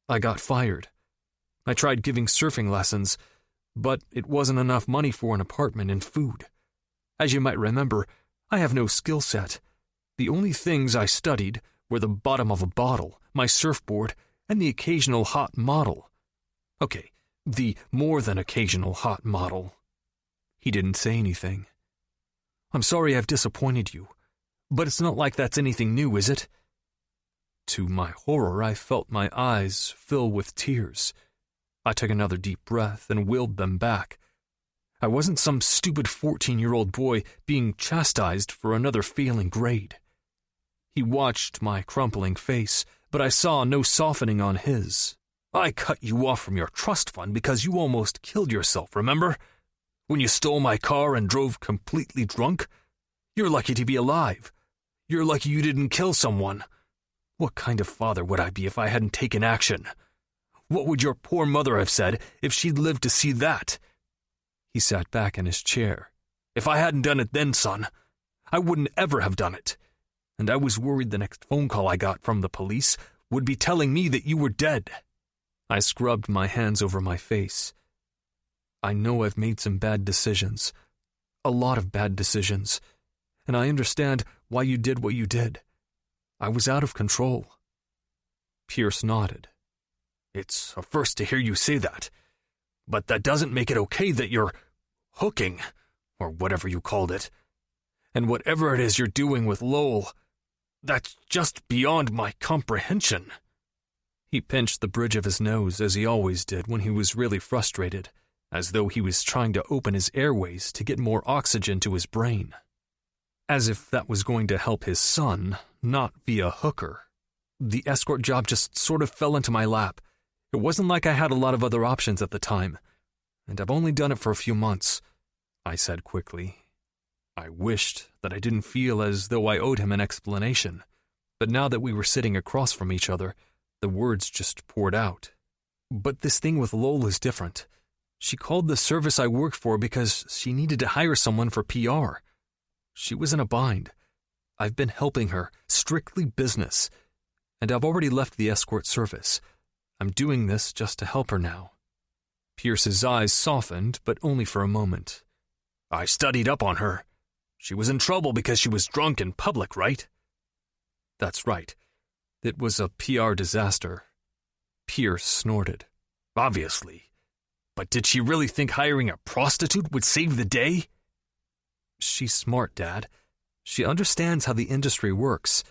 I got fired. I tried giving surfing lessons, but it wasn't enough money for an apartment and food. As you might remember, I have no skill set. The only things I studied were the bottom of a bottle, my surfboard, and the occasional hot model. Okay, the more than occasional hot model. He didn't say anything. I'm sorry I've disappointed you, but it's not like that's anything new, is it? To my horror, I felt my eyes fill with tears. I took another deep breath and willed them back. I wasn't some stupid 14-year-old boy being chastised for another failing grade. He watched my crumpling face, but I saw no softening on his. I cut you off from your trust fund because you almost killed yourself, remember? When you stole my car and drove completely drunk? You're lucky to be alive. You're lucky you didn't kill someone. What kind of father would I be if I hadn't taken action? What would your poor mother have said if she'd lived to see that? He sat back in his chair. If I hadn't done it then, son, I wouldn't ever have done it. and I was worried the next phone call I got from the police would be telling me that you were dead. I scrubbed my hands over my face. I know I've made some bad decisions. A lot of bad decisions. And I understand why you did what you did. I was out of control. Pierce nodded. It's a first to hear you say that. But that doesn't make it okay that you're hooking, or whatever you called it. And whatever it is you're doing with Lowell, that's just beyond my comprehension. He pinched the bridge of his nose as he always did when he was really frustrated, as though he was trying to open his airways to get more oxygen to his brain. As if that was going to help his son, not be a hooker. The escort job just sort of fell into my lap. It wasn't like I had a lot of other options at the time, and I've only done it for a few months, I said quickly. I wished that I didn't feel as though I owed him an explanation, but now that we were sitting across from each other, the words just poured out. But this thing with Lowell is different. She called the service I worked for because she needed to hire someone for PR. She was in a bind. I've been helping her, strictly business, and I've already left the escort service. I'm doing this just to help her now. Pierce's eyes softened, but only for a moment. I studied up on her. She was in trouble because she was drunk in public, right? That's right. It was a PR disaster. Pierce snorted. Obviously. But did she really think hiring a prostitute would save the day? She's smart, Dad. She understands how the industry works.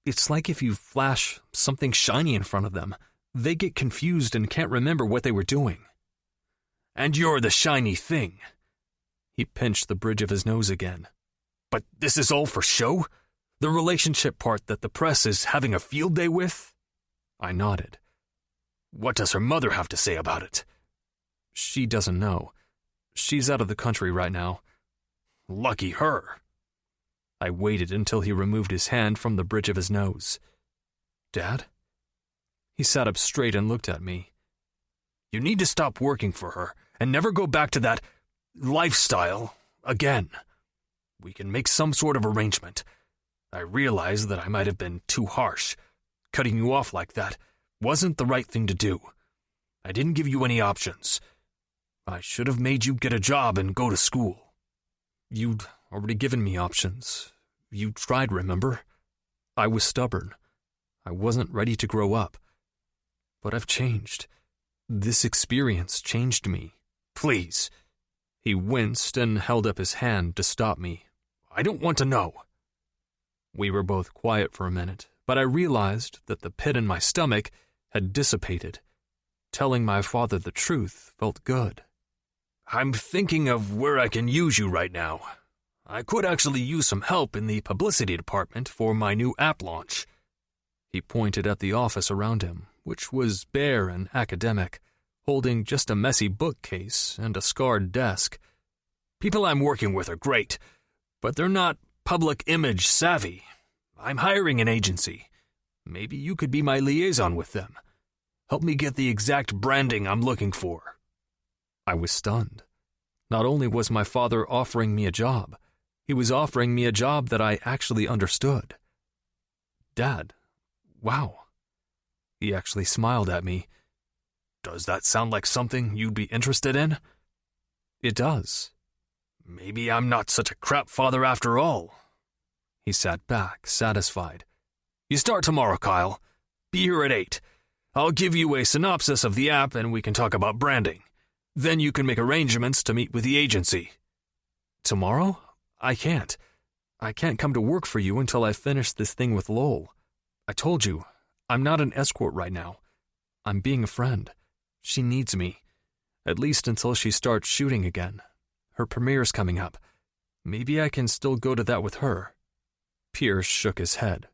It's like if you flash something shiny in front of them, they get confused and can't remember what they were doing. And you're the shiny thing. He pinched the bridge of his nose again. But this is all for show? The relationship part that the press is having a field day with? I nodded. What does her mother have to say about it? She doesn't know. She's out of the country right now. Lucky her. I waited until he removed his hand from the bridge of his nose. Dad? He sat up straight and looked at me. You need to stop working for her and never go back to that lifestyle again. We can make some sort of arrangement. I realize that I might have been too harsh. Cutting you off like that wasn't the right thing to do. I didn't give you any options. I should have made you get a job and go to school. You'd already given me options. You tried, remember? I was stubborn. I wasn't ready to grow up. But I've changed. This experience changed me. Please. He winced and held up his hand to stop me. I don't want to know. We were both quiet for a minute, but I realized that the pit in my stomach had dissipated. Telling my father the truth felt good. I'm thinking of where I can use you right now. I could actually use some help in the publicity department for my new app launch. He pointed at the office around him, which was bare and academic, holding just a messy bookcase and a scarred desk. People I'm working with are great, but they're not public image savvy. I'm hiring an agency. Maybe you could be my liaison with them. Help me get the exact branding I'm looking for. I was stunned. Not only was my father offering me a job, he was offering me a job that I actually understood. Dad, wow. He actually smiled at me. Does that sound like something you'd be interested in? It does. Maybe I'm not such a crap father after all. He sat back, satisfied. You start tomorrow, Kyle. Be here at 8. I'll give you a synopsis of the app and we can talk about branding. Then you can make arrangements to meet with the agency. Tomorrow? I can't. I can't come to work for you until I finish this thing with Lowell. I told you, I'm not an escort right now. I'm being a friend. She needs me. At least until she starts shooting again. Her premiere's coming up. Maybe I can still go to that with her. Pierce shook his head.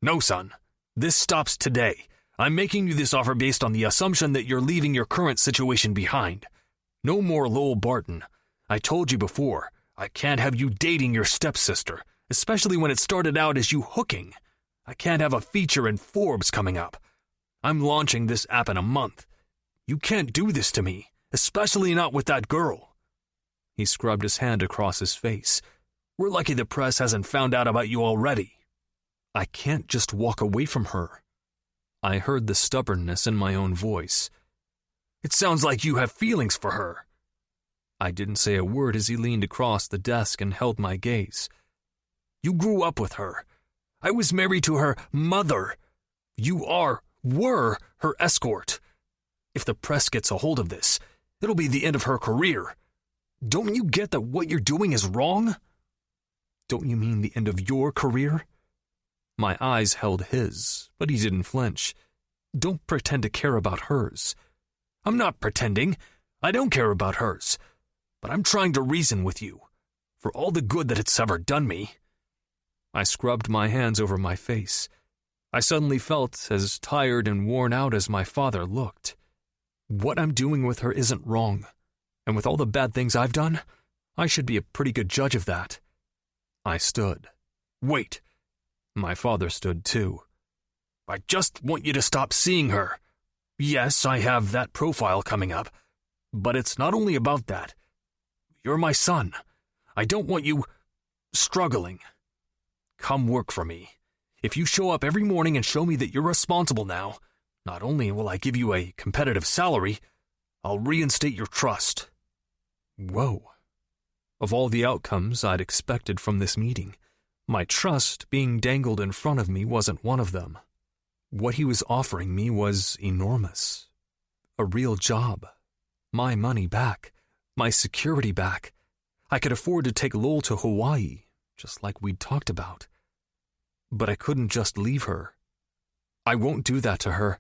No, son. This stops today. I'm making you this offer based on the assumption that you're leaving your current situation behind. No more Lowell Barton. I told you before, I can't have you dating your stepsister, especially when it started out as you hooking. I can't have a feature in Forbes coming up. I'm launching this app in a month. You can't do this to me, especially not with that girl. He scrubbed his hand across his face. We're lucky the press hasn't found out about you already. I can't just walk away from her. I heard the stubbornness in my own voice. It sounds like you have feelings for her. I didn't say a word as he leaned across the desk and held my gaze. You grew up with her. I was married to her mother. You were her escort. If the press gets a hold of this, it'll be the end of her career. Don't you get that what you're doing is wrong? Don't you mean the end of your career? My eyes held his, but he didn't flinch. Don't pretend to care about hers. I'm not pretending. I don't care about hers. But I'm trying to reason with you, for all the good that it's ever done me. I scrubbed my hands over my face. I suddenly felt as tired and worn out as my father looked. What I'm doing with her isn't wrong, and with all the bad things I've done, I should be a pretty good judge of that. I stood. Wait. My father stood too. I just want you to stop seeing her. Yes, I have that profile coming up, but it's not only about that. You're my son. I don't want you struggling. Come work for me. If you show up every morning and show me that you're responsible now, not only will I give you a competitive salary, I'll reinstate your trust. Whoa. Of all the outcomes I'd expected from this meeting, my trust being dangled in front of me wasn't one of them. What he was offering me was enormous. A real job. My money back. My security back. I could afford to take Lowell to Hawaii, just like we'd talked about. But I couldn't just leave her. I won't do that to her.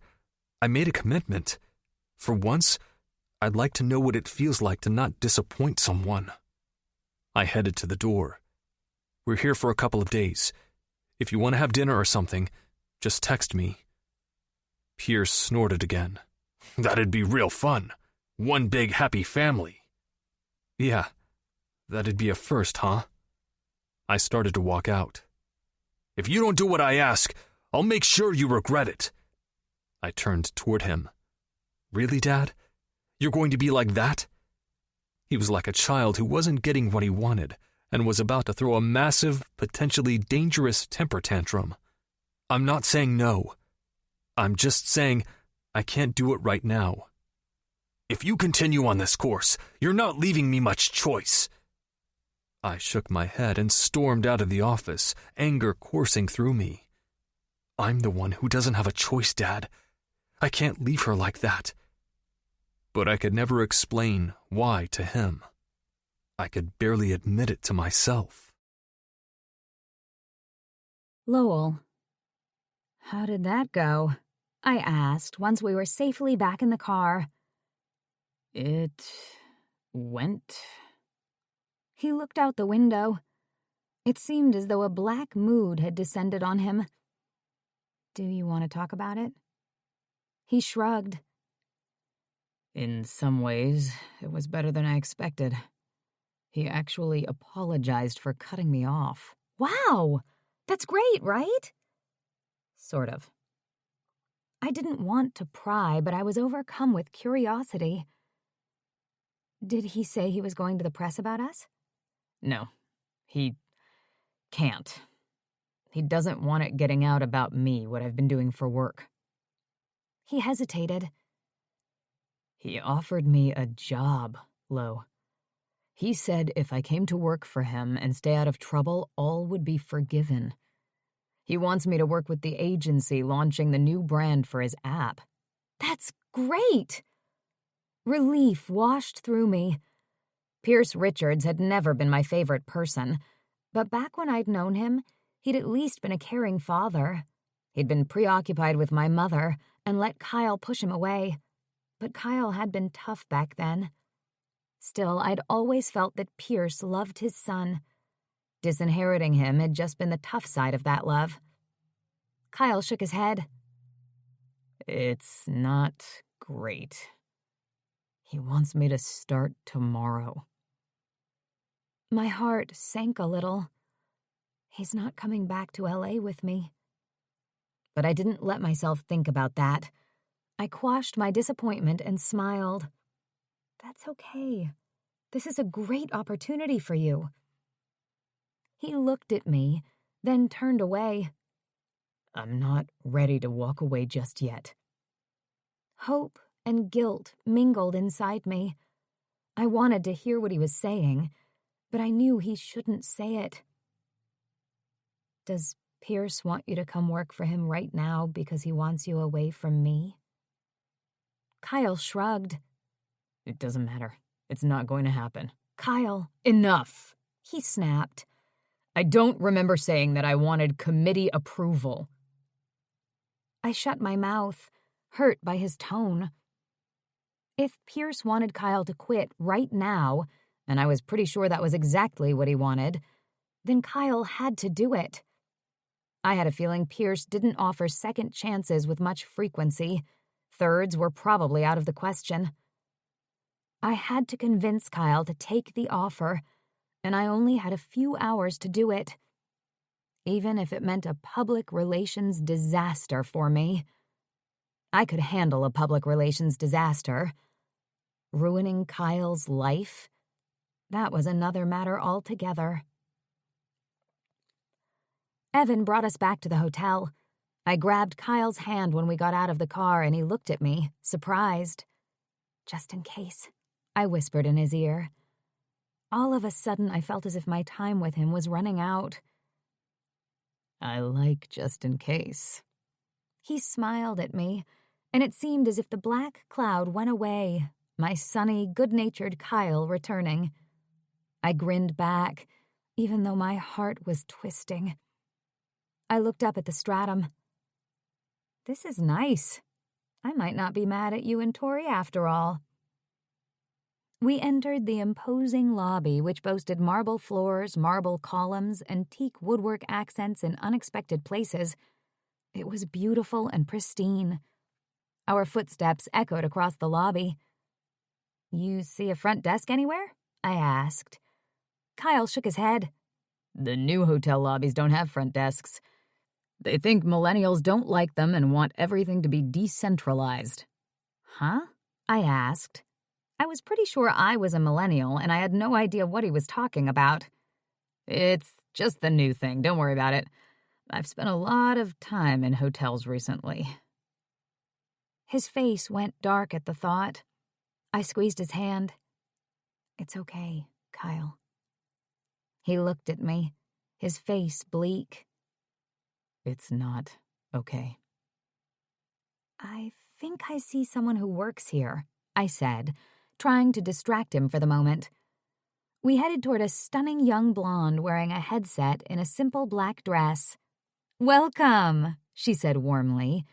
I made a commitment. For once, I'd like to know what it feels like to not disappoint someone. I headed to the door. We're here for a couple of days. If you want to have dinner or something, just text me. Pierce snorted again. That'd be real fun. One big happy family. Yeah, that'd be a first, huh? I started to walk out. If you don't do what I ask, I'll make sure you regret it. I turned toward him. Really, Dad? You're going to be like that? He was like a child who wasn't getting what he wanted and was about to throw a massive, potentially dangerous temper tantrum. I'm not saying no. I'm just saying I can't do it right now. If you continue on this course, you're not leaving me much choice. I shook my head and stormed out of the office, anger coursing through me. I'm the one who doesn't have a choice, Dad. I can't leave her like that. But I could never explain why to him. I could barely admit it to myself. Lowell. How did that go? I asked once we were safely back in the car. It went. He looked out the window. It seemed as though a black mood had descended on him. Do you want to talk about it? He shrugged. In some ways, it was better than I expected. He actually apologized for cutting me off. Wow! That's great, right? Sort of. I didn't want to pry, but I was overcome with curiosity. Did he say he was going to the press about us? No, he can't. He doesn't want it getting out about me, what I've been doing for work. He hesitated. He offered me a job, Lo. He said if I came to work for him and stay out of trouble, all would be forgiven. He wants me to work with the agency launching the new brand for his app. That's great! Relief washed through me. Pierce Richards had never been my favorite person, but back when I'd known him, he'd at least been a caring father. He'd been preoccupied with my mother and let Kyle push him away. But Kyle had been tough back then. Still, I'd always felt that Pierce loved his son. Disinheriting him had just been the tough side of that love. Kyle shook his head. It's not great. He wants me to start tomorrow. My heart sank a little. He's not coming back to LA with me. But I didn't let myself think about that. I quashed my disappointment and smiled. That's okay. This is a great opportunity for you. He looked at me, then turned away. I'm not ready to walk away just yet. Hope and guilt mingled inside me. I wanted to hear what he was saying, but I knew he shouldn't say it. Does Pierce want you to come work for him right now because he wants you away from me? Kyle shrugged. It doesn't matter. It's not going to happen. Kyle, Enough! he snapped. I don't remember saying that I wanted committee approval. I shut my mouth, hurt by his tone. If Pierce wanted Kyle to quit right now, and I was pretty sure that was exactly what he wanted, then Kyle had to do it. I had a feeling Pierce didn't offer second chances with much frequency. Thirds were probably out of the question. I had to convince Kyle to take the offer, and I only had a few hours to do it. Even if it meant a public relations disaster for me. I could handle a public relations disaster. Ruining Kyle's life? That was another matter altogether. Evan brought us back to the hotel. I grabbed Kyle's hand when we got out of the car, and he looked at me, surprised. Just in case, I whispered in his ear. All of a sudden, I felt as if my time with him was running out. I like just in case. He smiled at me, and it seemed as if the black cloud went away, my sunny, good-natured Kyle returning. I grinned back, even though my heart was twisting. I looked up at the stratum. This is nice. I might not be mad at you and Tori after all. We entered the imposing lobby, which boasted marble floors, marble columns, antique woodwork accents in unexpected places. It was beautiful and pristine. Our footsteps echoed across the lobby. You see a front desk anywhere? I asked. Kyle shook his head. The new hotel lobbies don't have front desks. They think millennials don't like them and want everything to be decentralized. Huh? I asked. I was pretty sure I was a millennial, and I had no idea what he was talking about. It's just the new thing. Don't worry about it. I've spent a lot of time in hotels recently. His face went dark at the thought. I squeezed his hand. It's okay, Kyle. He looked at me, his face bleak. It's not okay. I think I see someone who works here, I said, trying to distract him for the moment. We headed toward a stunning young blonde wearing a headset in a simple black dress. Welcome, she said warmly.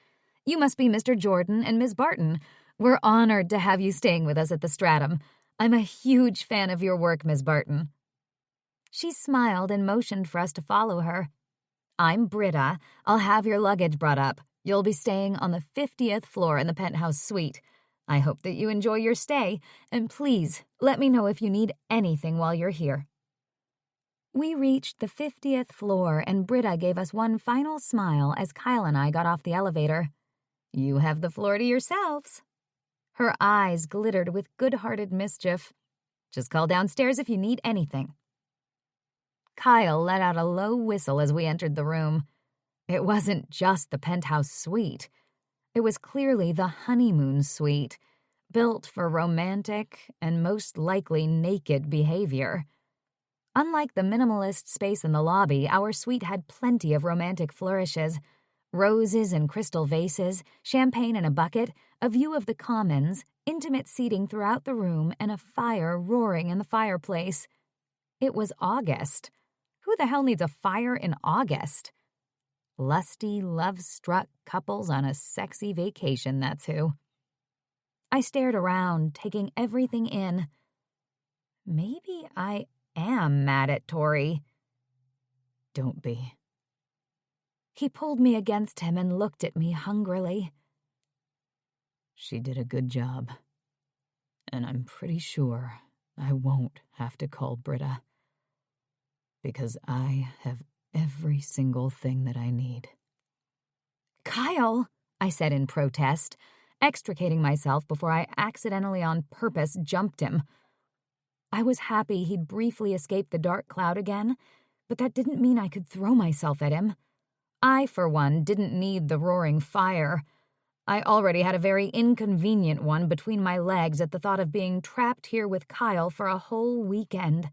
You must be Mr. Jordan and Ms. Barton. We're honored to have you staying with us at the Stratum. I'm a huge fan of your work, Ms. Barton. She smiled and motioned for us to follow her. I'm Britta. I'll have your luggage brought up. You'll be staying on the 50th floor in the penthouse suite. I hope that you enjoy your stay, and please let me know if you need anything while you're here. We reached the 50th floor, and Britta gave us one final smile as Kyle and I got off the elevator. You have the floor to yourselves. Her eyes glittered with good-hearted mischief. Just call downstairs if you need anything. Kyle let out a low whistle as we entered the room. It wasn't just the penthouse suite. It was clearly the honeymoon suite, built for romantic and most likely naked behavior. Unlike the minimalist space in the lobby, our suite had plenty of romantic flourishes. Roses in crystal vases, champagne in a bucket, a view of the commons, intimate seating throughout the room, and a fire roaring in the fireplace. It was August. Who the hell needs a fire in August? Lusty, love-struck couples on a sexy vacation, that's who. I stared around, taking everything in. Maybe I am mad at Tori. Don't be. He pulled me against him and looked at me hungrily. She did a good job. And I'm pretty sure I won't have to call Britta. Because I have every single thing that I need. Kyle, I said in protest, extricating myself before I accidentally on purpose jumped him. I was happy he'd briefly escaped the dark cloud again, but that didn't mean I could throw myself at him. I, for one, didn't need the roaring fire. I already had a very inconvenient one between my legs at the thought of being trapped here with Kyle for a whole weekend.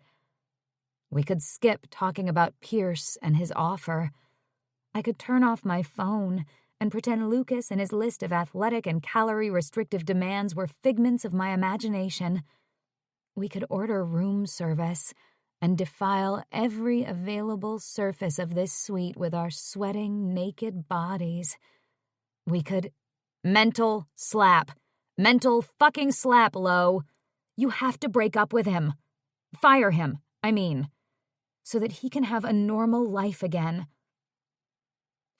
We could skip talking about Pierce and his offer. I could turn off my phone and pretend Lucas and his list of athletic and calorie-restrictive demands were figments of my imagination. We could order room service and defile every available surface of this suite with our sweating, naked bodies. We could... Mental slap. Mental fucking slap, Lo. You have to break up with him. Fire him, I mean, so that he can have a normal life again.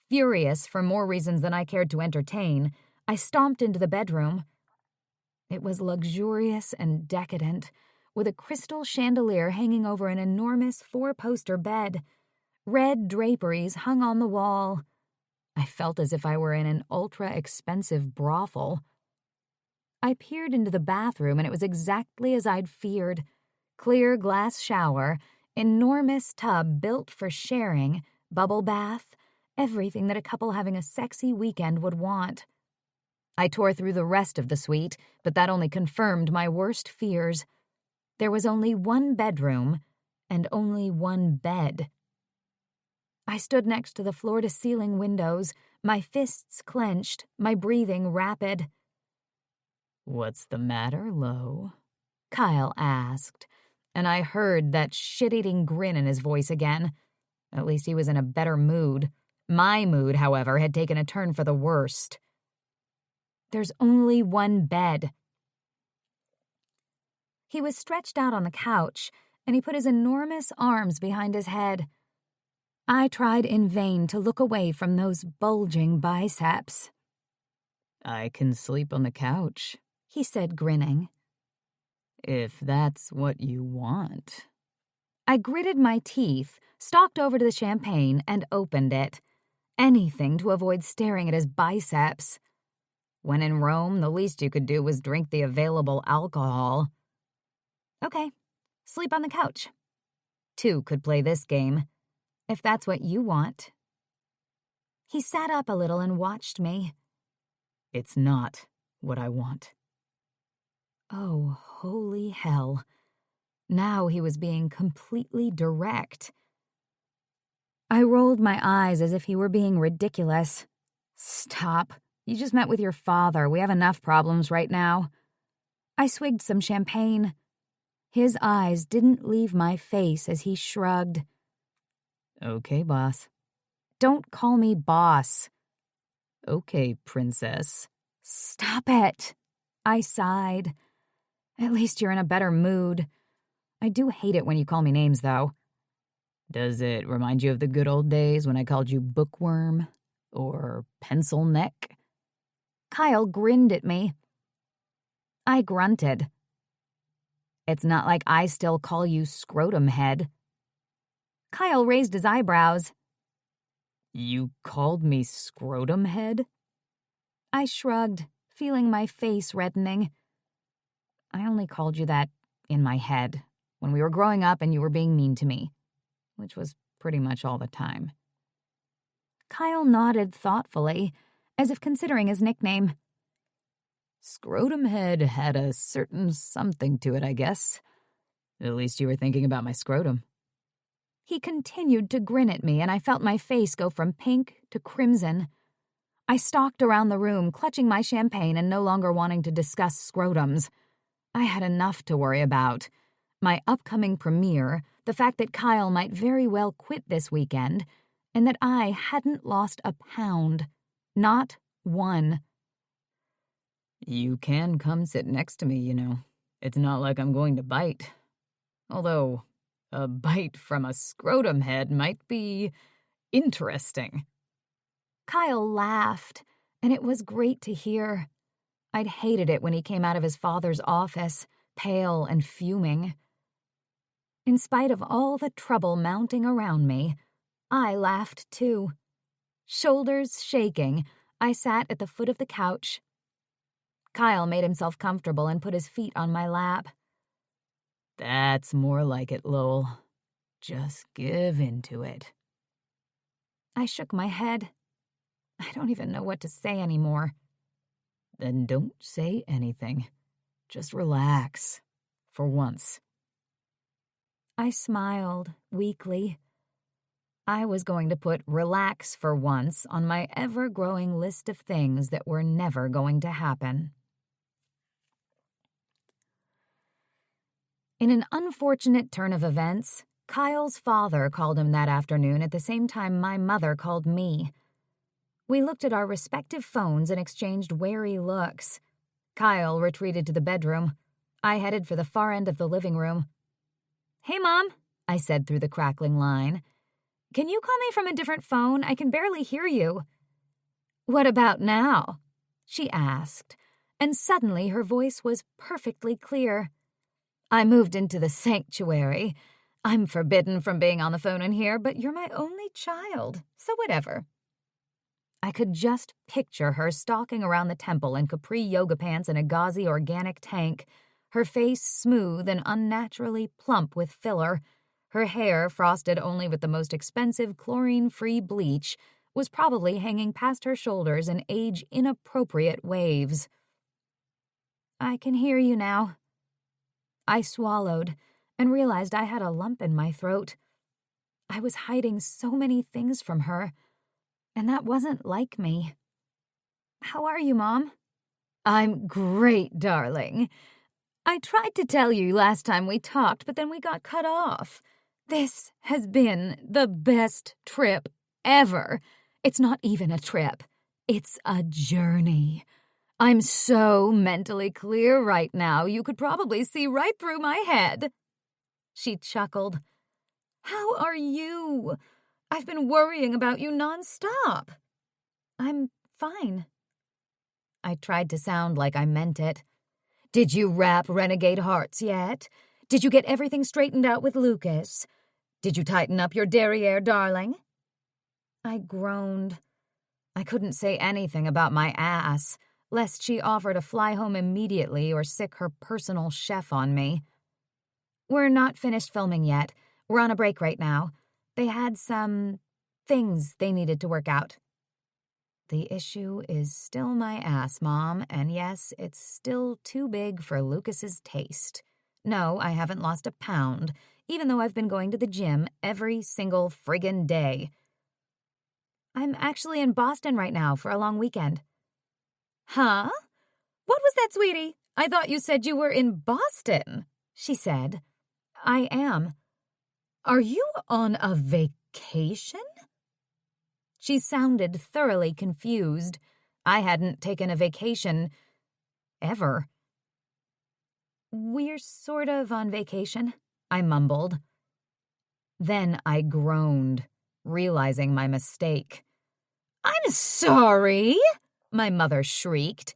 Furious for more reasons than I cared to entertain, I stomped into the bedroom. It was luxurious and decadent, with a crystal chandelier hanging over an enormous 4-poster bed. Red draperies hung on the wall. I felt as if I were in an ultra-expensive brothel. I peered into the bathroom, and it was exactly as I'd feared. Clear glass shower, enormous tub built for sharing, bubble bath, everything that a couple having a sexy weekend would want. I tore through the rest of the suite, but that only confirmed my worst fears. There was only one bedroom, and only one bed. I stood next to the floor-to-ceiling windows, my fists clenched, my breathing rapid. "What's the matter, Lo?" Kyle asked, and I heard that shit-eating grin in his voice again. At least he was in a better mood. My mood, however, had taken a turn for the worst. There's only one bed. He was stretched out on the couch, and he put his enormous arms behind his head. I tried in vain to look away from those bulging biceps. "I can sleep on the couch," he said, grinning. "if that's what you want." I gritted my teeth, stalked over to the champagne, and opened it. Anything to avoid staring at his biceps. When in Rome, the least you could do was drink the available alcohol. Okay, sleep on the couch. Two could play this game, if that's what you want. He sat up a little and watched me. "It's not what I want." Oh, holy hell. Now he was being completely direct. I rolled my eyes as if he were being ridiculous. Stop. You just met with your father. We have enough problems right now. I swigged some champagne. His eyes didn't leave my face as he shrugged. "Okay, boss." Don't call me boss. "Okay, princess." Stop it. I sighed. At least you're in a better mood. I do hate it when you call me names, though. "Does it remind you of the good old days when I called you bookworm or pencil neck?" Kyle grinned at me. I grunted. It's not like I still call you scrotum head. Kyle raised his eyebrows. "You called me scrotum head?" I shrugged, feeling my face reddening. I only called you that in my head, when we were growing up and you were being mean to me, which was pretty much all the time. Kyle nodded thoughtfully, as if considering his nickname. "Scrotum head had a certain something to it, I guess. At least you were thinking about my scrotum." He continued to grin at me, and I felt my face go from pink to crimson. I stalked around the room, clutching my champagne and no longer wanting to discuss scrotums. I had enough to worry about. My upcoming premiere, the fact that Kyle might very well quit this weekend, and that I hadn't lost a pound. Not one. "You can come sit next to me, you know. It's not like I'm going to bite. Although, a bite from a scrotum head might be interesting." Kyle laughed, and it was great to hear. I'd hated it when he came out of his father's office, pale and fuming. In spite of all the trouble mounting around me, I laughed too. Shoulders shaking, I sat at the foot of the couch. Kyle made himself comfortable and put his feet on my lap. "That's more like it, Lowell. Just give into it." I shook my head. I don't even know what to say anymore. Then don't say anything. Just relax. For once. I smiled weakly. I was going to put relax for once on my ever-growing list of things that were never going to happen. In an unfortunate turn of events, Kyle's father called him that afternoon at the same time my mother called me. We looked at our respective phones and exchanged wary looks. Kyle retreated to the bedroom. I headed for the far end of the living room. "Hey, Mom," I said through the crackling line. "Can you call me from a different phone? I can barely hear you." "What about now?" she asked, and suddenly her voice was perfectly clear. "I moved into the sanctuary. I'm forbidden from being on the phone in here, but you're my only child, so whatever." I could just picture her stalking around the temple in capri yoga pants and a gauzy organic tank, her face smooth and unnaturally plump with filler. Her hair, frosted only with the most expensive chlorine-free bleach, was probably hanging past her shoulders in age-inappropriate waves. "I can hear you now." I swallowed and realized I had a lump in my throat. I was hiding so many things from her, and that wasn't like me. "How are you, Mom?" "I'm great, darling. I tried to tell you last time we talked, but then we got cut off. This has been the best trip ever. It's not even a trip. It's a journey. I'm so mentally clear right now, you could probably see right through my head." She chuckled. "How are you? I've been worrying about you nonstop." "I'm fine." I tried to sound like I meant it. "Did you wrap Renegade Hearts yet? Did you get everything straightened out with Lucas? Did you tighten up your derriere, darling?" I groaned. I couldn't say anything about my ass, lest she offer to fly home immediately or sick her personal chef on me. "We're not finished filming yet. We're on a break right now. They had some things they needed to work out." The issue is still my ass, Mom, and yes, it's still too big for Lucas's taste. No, I haven't lost a pound, even though I've been going to the gym every single friggin' day. "I'm actually in Boston right now for a long weekend." "Huh? What was that, sweetie? I thought you said you were in Boston," she said. "I am." "Are you on a vacation?" She sounded thoroughly confused. I hadn't taken a vacation ever. "We're sort of on vacation," I mumbled. Then I groaned, realizing my mistake. "I'm sorry," my mother shrieked,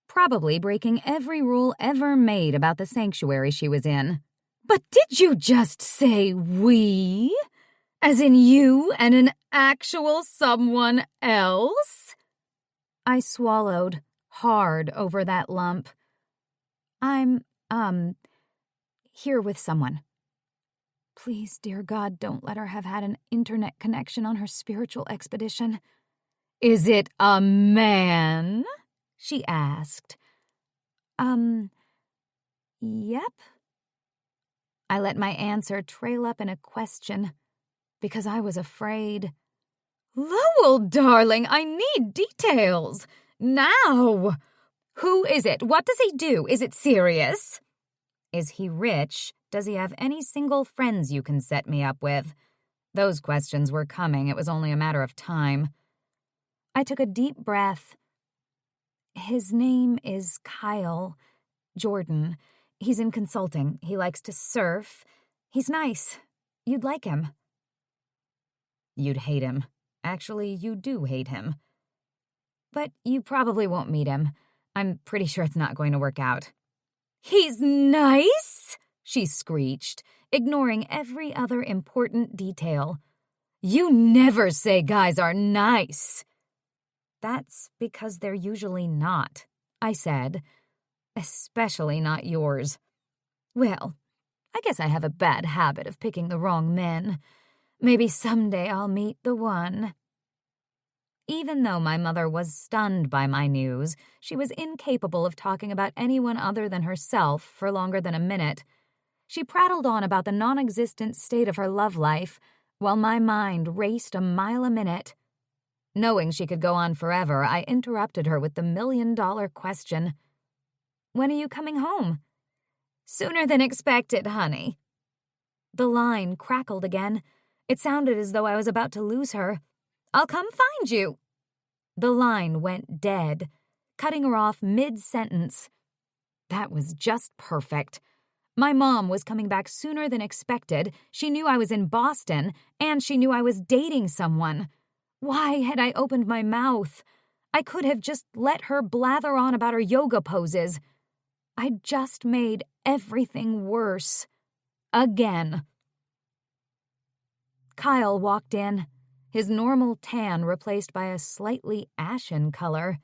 probably breaking every rule ever made about the sanctuary she was in. "But did you just say we? As in you and an actual someone else?" I swallowed hard over that lump. "I'm, here with someone. Please, dear God, don't let her have had an internet connection on her spiritual expedition." "Is it a man?" she asked. Yep." I let my answer trail up in a question, because I was afraid. "Lowell, darling, I need details. Now. Who is it? What does he do? Is it serious? Is he rich? Does he have any single friends you can set me up with?" Those questions were coming. It was only a matter of time. I took a deep breath. "His name is Kyle Jordan. He's in consulting. He likes to surf. He's nice. You'd like him." "You'd hate him. Actually, you do hate him." "But you probably won't meet him. I'm pretty sure it's not going to work out." "He's nice?" she screeched, ignoring every other important detail. "You never say guys are nice." "That's because they're usually not," I said. "Especially not yours." "Well, I guess I have a bad habit of picking the wrong men. Maybe someday I'll meet the one." Even though my mother was stunned by my news, she was incapable of talking about anyone other than herself for longer than a minute. She prattled on about the non-existent state of her love life, while my mind raced a mile a minute. Knowing she could go on forever, I interrupted her with the million-dollar question. "When are you coming home?" "Sooner than expected, honey." The line crackled again. It sounded as though I was about to lose her. "I'll come find you." The line went dead, cutting her off mid-sentence. That was just perfect. My mom was coming back sooner than expected, she knew I was in Boston, and she knew I was dating someone. Why had I opened my mouth? I could have just let her blather on about her yoga poses. I'd just made everything worse. Again. Kyle walked in, his normal tan replaced by a slightly ashen color.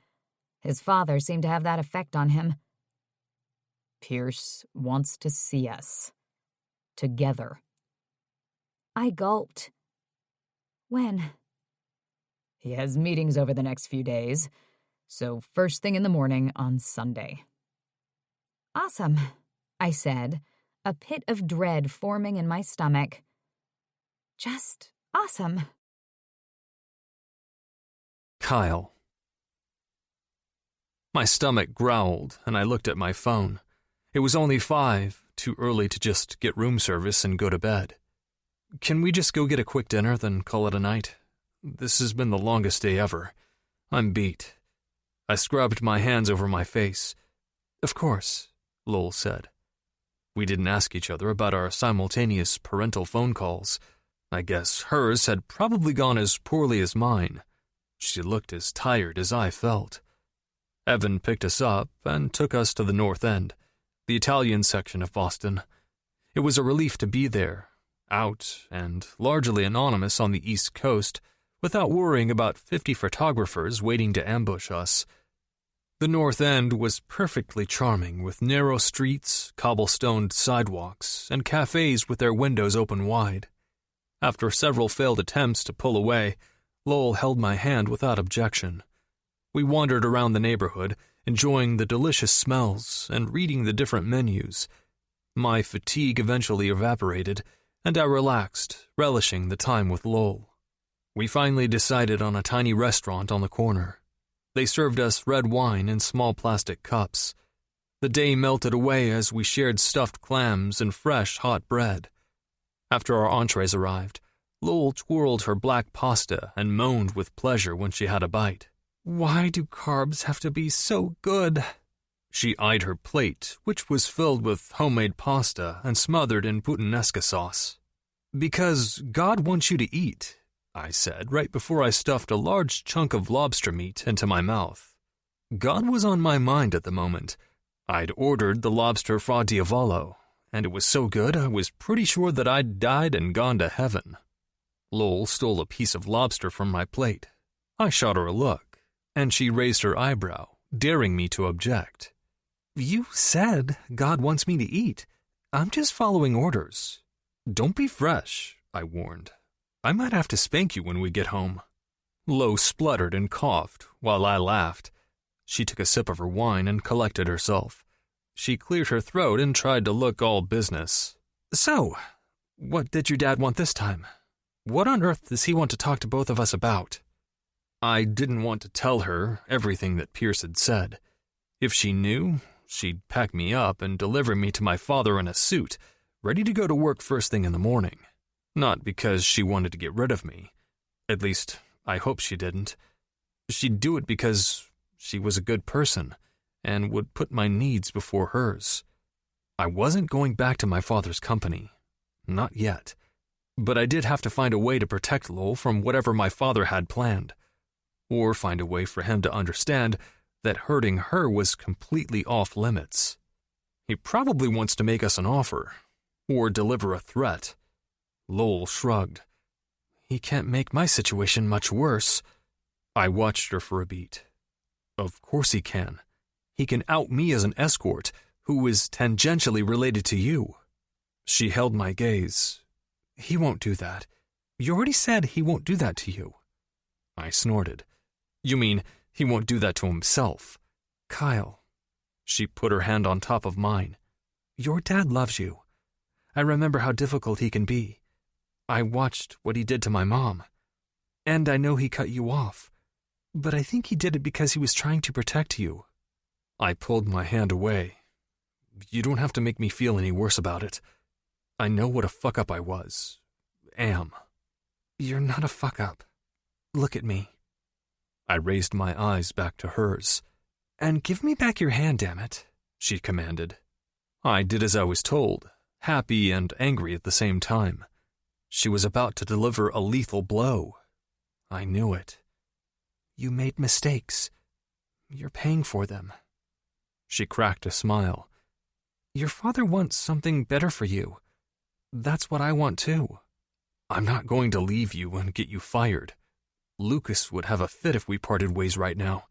His father seemed to have that effect on him. Pierce wants to see us. Together. I gulped. When? He has meetings over the next few days, so first thing in the morning on Sunday. Awesome, I said, a pit of dread forming in my stomach. Just awesome. Kyle. My stomach growled, and I looked at my phone. It was only 5, too early to just get room service and go to bed. Can we just go get a quick dinner, then call it a night? This has been the longest day ever. I'm beat. I scrubbed my hands over my face. Of course, Lowell said. We didn't ask each other about our simultaneous parental phone calls. I guess hers had probably gone as poorly as mine. She looked as tired as I felt. Evan picked us up and took us to the North End, the Italian section of Boston. It was a relief to be there, out and largely anonymous on the East Coast, without worrying about 50 photographers waiting to ambush us. The North End was perfectly charming, with narrow streets, cobblestoned sidewalks, and cafes with their windows open wide. After several failed attempts to pull away, Lowell held my hand without objection. We wandered around the neighborhood, enjoying the delicious smells and reading the different menus. My fatigue eventually evaporated, and I relaxed, relishing the time with Lowell. We finally decided on a tiny restaurant on the corner. They served us red wine in small plastic cups. The day melted away as we shared stuffed clams and fresh, hot bread. After our entrees arrived, Lowell twirled her black pasta and moaned with pleasure when she had a bite. "Why do carbs have to be so good?" She eyed her plate, which was filled with homemade pasta and smothered in puttanesca sauce. "Because God wants you to eat," I said right before I stuffed a large chunk of lobster meat into my mouth. God was on my mind at the moment. I'd ordered the lobster fra diavolo, and it was so good I was pretty sure that I'd died and gone to heaven. Lowell stole a piece of lobster from my plate. I shot her a look, and she raised her eyebrow, daring me to object. "You said God wants me to eat. I'm just following orders." "Don't be fresh," I warned. "I might have to spank you when we get home." Lowe spluttered and coughed, while I laughed. She took a sip of her wine and collected herself. She cleared her throat and tried to look all business. "So, what did your dad want this time? What on earth does he want to talk to both of us about?" I didn't want to tell her everything that Pierce had said. If she knew, she'd pack me up and deliver me to my father in a suit, ready to go to work first thing in the morning. Not because she wanted to get rid of me. At least, I hope she didn't. She'd do it because she was a good person and would put my needs before hers. I wasn't going back to my father's company. Not yet. But I did have to find a way to protect Lowell from whatever my father had planned. Or find a way for him to understand that hurting her was completely off limits. He probably wants to make us an offer, or deliver a threat. Lowell shrugged. He can't make my situation much worse. I watched her for a beat. Of course he can. He can out me as an escort, who is tangentially related to you. She held my gaze. He won't do that. You already said he won't do that to you. I snorted. You mean he won't do that to himself? Kyle. She put her hand on top of mine. Your dad loves you. I remember how difficult he can be. I watched what he did to my mom. And I know he cut you off. But I think he did it because he was trying to protect you. I pulled my hand away. You don't have to make me feel any worse about it. I know what a fuck-up I was. Am. You're not a fuck-up. Look at me. I raised my eyes back to hers. And give me back your hand, damn it, she commanded. I did as I was told, happy and angry at the same time. She was about to deliver a lethal blow. I knew it. You made mistakes. You're paying for them. She cracked a smile. Your father wants something better for you. That's what I want too. I'm not going to leave you and get you fired. Lucas would have a fit if we parted ways right now.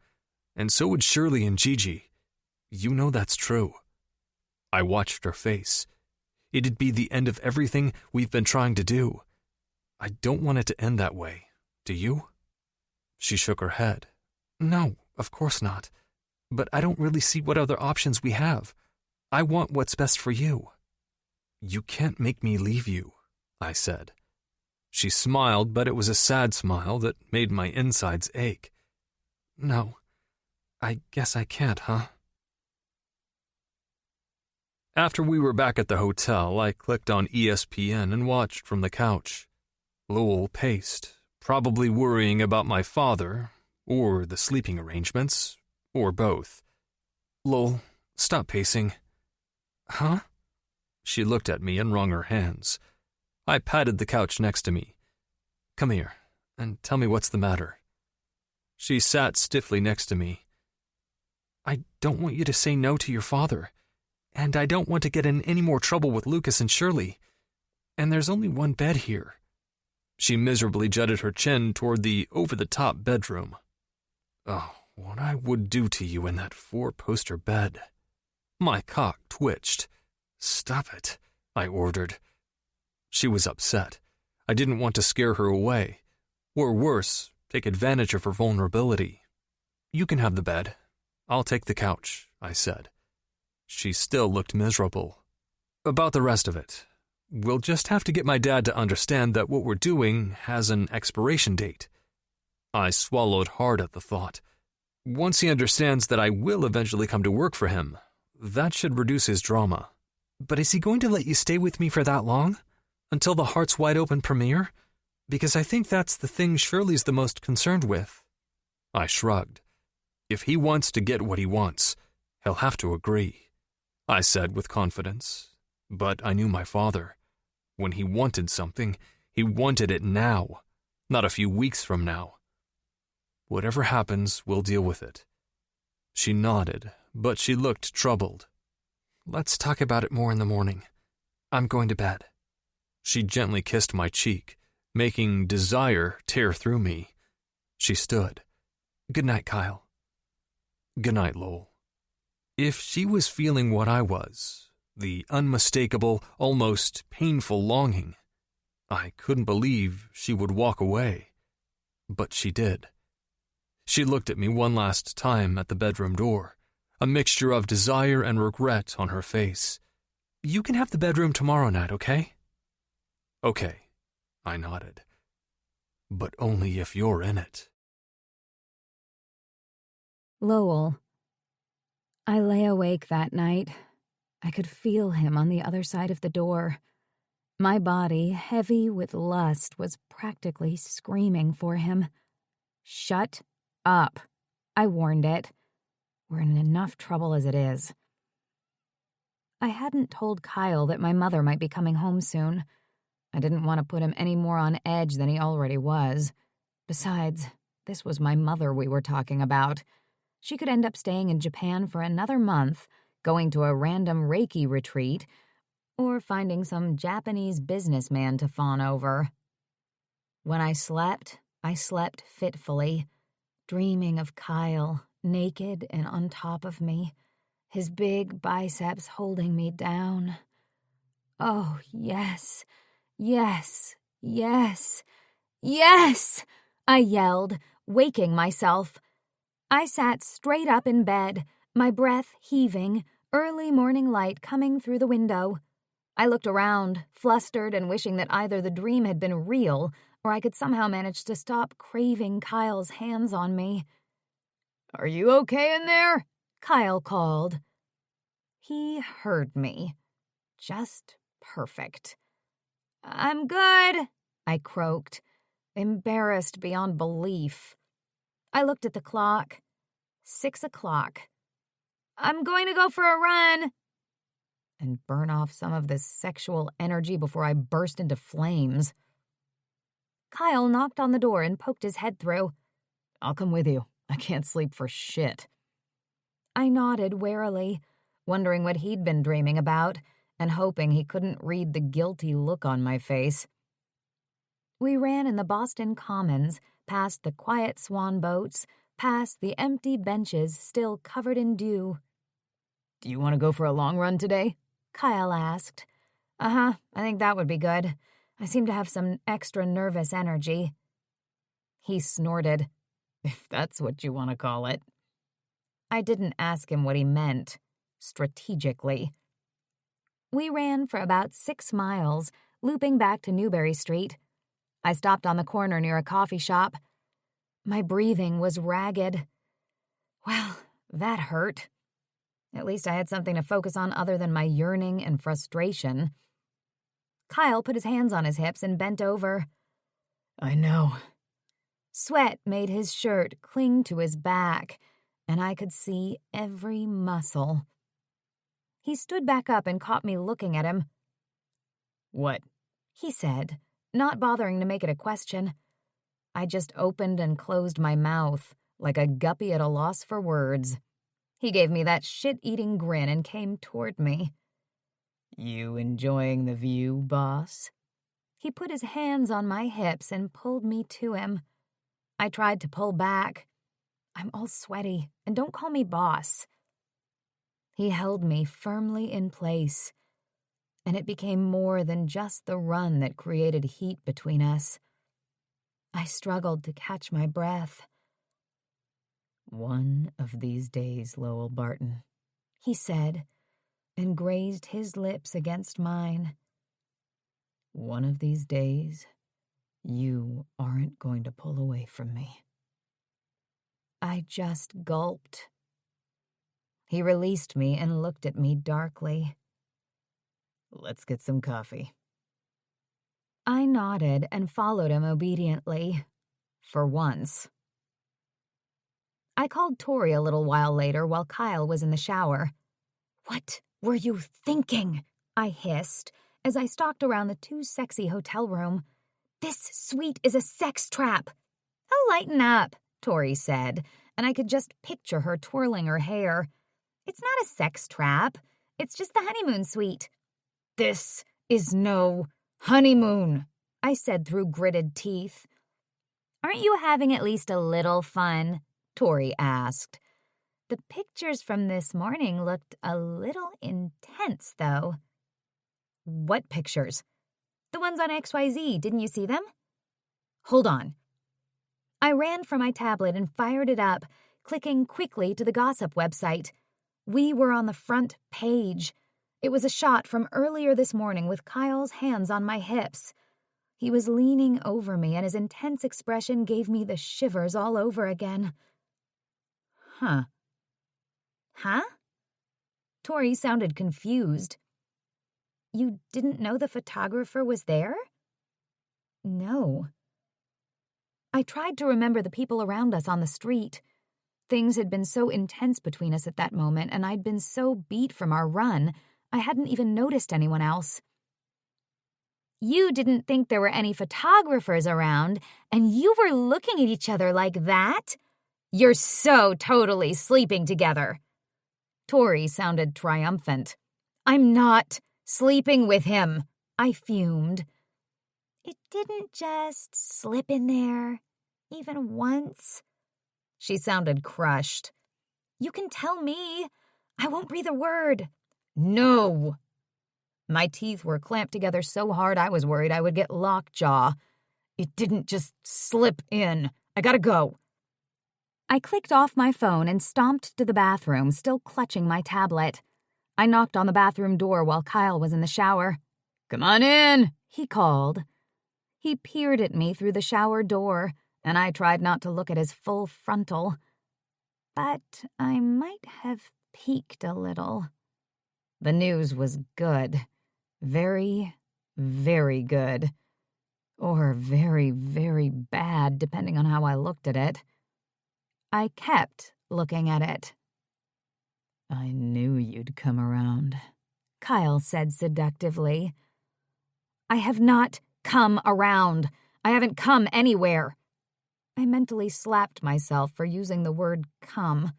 And so would Shirley and Gigi. You know that's true. I watched her face. It'd be the end of everything we've been trying to do. I don't want it to end that way. Do you? She shook her head. No, of course not. But I don't really see what other options we have. I want what's best for you. You can't make me leave you, I said. She smiled, but it was a sad smile that made my insides ache. No, I guess I can't, huh? After we were back at the hotel, I clicked on ESPN and watched from the couch. Lowell paced, probably worrying about my father, or the sleeping arrangements, or both. Lowell, stop pacing. Huh? She looked at me and wrung her hands. I patted the couch next to me. Come here, and tell me what's the matter. She sat stiffly next to me. I don't want you to say no to your father, and I don't want to get in any more trouble with Lucas and Shirley. And there's only one bed here. She miserably jutted her chin toward the over-the-top bedroom. Oh, what I would do to you in that four-poster bed. My cock twitched. Stop it, I ordered. She was upset. I didn't want to scare her away, or worse, take advantage of her vulnerability. You can have the bed. I'll take the couch, I said. She still looked miserable. About the rest of it, we'll just have to get my dad to understand that what we're doing has an expiration date. I swallowed hard at the thought. Once he understands that I will eventually come to work for him, that should reduce his drama. But is he going to let you stay with me for that long? Until the Hearts Wide Open premiere? Because I think that's the thing Shirley's the most concerned with. I shrugged. If he wants to get what he wants, he'll have to agree, I said with confidence. But I knew my father. When he wanted something, he wanted it now, not a few weeks from now. Whatever happens, we'll deal with it. She nodded, but she looked troubled. Let's talk about it more in the morning. I'm going to bed. She gently kissed my cheek, making desire tear through me. She stood. Good night, Kyle. Good night, Lowell. If she was feeling what I was, the unmistakable, almost painful longing, I couldn't believe she would walk away. But she did. She looked at me one last time at the bedroom door, a mixture of desire and regret on her face. You can have the bedroom tomorrow night, okay? Okay, I nodded. But only if you're in it. Lowell. I lay awake that night. I could feel him on the other side of the door. My body, heavy with lust, was practically screaming for him. Shut up, I warned it. We're in enough trouble as it is. I hadn't told Kyle that my mother might be coming home soon. I didn't want to put him any more on edge than he already was. Besides, this was my mother we were talking about. She could end up staying in Japan for another month, going to a random Reiki retreat, or finding some Japanese businessman to fawn over. When I slept fitfully, dreaming of Kyle, naked and on top of me, his big biceps holding me down. Oh, yes, yes, yes, yes, I yelled, waking myself. I sat straight up in bed, my breath heaving, early morning light coming through the window. I looked around, flustered and wishing that either the dream had been real or I could somehow manage to stop craving Kyle's hands on me. "Are you okay in there?" Kyle called. He heard me. Just perfect. "I'm good," I croaked, embarrassed beyond belief. I looked at the clock. 6 o'clock. "I'm going to go for a run." And burn off some of this sexual energy before I burst into flames. Kyle knocked on the door and poked his head through. "I'll come with you. I can't sleep for shit." I nodded warily, wondering what he'd been dreaming about and hoping he couldn't read the guilty look on my face. We ran in the Boston Commons, past the quiet swan boats, past the empty benches still covered in dew. "Do you want to go for a long run today?" Kyle asked. I think that would be good. I seem to have some extra nervous energy." He snorted, if that's what you want to call it. I didn't ask him what he meant, strategically. We ran for about 6 miles, looping back to Newbury Street. I stopped on the corner near a coffee shop. My breathing was ragged. Well, that hurt. At least I had something to focus on other than my yearning and frustration. Kyle put his hands on his hips and bent over. "I know." Sweat made his shirt cling to his back, and I could see every muscle. He stood back up and caught me looking at him. "What?" he said, not bothering to make it a question. I just opened and closed my mouth, like a guppy at a loss for words. He gave me that shit-eating grin and came toward me. "You enjoying the view, boss?" He put his hands on my hips and pulled me to him. I tried to pull back. I'm all sweaty, and don't call me boss. He held me firmly in place, and it became more than just the run that created heat between us. I struggled to catch my breath. "One of these days, Lowell Barton," he said, and grazed his lips against mine. "One of these days, you aren't going to pull away from me." I just gulped. He released me and looked at me darkly. "Let's get some coffee." I nodded and followed him obediently. For once. I called Tori a little while later while Kyle was in the shower. "What were you thinking?" I hissed as I stalked around the too sexy hotel room. "This suite is a sex trap." "Oh, lighten up," Tori said, and I could just picture her twirling her hair. "It's not a sex trap. It's just the honeymoon suite." "This is no honeymoon," I said through gritted teeth. "Aren't you having at least a little fun?" Tori asked. "The pictures from this morning looked a little intense, though." "What pictures?" "The ones on XYZ. Didn't you see them?" "Hold on." I ran for my tablet and fired it up, clicking quickly to the gossip website. We were on the front page. It was a shot from earlier this morning with Kyle's hands on my hips. He was leaning over me, and his intense expression gave me the shivers all over again. Huh? Tori sounded confused. "You didn't know the photographer was there?" "No." I tried to remember the people around us on the street. Things had been so intense between us at that moment, and I'd been so beat from our run, I hadn't even noticed anyone else. "You didn't think there were any photographers around, and you were looking at each other like that? You're so totally sleeping together." Tori sounded triumphant. "I'm not sleeping with him," I fumed. "It didn't just slip in there, even once?" She sounded crushed. "You can tell me. I won't breathe a word." "No." My teeth were clamped together so hard I was worried I would get lockjaw. "It didn't just slip in. I gotta go." I clicked off my phone and stomped to the bathroom, still clutching my tablet. I knocked on the bathroom door while Kyle was in the shower. "Come on in," he called. He peered at me through the shower door, and I tried not to look at his full frontal. But I might have peeked a little. The news was good. Very, very good. Or very, very bad, depending on how I looked at it. I kept looking at it. "I knew you'd come around," Kyle said seductively. I have not come around. I haven't come anywhere. I mentally slapped myself for using the word come.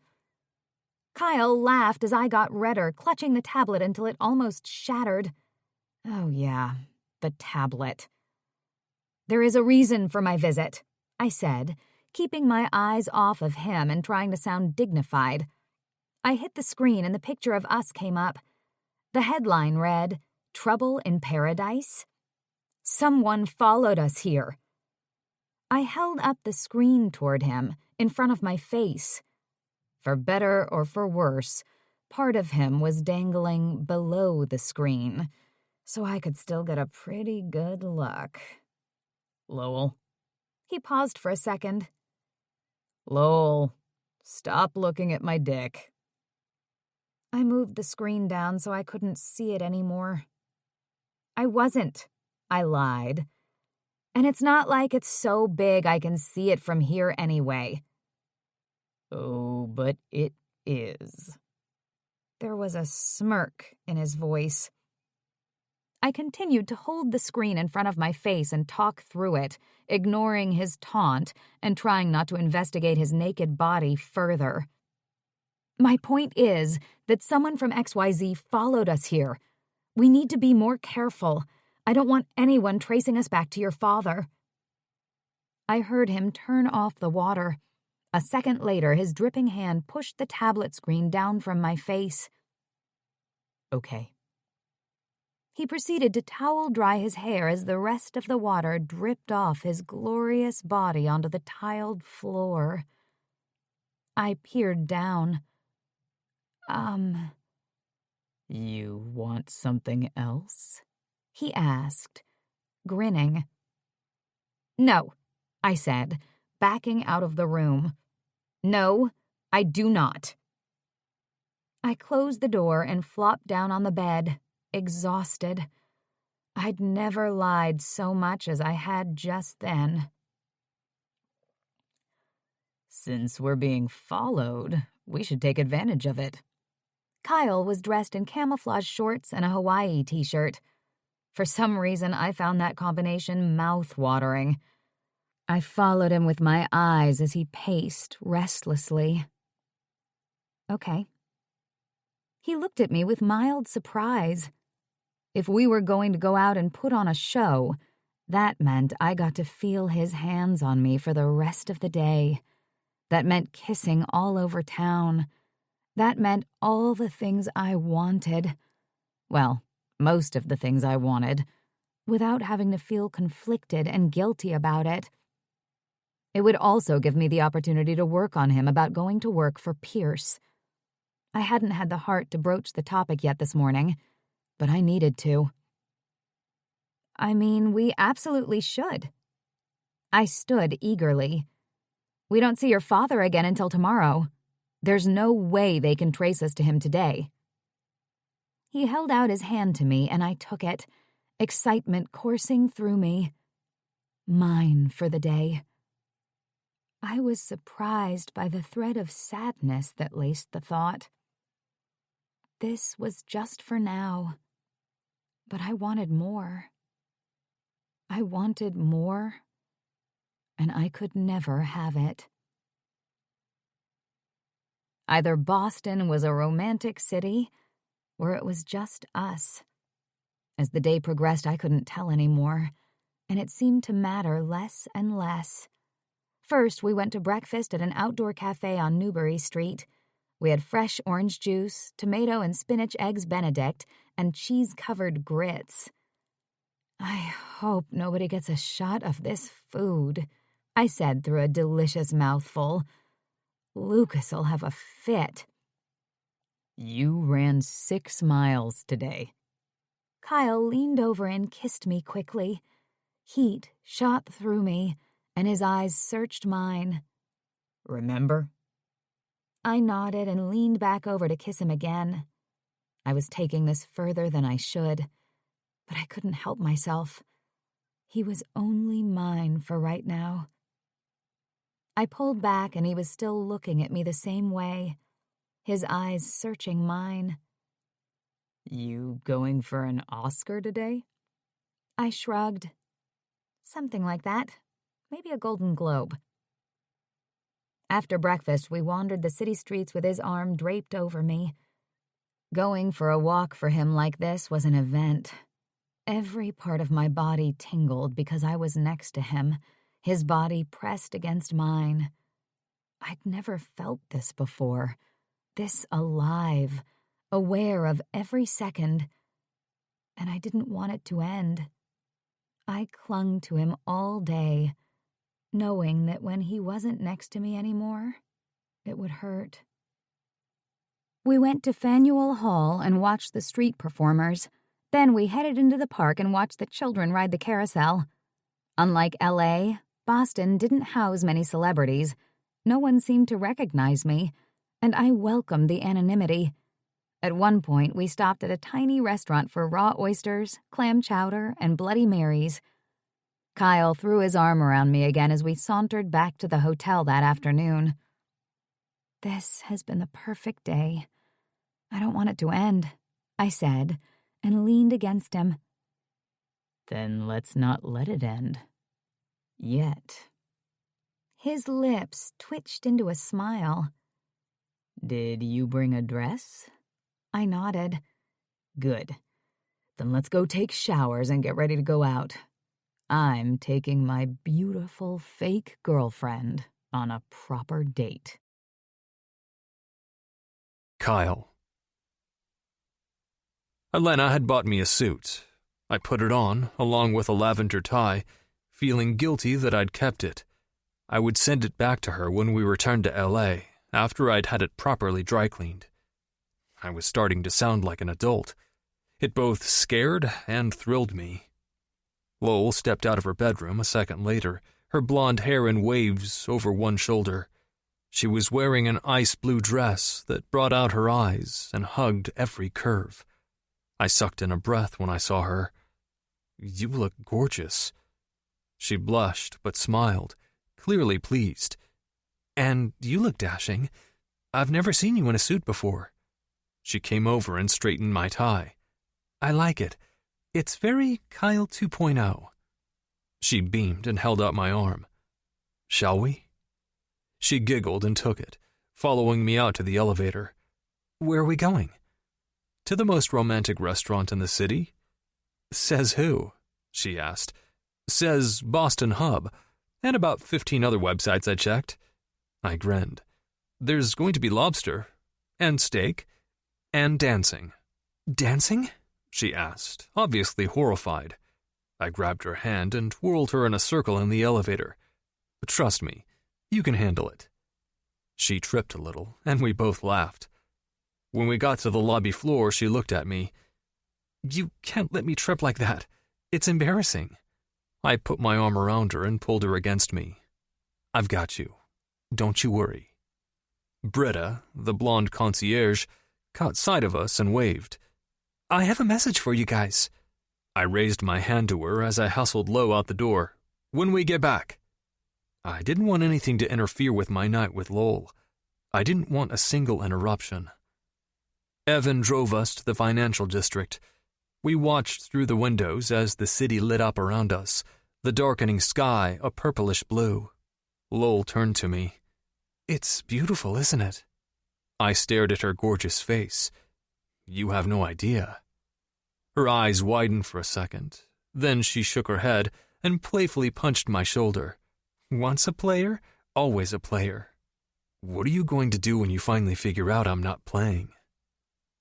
Kyle laughed as I got redder, clutching the tablet until it almost shattered. Oh yeah, the tablet. There is a reason for my visit, I said, keeping my eyes off of him and trying to sound dignified. I hit the screen and the picture of us came up. The headline read, "Trouble in Paradise?" Someone followed us here. I held up the screen toward him, in front of my face. For better or for worse, part of him was dangling below the screen, so I could still get a pretty good look. "Lowell." He paused for a second. "Lowell, stop looking at my dick." I moved the screen down so I couldn't see it anymore. I wasn't, I lied. And it's not like it's so big I can see it from here anyway. "Oh, but it is." There was a smirk in his voice. I continued to hold the screen in front of my face and talk through it, ignoring his taunt and trying not to investigate his naked body further. My point is that someone from XYZ followed us here. We need to be more careful. I don't want anyone tracing us back to your father. I heard him turn off the water. A second later, his dripping hand pushed the tablet screen down from my face. "Okay." He proceeded to towel dry his hair as the rest of the water dripped off his glorious body onto the tiled floor. I peered down. "You want something else?" he asked, grinning. No, I said, backing out of the room. No, I do not. I closed the door and flopped down on the bed, exhausted. I'd never lied so much as I had just then. "Since we're being followed, we should take advantage of it." Kyle was dressed in camouflage shorts and a Hawaii t-shirt. For some reason, I found that combination mouth-watering. I followed him with my eyes as he paced restlessly. Okay. He looked at me with mild surprise. If we were going to go out and put on a show, that meant I got to feel his hands on me for the rest of the day. That meant kissing all over town. That meant all the things I wanted. Well, most of the things I wanted, without having to feel conflicted and guilty about it. It would also give me the opportunity to work on him about going to work for Pierce. I hadn't had the heart to broach the topic yet this morning, but I needed to. I mean, we absolutely should. I stood eagerly. We don't see your father again until tomorrow. There's no way they can trace us to him today. He held out his hand to me, and I took it, excitement coursing through me. Mine for the day. I was surprised by the thread of sadness that laced the thought. This was just for now, but I wanted more. I wanted more, and I could never have it. Either Boston was a romantic city, or it was just us. As the day progressed, I couldn't tell anymore, and it seemed to matter less and less. First, we went to breakfast at an outdoor cafe on Newbury Street. We had fresh orange juice, tomato and spinach eggs Benedict, and cheese-covered grits. I hope nobody gets a shot of this food, I said through a delicious mouthful. Lucas'll have a fit. You ran 6 miles today. Kyle leaned over and kissed me quickly. Heat shot through me, and his eyes searched mine. Remember? I nodded and leaned back over to kiss him again. I was taking this further than I should, but I couldn't help myself. He was only mine for right now. I pulled back and he was still looking at me the same way, his eyes searching mine. You going for an Oscar today? I shrugged. Something like that. Maybe a Golden Globe. After breakfast, we wandered the city streets with his arm draped over me. Going for a walk for him like this was an event. Every part of my body tingled because I was next to him, his body pressed against mine. I'd never felt this before, this alive, aware of every second, and I didn't want it to end. I clung to him all day, knowing that when he wasn't next to me anymore, it would hurt. We went to Faneuil Hall and watched the street performers. Then we headed into the park and watched the children ride the carousel. Unlike L.A., Boston didn't house many celebrities. No one seemed to recognize me, and I welcomed the anonymity. At one point, we stopped at a tiny restaurant for raw oysters, clam chowder, and Bloody Marys. Kyle threw his arm around me again as we sauntered back to the hotel that afternoon. This has been the perfect day. I don't want it to end, I said, and leaned against him. Then let's not let it end. Yet. His lips twitched into a smile. Did you bring a dress? I nodded. Good. Then let's go take showers and get ready to go out. I'm taking my beautiful fake girlfriend on a proper date. Kyle. Elena had bought me a suit. I put it on, along with a lavender tie, feeling guilty that I'd kept it. I would send it back to her when we returned to L.A., after I'd had it properly dry cleaned. I was starting to sound like an adult. It both scared and thrilled me. Lowell stepped out of her bedroom a second later, her blonde hair in waves over one shoulder. She was wearing an ice blue dress that brought out her eyes and hugged every curve. I sucked in a breath when I saw her. You look gorgeous. She blushed but smiled, clearly pleased. And you look dashing. I've never seen you in a suit before. She came over and straightened my tie. I like it. It's very Kyle 2.0. She beamed and held out my arm. Shall we? She giggled and took it, following me out to the elevator. Where are we going? To the most romantic restaurant in the city. Says who? She asked. Says Boston Hub, and about 15 other websites I checked. I grinned. There's going to be lobster, and steak, and dancing. Dancing? She asked, obviously horrified. I grabbed her hand and whirled her in a circle in the elevator. Trust me, you can handle it. She tripped a little, and we both laughed. When we got to the lobby floor, she looked at me. You can't let me trip like that. It's embarrassing. I put my arm around her and pulled her against me. I've got you. Don't you worry. Britta, the blonde concierge, caught sight of us and waved. I have a message for you guys. I raised my hand to her as I hustled Low out the door. When we get back. I didn't want anything to interfere with my night with Lowell. I didn't want a single interruption. Evan drove us to the financial district. We watched through the windows as the city lit up around us, the darkening sky a purplish blue. Lowell turned to me. It's beautiful, isn't it? I stared at her gorgeous face. You have no idea. Her eyes widened for a second. Then she shook her head and playfully punched my shoulder. Once a player, always a player. What are you going to do when you finally figure out I'm not playing?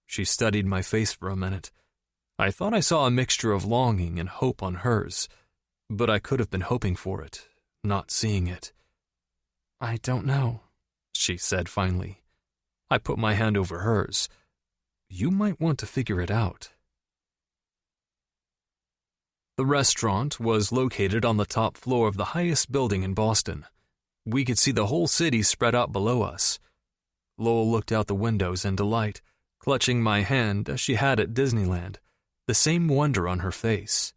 She studied my face for a minute. I thought I saw a mixture of longing and hope on hers, but I could have been hoping for it, not seeing it. I don't know, she said finally. I put my hand over hers. You might want to figure it out. The restaurant was located on the top floor of the highest building in Boston. We could see the whole city spread out below us. Lowell looked out the windows in delight, clutching my hand as she had at Disneyland, the same wonder on her face.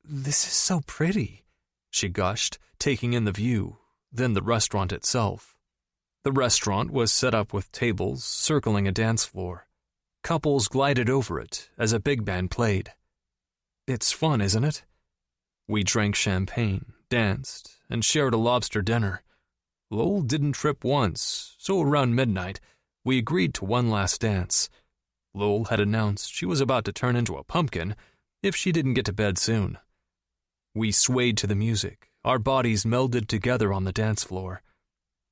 "This is so pretty," she gushed, taking in the view, then the restaurant itself. The restaurant was set up with tables circling a dance floor. Couples glided over it as a big band played. It's fun, isn't it? We drank champagne, danced, and shared a lobster dinner. Lowell didn't trip once, so around midnight, we agreed to one last dance. Lowell had announced she was about to turn into a pumpkin if she didn't get to bed soon. We swayed to the music, our bodies melded together on the dance floor.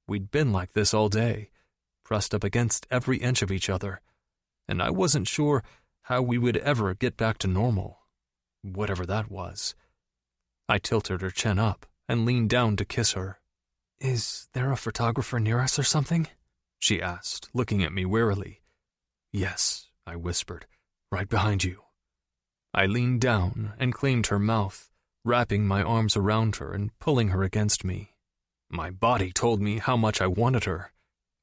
We'd been like this all day, pressed up against every inch of each other, and I wasn't sure how we would ever get back to normal, whatever that was. I tilted her chin up and leaned down to kiss her. "Is there a photographer near us or something?" she asked, looking at me warily. "Yes," I whispered, "right behind you." I leaned down and claimed her mouth, wrapping my arms around her and pulling her against me. My body told me how much I wanted her.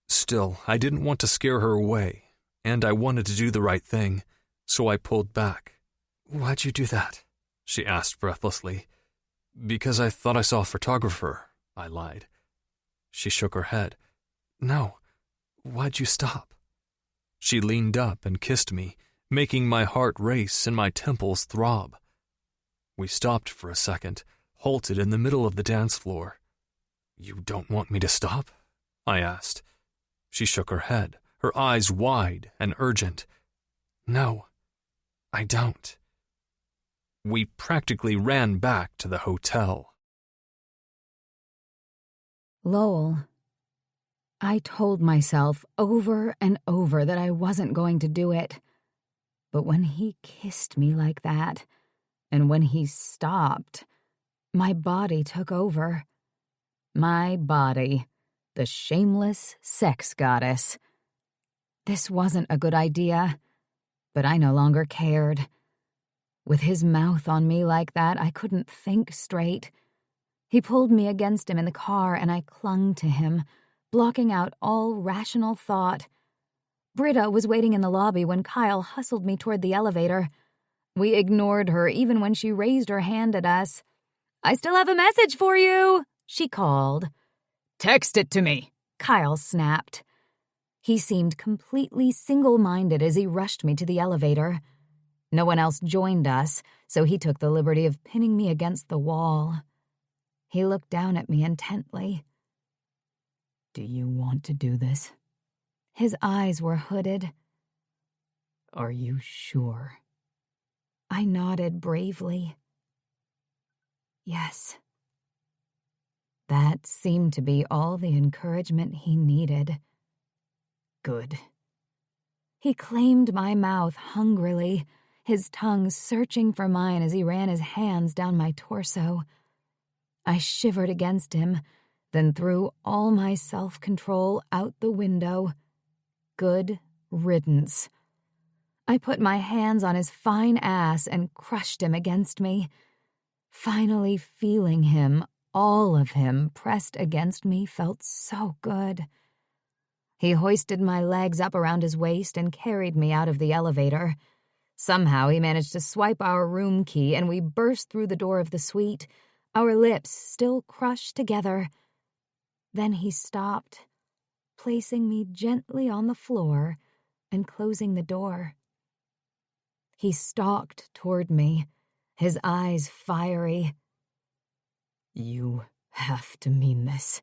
Still, I didn't want to scare her away, and I wanted to do the right thing, so I pulled back. "Why'd you do that?" she asked breathlessly. "Because I thought I saw a photographer," I lied. She shook her head. "No. Why'd you stop?" She leaned up and kissed me, making my heart race and my temples throb. We stopped for a second, halted in the middle of the dance floor. "You don't want me to stop?" I asked. She shook her head, her eyes wide and urgent. "No, I don't." We practically ran back to the hotel. Lowell. I told myself over and over that I wasn't going to do it. But when he kissed me like that, and when he stopped, my body took over. My body, the shameless sex goddess. This wasn't a good idea, but I no longer cared. With his mouth on me like that, I couldn't think straight. He pulled me against him in the car, and I clung to him, blocking out all rational thought. Britta was waiting in the lobby when Kyle hustled me toward the elevator. We ignored her even when she raised her hand at us. "I still have a message for you," she called. "Text it to me," Kyle snapped. He seemed completely single-minded as he rushed me to the elevator. No one else joined us, so he took the liberty of pinning me against the wall. He looked down at me intently. "Do you want to do this?" His eyes were hooded. "Are you sure?" I nodded bravely. Yes. That seemed to be all the encouragement he needed. Good. He claimed my mouth hungrily, his tongue searching for mine as he ran his hands down my torso. I shivered against him, then threw all my self-control out the window. Good riddance. I put my hands on his fine ass and crushed him against me. Finally feeling him, all of him, pressed against me felt so good. He hoisted my legs up around his waist and carried me out of the elevator. Somehow he managed to swipe our room key and we burst through the door of the suite, our lips still crushed together. Then he stopped, placing me gently on the floor and closing the door. He stalked toward me, his eyes fiery. "You have to mean this.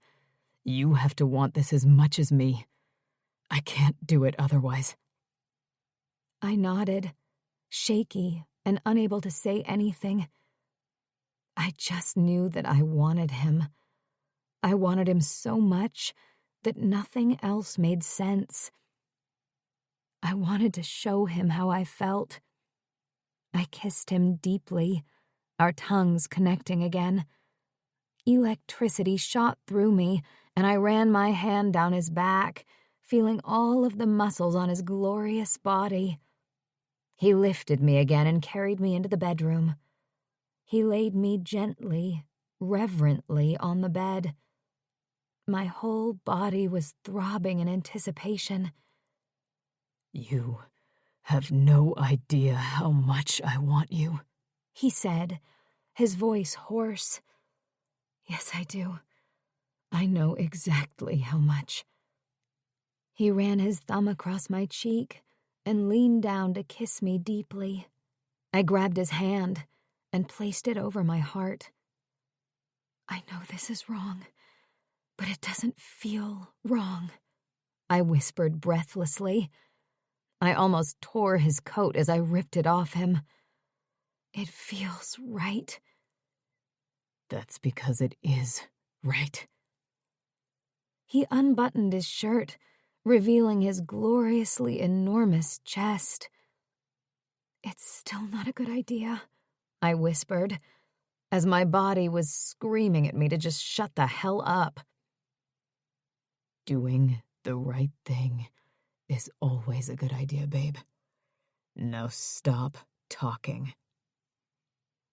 You have to want this as much as me. I can't do it otherwise." I nodded, shaky and unable to say anything. I just knew that I wanted him. I wanted him so much that nothing else made sense. I wanted to show him how I felt. I kissed him deeply, our tongues connecting again. Electricity shot through me, and I ran my hand down his back, feeling all of the muscles on his glorious body. He lifted me again and carried me into the bedroom. He laid me gently, reverently on the bed. My whole body was throbbing in anticipation. "You have no idea how much I want you," he said, his voice hoarse. "Yes, I do. I know exactly how much." He ran his thumb across my cheek and leaned down to kiss me deeply. I grabbed his hand and placed it over my heart. "I know this is wrong, but it doesn't feel wrong," I whispered breathlessly. I almost tore his coat as I ripped it off him. "It feels right." "That's because it is right." He unbuttoned his shirt, revealing his gloriously enormous chest. "It's still not a good idea," I whispered, as my body was screaming at me to just shut the hell up. "Doing the right thing is always a good idea, babe. Now stop talking."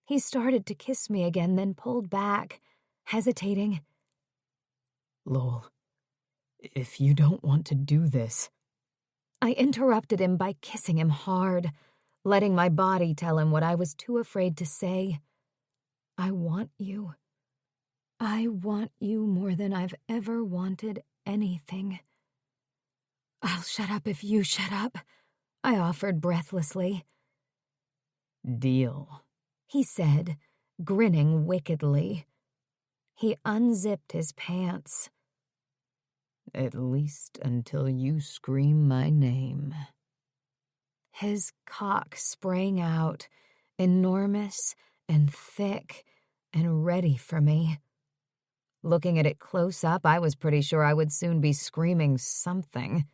He started to kiss me again, then pulled back, hesitating. "Lowell, if you don't want to do this..." I interrupted him by kissing him hard, letting my body tell him what I was too afraid to say. "I want you. I want you more than I've ever wanted anything." "I'll shut up if you shut up," I offered breathlessly. "Deal," he said, grinning wickedly. He unzipped his pants. "At least until you scream my name." His cock sprang out, enormous and thick and ready for me. Looking at it close up, I was pretty sure I would soon be screaming something.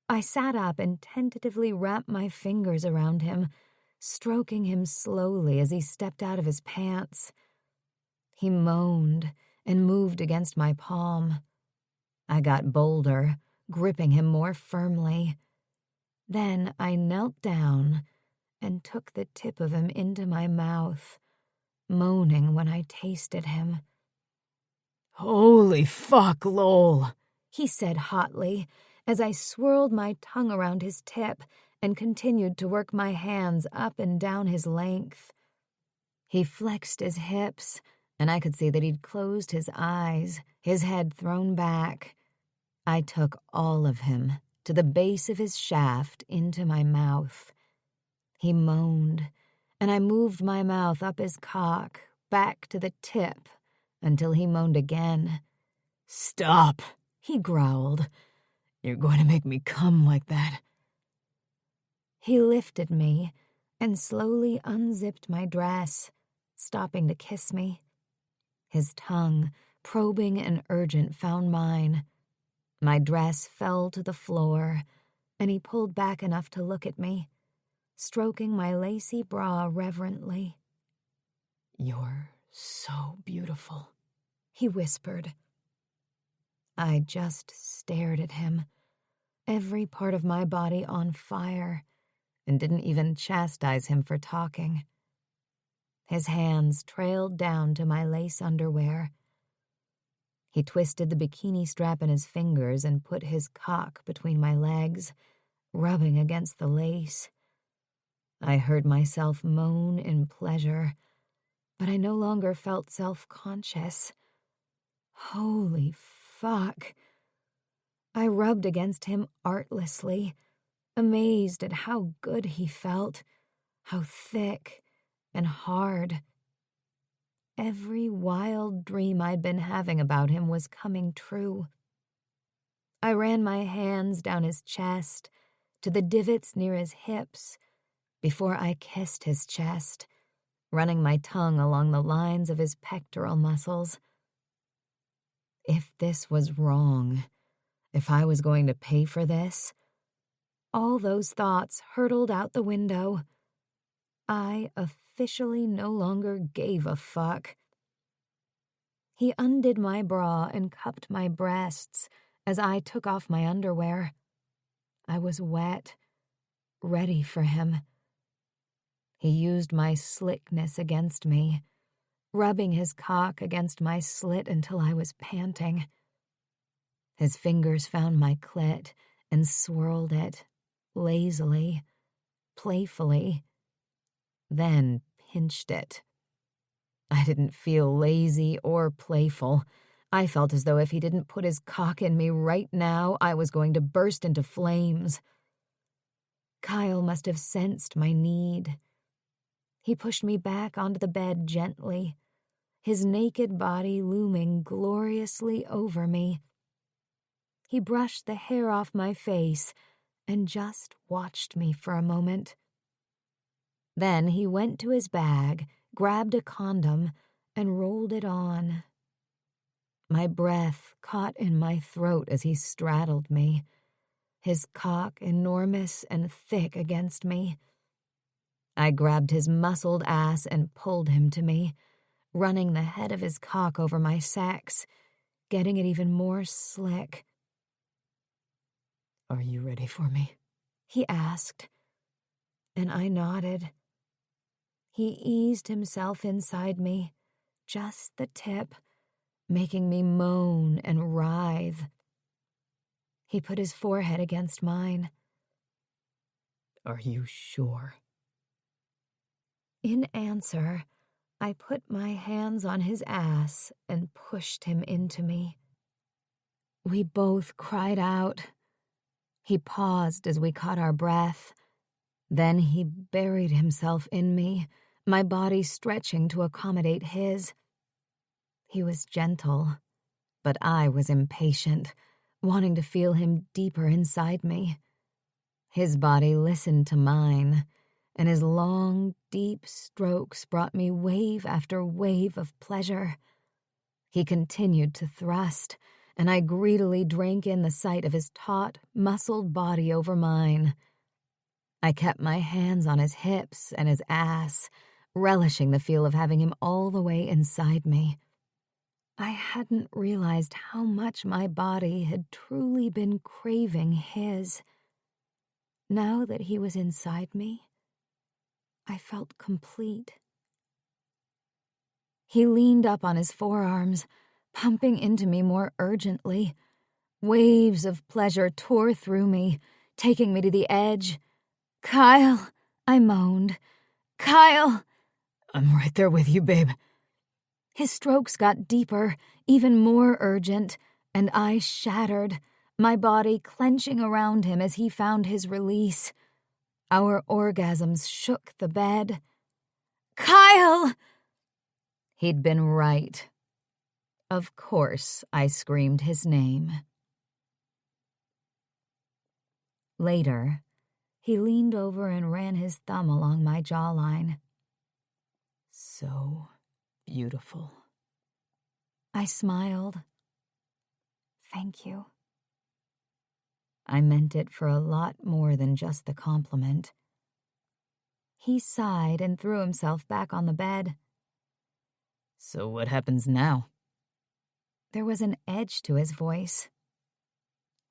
I sat up and tentatively wrapped my fingers around him, stroking him slowly as he stepped out of his pants. He moaned and moved against my palm. I got bolder, gripping him more firmly. Then I knelt down and took the tip of him into my mouth, moaning when I tasted him. "Holy fuck, Lowell," he said hotly, as I swirled my tongue around his tip and continued to work my hands up and down his length. He flexed his hips, and I could see that he'd closed his eyes, his head thrown back. I took all of him, to the base of his shaft, into my mouth. He moaned, and I moved my mouth up his cock, back to the tip, until he moaned again. "Stop," he growled. "You're going to make me come like that." He lifted me and slowly unzipped my dress, stopping to kiss me. His tongue, probing and urgent, found mine. My dress fell to the floor, and he pulled back enough to look at me, stroking my lacy bra reverently. "You're so beautiful," he whispered. I just stared at him, every part of my body on fire, and didn't even chastise him for talking. His hands trailed down to my lace underwear. He twisted the bikini strap in his fingers and put his cock between my legs, rubbing against the lace. I heard myself moan in pleasure, but I no longer felt self-conscious. Holy fuck. I rubbed against him artlessly, amazed at how good he felt, how thick and hard. Every wild dream I'd been having about him was coming true. I ran my hands down his chest to the divots near his hips before I kissed his chest, running my tongue along the lines of his pectoral muscles. If this was wrong, if I was going to pay for this, all those thoughts hurtled out the window. I officially no longer gave a fuck. He undid my bra and cupped my breasts as I took off my underwear. I was wet, ready for him. He used my slickness against me, rubbing his cock against my slit until I was panting. His fingers found my clit and swirled it, lazily, playfully, then pinched it. I didn't feel lazy or playful. I felt as though if he didn't put his cock in me right now, I was going to burst into flames. Kyle must have sensed my need. He pushed me back onto the bed gently, his naked body looming gloriously over me. He brushed the hair off my face and just watched me for a moment. Then he went to his bag, grabbed a condom, and rolled it on. My breath caught in my throat as he straddled me, his cock enormous and thick against me. I grabbed his muscled ass and pulled him to me, running the head of his cock over my sex, getting it even more slick. "Are you ready for me?" he asked, and I nodded. He eased himself inside me, just the tip, making me moan and writhe. He put his forehead against mine. "Are you sure?" In answer, I put my hands on his ass and pushed him into me. We both cried out. He paused as we caught our breath. Then he buried himself in me, my body stretching to accommodate his. He was gentle, but I was impatient, wanting to feel him deeper inside me. His body listened to mine, and his long, deep strokes brought me wave after wave of pleasure. He continued to thrust, and I greedily drank in the sight of his taut, muscled body over mine. I kept my hands on his hips and his ass, relishing the feel of having him all the way inside me. I hadn't realized how much my body had truly been craving his. Now that he was inside me, I felt complete. He leaned up on his forearms, pumping into me more urgently. Waves of pleasure tore through me, taking me to the edge. "Kyle," I moaned. "Kyle!" "I'm right there with you, babe." His strokes got deeper, even more urgent, and I shattered, my body clenching around him as he found his release. Our orgasms shook the bed. "Kyle!" He'd been right. Of course, I screamed his name. Later, he leaned over and ran his thumb along my jawline. "So beautiful." I smiled. "Thank you." I meant it for a lot more than just the compliment. He sighed and threw himself back on the bed. "So what happens now?" There was an edge to his voice.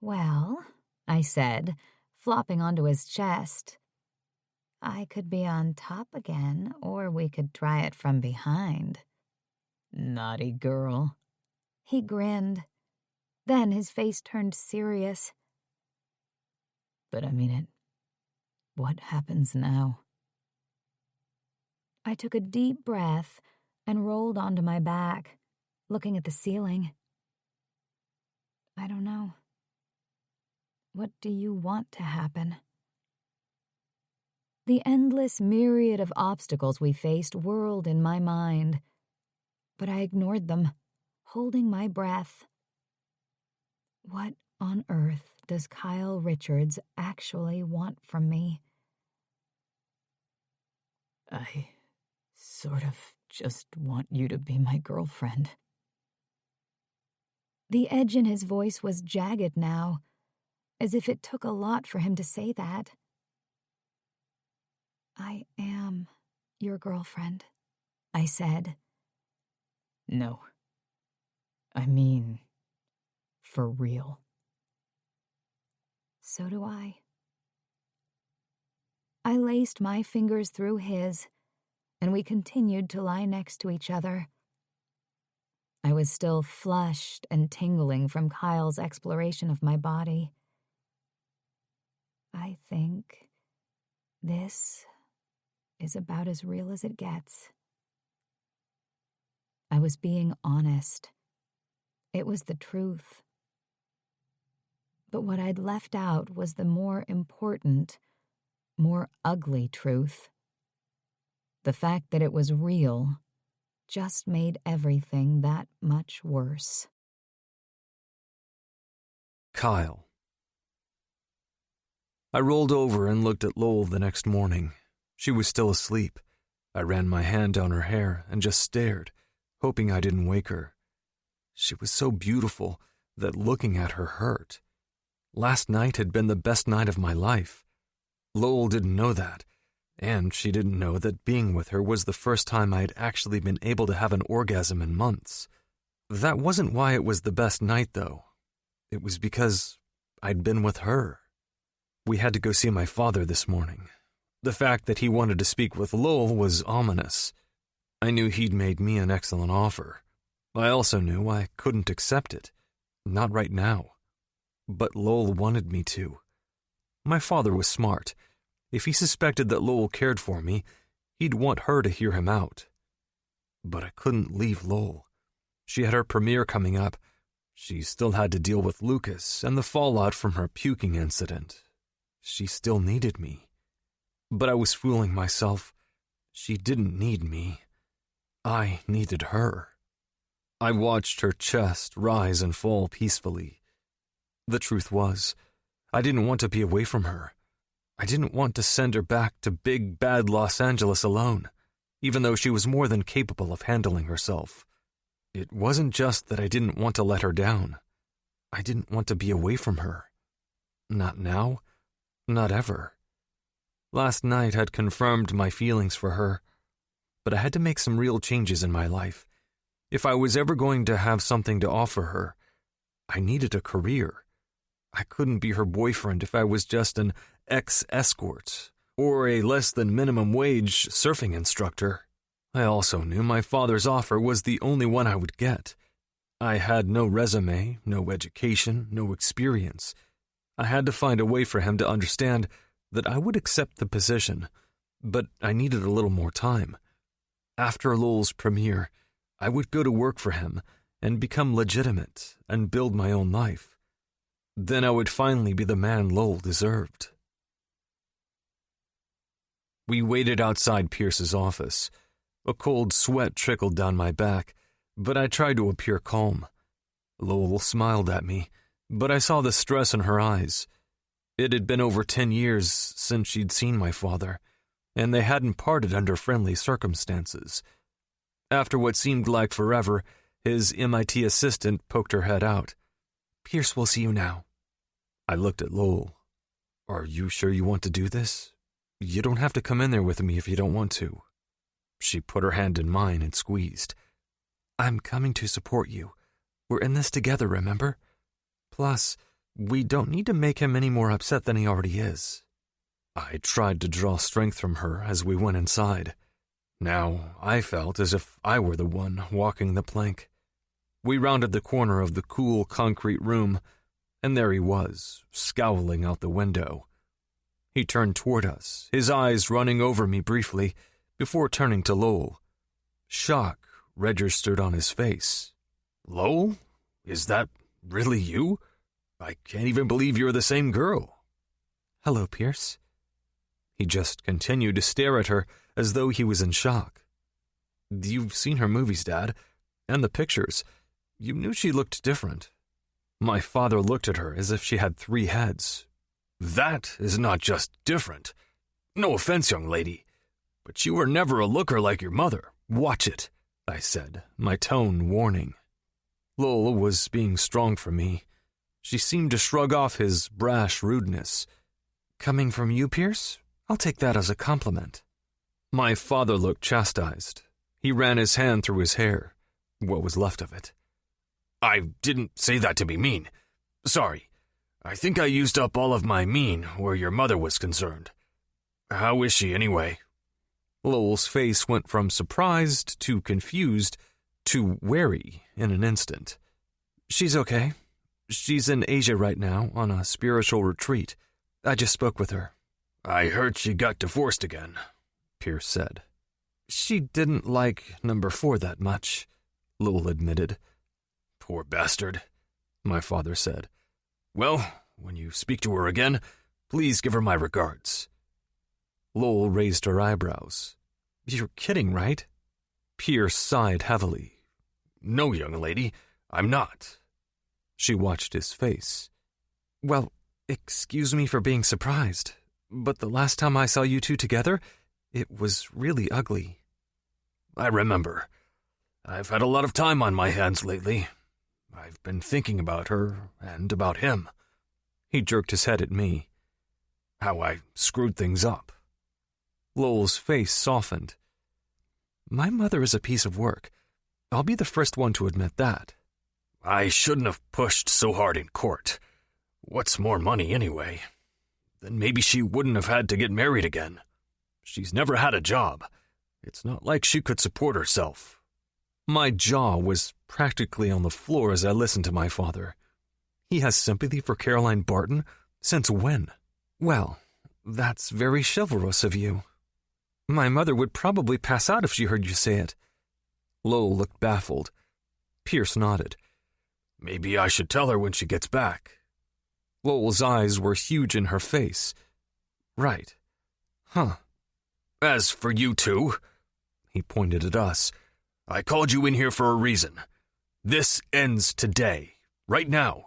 "Well," I said, flopping onto his chest, "I could be on top again, or we could try it from behind." "Naughty girl." He grinned. Then his face turned serious. "But I mean it. What happens now?" I took a deep breath and rolled onto my back, looking at the ceiling. "I don't know. What do you want to happen?" The endless myriad of obstacles we faced whirled in my mind, but I ignored them, holding my breath. What on earth does Kyle Richards actually want from me? "I sort of just want you to be my girlfriend." The edge in his voice was jagged now, as if it took a lot for him to say that. "I am your girlfriend," I said. "No, I mean, for real. So do I. I laced my fingers through his, and we continued to lie next to each other. I was still flushed and tingling from Kyle's exploration of my body. I think this is about as real as it gets. I was being honest. It was the truth. But what I'd left out was the more important, more ugly truth. The fact that it was real just made everything that much worse. Kyle. I rolled over and looked at Lowell the next morning. She was still asleep. I ran my hand down her hair and just stared, hoping I didn't wake her. She was so beautiful that looking at her hurt. Last night had been the best night of my life. Lowell didn't know that, and she didn't know that being with her was the first time I had actually been able to have an orgasm in months. That wasn't why it was the best night, though. It was because I'd been with her. We had to go see my father this morning. The fact that he wanted to speak with Lowell was ominous. I knew he'd made me an excellent offer. I also knew I couldn't accept it. Not right now. But Lowell wanted me to. My father was smart. If he suspected that Lowell cared for me, he'd want her to hear him out. But I couldn't leave Lowell. She had her premiere coming up. She still had to deal with Lucas and the fallout from her puking incident. She still needed me. But I was fooling myself. She didn't need me. I needed her. I watched her chest rise and fall peacefully. The truth was, I didn't want to be away from her. I didn't want to send her back to big, bad Los Angeles alone, even though she was more than capable of handling herself. It wasn't just that I didn't want to let her down. I didn't want to be away from her. Not now, not ever. Last night had confirmed my feelings for her, but I had to make some real changes in my life. If I was ever going to have something to offer her, I needed a career. I couldn't be her boyfriend if I was just an ex-escort or a less-than-minimum-wage surfing instructor. I also knew my father's offer was the only one I would get. I had no resume, no education, no experience. I had to find a way for him to understand that I would accept the position, but I needed a little more time. After Lowell's premiere, I would go to work for him and become legitimate and build my own life. Then I would finally be the man Lowell deserved. We waited outside Pierce's office. A cold sweat trickled down my back, but I tried to appear calm. Lowell smiled at me, but I saw the stress in her eyes. It had been over 10 years since she'd seen my father, and they hadn't parted under friendly circumstances. After what seemed like forever, his MIT assistant poked her head out. "Pierce will see you now." I looked at Lowell. "Are you sure you want to do this? You don't have to come in there with me if you don't want to." She put her hand in mine and squeezed. "I'm coming to support you. We're in this together, remember? Plus, we don't need to make him any more upset than he already is." I tried to draw strength from her as we went inside. Now I felt as if I were the one walking the plank. We rounded the corner of the cool concrete room, and there he was, scowling out the window. He turned toward us, his eyes running over me briefly, before turning to Lowell. Shock registered on his face. "Lowell? Is that really you? I can't even believe you're the same girl." "Hello, Pierce." He just continued to stare at her as though he was in shock. "You've seen her movies, Dad, and the pictures. You knew she looked different." My father looked at her as if she had 3 heads. "That is not just different. No offense, young lady, but you were never a looker like your mother. Watch it," I said, my tone warning. Lowell was being strong for me. She seemed to shrug off his brash rudeness. "Coming from you, Pierce? I'll take that as a compliment." My father looked chastised. He ran his hand through his hair, what was left of it. I didn't say that to be mean. Sorry. I think I used up all of my mean where your mother was concerned. How is she anyway? Lowell's face went from surprised to confused to wary in an instant. She's okay. She's in Asia right now on a spiritual retreat. I just spoke with her. I heard she got divorced again, Pierce said. She didn't like number 4 that much, Lowell admitted. Poor bastard, my father said. Well, when you speak to her again, please give her my regards. Lowell raised her eyebrows. You're kidding, right? Pierce sighed heavily. No, young lady, I'm not. She watched his face. Well, excuse me for being surprised, but the last time I saw you two together, it was really ugly. I remember. I've had a lot of time on my hands lately. I've been thinking about her and about him. He jerked his head at me. How I screwed things up. Lowell's face softened. My mother is a piece of work. I'll be the first one to admit that. I shouldn't have pushed so hard in court. What's more money anyway? Then maybe she wouldn't have had to get married again. She's never had a job. It's not like she could support herself. My jaw was practically on the floor as I listened to my father. He has sympathy for Caroline Barton? Since when? Well, that's very chivalrous of you. My mother would probably pass out if she heard you say it. Lowell looked baffled. Pierce nodded. Maybe I should tell her when she gets back. Lowell's eyes were huge in her face. Right. Huh. As for you two, he pointed at us, I called you in here for a reason. This ends today, right now.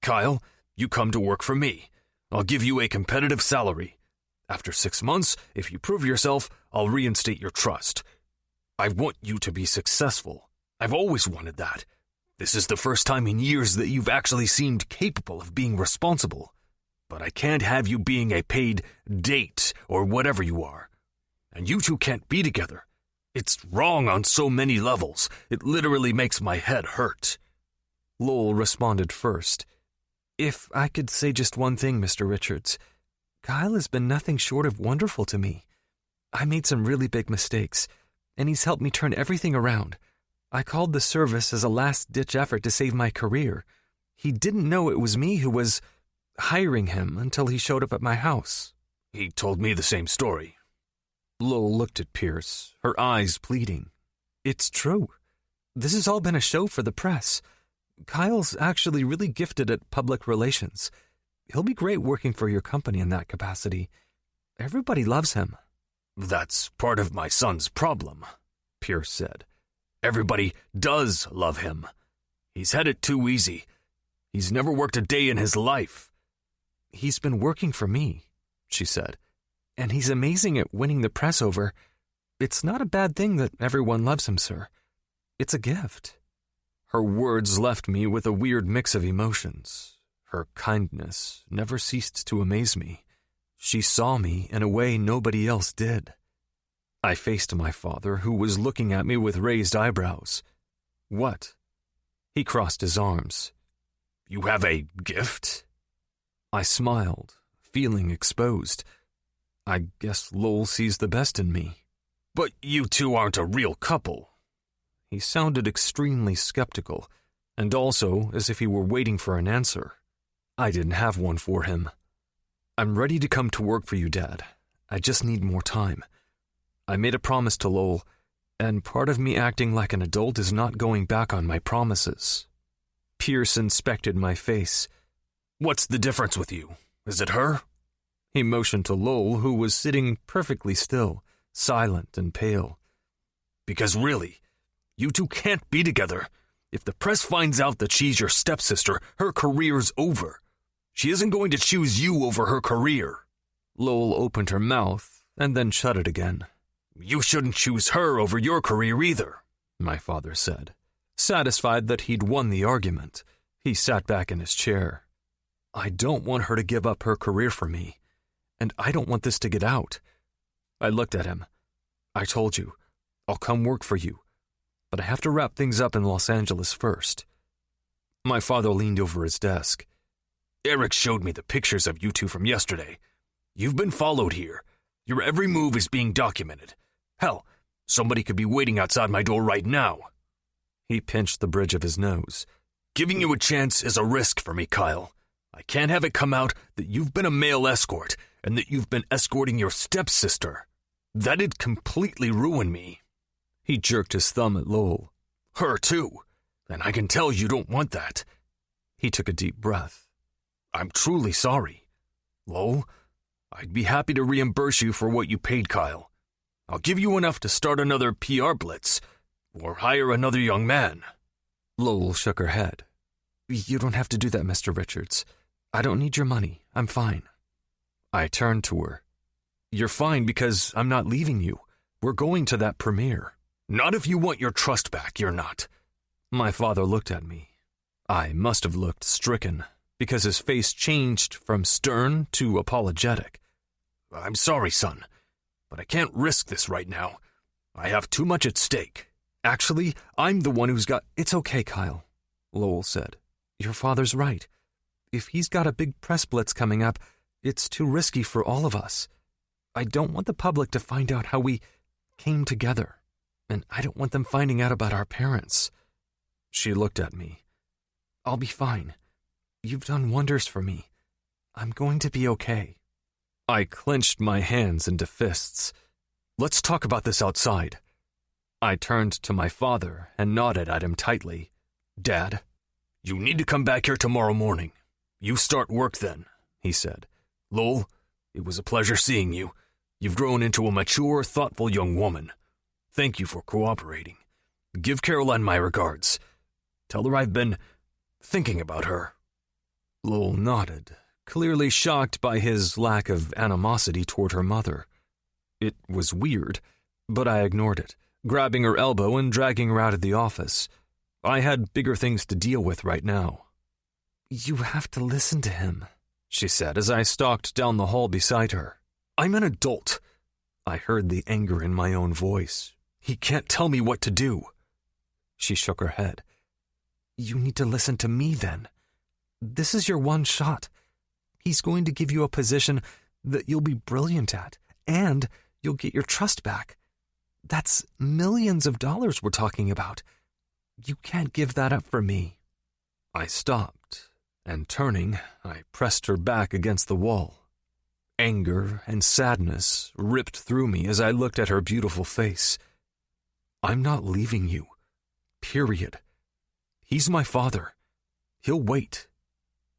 Kyle, you come to work for me. I'll give you a competitive salary. After 6 months, if you prove yourself, I'll reinstate your trust. I want you to be successful. I've always wanted that. This is the first time in years that you've actually seemed capable of being responsible. But I can't have you being a paid date or whatever you are. And you two can't be together. It's wrong on so many levels. It literally makes my head hurt. Lowell responded first. If I could say just one thing, Mr. Richards, Kyle has been nothing short of wonderful to me. I made some really big mistakes, and he's helped me turn everything around. I called the service as a last-ditch effort to save my career. He didn't know it was me who was hiring him until he showed up at my house. He told me the same story. Lowell looked at Pierce, her eyes pleading. It's true. This has all been a show for the press. Kyle's actually really gifted at public relations. He'll be great working for your company in that capacity. Everybody loves him. That's part of my son's problem, Pierce said. Everybody does love him. He's had it too easy. He's never worked a day in his life. He's been working for me, she said, and he's amazing at winning the press over. It's not a bad thing that everyone loves him, sir. It's a gift. Her words left me with a weird mix of emotions. Her kindness never ceased to amaze me. She saw me in a way nobody else did. I faced my father, who was looking at me with raised eyebrows. What? He crossed his arms. You have a gift? I smiled, feeling exposed. I guess Lowell sees the best in me. But you two aren't a real couple. He sounded extremely skeptical, and also as if he were waiting for an answer. I didn't have one for him. I'm ready to come to work for you, Dad. I just need more time. I made a promise to Lowell, and part of me acting like an adult is not going back on my promises. Pierce inspected my face. What's the difference with you? Is it her? He motioned to Lowell, who was sitting perfectly still, silent and pale. Because really, you two can't be together. If the press finds out that she's your stepsister, her career's over. She isn't going to choose you over her career. Lowell opened her mouth and then shut it again. You shouldn't choose her over your career either, my father said. Satisfied that he'd won the argument, he sat back in his chair. I don't want her to give up her career for me, and I don't want this to get out. I looked at him. I told you, I'll come work for you, but I have to wrap things up in Los Angeles first. My father leaned over his desk. Eric showed me the pictures of you two from yesterday. You've been followed here. Your every move is being documented. Hell, somebody could be waiting outside my door right now. He pinched the bridge of his nose. Giving you a chance is a risk for me, Kyle. I can't have it come out that you've been a male escort and that you've been escorting your stepsister. That'd completely ruin me. He jerked his thumb at Lowell. Her too. And I can tell you don't want that. He took a deep breath. I'm truly sorry. Lowell, I'd be happy to reimburse you for what you paid Kyle. I'll give you enough to start another PR blitz or hire another young man. Lowell shook her head. You don't have to do that, Mr. Richards. I don't need your money. I'm fine. I turned to her. You're fine because I'm not leaving you. We're going to that premiere. Not if you want your trust back, you're not. My father looked at me. I must have looked stricken, because his face changed from stern to apologetic. I'm sorry, son, but I can't risk this right now. I have too much at stake. Actually, I'm the one who's got... It's okay, Kyle, Lowell said. Your father's right. If he's got a big press blitz coming up, it's too risky for all of us. I don't want the public to find out how we came together, and I don't want them finding out about our parents. She looked at me. I'll be fine. You've done wonders for me. I'm going to be okay. I clenched my hands into fists. Let's talk about this outside. I turned to my father and nodded at him tightly. Dad, you need to come back here tomorrow morning. You start work then, he said. Lowell, it was a pleasure seeing you. You've grown into a mature, thoughtful young woman. Thank you for cooperating. Give Caroline my regards. Tell her I've been thinking about her. Lowell nodded, clearly shocked by his lack of animosity toward her mother. It was weird, but I ignored it, grabbing her elbow and dragging her out of the office. I had bigger things to deal with right now. You have to listen to him, she said as I stalked down the hall beside her. I'm an adult. I heard the anger in my own voice. He can't tell me what to do. She shook her head. You need to listen to me then. This is your one shot. He's going to give you a position that you'll be brilliant at, and you'll get your trust back. That's millions of dollars we're talking about. You can't give that up for me. I stopped, and turning, I pressed her back against the wall. Anger and sadness ripped through me as I looked at her beautiful face. I'm not leaving you. Period. He's my father. He'll wait.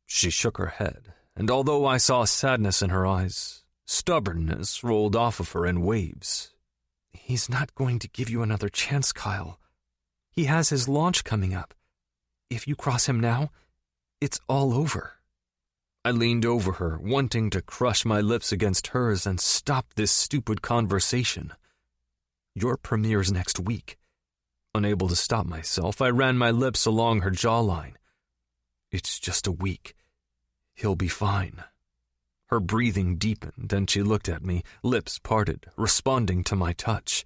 She shook her head, and although I saw sadness in her eyes, stubbornness rolled off of her in waves. He's not going to give you another chance, Kyle. He has his launch coming up. If you cross him now, it's all over. I leaned over her, wanting to crush my lips against hers and stop this stupid conversation. Your premiere's next week. Unable to stop myself, I ran my lips along her jawline. It's just a week. He'll be fine. Her breathing deepened, and she looked at me, lips parted, responding to my touch.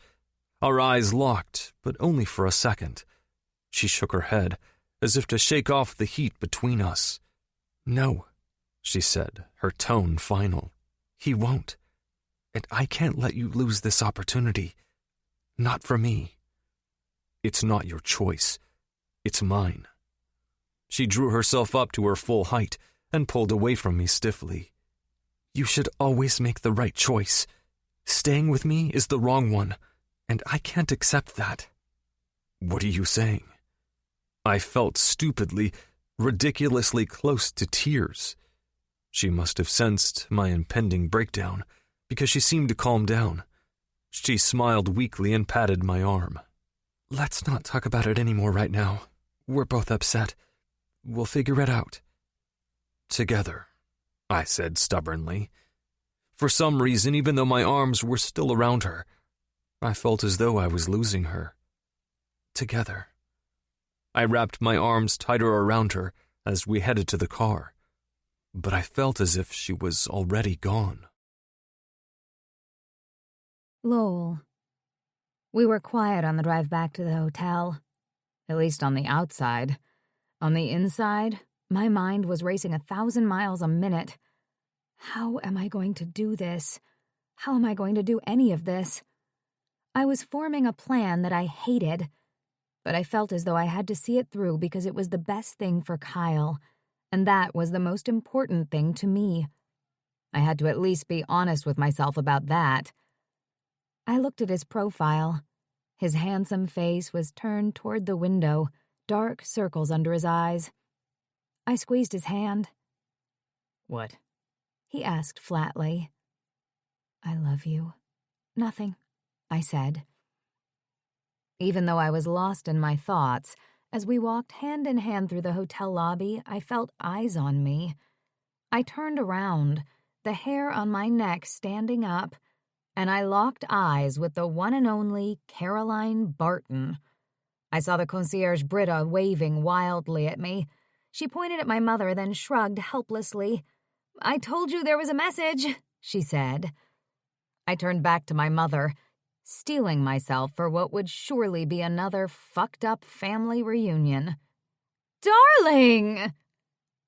Our eyes locked, but only for a second. She shook her head, as if to shake off the heat between us. No, she said, her tone final. He won't. And I can't let you lose this opportunity. Not for me. It's not your choice. It's mine. She drew herself up to her full height and pulled away from me stiffly. You should always make the right choice. Staying with me is the wrong one, and I can't accept that. What are you saying? I felt stupidly, ridiculously close to tears. She must have sensed my impending breakdown, because she seemed to calm down. She smiled weakly and patted my arm. Let's not talk about it anymore right now. We're both upset. We'll figure it out. Together, I said stubbornly. For some reason, even though my arms were still around her, I felt as though I was losing her. Together. I wrapped my arms tighter around her as we headed to the car, but I felt as if she was already gone. Lowell. We were quiet on the drive back to the hotel, at least on the outside. On the inside, my mind was racing 1,000 miles a minute. How am I going to do this? How am I going to do any of this? I was forming a plan that I hated, but I felt as though I had to see it through because it was the best thing for Kyle, and that was the most important thing to me. I had to at least be honest with myself about that. I looked at his profile. His handsome face was turned toward the window, dark circles under his eyes. I squeezed his hand. What? He asked flatly. I love you. Nothing, I said. Even though I was lost in my thoughts, as we walked hand in hand through the hotel lobby, I felt eyes on me. I turned around, the hair on my neck standing up, and I locked eyes with the one and only Caroline Barton. I saw the concierge Britta waving wildly at me. She pointed at my mother, then shrugged helplessly. I told you there was a message, she said. I turned back to my mother, steeling myself for what would surely be another fucked-up family reunion. Darling!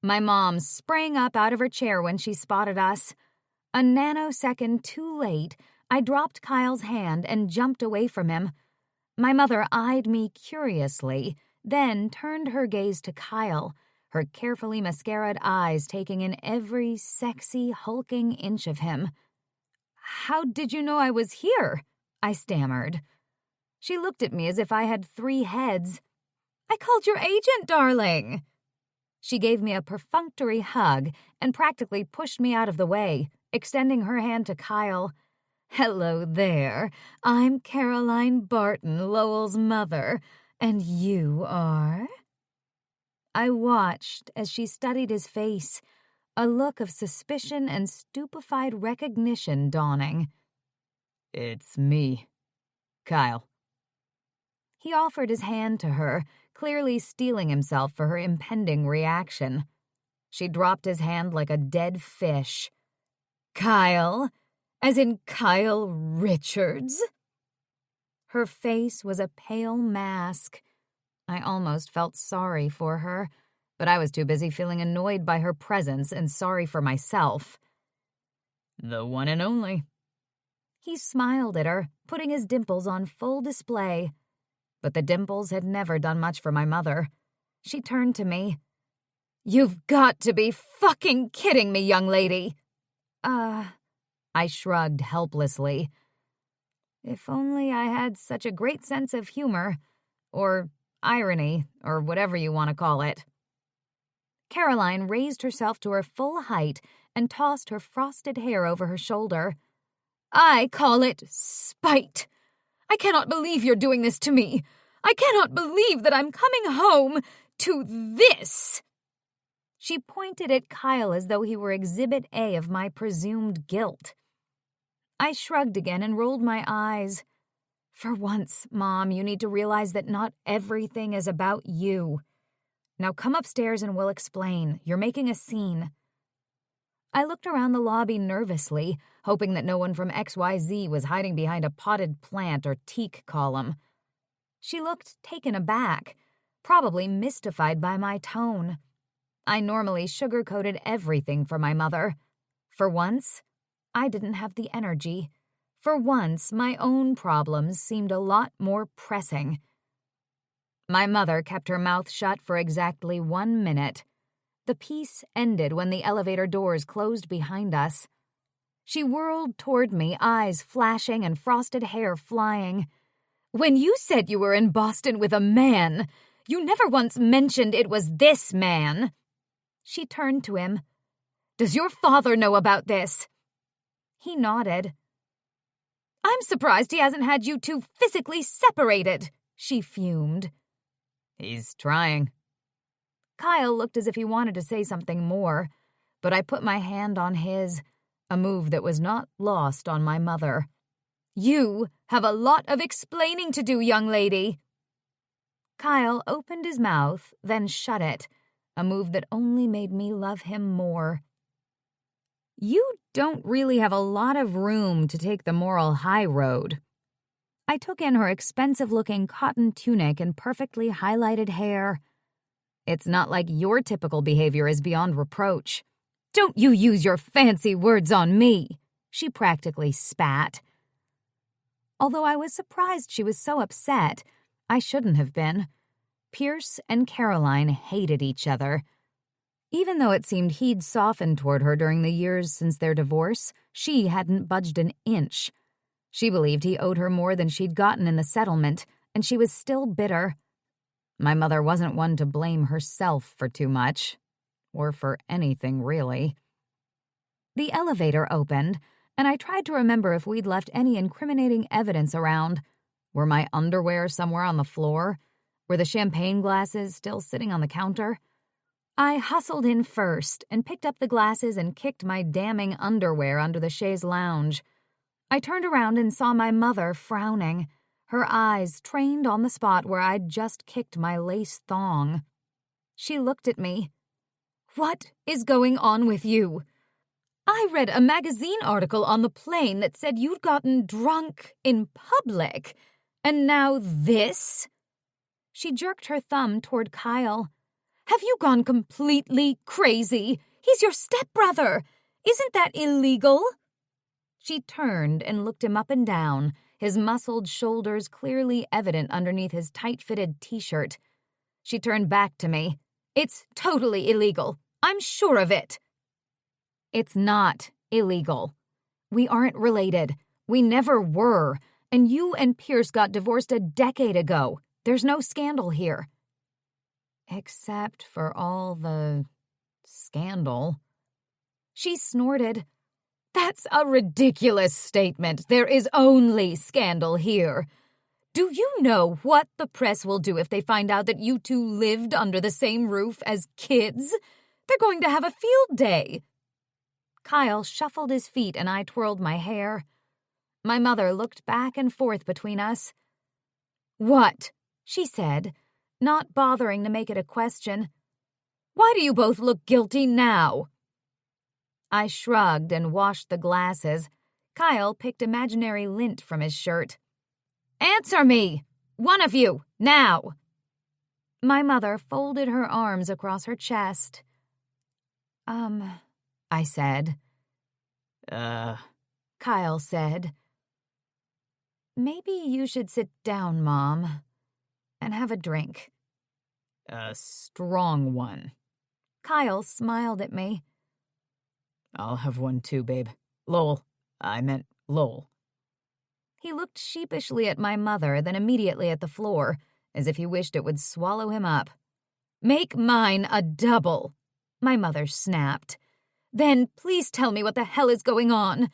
My mom sprang up out of her chair when she spotted us. A nanosecond too late, I dropped Kyle's hand and jumped away from him. My mother eyed me curiously, then turned her gaze to Kyle, her carefully mascaraed eyes taking in every sexy, hulking inch of him. How did you know I was here? I stammered. She looked at me as if I had 3 heads. I called your agent, darling. She gave me a perfunctory hug and practically pushed me out of the way, extending her hand to Kyle. Hello there. I'm Caroline Barton, Lowell's mother, and you are? I watched as she studied his face, a look of suspicion and stupefied recognition dawning. It's me, Kyle. He offered his hand to her, clearly steeling himself for her impending reaction. She dropped his hand like a dead fish. Kyle? As in Kyle Richards? Her face was a pale mask. I almost felt sorry for her, but I was too busy feeling annoyed by her presence and sorry for myself. The one and only. He smiled at her, putting his dimples on full display. But the dimples had never done much for my mother. She turned to me. You've got to be fucking kidding me, young lady. I shrugged helplessly. If only I had such a great sense of humor, or irony, or whatever you want to call it. Caroline raised herself to her full height and tossed her frosted hair over her shoulder. I call it spite. I cannot believe you're doing this to me. I cannot believe that I'm coming home to this. She pointed at Kyle as though he were Exhibit A of my presumed guilt. I shrugged again and rolled my eyes. For once, Mom, you need to realize that not everything is about you. Now come upstairs and we'll explain. You're making a scene. I looked around the lobby nervously, hoping that no one from XYZ was hiding behind a potted plant or teak column. She looked taken aback, probably mystified by my tone. I normally sugar-coated everything for my mother. For once, I didn't have the energy. For once, my own problems seemed a lot more pressing. My mother kept her mouth shut for exactly 1 minute. The piece ended when the elevator doors closed behind us. She whirled toward me, eyes flashing and frosted hair flying. When you said you were in Boston with a man, you never once mentioned it was this man. She turned to him. Does your father know about this? He nodded. I'm surprised he hasn't had you two physically separated, she fumed. He's trying. Kyle looked as if he wanted to say something more, but I put my hand on his, a move that was not lost on my mother. You have a lot of explaining to do, young lady. Kyle opened his mouth, then shut it, a move that only made me love him more. You don't really have a lot of room to take the moral high road. I took in her expensive-looking cotton tunic and perfectly highlighted hair. It's not like your typical behavior is beyond reproach. Don't you use your fancy words on me, she practically spat. Although I was surprised she was so upset, I shouldn't have been. Pierce and Caroline hated each other. Even though it seemed he'd softened toward her during the years since their divorce, she hadn't budged an inch. She believed he owed her more than she'd gotten in the settlement, and she was still bitter. My mother wasn't one to blame herself for too much, or for anything, really. The elevator opened, and I tried to remember if we'd left any incriminating evidence around. Were my underwear somewhere on the floor? Were the champagne glasses still sitting on the counter? I hustled in first and picked up the glasses and kicked my damning underwear under the chaise lounge. I turned around and saw my mother frowning, her eyes trained on the spot where I'd just kicked my lace thong. She looked at me. "What is going on with you? I read a magazine article on the plane that said you'd gotten drunk in public, and now this?" She jerked her thumb toward Kyle. "Have you gone completely crazy? He's your stepbrother. Isn't that illegal?" She turned and looked him up and down, his muscled shoulders clearly evident underneath his tight-fitted t-shirt. She turned back to me. "It's totally illegal. I'm sure of it." "It's not illegal. We aren't related. We never were. And you and Pierce got divorced a decade ago. There's no scandal here." "Except for all the scandal." She snorted. "That's a ridiculous statement. There is only scandal here. Do you know what the press will do if they find out that you two lived under the same roof as kids? They're going to have a field day." Kyle shuffled his feet and I twirled my hair. My mother looked back and forth between us. "What?" she said, not bothering to make it a question. "Why do you both look guilty now?" I shrugged and washed the glasses. Kyle picked imaginary lint from his shirt. "Answer me! One of you, now!" My mother folded her arms across her chest. I said. Kyle said. "Maybe you should sit down, Mom, and have a drink." A strong one. Kyle smiled at me. "I'll have one too, babe. Lowell. I meant Lowell." He looked sheepishly at my mother, then immediately at the floor, as if he wished it would swallow him up. "Make mine a double," my mother snapped. "Then please tell me what the hell is going on.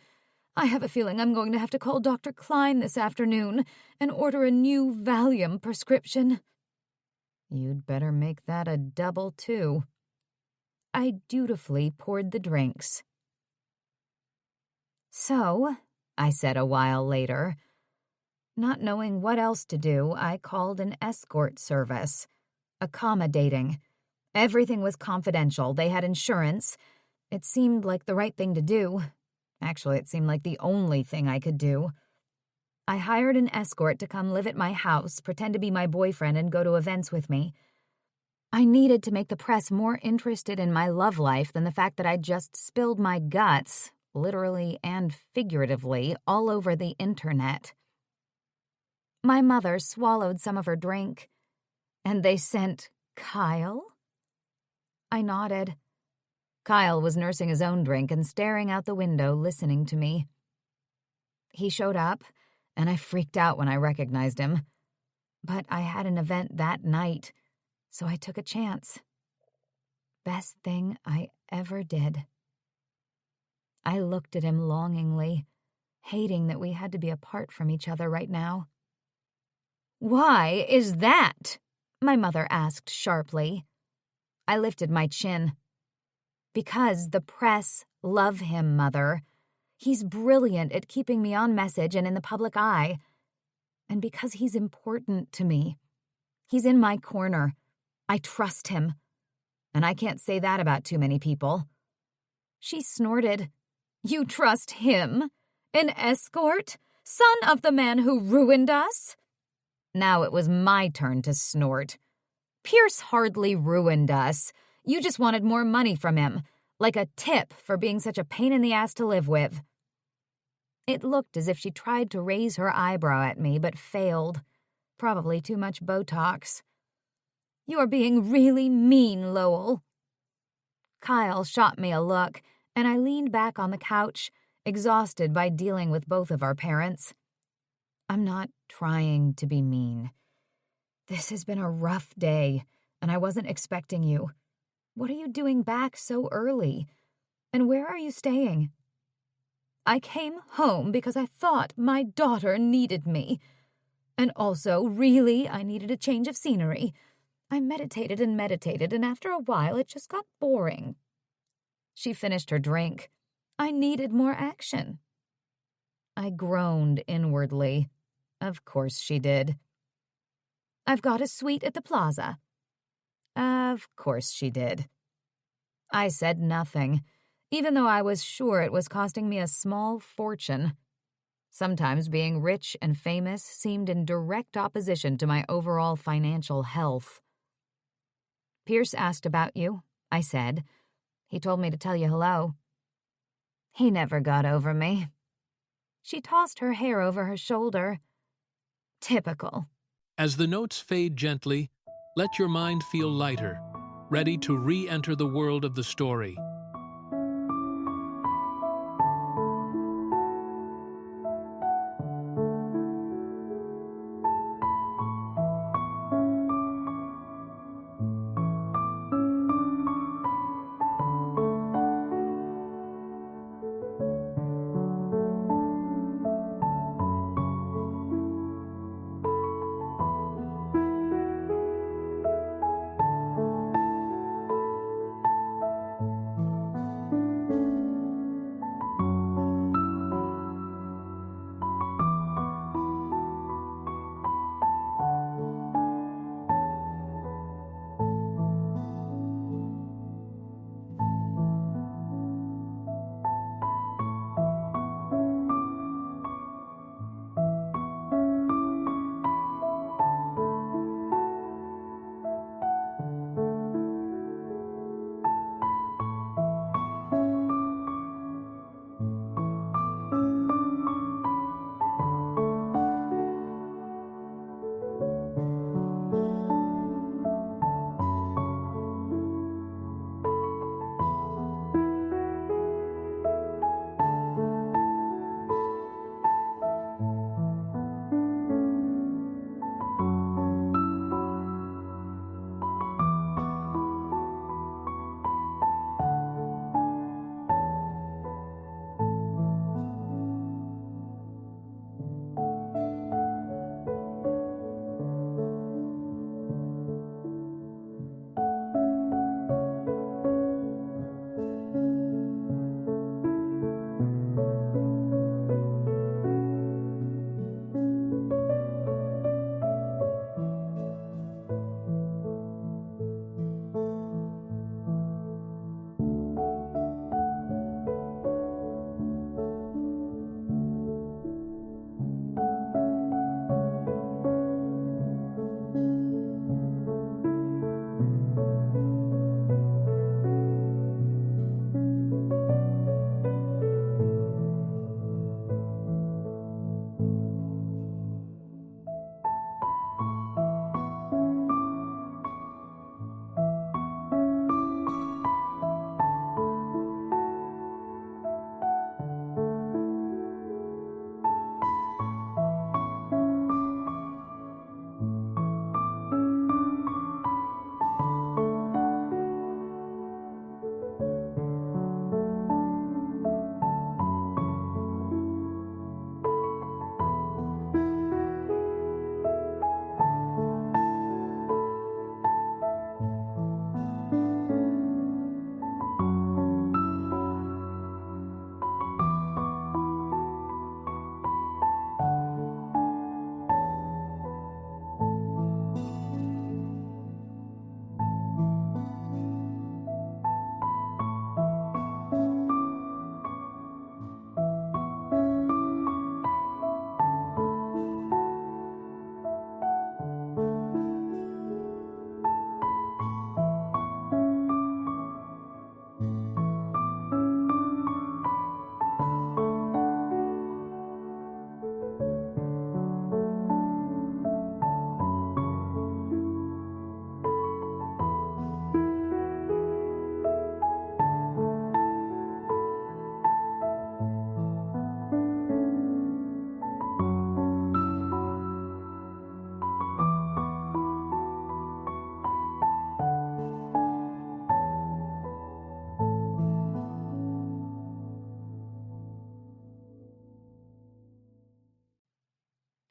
I have a feeling I'm going to have to call Dr. Klein this afternoon and order a new Valium prescription." "You'd better make that a double, too." I dutifully poured the drinks. "So," I said a while later, not knowing what else to do, I called an escort service. Accommodating. Everything was confidential. They had insurance. It seemed like the right thing to do. Actually, it seemed like the only thing I could do. I hired an escort to come live at my house, pretend to be my boyfriend, and go to events with me. I needed to make the press more interested in my love life than the fact that I'd just spilled my guts, literally and figuratively, all over the internet. My mother swallowed some of her drink. "And they sent Kyle?" I nodded. Kyle was nursing his own drink and staring out the window, listening to me. He showed up, and I freaked out when I recognized him. But I had an event that night, so I took a chance. Best thing I ever did. I looked at him longingly, hating that we had to be apart from each other right now. "Why is that?" my mother asked sharply. I lifted my chin. "Because the press love him, Mother. He's brilliant at keeping me on message and in the public eye. And because he's important to me. He's in my corner. I trust him. And I can't say that about too many people." She snorted. "You trust him? An escort? Son of the man who ruined us?" Now it was my turn to snort. Pierce hardly ruined us. You just wanted more money from him, like a tip for being such a pain in the ass to live with. It looked as if she tried to raise her eyebrow at me, but failed. Probably too much Botox. You're being really mean, Lowell. Kyle shot me a look, and I leaned back on the couch, exhausted by dealing with both of our parents. I'm not trying to be mean. This has been a rough day, and I wasn't expecting you. What are you doing back so early? And where are you staying? I came home because I thought my daughter needed me. And also, really, I needed a change of scenery. I meditated, and after a while it just got boring. She finished her drink. I needed more action. I groaned inwardly. Of course she did. I've got a suite at the plaza. Of course she did. I said nothing, even though I was sure it was costing me a small fortune. Sometimes being rich and famous seemed in direct opposition to my overall financial health. Pierce asked about you, I said. He told me to tell you hello. He never got over me. She tossed her hair over her shoulder. Typical. As the notes fade gently, let your mind feel lighter, ready to re-enter the world of the story.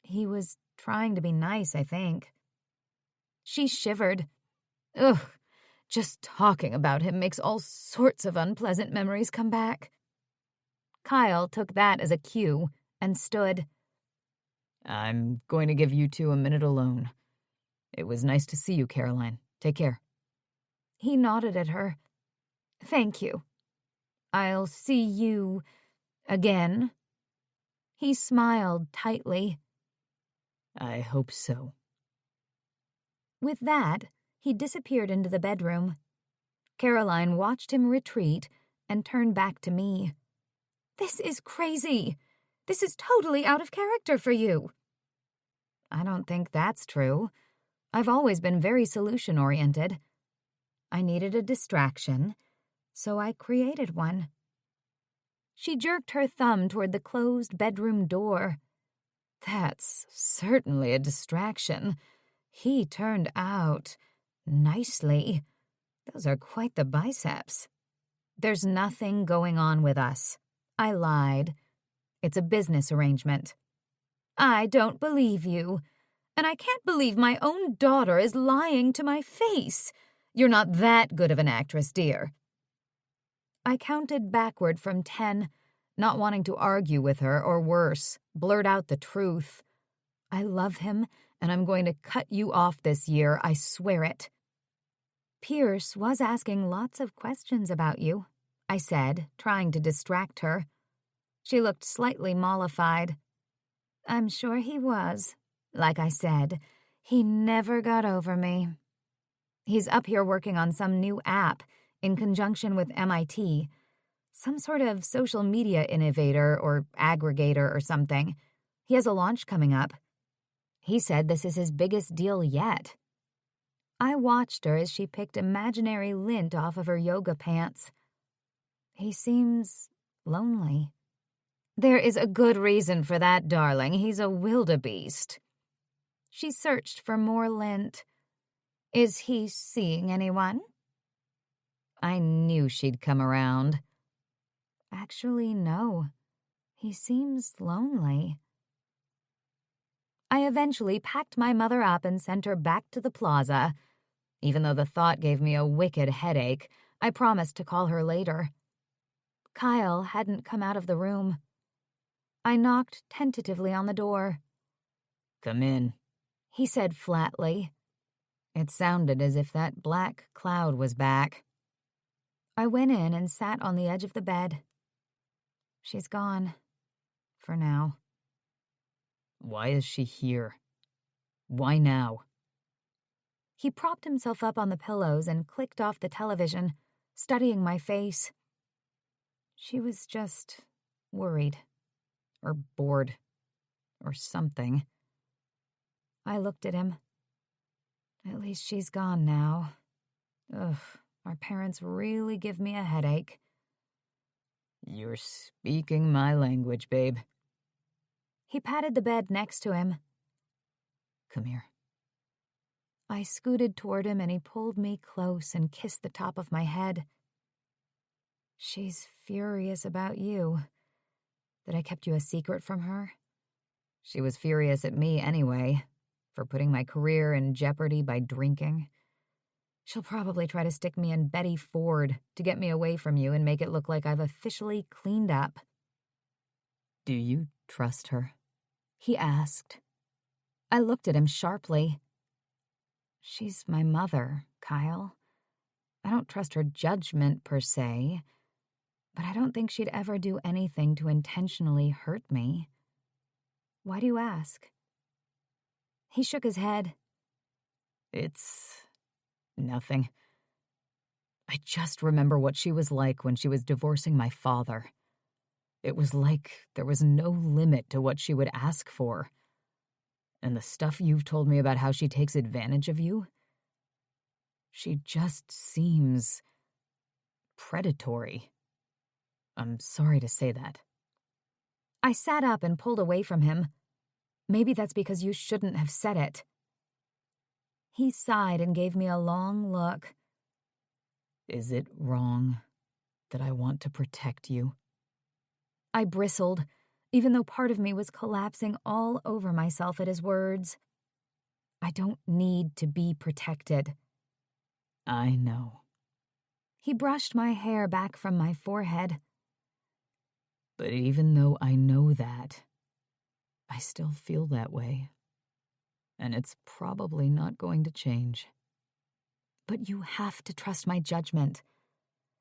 He was trying to be nice, I think. She shivered. Ugh, just talking about him makes all sorts of unpleasant memories come back. Kyle took that as a cue and stood. I'm going to give you two a minute alone. It was nice to see you, Caroline. Take care. He nodded at her. Thank you. I'll see you again. He smiled tightly. I hope so. With that, he disappeared into the bedroom. Caroline watched him retreat and turn back to me. This is crazy. This is totally out of character for you. I don't think that's true. I've always been very solution-oriented. I needed a distraction, so I created one. She jerked her thumb toward the closed bedroom door. That's certainly a distraction. He turned out nicely. Those are quite the biceps. There's nothing going on with us. I lied. It's a business arrangement. I don't believe you. And I can't believe my own daughter is lying to my face. You're not that good of an actress, dear. I counted backward from 10, not wanting to argue with her or worse, blurt out the truth. I love him, and I'm going to cut you off this year, I swear it. Pierce was asking lots of questions about you, I said, trying to distract her. She looked slightly mollified. I'm sure he was. Like I said, he never got over me. He's up here working on some new app in conjunction with MIT, some sort of social media innovator or aggregator or something. He has a launch coming up. He said this is his biggest deal yet. I watched her as she picked imaginary lint off of her yoga pants. He seems lonely. There is a good reason for that, darling. He's a wildebeest. She searched for more lint. Is he seeing anyone? I knew she'd come around. Actually, no. He seems lonely. I eventually packed my mother up and sent her back to the plaza. Even though the thought gave me a wicked headache, I promised to call her later. Kyle hadn't come out of the room. I knocked tentatively on the door. Come in, he said flatly. It sounded as if that black cloud was back. I went in and sat on the edge of the bed. She's gone. For now. Why is she here? Why now? He propped himself up on the pillows and clicked off the television, studying my face. She was just worried. Or bored. Or something. I looked at him. At least she's gone now. Ugh, our parents really give me a headache. You're speaking my language, babe. He patted the bed next to him. Come here. I scooted toward him and he pulled me close and kissed the top of my head. She's furious about you. That I kept you a secret from her? She was furious at me anyway, for putting my career in jeopardy by drinking. She'll probably try to stick me in Betty Ford to get me away from you and make it look like I've officially cleaned up. Do you trust her? He asked. I looked at him sharply. She's my mother, Kyle. I don't trust her judgment per se, but I don't think she'd ever do anything to intentionally hurt me. Why do you ask? He shook his head. It's nothing. I just remember what she was like when she was divorcing my father. It was like there was no limit to what she would ask for. And the stuff you've told me about how she takes advantage of you, she just seems predatory. I'm sorry to say that. I sat up and pulled away from him. Maybe that's because you shouldn't have said it. He sighed and gave me a long look. Is it wrong that I want to protect you? I bristled. even though part of me was collapsing all over myself at his words. I don't need to be protected. I know. He brushed my hair back from my forehead. But even though I know that, I still feel that way. And it's probably not going to change. But you have to trust my judgment.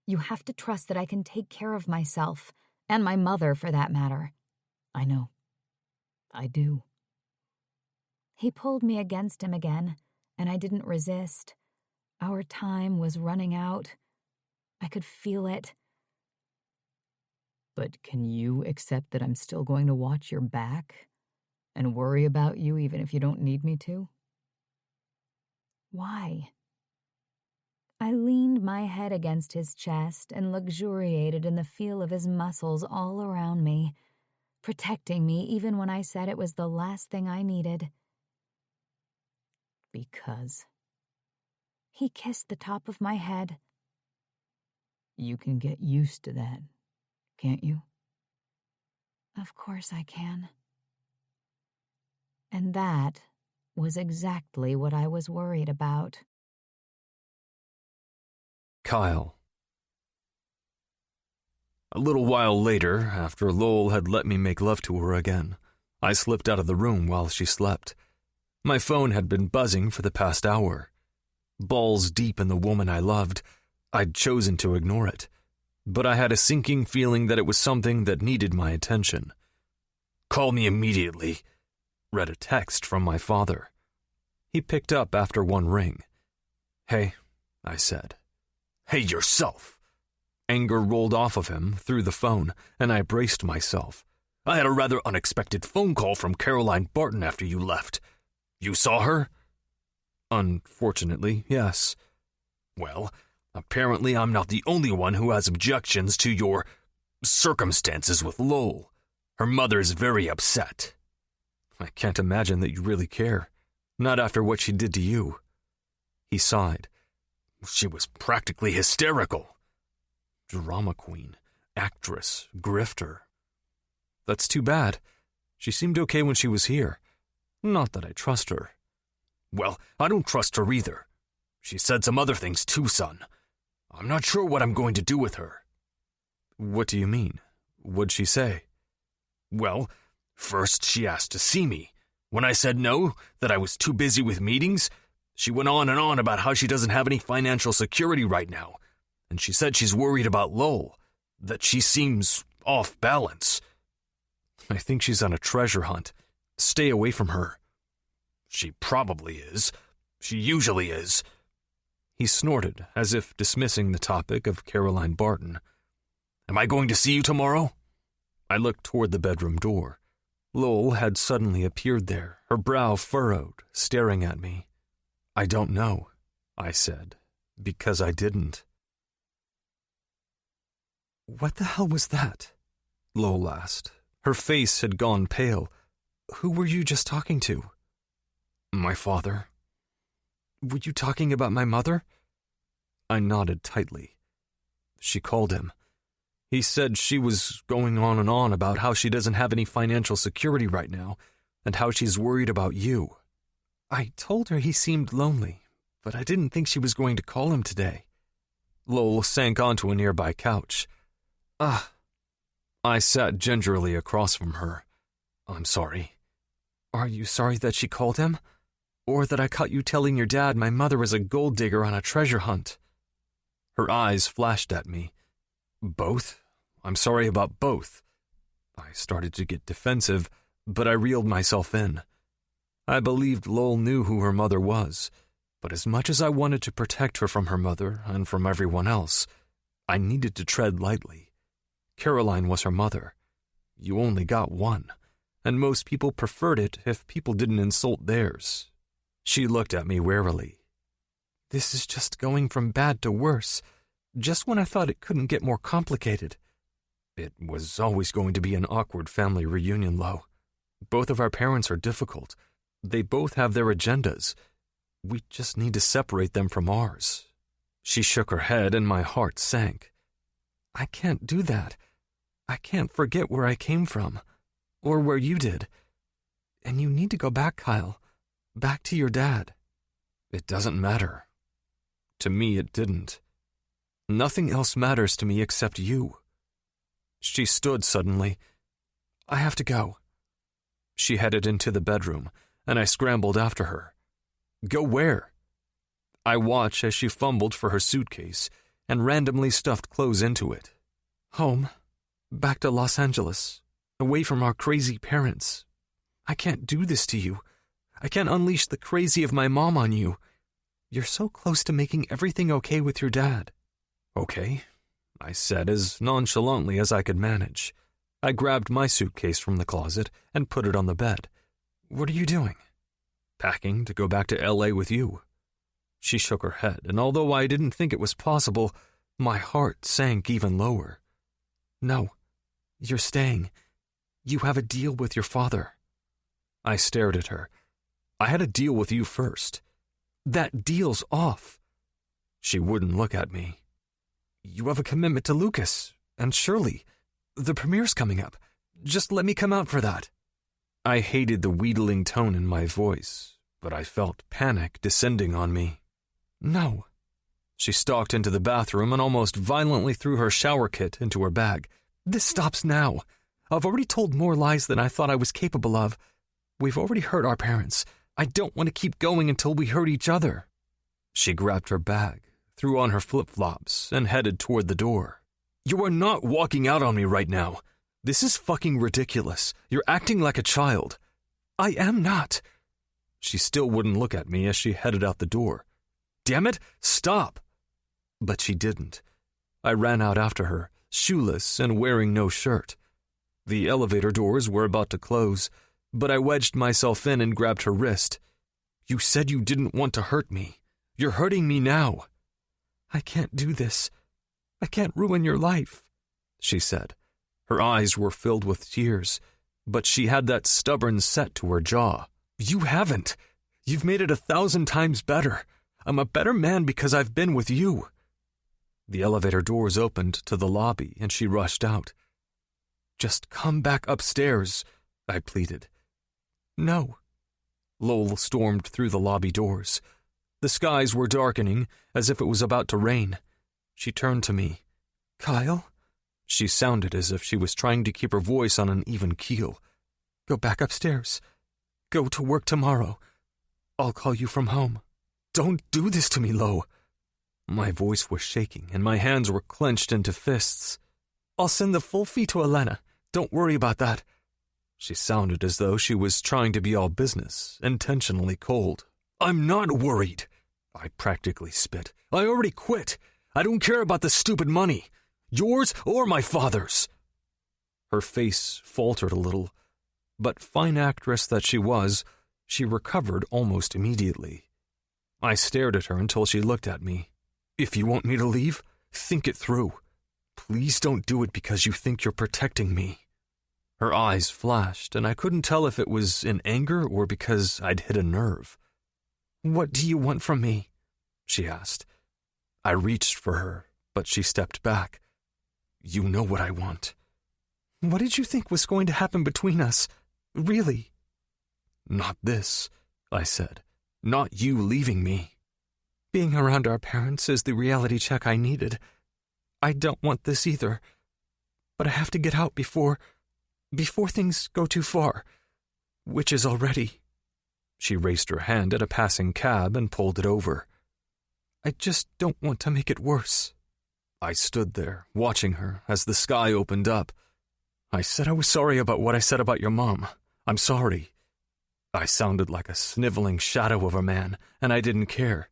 You have to trust that I can take care of myself, and my mother for that matter. I know. I do. He pulled me against him again, and I didn't resist. Our time was running out. I could feel it. But can you accept that I'm still going to watch your back and worry about you even if you don't need me to? Why? I leaned my head against his chest and luxuriated in the feel of his muscles all around me, protecting me even when I said it was the last thing I needed. Because he kissed the top of my head. You can get used to that, can't you? Of course I can. And that was exactly what I was worried about. Kyle. A little while later, after Lowell had let me make love to her again, I slipped out of the room while she slept. My phone had been buzzing for the past hour. Balls deep in the woman I loved, I'd chosen to ignore it, but I had a sinking feeling that it was something that needed my attention. "Call me immediately," read a text from my father. He picked up after one ring. "Hey," I said. "Hey yourself." Anger rolled off of him through the phone, and I braced myself. "I had a rather unexpected phone call from Caroline Barton after you left. You saw her?" "Unfortunately, yes." "Well, apparently I'm not the only one who has objections to your circumstances with Lowell. Her mother's very upset." "I can't imagine that you really care. Not after what she did to you." He sighed. "She was practically hysterical." Drama queen, actress, grifter. "That's too bad. She seemed okay when she was here. Not that I trust her." "Well, I don't trust her either. She said some other things too, son. I'm not sure what I'm going to do with her." "What do you mean? What'd she say?" "Well, first she asked to see me. When I said no, that I was too busy with meetings, she went on and on about how she doesn't have any financial security right now, and she said she's worried about Lowell, that she seems off balance." "I think she's on a treasure hunt. Stay away from her." "She probably is. She usually is." He snorted, as if dismissing the topic of Caroline Barton. "Am I going to see you tomorrow?" I looked toward the bedroom door. Lowell had suddenly appeared there, her brow furrowed, staring at me. "I don't know," I said, because I didn't. "What the hell was that?" Lowell asked. Her face had gone pale. "Who were you just talking to?" "My father." "Were you talking about my mother?" I nodded tightly. She called him. He said she was going on and on about how she doesn't have any financial security right now, and how she's worried about you. I told her he seemed lonely, but I didn't think she was going to call him today. Lowell sank onto a nearby couch. I sat gingerly across from her. "I'm sorry." "Are you sorry that she called him? Or that I caught you telling your dad my mother is a gold digger on a treasure hunt?" Her eyes flashed at me. "Both? I'm sorry about both." I started to get defensive, but I reeled myself in. I believed Lowell knew who her mother was, but as much as I wanted to protect her from her mother and from everyone else, I needed to tread lightly. Caroline was her mother. You only got one, and most people preferred it if people didn't insult theirs. She looked at me warily. "This is just going from bad to worse, just when I thought it couldn't get more complicated." "It was always going to be an awkward family reunion, Lo. Both of our parents are difficult. They both have their agendas. We just need to separate them from ours." She shook her head and my heart sank. "I can't do that. I can't forget where I came from. or where you did. And you need to go back, Kyle. Back to your dad. It doesn't matter. To me, it didn't. Nothing else matters to me except you. She stood suddenly. I have to go. She headed into the bedroom, and I scrambled after her. Go where? I watched as she fumbled for her suitcase and randomly stuffed clothes into it. Home. Back to Los Angeles. Away from our crazy parents. I can't do this to you. I can't unleash the crazy of my mom on you. You're so close to making everything okay with your dad. Okay, I said as nonchalantly as I could manage. I grabbed my suitcase from the closet and put it on the bed. What are you doing? Packing to go back to L.A. with you. She shook her head, and although I didn't think it was possible, my heart sank even lower. No, you're staying. You have a deal with your father. I stared at her. I had a deal with you first. That deal's off. She wouldn't look at me. You have a commitment to Lucas and Shirley. The premiere's coming up. Just let me come out for that. I hated the wheedling tone in my voice, but I felt panic descending on me. No. She stalked into the bathroom and almost violently threw her shower kit into her bag. This stops now. I've already told more lies than I thought I was capable of. We've already hurt our parents. I don't want to keep going until we hurt each other. She grabbed her bag, threw on her flip-flops, and headed toward the door. You are not walking out on me right now. This is fucking ridiculous. You're acting like a child. I am not. She still wouldn't look at me as she headed out the door. Damn it, stop. But she didn't. I ran out after her, shoeless and wearing no shirt. The elevator doors were about to close, but I wedged myself in and grabbed her wrist. You said you didn't want to hurt me. You're hurting me now. I can't do this. I can't ruin your life, she said. Her eyes were filled with tears, but she had that stubborn set to her jaw. You haven't. You've made it 1,000 times better. I'm a better man because I've been with you. The elevator doors opened to the lobby, and she rushed out. Just come back upstairs, I pleaded. No. Lowell stormed through the lobby doors. The skies were darkening, as if it was about to rain. She turned to me. Kyle? She sounded as if she was trying to keep her voice on an even keel. Go back upstairs. Go to work tomorrow. I'll call you from home. Don't do this to me, Lo. My voice was shaking, and my hands were clenched into fists. I'll send the full fee to Elena. Don't worry about that. She sounded as though she was trying to be all business, intentionally cold. I'm not worried. I practically spit. I already quit. I don't care about the stupid money. Yours or my father's. Her face faltered a little, but fine actress that she was, she recovered almost immediately. I stared at her until she looked at me. If you want me to leave, think it through. Please don't do it because you think you're protecting me. Her eyes flashed, and I couldn't tell if it was in anger or because I'd hit a nerve. What do you want from me? She asked. I reached for her, but she stepped back. You know what I want. What did you think was going to happen between us? Really? Not this, I said. Not you leaving me. Being around our parents is the reality check I needed. I don't want this either. But I have to get out before things go too far, which is already. She raised her hand at a passing cab and pulled it over. I just don't want to make it worse. I stood there, watching her as the sky opened up. I said I was sorry about what I said about your mom. I'm sorry. I sounded like a sniveling shadow of a man, and I didn't care.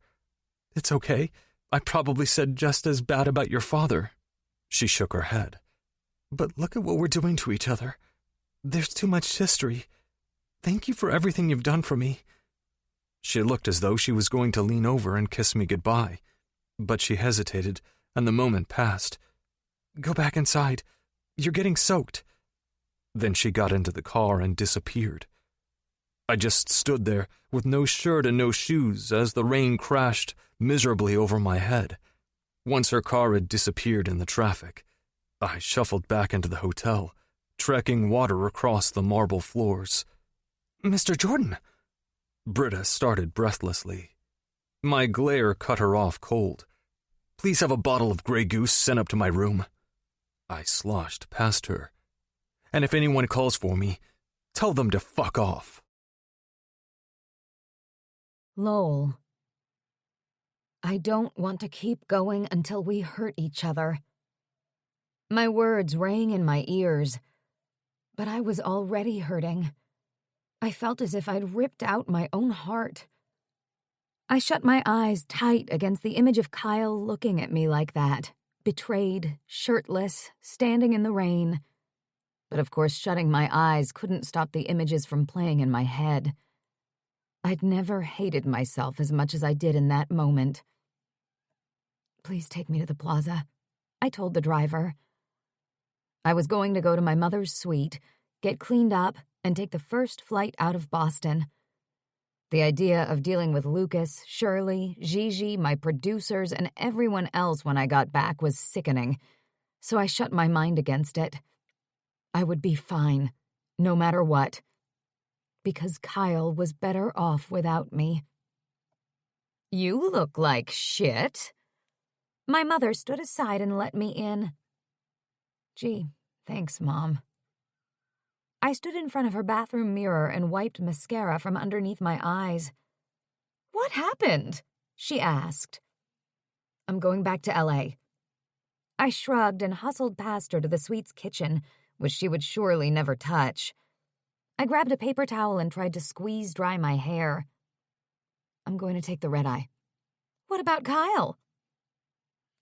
It's okay. I probably said just as bad about your father. She shook her head. But look at what we're doing to each other. There's too much history. Thank you for everything you've done for me. She looked as though she was going to lean over and kiss me goodbye, but she hesitated, and the moment passed. Go back inside. You're getting soaked. Then she got into the car and disappeared. I just stood there with no shirt and no shoes as the rain crashed miserably over my head. Once her car had disappeared in the traffic, I shuffled back into the hotel, trekking water across the marble floors. "Mr. Jordan!" Britta started breathlessly. My glare cut her off cold. "Please have a bottle of Grey Goose sent up to my room." I sloshed past her. "And if anyone calls for me, tell them to fuck off." Lowell. I don't want to keep going until we hurt each other. My words rang in my ears, but I was already hurting. I felt as if I'd ripped out my own heart. I shut my eyes tight against the image of Kyle looking at me like that, betrayed, shirtless, standing in the rain. But of course, shutting my eyes couldn't stop the images from playing in my head. I'd never hated myself as much as I did in that moment. "Please take me to the plaza," I told the driver. I was going to go to my mother's suite, get cleaned up, and take the first flight out of Boston. The idea of dealing with Lucas, Shirley, Gigi, my producers, and everyone else when I got back was sickening, so I shut my mind against it. I would be fine, no matter what, because Kyle was better off without me. "You look like shit." My mother stood aside and let me in. "Gee, thanks, Mom." I stood in front of her bathroom mirror and wiped mascara from underneath my eyes. "What happened?" she asked. "I'm going back to LA." I shrugged and hustled past her to the suite's kitchen, which she would surely never touch. I grabbed a paper towel and tried to squeeze dry my hair. "I'm going to take the red-eye." "What about Kyle?"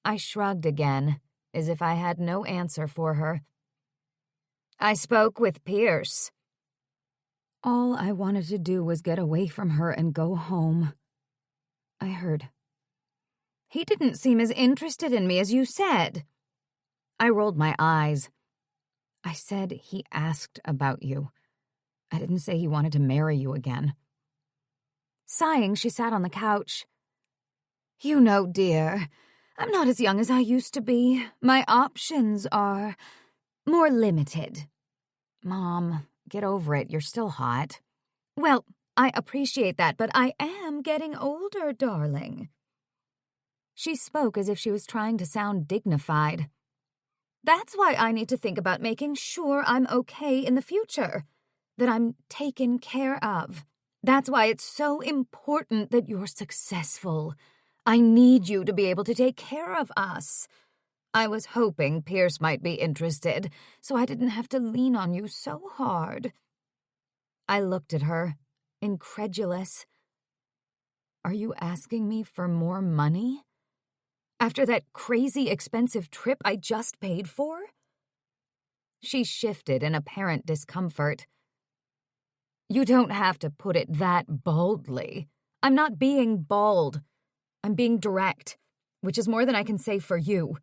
I shrugged again, as if I had no answer for her. "I spoke with Pierce." All I wanted to do was get away from her and go home. I heard. "He didn't seem as interested in me as you said." I rolled my eyes. "I said he asked about you. I didn't say he wanted to marry you again." Sighing, she sat on the couch. "You know, dear, I'm not as young as I used to be. My options are more limited." "Mom, get over it. You're still hot." "Well, I appreciate that, but I am getting older, darling." She spoke as if she was trying to sound dignified. "That's why I need to think about making sure I'm okay in the future, that I'm taken care of. That's why it's so important that you're successful. I need you to be able to take care of us. I was hoping Pierce might be interested, so I didn't have to lean on you so hard." I looked at her, incredulous. "Are you asking me for more money? After that crazy expensive trip I just paid for?" She shifted in apparent discomfort. "You don't have to put it that boldly. I'm not being bald. I'm being direct, which is more than I can say for you."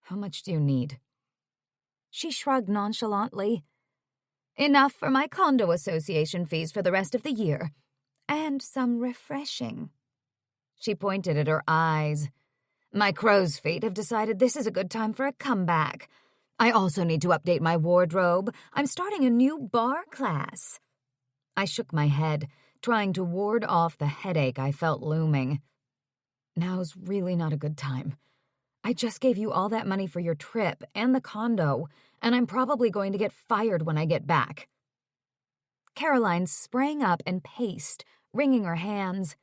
"How much do you need?" She shrugged nonchalantly. "Enough for my condo association fees for the rest of the year. And some refreshing." She pointed at her eyes. "My crow's feet have decided this is a good time for a comeback. I also need to update my wardrobe. I'm starting a new bar class." I shook my head, trying to ward off the headache I felt looming. "Now's really not a good time. I just gave you all that money for your trip and the condo, and I'm probably going to get fired when I get back." Caroline sprang up and paced, wringing her hands.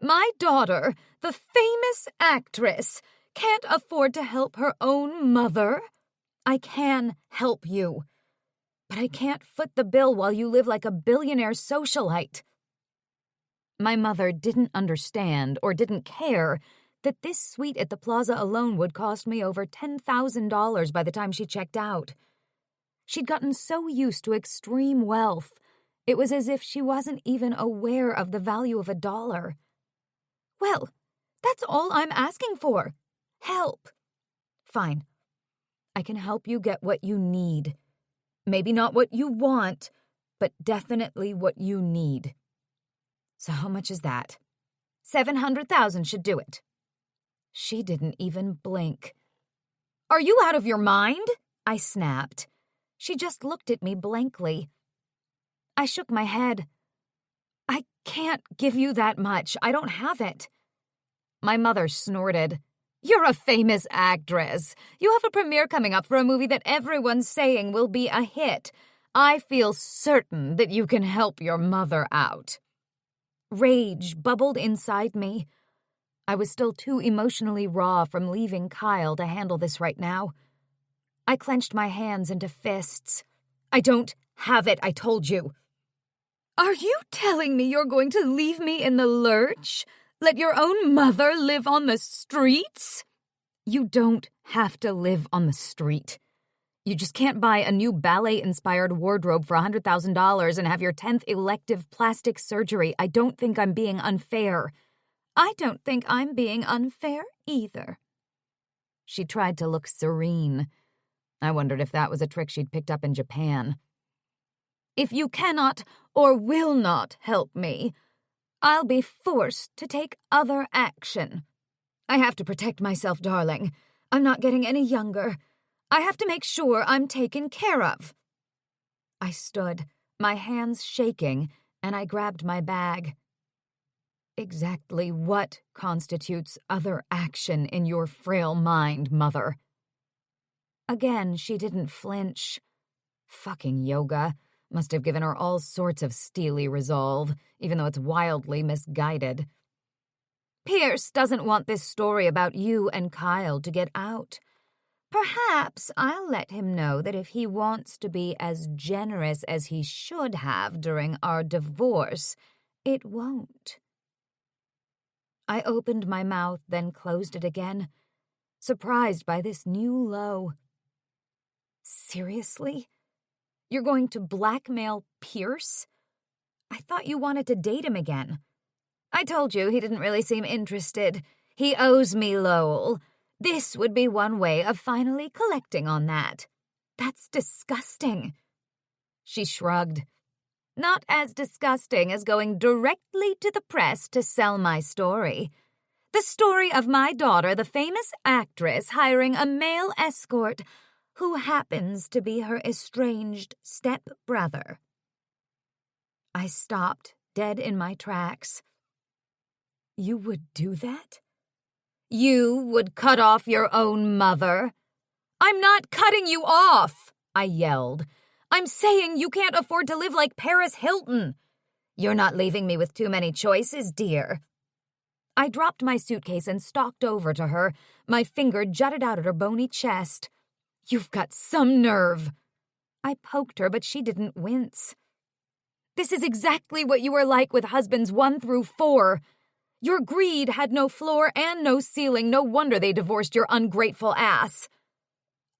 "My daughter, the famous actress, can't afford to help her own mother? I can help you, but I can't foot the bill while you live like a billionaire socialite." My mother didn't understand or didn't care that this suite at the plaza alone would cost me over $10,000 by the time she checked out. She'd gotten so used to extreme wealth, it was as if she wasn't even aware of the value of $1. "Well, that's all I'm asking for. Help." "Fine. I can help you get what you need. Maybe not what you want, but definitely what you need." "So how much is that?" $700,000 should do it." She didn't even blink. "Are you out of your mind?" I snapped. She just looked at me blankly. I shook my head. I can't give you that much. I don't have it. My mother snorted. You're a famous actress. You have a premiere coming up for a movie that everyone's saying will be a hit. I feel certain that you can help your mother out. Rage bubbled inside me. I was still too emotionally raw from leaving Kyle to handle this right now. I clenched my hands into fists. I don't have it, I told you. Are you telling me you're going to leave me in the lurch? Let your own mother live on the streets? You don't have to live on the street. You just can't buy a new ballet-inspired wardrobe for $100,000 and have your 10th elective plastic surgery. I don't think I'm being unfair. I don't think I'm being unfair either. She tried to look serene. I wondered if that was a trick she'd picked up in Japan. If you cannot or will not help me, I'll be forced to take other action. I have to protect myself, darling. I'm not getting any younger. I have to make sure I'm taken care of. I stood, my hands shaking, and I grabbed my bag. Exactly what constitutes other action in your frail mind, Mother? Again, she didn't flinch. Fucking yoga. Must have given her all sorts of steely resolve, even though it's wildly misguided. Pierce doesn't want this story about you and Kyle to get out. Perhaps I'll let him know that if he wants to be as generous as he should have during our divorce, it won't. I opened my mouth, then closed it again, surprised by this new low. Seriously? You're going to blackmail Pierce? I thought you wanted to date him again. I told you he didn't really seem interested. He owes me Lowell. This would be one way of finally collecting on that. That's disgusting. She shrugged. Not as disgusting as going directly to the press to sell my story. The story of my daughter, the famous actress, hiring a male escort who happens to be her estranged step-brother. I stopped, dead in my tracks. You would do that? You would cut off your own mother? I'm not cutting you off, I yelled. I'm saying you can't afford to live like Paris Hilton. You're not leaving me with too many choices, dear. I dropped my suitcase and stalked over to her. My finger jutted out at her bony chest. You've got some nerve. I poked her, but she didn't wince. This is exactly what you were like with husbands 1 through 4. Your greed had no floor and no ceiling. No wonder they divorced your ungrateful ass.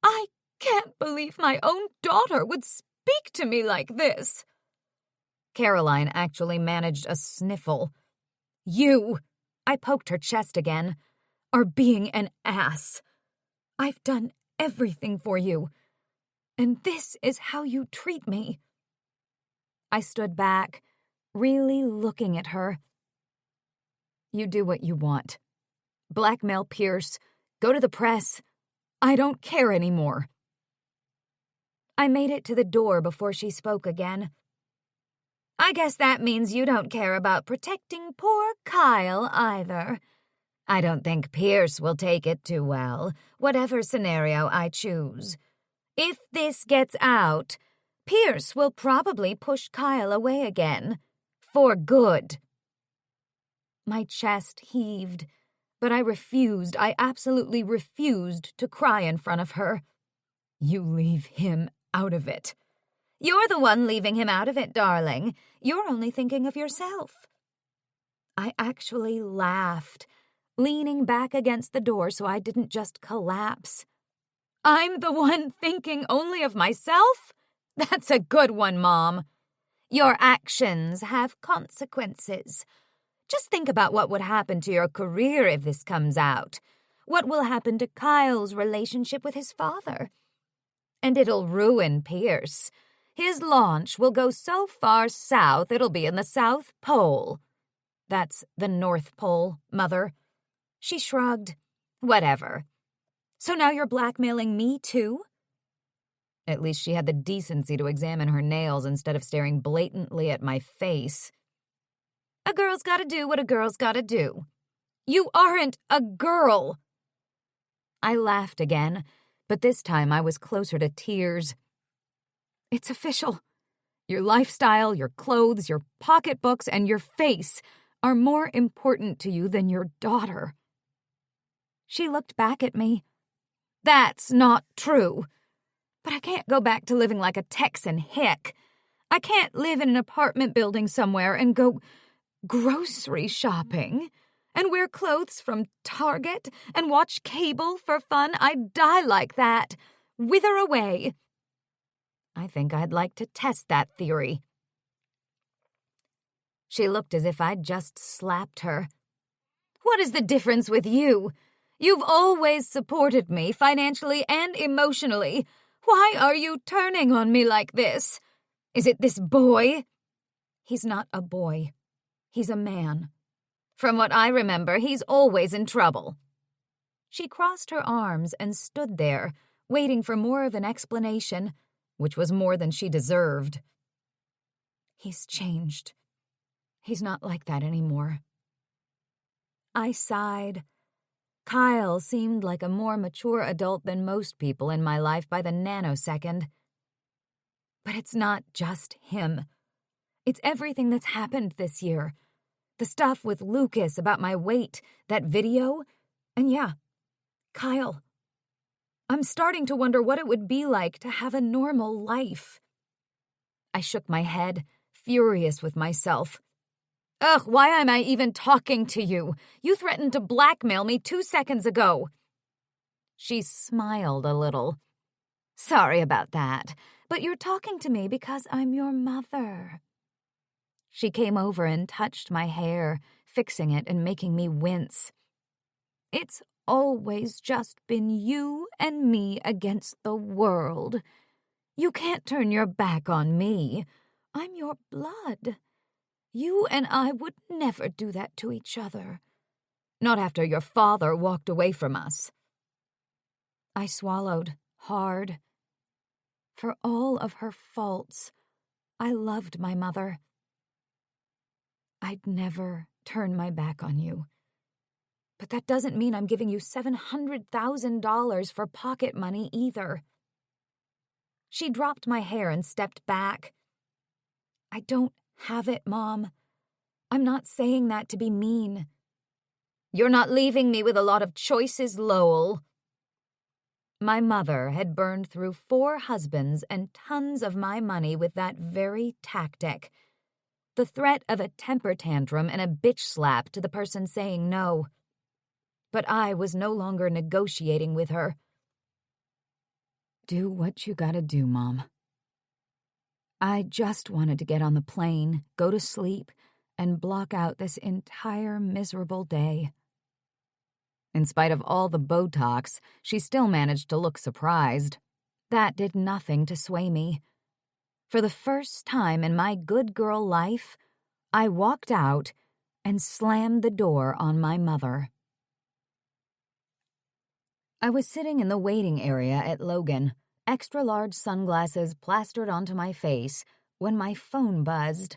I can't believe my own daughter would speak to me like this. Caroline actually managed a sniffle. You, I poked her chest again, are being an ass. I've done everything for you, and this is how you treat me. I stood back, really looking at her. You do what you want. Blackmail Pierce, go to the press. I don't care anymore. I made it to the door before she spoke again. I guess that means you don't care about protecting poor Kyle either. I don't think Pierce will take it too well, whatever scenario I choose. If this gets out, Pierce will probably push Kyle away again. For good. My chest heaved, but I refused. I absolutely refused to cry in front of her. You leave him out of it. You're the one leaving him out of it, darling. You're only thinking of yourself. I actually laughed, leaning back against the door so I didn't just collapse. I'm the one thinking only of myself? That's a good one, Mom. Your actions have consequences. Just think about what would happen to your career if this comes out. What will happen to Kyle's relationship with his father? And it'll ruin Pierce. His launch will go so far south it'll be in the South Pole. That's the North Pole, Mother. She shrugged. Whatever. So now you're blackmailing me, too? At least she had the decency to examine her nails instead of staring blatantly at my face. A girl's gotta do what a girl's gotta do. You aren't a girl. I laughed again, but this time I was closer to tears. It's official. Your lifestyle, your clothes, your pocketbooks, and your face are more important to you than your daughter. She looked back at me. That's not true. But I can't go back to living like a Texan hick. I can't live in an apartment building somewhere and go grocery shopping and wear clothes from Target and watch cable for fun. I'd die like that. Wither away. I think I'd like to test that theory. She looked as if I'd just slapped her. What is the difference with you? You've always supported me, financially and emotionally. Why are you turning on me like this? Is it this boy? He's not a boy. He's a man. From what I remember, he's always in trouble. She crossed her arms and stood there, waiting for more of an explanation, which was more than she deserved. He's changed. He's not like that anymore. I sighed. Kyle seemed like a more mature adult than most people in my life by the nanosecond. But it's not just him. It's everything that's happened this year. The stuff with Lucas about my weight, that video, and yeah, Kyle. I'm starting to wonder what it would be like to have a normal life. I shook my head, furious with myself. Ugh, why am I even talking to you? You threatened to blackmail me 2 seconds ago. She smiled a little. Sorry about that, but you're talking to me because I'm your mother. She came over and touched my hair, fixing it and making me wince. It's always just been you and me against the world. You can't turn your back on me. I'm your blood. You and I would never do that to each other. Not after your father walked away from us. I swallowed hard. For all of her faults, I loved my mother. I'd never turn my back on you. But that doesn't mean I'm giving you $700,000 for pocket money either. She dropped my hair and stepped back. I don't have it, Mom. I'm not saying that to be mean. You're not leaving me with a lot of choices, Lowell. My mother had burned through 4 husbands and tons of my money with that very tactic. The threat of a temper tantrum and a bitch slap to the person saying no. But I was no longer negotiating with her. Do what you gotta do, Mom. I just wanted to get on the plane, go to sleep, and block out this entire miserable day. In spite of all the Botox, she still managed to look surprised. That did nothing to sway me. For the first time in my good girl life, I walked out and slammed the door on my mother. I was sitting in the waiting area at Logan, extra-large sunglasses plastered onto my face, when my phone buzzed.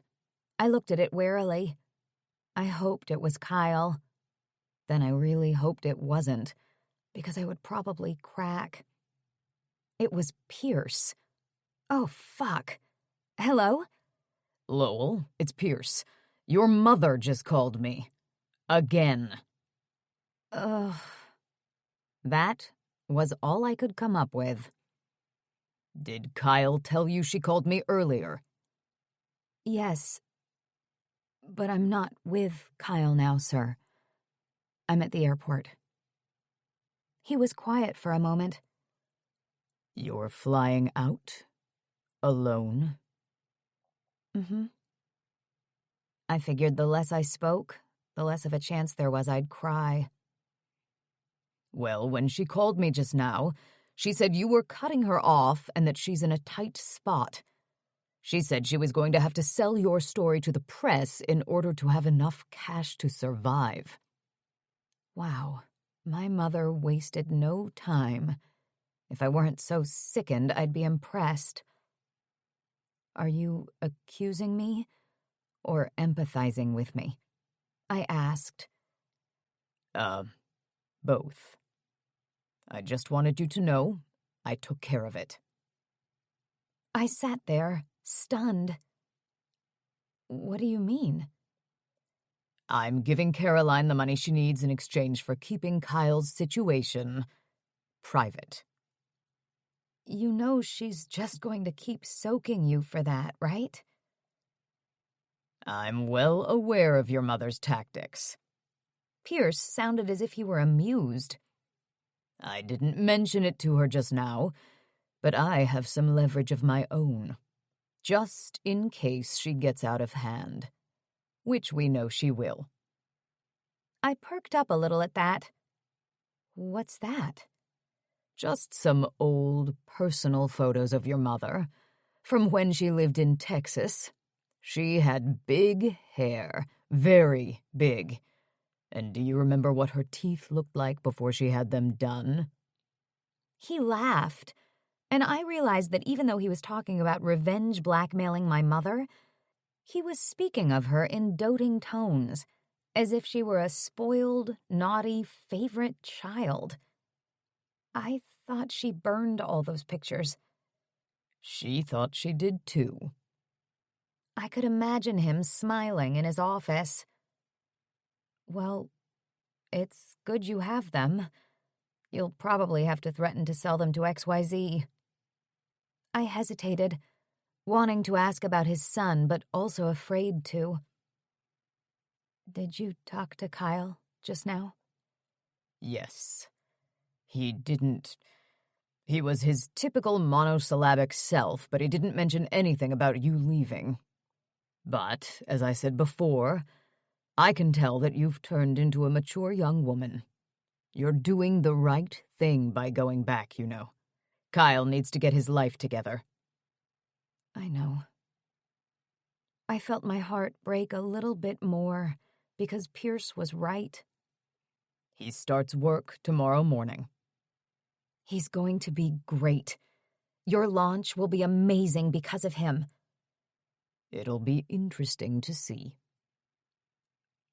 I looked at it warily. I hoped it was Kyle. Then I really hoped it wasn't, because I would probably crack. It was Pierce. Oh, fuck. Hello? Lowell, it's Pierce. Your mother just called me. Again. Ugh. That was all I could come up with. Did Kyle tell you she called me earlier? Yes. But I'm not with Kyle now, sir. I'm at the airport. He was quiet for a moment. You're flying out? Alone? Mm-hmm. I figured the less I spoke, the less of a chance there was I'd cry. Well, when she called me just now, she said you were cutting her off and that she's in a tight spot. She said she was going to have to sell your story to the press in order to have enough cash to survive. Wow, my mother wasted no time. If I weren't so sickened, I'd be impressed. Are you accusing me or empathizing with me? I asked. Both. I just wanted you to know I took care of it. I sat there, stunned. What do you mean? I'm giving Caroline the money she needs in exchange for keeping Kyle's situation private. You know she's just going to keep soaking you for that, right? I'm well aware of your mother's tactics. Pierce sounded as if he were amused. I didn't mention it to her just now, but I have some leverage of my own, just in case she gets out of hand, which we know she will. I perked up a little at that. What's that? Just some old personal photos of your mother, from when she lived in Texas. She had big hair, very big. And do you remember what her teeth looked like before she had them done? He laughed, and I realized that even though he was talking about revenge blackmailing my mother, he was speaking of her in doting tones, as if she were a spoiled, naughty, favorite child. I thought she burned all those pictures. She thought she did too. I could imagine him smiling in his office. Well, it's good you have them. You'll probably have to threaten to sell them to XYZ. I hesitated, wanting to ask about his son, but also afraid to. Did you talk to Kyle just now? Yes. He was his typical monosyllabic self, but he didn't mention anything about you leaving. But, as I said before, I can tell that you've turned into a mature young woman. You're doing the right thing by going back, you know. Kyle needs to get his life together. I know. I felt my heart break a little bit more because Pierce was right. He starts work tomorrow morning. He's going to be great. Your launch will be amazing because of him. It'll be interesting to see.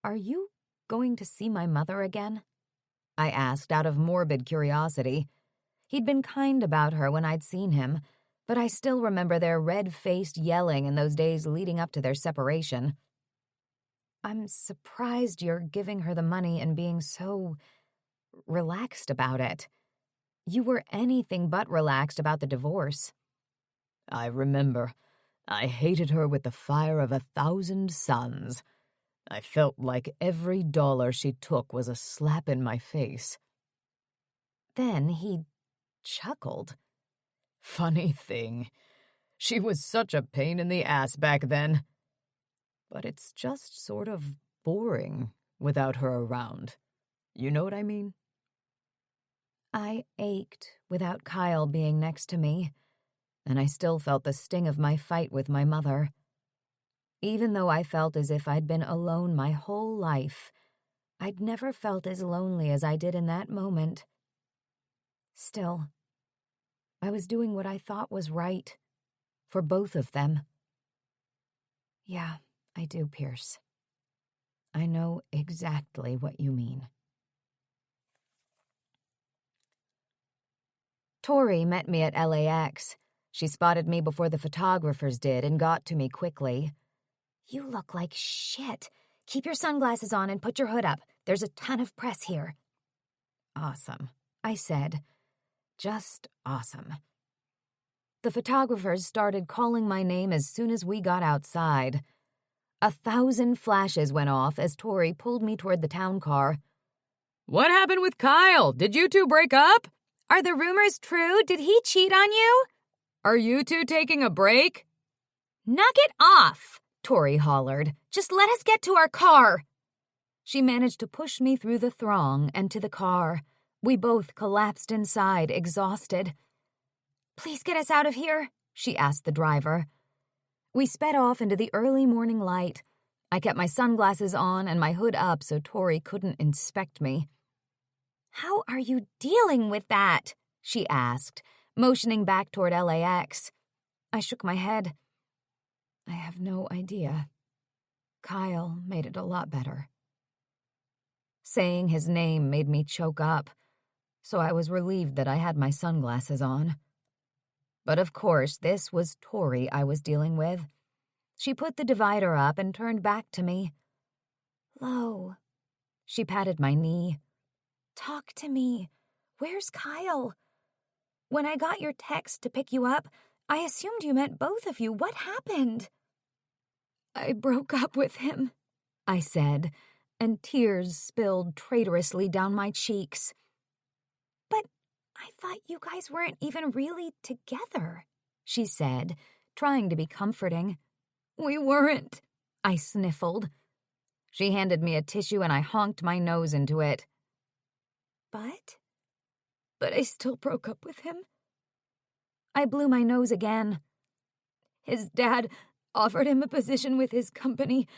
Are you going to see my mother again? I asked out of morbid curiosity. He'd been kind about her when I'd seen him, but I still remember their red-faced yelling in those days leading up to their separation. I'm surprised you're giving her the money and being so relaxed about it. You were anything but relaxed about the divorce. I remember. I hated her with the fire of 1,000 suns. I felt like every dollar she took was a slap in my face. Then he chuckled. Funny thing. She was such a pain in the ass back then. But it's just sort of boring without her around. You know what I mean? I ached without Kyle being next to me, and I still felt the sting of my fight with my mother. Even though I felt as if I'd been alone my whole life, I'd never felt as lonely as I did in that moment. Still, I was doing what I thought was right, for both of them. Yeah, I do, Pierce. I know exactly what you mean. Tori met me at LAX. She spotted me before the photographers did and got to me quickly. You look like shit. Keep your sunglasses on and put your hood up. There's a ton of press here. Awesome, I said. Just awesome. The photographers started calling my name as soon as we got outside. 1,000 flashes went off as Tori pulled me toward the town car. What happened with Kyle? Did you two break up? Are the rumors true? Did he cheat on you? Are you two taking a break? Knock it off, Tori hollered. Just let us get to our car. She managed to push me through the throng and to the car. We both collapsed inside, exhausted. Please get us out of here, she asked the driver. We sped off into the early morning light. I kept my sunglasses on and my hood up so Tori couldn't inspect me. How are you dealing with that? she asked, motioning back toward LAX. I shook my head. I have no idea. Kyle made it a lot better. Saying his name made me choke up, so I was relieved that I had my sunglasses on. But of course, this was Tori I was dealing with. She put the divider up and turned back to me. Lo. She patted my knee. Talk to me. Where's Kyle? When I got your text to pick you up, I assumed you meant both of you. What happened? I broke up with him, I said, and tears spilled traitorously down my cheeks. But I thought you guys weren't even really together, she said, trying to be comforting. We weren't, I sniffled. She handed me a tissue and I honked my nose into it. But I still broke up with him. I blew my nose again. His dad offered him a position with his company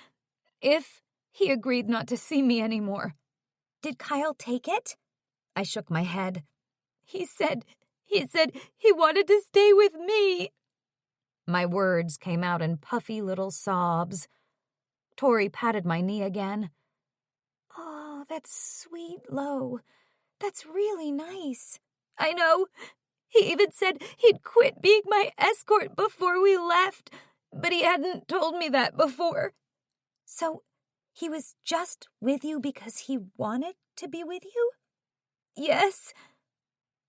if he agreed not to see me anymore. Did Kyle take it? I shook my head. He said he wanted to stay with me. My words came out in puffy little sobs. Tori patted my knee again. Oh, that's sweet, Lo. That's really nice. I know. He even said he'd quit being my escort before we left, but he hadn't told me that before. So he was just with you because he wanted to be with you? Yes.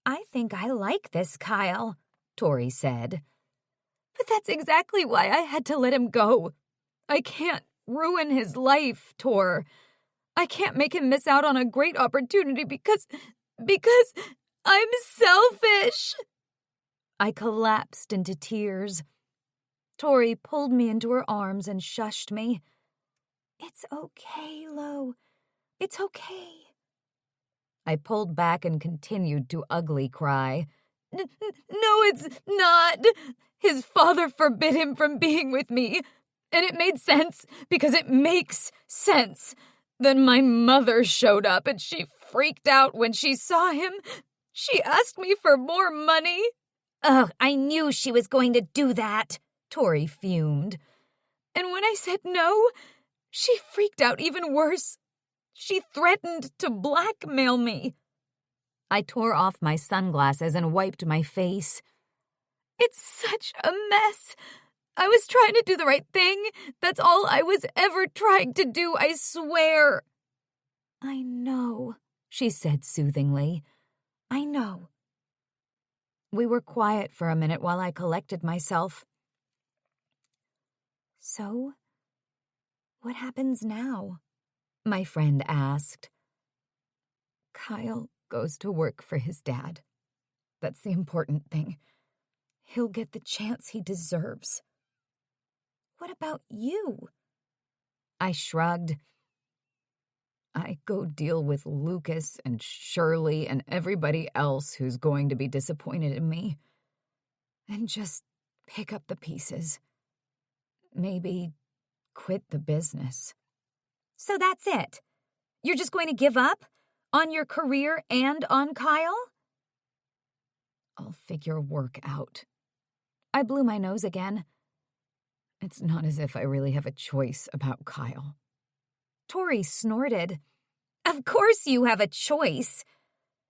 I think I like this Kyle, Tori said. But that's exactly why I had to let him go. I can't ruin his life, Tor. I can't make him miss out on a great opportunity because I'm selfish. I collapsed into tears. Tori pulled me into her arms and shushed me. It's okay, Lo. It's okay. I pulled back and continued to ugly cry. No, it's not. His father forbid him from being with me. And it made sense because it makes sense. Then my mother showed up and she freaked out when she saw him. She asked me for more money. Ugh, I knew she was going to do that, Tori fumed. And when I said no, she freaked out even worse. She threatened to blackmail me. I tore off my sunglasses and wiped my face. It's such a mess. I was trying to do the right thing. That's all I was ever trying to do, I swear. I know, she said soothingly. I know. We were quiet for a minute while I collected myself. So, what happens now? My friend asked. Kyle goes to work for his dad. That's the important thing. He'll get the chance he deserves. What about you? I shrugged. I go deal with Lucas and Shirley and everybody else who's going to be disappointed in me. And just pick up the pieces. Maybe quit the business. So that's it? You're just going to give up? On your career and on Kyle? I'll figure work out. I blew my nose again. It's not as if I really have a choice about Kyle. Tori snorted. Of course you have a choice.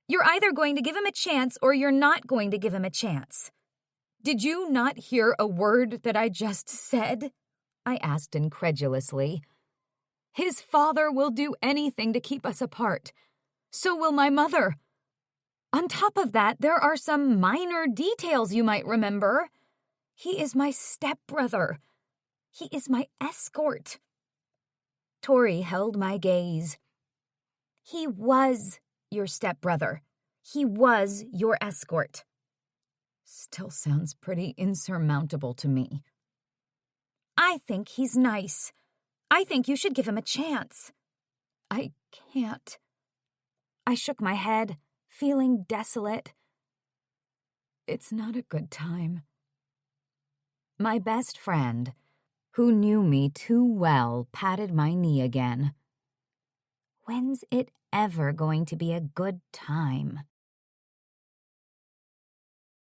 You're either going to give him a chance or you're not going to give him a chance. Did you not hear a word that I just said? I asked incredulously. His father will do anything to keep us apart. So will my mother. On top of that, there are some minor details you might remember. He is my stepbrother. He is my escort. Tori held my gaze. He was your stepbrother. He was your escort. Still sounds pretty insurmountable to me. I think he's nice. I think you should give him a chance. I can't. I shook my head, feeling desolate. It's not a good time. My best friend, who knew me too well, patted my knee again. When's it ever going to be a good time?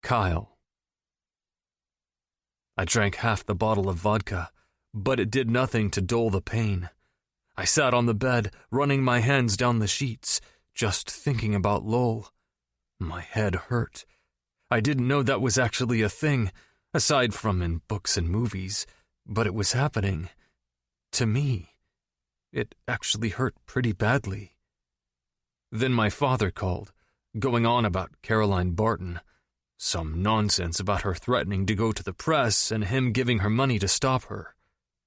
Kyle. I drank half the bottle of vodka, but it did nothing to dull the pain. I sat on the bed, running my hands down the sheets, just thinking about Lowell. My head hurt. I didn't know that was actually a thing, aside from in books and movies, but it was happening. To me. It actually hurt pretty badly. Then my father called, going on about Caroline Barton. Some nonsense about her threatening to go to the press and him giving her money to stop her.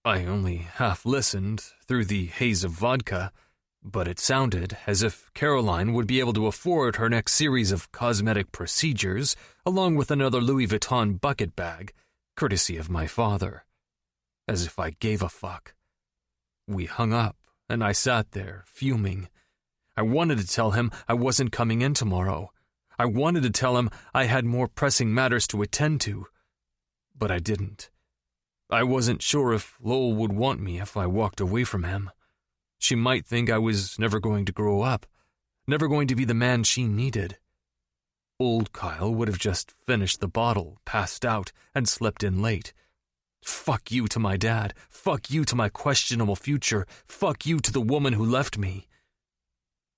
I only half listened through the haze of vodka, but it sounded as if Caroline would be able to afford her next series of cosmetic procedures along with another Louis Vuitton bucket bag, courtesy of my father. As if I gave a fuck. We hung up, and I sat there, fuming. I wanted to tell him I wasn't coming in tomorrow. I wanted to tell him I had more pressing matters to attend to. But I didn't. I wasn't sure if Lowell would want me if I walked away from him. She might think I was never going to grow up, never going to be the man she needed. Old Kyle would have just finished the bottle, passed out, and slept in late. Fuck you to my dad. Fuck you to my questionable future. Fuck you to the woman who left me.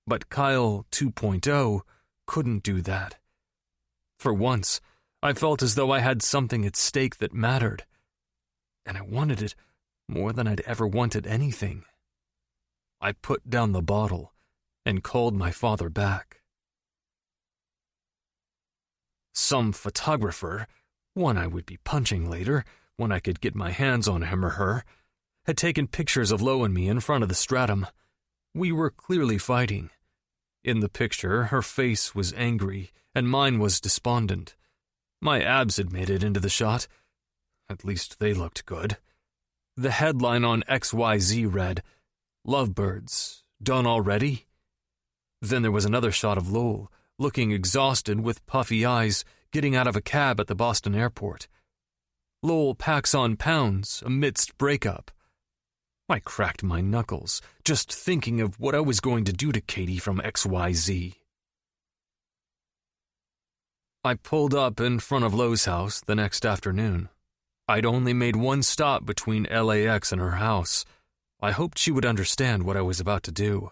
But Kyle 2.0 couldn't do that. For once, I felt as though I had something at stake that mattered. And I wanted it more than I'd ever wanted anything. I put down the bottle and called my father back. Some photographer, one I would be punching later, when I could get my hands on him or her, had taken pictures of Lo and me in front of the stratum. We were clearly fighting. In the picture, her face was angry, and mine was despondent. My abs had made it into the shot. At least they looked good. The headline on XYZ read, "Lovebirds, done already?" Then there was another shot of Lowell, looking exhausted with puffy eyes, getting out of a cab at the Boston airport. Lowell packs on pounds amidst breakup. I cracked my knuckles, just thinking of what I was going to do to Katie from XYZ. I pulled up in front of Lowe's house the next afternoon. I'd only made one stop between LAX and her house. I hoped she would understand what I was about to do.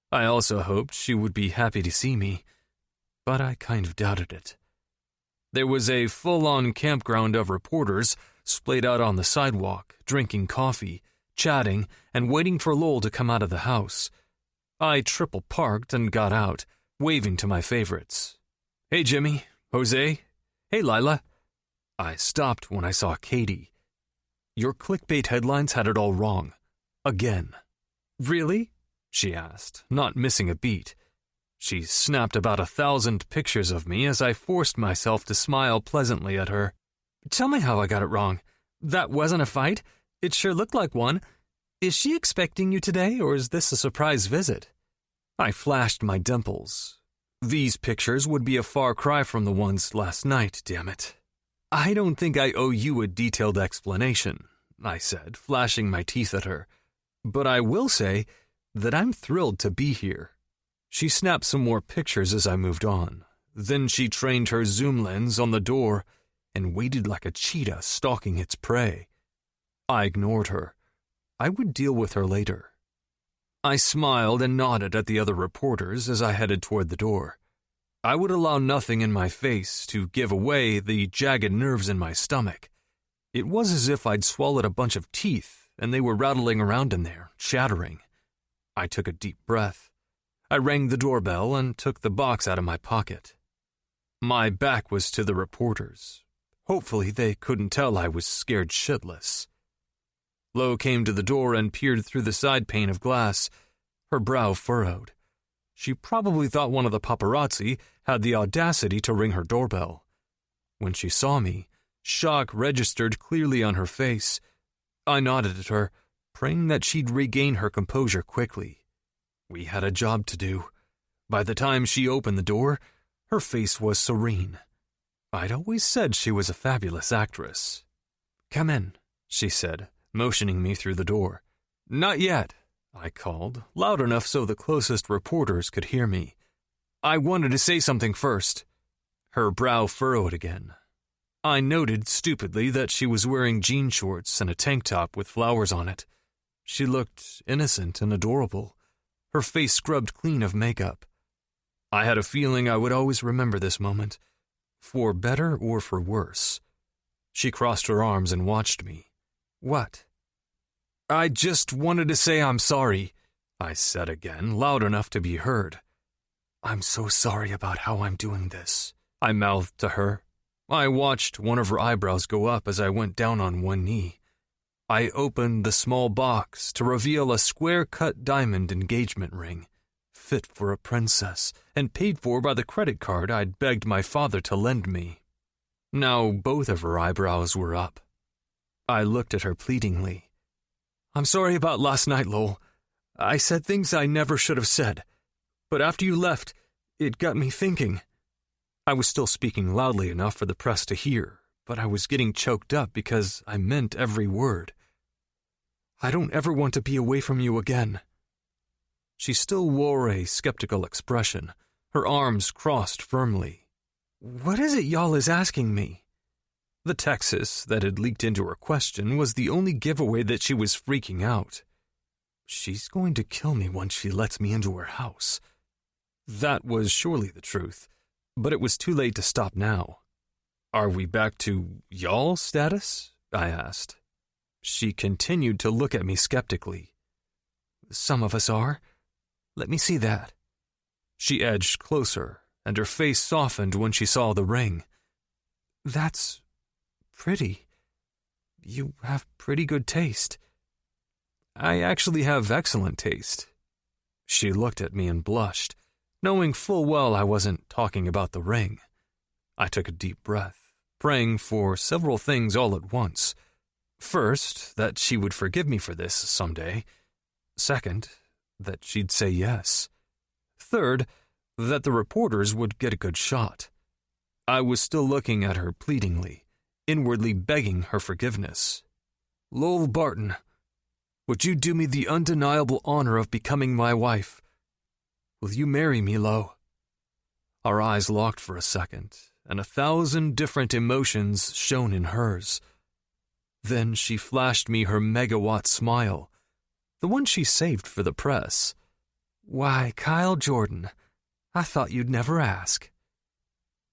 I also hoped she would be happy to see me, but I kind of doubted it. There was a full-on campground of reporters splayed out on the sidewalk, drinking coffee, chatting, and waiting for Lowell to come out of the house. I triple-parked and got out, waving to my favorites. "Hey, Jimmy. Jose. Hey, Lila." I stopped when I saw Katie. "Your clickbait headlines had it all wrong. Again." "Really?" she asked, not missing a beat. She snapped about 1,000 pictures of me as I forced myself to smile pleasantly at her. "Tell me how I got it wrong. That wasn't a fight? It sure looked like one. Is she expecting you today, or is this a surprise visit?" I flashed my dimples. These pictures would be a far cry from the ones last night, damn it. "I don't think I owe you a detailed explanation," I said, flashing my teeth at her. "But I will say that I'm thrilled to be here." She snapped some more pictures as I moved on. Then she trained her zoom lens on the door and waited like a cheetah stalking its prey. I ignored her. I would deal with her later. I smiled and nodded at the other reporters as I headed toward the door. I would allow nothing in my face to give away the jagged nerves in my stomach. It was as if I'd swallowed a bunch of teeth and they were rattling around in there, chattering. I took a deep breath. I rang the doorbell and took the box out of my pocket. My back was to the reporters. Hopefully they couldn't tell I was scared shitless. Lo came to the door and peered through the side pane of glass, her brow furrowed. She probably thought one of the paparazzi had the audacity to ring her doorbell. When she saw me, shock registered clearly on her face. I nodded at her, praying that she'd regain her composure quickly. We had a job to do. By the time she opened the door, her face was serene. I'd always said she was a fabulous actress. "Come in," she said, motioning me through the door. "Not yet," I called, loud enough so the closest reporters could hear me. "I wanted to say something first." Her brow furrowed again. I noted stupidly that she was wearing jean shorts and a tank top with flowers on it. She looked innocent and adorable, her face scrubbed clean of makeup. I had a feeling I would always remember this moment, for better or for worse. She crossed her arms and watched me. What? I just wanted to say I'm sorry, I said again, loud enough to be heard. I'm so sorry about how I'm doing this, I mouthed to her. I watched one of her eyebrows go up as I went down on one knee. I opened the small box to reveal a square-cut diamond engagement ring, fit for a princess, and paid for by the credit card I'd begged my father to lend me. Now both of her eyebrows were up. I looked at her pleadingly. I'm sorry about last night, Lowell. I said things I never should have said, but after you left, it got me thinking. I was still speaking loudly enough for the press to hear, but I was getting choked up because I meant every word. I don't ever want to be away from you again. She still wore a skeptical expression, her arms crossed firmly. What is it y'all is asking me? The Texas that had leaked into her question was the only giveaway that she was freaking out. She's going to kill me once she lets me into her house. That was surely the truth, but it was too late to stop now. Are we back to y'all status? I asked. She continued to look at me skeptically. Some of us are. Let me see that. She edged closer, and her face softened when she saw the ring. That's pretty. You have pretty good taste. I actually have excellent taste. She looked at me and blushed, knowing full well I wasn't talking about the ring. I took a deep breath, praying for several things all at once. First, that she would forgive me for this someday. Second, that she'd say yes. Third, that the reporters would get a good shot. I was still looking at her pleadingly, inwardly begging her forgiveness. Lowell Barton, would you do me the undeniable honor of becoming my wife? Will you marry me, Lo? Our eyes locked for a second, and 1,000 different emotions shone in hers. Then she flashed me her megawatt smile, the one she saved for the press. Why, Kyle Jordan, I thought you'd never ask.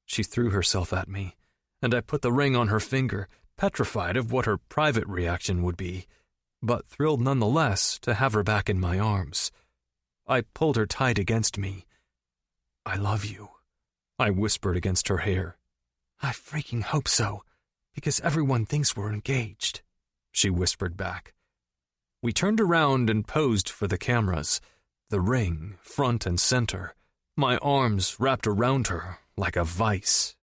She threw herself at me, and I put the ring on her finger, petrified of what her private reaction would be, but thrilled nonetheless to have her back in my arms. I pulled her tight against me. I love you, I whispered against her hair. I freaking hope so, because everyone thinks we're engaged, she whispered back. We turned around and posed for the cameras, the ring front and center, my arms wrapped around her like a vice.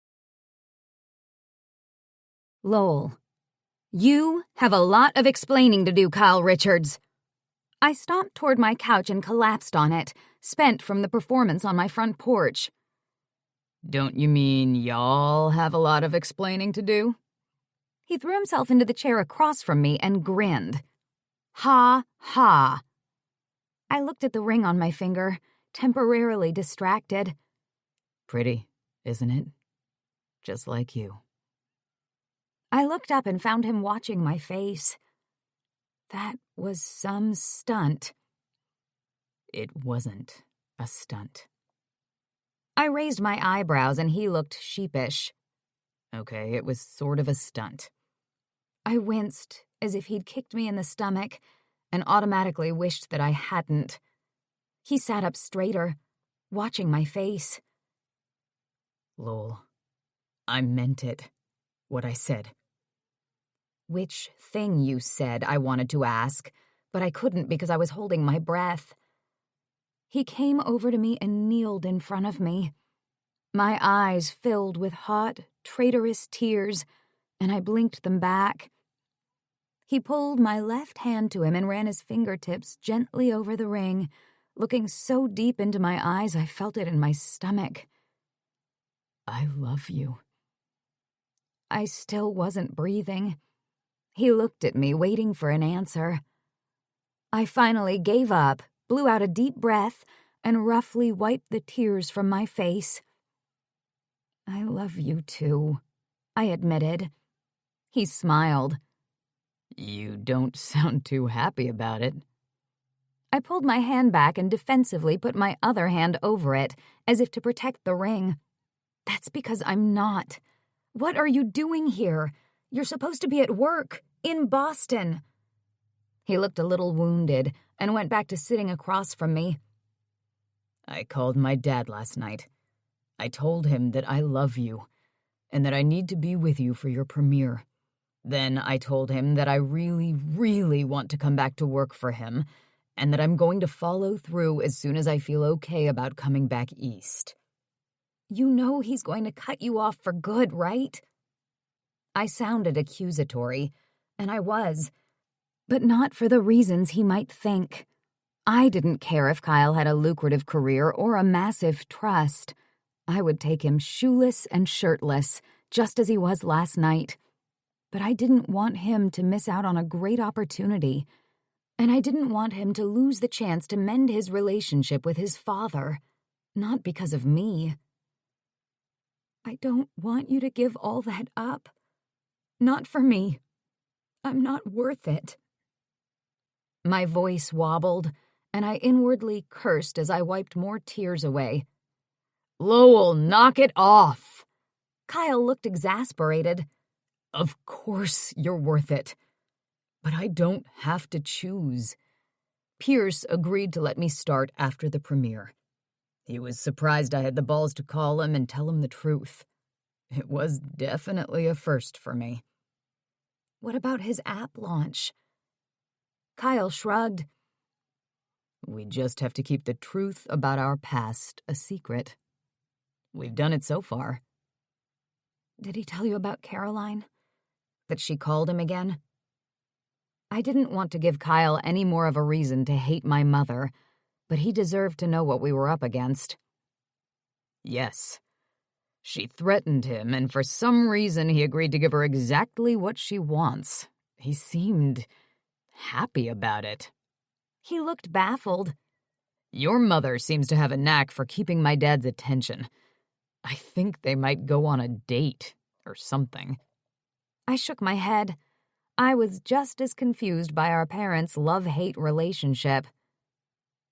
Lowell, you have a lot of explaining to do, Kyle Richards. I stomped toward my couch and collapsed on it, spent from the performance on my front porch. Don't you mean y'all have a lot of explaining to do? He threw himself into the chair across from me and grinned. Ha, ha. I looked at the ring on my finger, temporarily distracted. Pretty, isn't it? Just like you. I looked up and found him watching my face. That was some stunt. It wasn't a stunt. I raised my eyebrows and he looked sheepish. Okay, it was sort of a stunt. I winced as if he'd kicked me in the stomach and automatically wished that I hadn't. He sat up straighter, watching my face. Lowell, I meant it, what I said. Which thing you said, I wanted to ask, but I couldn't because I was holding my breath. He came over to me and kneeled in front of me. My eyes filled with hot, traitorous tears, and I blinked them back. He pulled my left hand to him and ran his fingertips gently over the ring, looking so deep into my eyes I felt it in my stomach. I love you. I still wasn't breathing. He looked at me, waiting for an answer. I finally gave up, blew out a deep breath, and roughly wiped the tears from my face. I love you too, I admitted. He smiled. You don't sound too happy about it. I pulled my hand back and defensively put my other hand over it, as if to protect the ring. That's because I'm not. What are you doing here? You're supposed to be at work, in Boston. He looked a little wounded and went back to sitting across from me. I called my dad last night. I told him that I love you and that I need to be with you for your premiere. Then I told him that I really, really want to come back to work for him and that I'm going to follow through as soon as I feel okay about coming back east. You know he's going to cut you off for good, right? I sounded accusatory, and I was, but not for the reasons he might think. I didn't care if Kyle had a lucrative career or a massive trust. I would take him shoeless and shirtless, just as he was last night. But I didn't want him to miss out on a great opportunity, and I didn't want him to lose the chance to mend his relationship with his father, not because of me. I don't want you to give all that up. Not for me. I'm not worth it. My voice wobbled, and I inwardly cursed as I wiped more tears away. Lowell, knock it off! Kyle looked exasperated. Of course you're worth it. But I don't have to choose. Pierce agreed to let me start after the premiere. He was surprised I had the balls to call him and tell him the truth. It was definitely a first for me. What about his app launch? Kyle shrugged. We just have to keep the truth about our past a secret. We've done it so far. Did he tell you about Caroline? That she called him again? I didn't want to give Kyle any more of a reason to hate my mother, but he deserved to know what we were up against. Yes. She threatened him, and for some reason he agreed to give her exactly what she wants. He seemed happy about it. He looked baffled. Your mother seems to have a knack for keeping my dad's attention. I think they might go on a date or something. I shook my head. I was just as confused by our parents' love-hate relationship.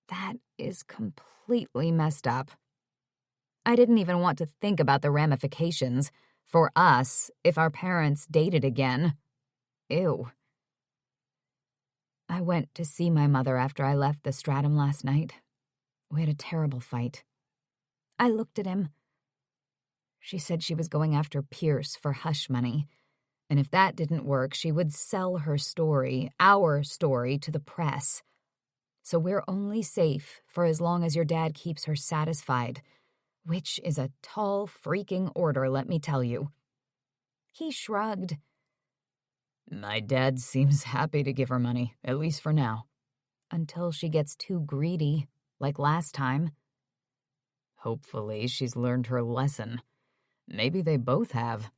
That is completely messed up. I didn't even want to think about the ramifications for us if our parents dated again. Ew. I went to see my mother after I left the Stratum last night. We had a terrible fight. I looked at him. She said she was going after Pierce for hush money, and if that didn't work, she would sell her story, our story, to the press. So we're only safe for as long as your dad keeps her satisfied, which is a tall freaking order, let me tell you. He shrugged. My dad seems happy to give her money, at least for now. Until she gets too greedy, like last time. Hopefully she's learned her lesson. Maybe they both have.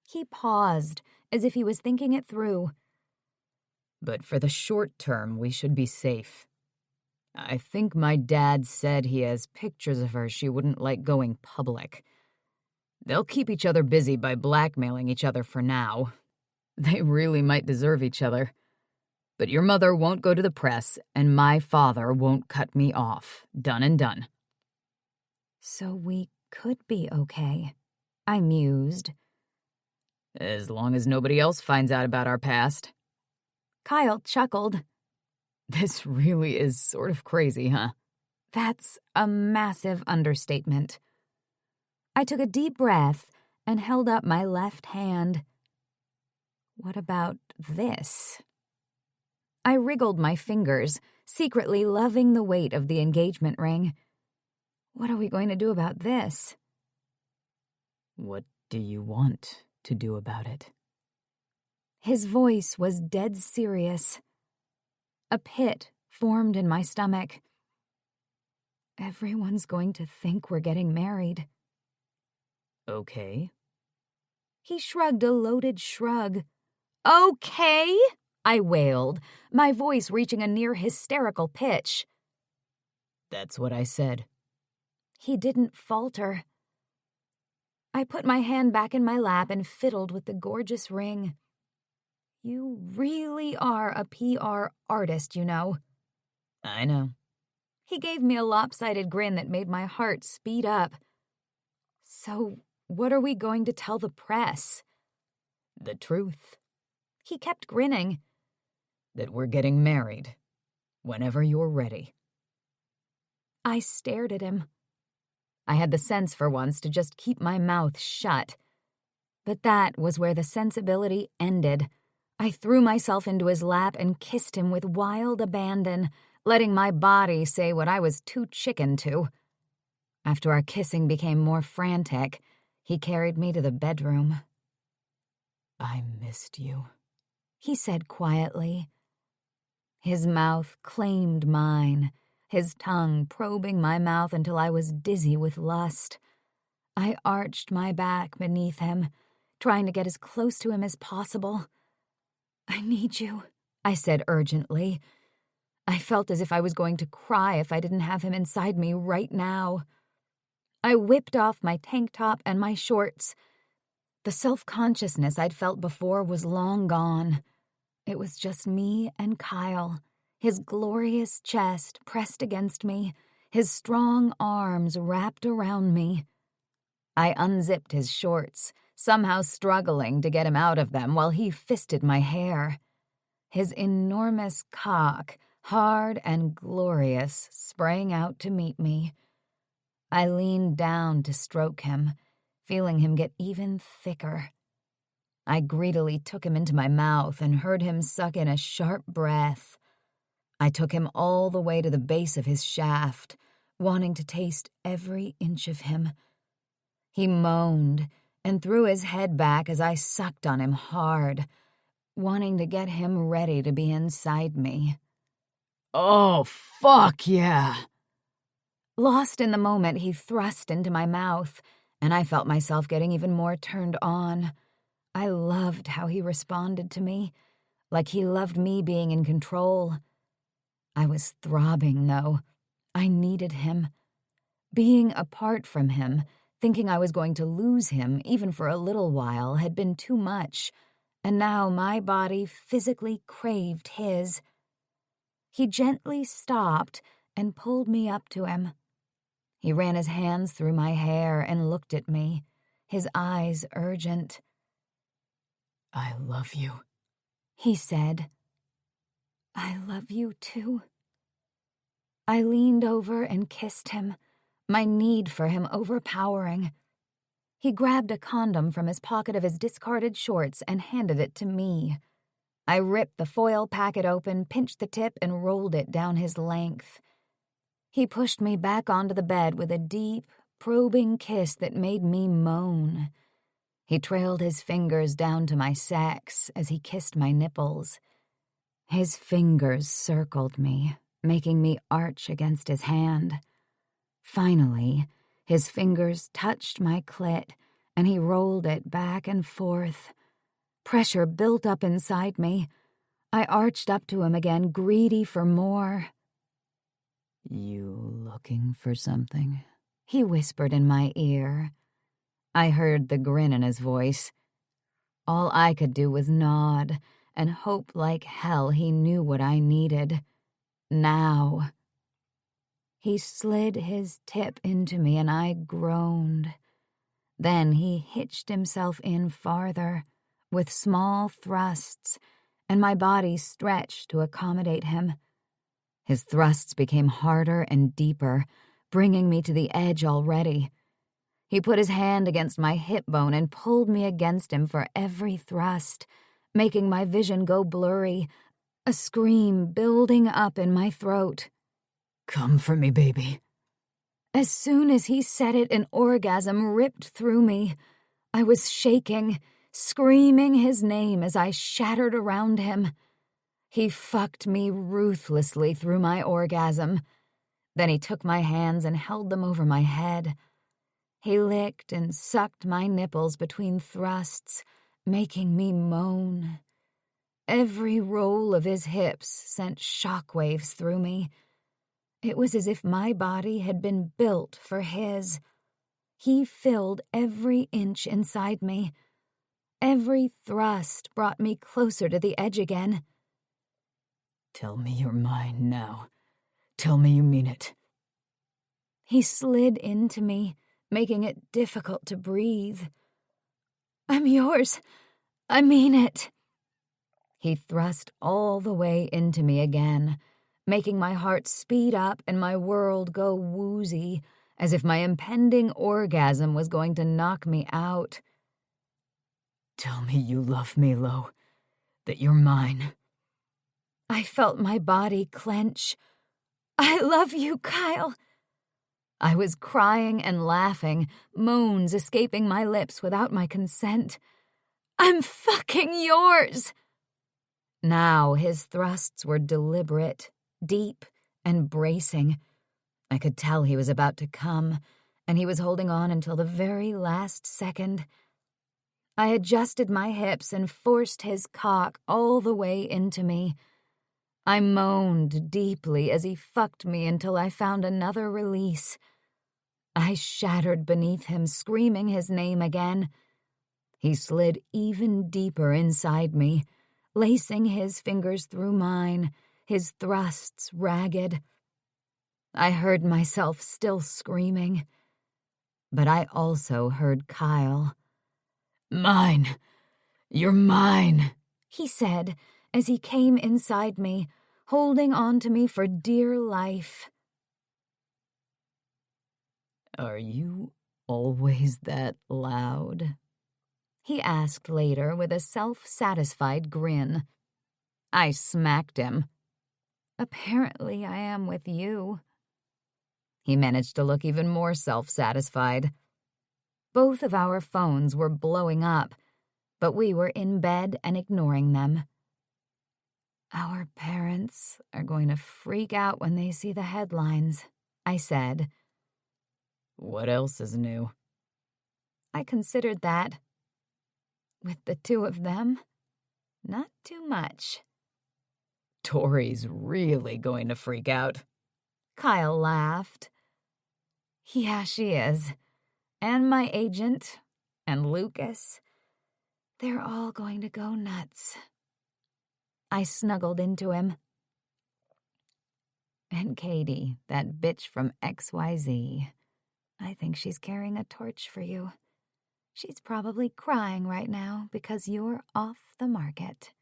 He paused, as if he was thinking it through. But for the short term, we should be safe. I think my dad said he has pictures of her she wouldn't like going public. They'll keep each other busy by blackmailing each other for now. They really might deserve each other. But your mother won't go to the press, and my father won't cut me off. Done and done. So we could be okay, I mused. As long as nobody else finds out about our past. Kyle chuckled. This really is sort of crazy, huh? That's a massive understatement. I took a deep breath and held up my left hand. What about this? I wriggled my fingers, secretly loving the weight of the engagement ring. What are we going to do about this? What do you want to do about it? His voice was dead serious. A pit formed in my stomach. Everyone's going to think we're getting married. Okay. He shrugged a loaded shrug. Okay, I wailed, my voice reaching a near hysterical pitch. That's what I said. He didn't falter. I put my hand back in my lap and fiddled with the gorgeous ring. You really are a PR artist, you know. I know. He gave me a lopsided grin that made my heart speed up. So, what are we going to tell the press? The truth. He kept grinning. That we're getting married. Whenever you're ready. I stared at him. I had the sense for once to just keep my mouth shut. But that was where the sensibility ended. I threw myself into his lap and kissed him with wild abandon, letting my body say what I was too chicken to. After our kissing became more frantic, he carried me to the bedroom. I missed you, he said quietly. His mouth claimed mine, his tongue probing my mouth until I was dizzy with lust. I arched my back beneath him, trying to get as close to him as possible. I need you, I said urgently. I felt as if I was going to cry if I didn't have him inside me right now. I whipped off my tank top and my shorts. The self-consciousness I'd felt before was long gone. It was just me and Kyle, his glorious chest pressed against me, his strong arms wrapped around me. I unzipped his shorts, somehow struggling to get him out of them while he fisted my hair. His enormous cock, hard and glorious, sprang out to meet me. I leaned down to stroke him, feeling him get even thicker. I greedily took him into my mouth and heard him suck in a sharp breath. I took him all the way to the base of his shaft, wanting to taste every inch of him. He moaned and threw his head back as I sucked on him hard, wanting to get him ready to be inside me. Oh, fuck yeah! Lost in the moment, he thrust into my mouth, and I felt myself getting even more turned on. I loved how he responded to me, like he loved me being in control. I was throbbing, though. I needed him. Being apart from him, thinking I was going to lose him, even for a little while, had been too much, and now my body physically craved his. He gently stopped and pulled me up to him. He ran his hands through my hair and looked at me, his eyes urgent. I love you, he said. I love you too. I leaned over and kissed him, my need for him overpowering. He grabbed a condom from his pocket of his discarded shorts and handed it to me. I ripped the foil packet open, pinched the tip, and rolled it down his length. He pushed me back onto the bed with a deep, probing kiss that made me moan. He trailed his fingers down to my sex as he kissed my nipples. His fingers circled me, making me arch against his hand. Finally, his fingers touched my clit, and he rolled it back and forth. Pressure built up inside me. I arched up to him again, greedy for more. You looking for something? He whispered in my ear. I heard the grin in his voice. All I could do was nod and hope like hell he knew what I needed. Now. He slid his tip into me and I groaned. Then he hitched himself in farther, with small thrusts, and my body stretched to accommodate him. His thrusts became harder and deeper, bringing me to the edge already. He put his hand against my hip bone and pulled me against him for every thrust, making my vision go blurry, a scream building up in my throat. Come for me, baby. As soon as he said it, an orgasm ripped through me. I was shaking, screaming his name as I shattered around him. He fucked me ruthlessly through my orgasm. Then he took my hands and held them over my head. He licked and sucked my nipples between thrusts, making me moan. Every roll of his hips sent shockwaves through me. It was as if my body had been built for his. He filled every inch inside me. Every thrust brought me closer to the edge again. Tell me you're mine now. Tell me you mean it. He slid into me, making it difficult to breathe. I'm yours. I mean it. He thrust all the way into me again, making my heart speed up and my world go woozy, as if my impending orgasm was going to knock me out. Tell me you love me, Lo, that you're mine. I felt my body clench. I love you, Kyle. I was crying and laughing, moans escaping my lips without my consent. I'm fucking yours! Now his thrusts were deliberate, deep, and bracing. I could tell he was about to come, and he was holding on until the very last second. I adjusted my hips and forced his cock all the way into me. I moaned deeply as he fucked me until I found another release. I shattered beneath him, screaming his name again. He slid even deeper inside me, lacing his fingers through mine, his thrusts ragged. I heard myself still screaming, but I also heard Kyle. Mine. You're mine, he said as he came inside me, holding on to me for dear life. Are you always that loud? He asked later with a self-satisfied grin. I smacked him. Apparently I am with you. He managed to look even more self-satisfied. Both of our phones were blowing up, but we were in bed and ignoring them. Our parents are going to freak out when they see the headlines, I said. What else is new? I considered that. With the two of them, not too much. Tori's really going to freak out. Kyle laughed. Yeah, she is. And my agent, and Lucas. They're all going to go nuts. I snuggled into him. And Katie, that bitch from XYZ. I think she's carrying a torch for you. She's probably crying right now because you're off the market.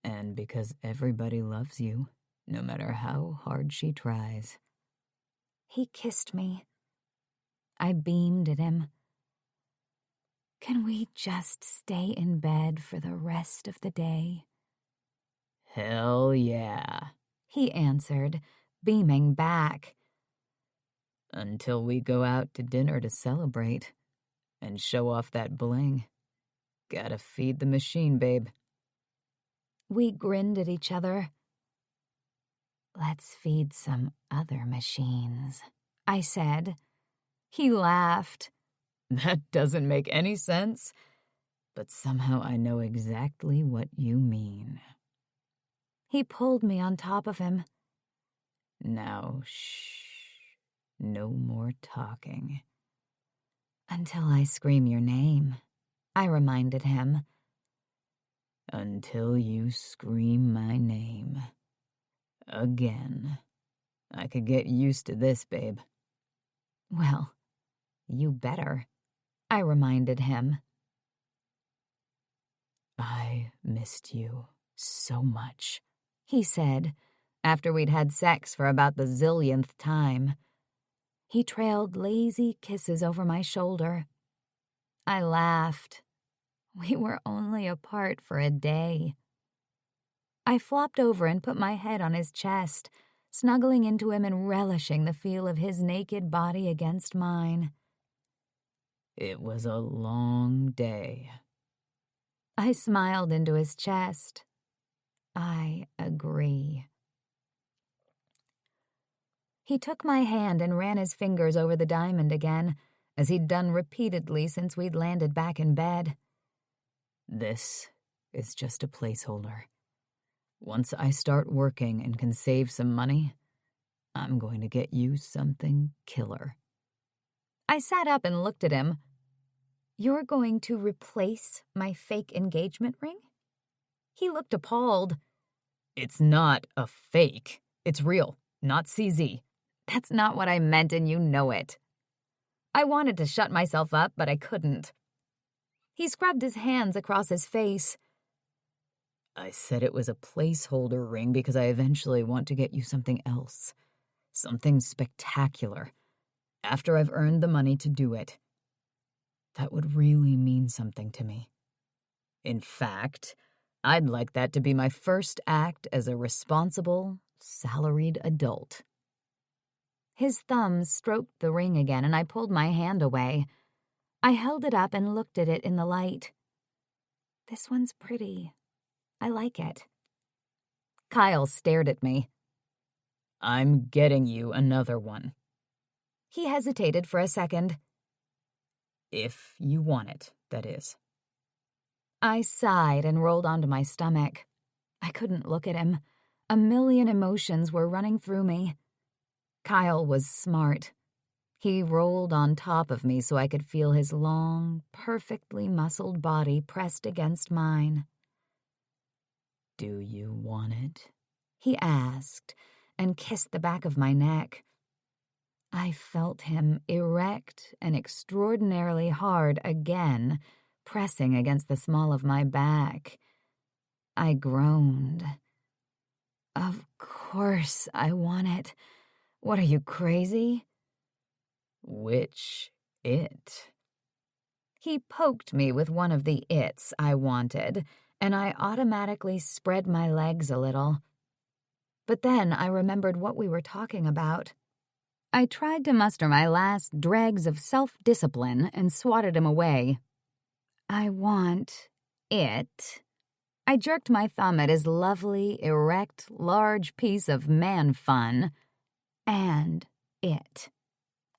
And because everybody loves you, no matter how hard she tries. He kissed me. I beamed at him. Can we just stay in bed for the rest of the day? Hell yeah, he answered, beaming back. Until we go out to dinner to celebrate and show off that bling. Gotta feed the machine, babe. We grinned at each other. Let's feed some other machines, I said. He laughed. That doesn't make any sense, but somehow I know exactly what you mean. He pulled me on top of him. Now, shh. No more talking. Until I scream your name, I reminded him. Until you scream my name. Again. I could get used to this, babe. Well, you better, I reminded him. I missed you so much, he said, after we'd had sex for about the zillionth time. He trailed lazy kisses over my shoulder. I laughed. We were only apart for a day. I flopped over and put my head on his chest, snuggling into him and relishing the feel of his naked body against mine. It was a long day. I smiled into his chest. I agree. He took my hand and ran his fingers over the diamond again, as he'd done repeatedly since we'd landed back in bed. This is just a placeholder. Once I start working and can save some money, I'm going to get you something killer. I sat up and looked at him. "You're going to replace my fake engagement ring?" He looked appalled. It's not a fake. It's real, not CZ. "That's not what I meant, and you know it." I wanted to shut myself up, but I couldn't. He scrubbed his hands across his face. I said it was a placeholder ring because I eventually want to get you something else. Something spectacular. After I've earned the money to do it. That would really mean something to me. In fact, I'd like that to be my first act as a responsible, salaried adult. His thumb stroked the ring again, and I pulled my hand away. I held it up and looked at it in the light. "This one's pretty. I like it." Kyle stared at me. "I'm getting you another one." He hesitated for a second. "If you want it, that is." I sighed and rolled onto my stomach. I couldn't look at him. A million emotions were running through me. Kyle was smart. He rolled on top of me so I could feel his long, perfectly muscled body pressed against mine. "Do you want it?" he asked, and kissed the back of my neck. I felt him erect and extraordinarily hard again, pressing against the small of my back. I groaned. "Of course I want it. What are you, crazy?" "Which it?" He poked me with one of the its I wanted, and I automatically spread my legs a little. But then I remembered what we were talking about. I tried to muster my last dregs of self-discipline and swatted him away. "I want it." I jerked my thumb at his lovely, erect, large piece of man fun. "And it."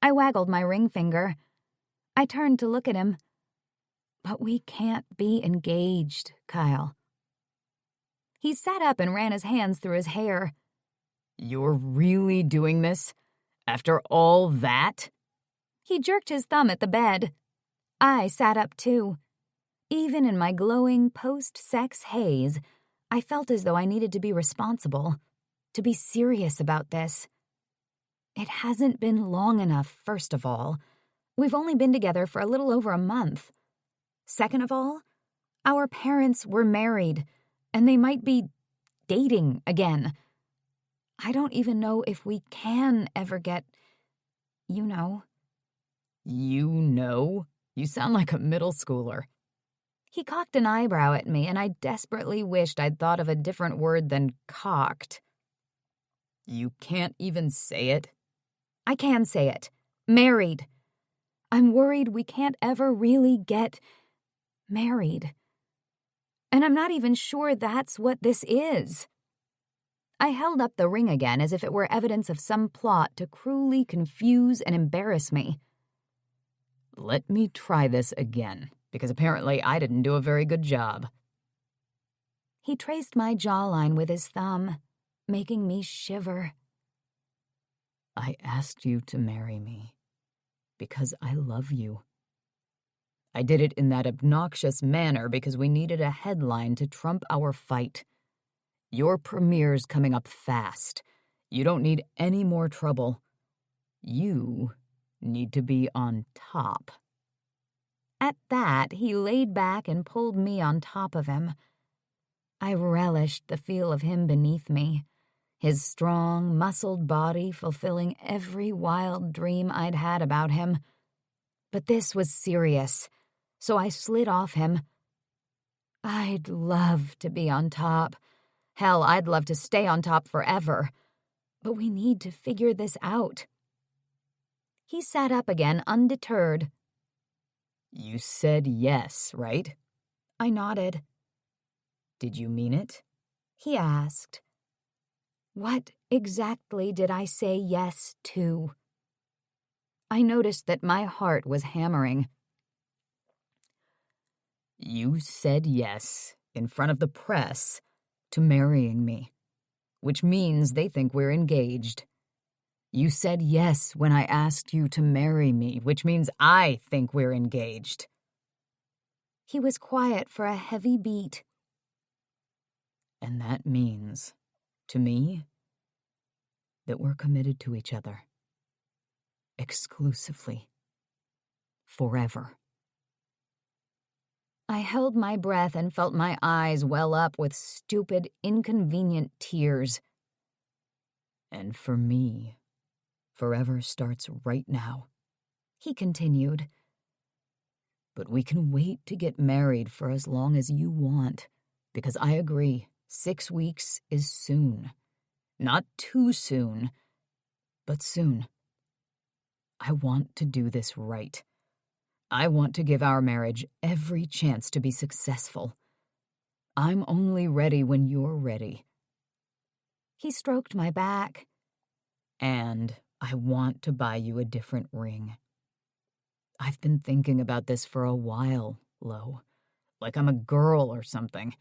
I waggled my ring finger. I turned to look at him. "But we can't be engaged, Kyle." He sat up and ran his hands through his hair. "You're really doing this? After all that?" He jerked his thumb at the bed. I sat up too. Even in my glowing post-sex haze, I felt as though I needed to be responsible, to be serious about this. It hasn't been long enough, first of all. We've only been together for a little over a month. Second of all, our parents were married, and they might be dating again. I don't even know if we can ever get, you know. "You know? You sound like a middle schooler." He cocked an eyebrow at me, and I desperately wished I'd thought of a different word than cocked. "You can't even say it?" "I can say it. Married. I'm worried we can't ever really get married. And I'm not even sure that's what this is." I held up the ring again as if it were evidence of some plot to cruelly confuse and embarrass me. "Let me try this again, because apparently I didn't do a very good job." He traced my jawline with his thumb, making me shiver. "I asked you to marry me because I love you. I did it in that obnoxious manner because we needed a headline to trump our fight. Your premiere's coming up fast. You don't need any more trouble. You need to be on top." At that, he laid back and pulled me on top of him. I relished the feel of him beneath me, his strong, muscled body fulfilling every wild dream I'd had about him. But this was serious, so I slid off him. I'd love to be on top. Hell, I'd love to stay on top forever. But we need to figure this out. He sat up again, undeterred. "You said yes, right?" I nodded. "Did you mean it?" He asked. What exactly did I say yes to? I noticed that my heart was hammering. "You said yes, in front of the press, to marrying me, which means they think we're engaged. You said yes when I asked you to marry me, which means I think we're engaged." He was quiet for a heavy beat. "And that means, to me, that we're committed to each other. Exclusively. Forever." I held my breath and felt my eyes well up with stupid, inconvenient tears. "And for me, forever starts right now," he continued. "But we can wait to get married for as long as you want, because I agree, 6 weeks is soon. Not too soon, but soon. I want to do this right. I want to give our marriage every chance to be successful. I'm only ready when you're ready. He stroked my back. And I want to buy you a different ring. I've been thinking about this for a while, Lo. Like I'm a girl or something.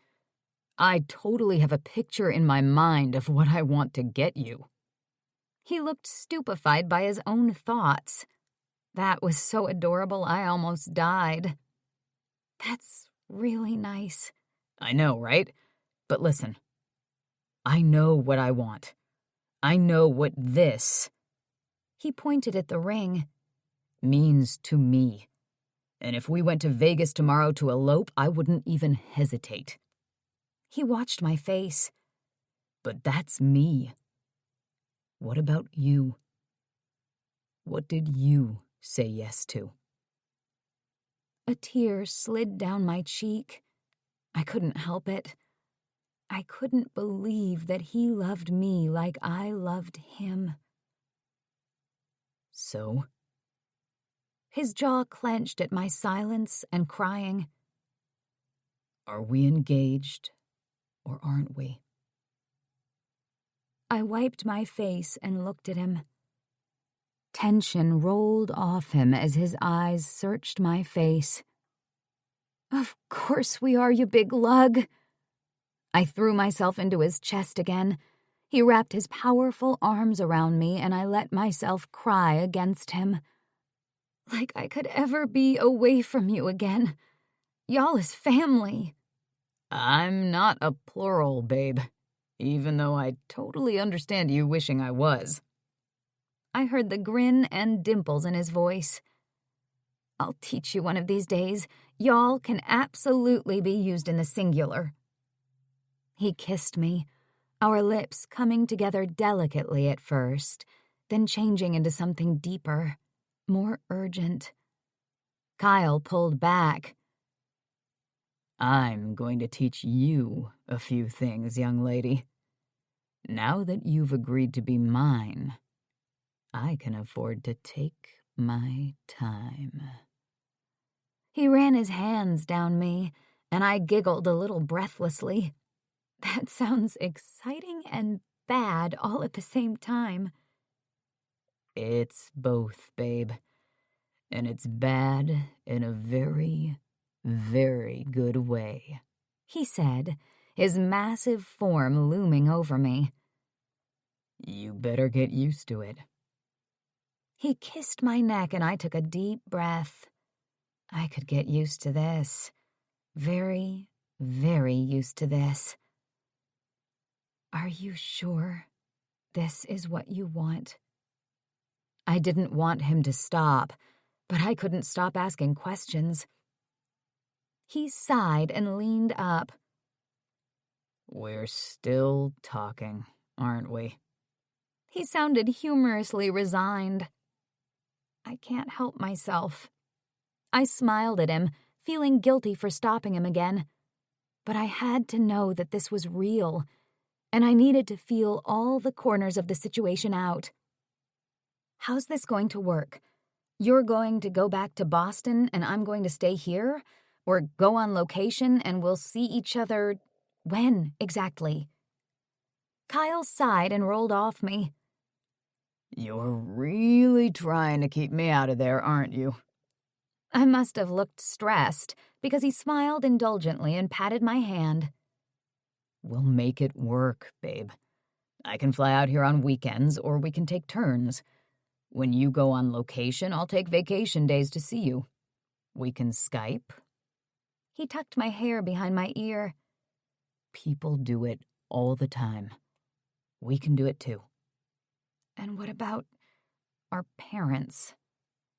I totally have a picture in my mind of what I want to get you." He looked stupefied by his own thoughts. That was so adorable I almost died. "That's really nice." "I know, right? But listen. I know what I want. I know what this," he pointed at the ring, "means to me. And if we went to Vegas tomorrow to elope, I wouldn't even hesitate." He watched my face. "But that's me. What about you? What did you say yes to?" A tear slid down my cheek. I couldn't help it. I couldn't believe that he loved me like I loved him. "So?" His jaw clenched at my silence and crying. "Are we engaged, or aren't we?" I wiped my face and looked at him. Tension rolled off him as his eyes searched my face. "Of course we are, you big lug." I threw myself into his chest again. He wrapped his powerful arms around me, and I let myself cry against him. Like I could ever be away from you again. Y'all is family. "I'm not a plural, babe, even though I totally understand you wishing I was." I heard the grin and dimples in his voice. "I'll teach you one of these days. Y'all can absolutely be used in the singular." He kissed me, our lips coming together delicately at first, then changing into something deeper, more urgent. Kyle pulled back. "I'm going to teach you a few things, young lady. Now that you've agreed to be mine, I can afford to take my time." He ran his hands down me, and I giggled a little breathlessly. That sounds exciting and bad all at the same time. "It's both, babe. And it's bad in a very, very good way," he said, his massive form looming over me. "You better get used to it." He kissed my neck and I took a deep breath. I could get used to this. Very, very used to this. "Are you sure this is what you want?" I didn't want him to stop, but I couldn't stop asking questions. He sighed and leaned up. "We're still talking, aren't we?" He sounded humorously resigned. I can't help myself. I smiled at him, feeling guilty for stopping him again. But I had to know that this was real, and I needed to feel all the corners of the situation out. "How's this going to work? You're going to go back to Boston and I'm going to stay here? Or go on location and we'll see each other when exactly?" Kyle sighed and rolled off me. "You're really trying to keep me out of there, aren't you?" I must have looked stressed because he smiled indulgently and patted my hand. "We'll make it work, babe. I can fly out here on weekends, or we can take turns. When you go on location, I'll take vacation days to see you. We can Skype." He tucked my hair behind my ear. People do it all the time. We can do it too. And what about our parents?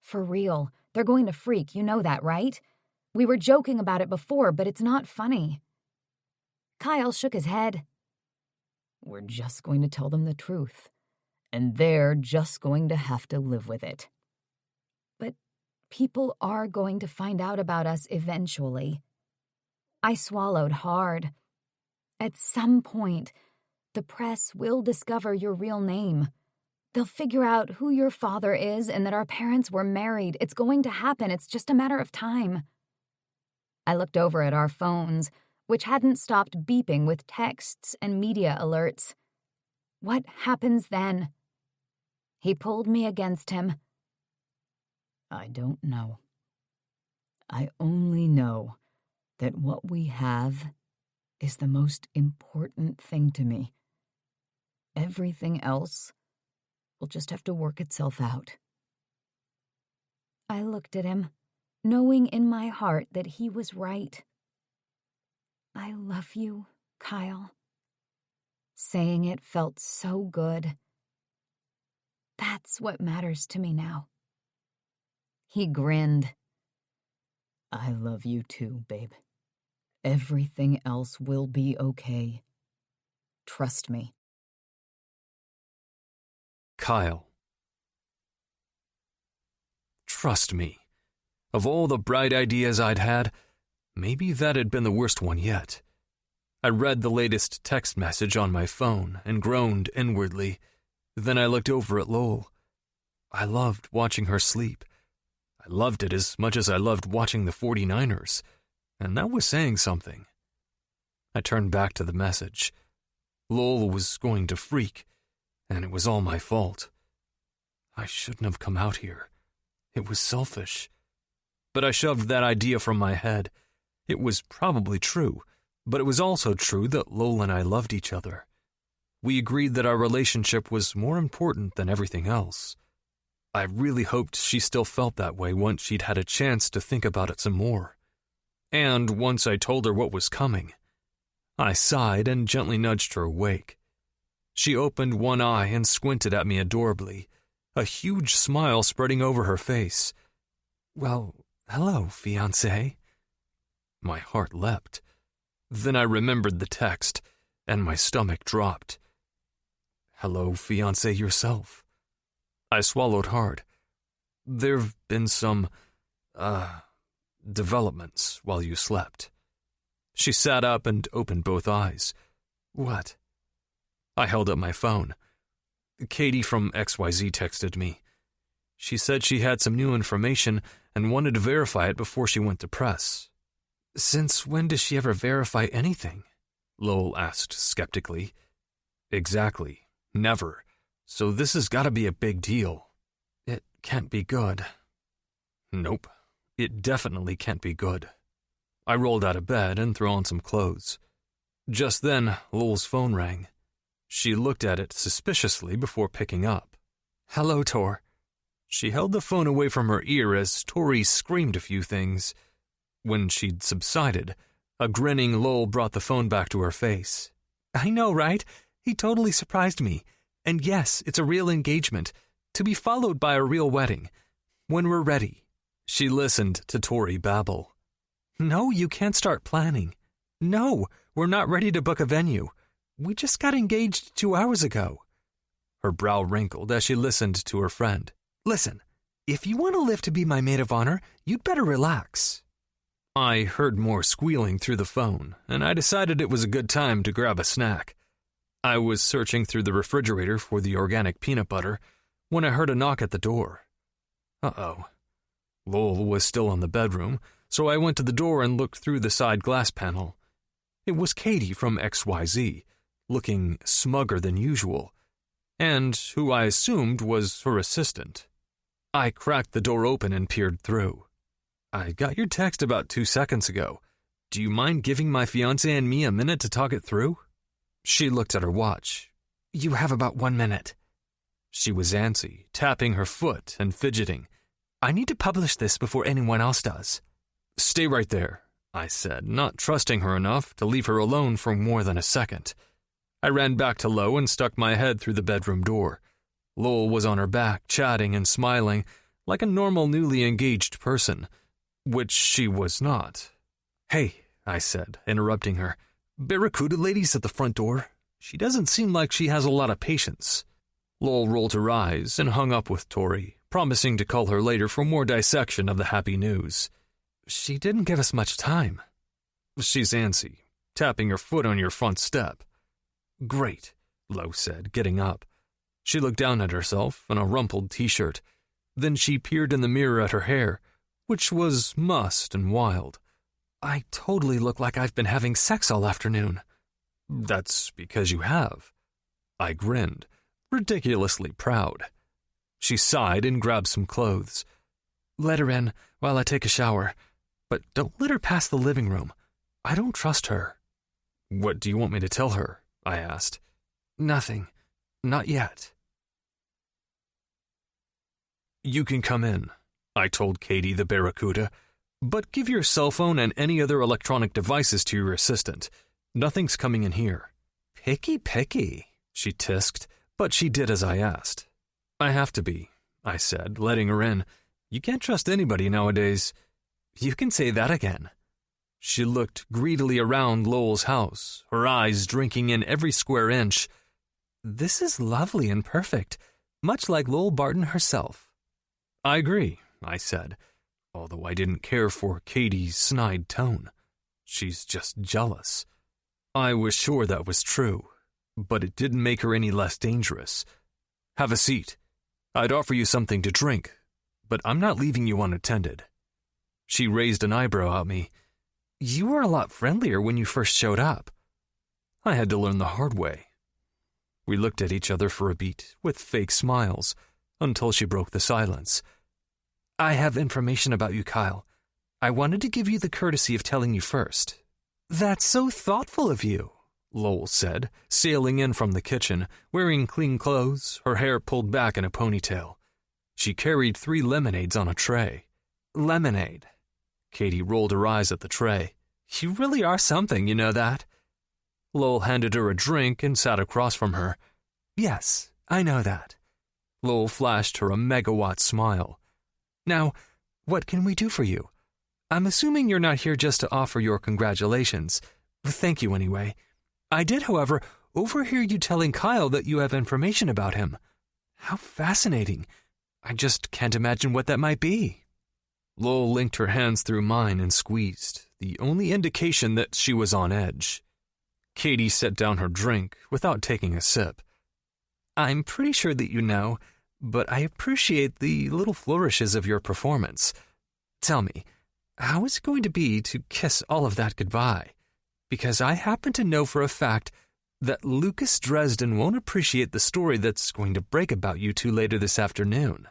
For real, they're going to freak, you know that, right? We were joking about it before, but it's not funny. Kyle shook his head. We're just going to tell them the truth, and they're just going to have to live with it. But people are going to find out about us eventually. I swallowed hard. At some point, the press will discover your real name. They'll figure out who your father is and that our parents were married. It's going to happen. It's just a matter of time. I looked over at our phones, which hadn't stopped beeping with texts and media alerts. What happens then? He pulled me against him. I don't know. I only know that what we have is the most important thing to me. Everything else will just have to work itself out. I looked at him, knowing in my heart that he was right. I love you, Kyle. Saying it felt so good. That's what matters to me now. He grinned. I love you too, babe. Everything else will be okay. Trust me. Kyle. Trust me. Of all the bright ideas I'd had, maybe that had been the worst one yet. I read the latest text message on my phone and groaned inwardly. Then I looked over at Lowell. I loved watching her sleep. I loved it as much as I loved watching the 49ers, and that was saying something. I turned back to the message. Lowell was going to freak, and it was all my fault. I shouldn't have come out here. It was selfish. But I shoved that idea from my head. It was probably true, but it was also true that Lowell and I loved each other. We agreed that our relationship was more important than everything else. I really hoped she still felt that way once she'd had a chance to think about it some more. And once I told her what was coming, I sighed and gently nudged her awake. She opened one eye and squinted at me adorably, a huge smile spreading over her face. "Well, hello, fiancé." My heart leapt. Then I remembered the text, and my stomach dropped. "Hello, fiancé yourself." I swallowed hard. There've been some, developments while you slept. She sat up and opened both eyes. "What?" I held up my phone. Katie from XYZ texted me. She said she had some new information and wanted to verify it before she went to press. "Since when does she ever verify anything?" Lowell asked skeptically. "Exactly. Never. So this has got to be a big deal. It can't be good." Nope. It definitely can't be good. I rolled out of bed and threw on some clothes. Just then, Lowell's phone rang. She looked at it suspiciously before picking up. "Hello, Tor." She held the phone away from her ear as Tori screamed a few things. When she'd subsided, a grinning Lowell brought the phone back to her face. "I know, right? He totally surprised me. And yes, it's a real engagement, to be followed by a real wedding. When we're ready." She listened to Tori babble. "No, you can't start planning. No, we're not ready to book a venue. We just got engaged 2 hours ago." Her brow wrinkled as she listened to her friend. "Listen, if you want to live to be my maid of honor, you'd better relax." I heard more squealing through the phone, and I decided it was a good time to grab a snack. I was searching through the refrigerator for the organic peanut butter when I heard a knock at the door. Uh-oh. Lowell was still in the bedroom, so I went to the door and looked through the side glass panel. It was Katie from XYZ, looking smugger than usual, and who I assumed was her assistant. I cracked the door open and peered through. "I got your text about 2 seconds ago. Do you mind giving my fiancé and me a minute to talk it through?" She looked at her watch. You have about 1 minute. She was antsy, tapping her foot and fidgeting. I need to publish this before anyone else does. Stay right there, I said, not trusting her enough to leave her alone for more than a second. I ran back to Lo and stuck my head through the bedroom door. Lowell was on her back, chatting and smiling, like a normal newly engaged person, which she was not. Hey, I said, interrupting her. Barracuda lady's at the front door. She doesn't seem like she has a lot of patience. Lowell rolled her eyes and hung up with Tori, promising to call her later for more dissection of the happy news. She didn't give us much time. She's antsy, tapping her foot on your front step. Great, Lo said, getting up. She looked down at herself in a rumpled t-shirt. Then she peered in the mirror at her hair, which was mussed and wild. I totally look like I've been having sex all afternoon. That's because you have. I grinned, ridiculously proud. She sighed and grabbed some clothes. Let her in while I take a shower, but don't let her pass the living room. I don't trust her. What do you want me to tell her? I asked. Nothing. Not yet. You can come in, I told Katie the Barracuda, but give your cell phone and any other electronic devices to your assistant. Nothing's coming in here. Picky, she tisked, but she did as I asked. I have to be, I said, letting her in. You can't trust anybody nowadays. You can say that again. She looked greedily around Lowell's house, her eyes drinking in every square inch. This is lovely and perfect, much like Lowell Barton herself. I agree, I said, although I didn't care for Katie's snide tone. She's just jealous. I was sure that was true, but it didn't make her any less dangerous. Have a seat. I'd offer you something to drink, but I'm not leaving you unattended. She raised an eyebrow at me. You were a lot friendlier when you first showed up. I had to learn the hard way. We looked at each other for a beat, with fake smiles, until she broke the silence. I have information about you, Kyle. I wanted to give you the courtesy of telling you first. That's so thoughtful of you, Lowell said, sailing in from the kitchen, wearing clean clothes, her hair pulled back in a ponytail. She carried 3 lemonades on a tray. Lemonade. Katie rolled her eyes at the tray. You really are something, you know that? Lowell handed her a drink and sat across from her. Yes, I know that. Lowell flashed her a megawatt smile. Now, what can we do for you? I'm assuming you're not here just to offer your congratulations. Thank you anyway. I did, however, overhear you telling Kyle that you have information about him. How fascinating. I just can't imagine what that might be. Lowell linked her hands through mine and squeezed, the only indication that she was on edge. Katie set down her drink without taking a sip. I'm pretty sure that you know, but I appreciate the little flourishes of your performance. Tell me, how is it going to be to kiss all of that goodbye? Because I happen to know for a fact that Lucas Dresden won't appreciate the story that's going to break about you two later this afternoon.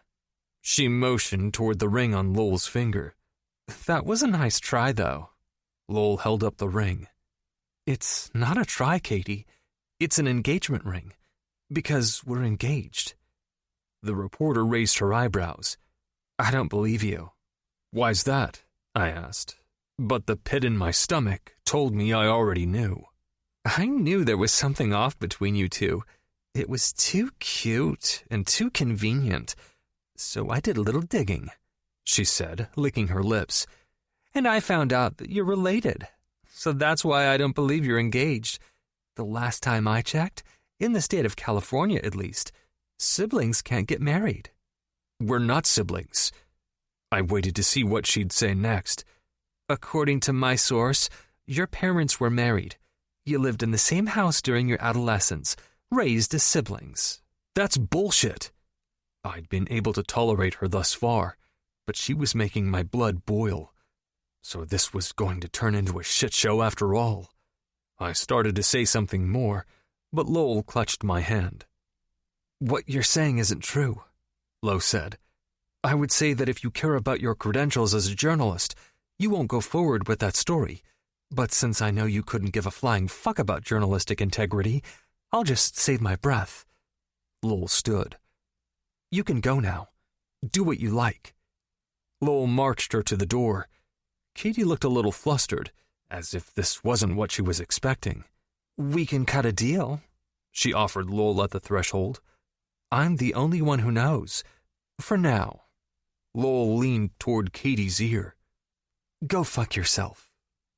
She motioned toward the ring on Lowell's finger. That was a nice try, though. Lowell held up the ring. It's not a try, Katie. It's an engagement ring. Because we're engaged. The reporter raised her eyebrows. I don't believe you. Why's that? I asked. But the pit in my stomach told me I already knew. I knew there was something off between you two. It was too cute and too convenient. So I did a little digging, she said, licking her lips. And I found out that you're related. So that's why I don't believe you're engaged. The last time I checked, in the state of California at least, siblings can't get married. We're not siblings. I waited to see what she'd say next. According to my source, your parents were married. You lived in the same house during your adolescence, raised as siblings. That's bullshit. I'd been able to tolerate her thus far, but she was making my blood boil. So this was going to turn into a shit show after all. I started to say something more, but Lowell clutched my hand. What you're saying isn't true, Lo said. I would say that if you care about your credentials as a journalist, you won't go forward with that story. But since I know you couldn't give a flying fuck about journalistic integrity, I'll just save my breath. Lowell stood. You can go now. Do what you like. Lowell marched her to the door. Katie looked a little flustered, as if this wasn't what she was expecting. We can cut a deal, she offered Lowell at the threshold. I'm the only one who knows. For now. Lowell leaned toward Katie's ear. Go fuck yourself.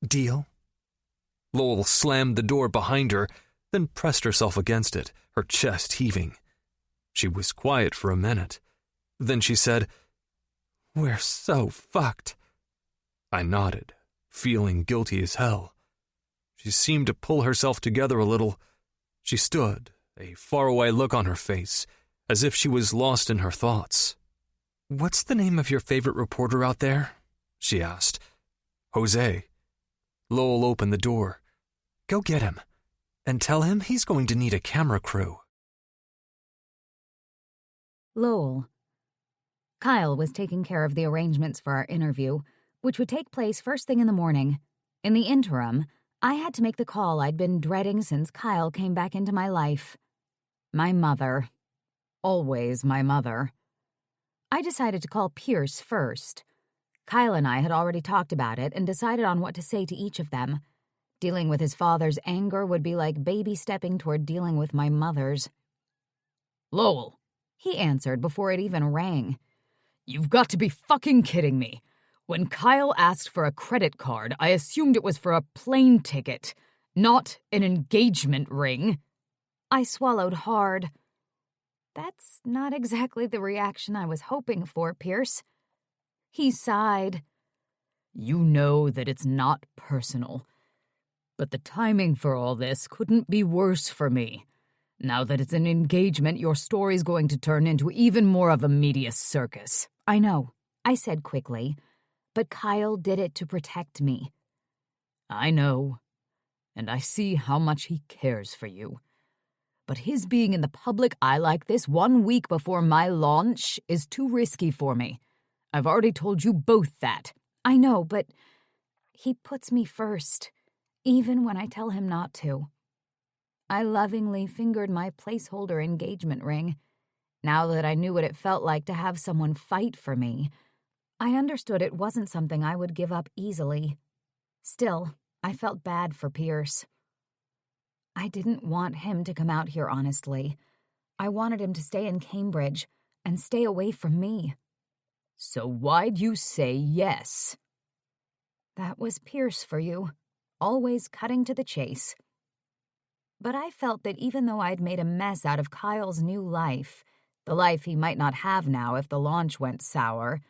Deal? Lowell slammed the door behind her, then pressed herself against it, her chest heaving. She was quiet for a minute. Then she said, We're so fucked. I nodded, feeling guilty as hell. She seemed to pull herself together a little. She stood, a faraway look on her face, as if she was lost in her thoughts. What's the name of your favorite reporter out there? She asked. Jose. Lowell opened the door. Go get him, and tell him he's going to need a camera crew. Lowell. Kyle was taking care of the arrangements for our interview, which would take place first thing in the morning. In the interim, I had to make the call I'd been dreading since Kyle came back into my life. My mother. Always my mother. I decided to call Pierce first. Kyle and I had already talked about it and decided on what to say to each of them. Dealing with his father's anger would be like baby stepping toward dealing with my mother's. Lowell, he answered before it even rang. You've got to be fucking kidding me. When Kyle asked for a credit card, I assumed it was for a plane ticket, not an engagement ring. I swallowed hard. That's not exactly the reaction I was hoping for, Pierce. He sighed. You know that it's not personal. But the timing for all this couldn't be worse for me. Now that it's an engagement, your story's going to turn into even more of a media circus. I know, I said quickly, but Kyle did it to protect me. I know, and I see how much he cares for you. But his being in the public eye like this 1 week before my launch is too risky for me. I've already told you both that. I know, but he puts me first, even when I tell him not to. I lovingly fingered my placeholder engagement ring. Now that I knew what it felt like to have someone fight for me, I understood it wasn't something I would give up easily. Still, I felt bad for Pierce. I didn't want him to come out here honestly. I wanted him to stay in Cambridge and stay away from me. So why'd you say yes? That was Pierce for you, always cutting to the chase. But I felt that even though I'd made a mess out of Kyle's new life, the life he might not have now if the launch went sour,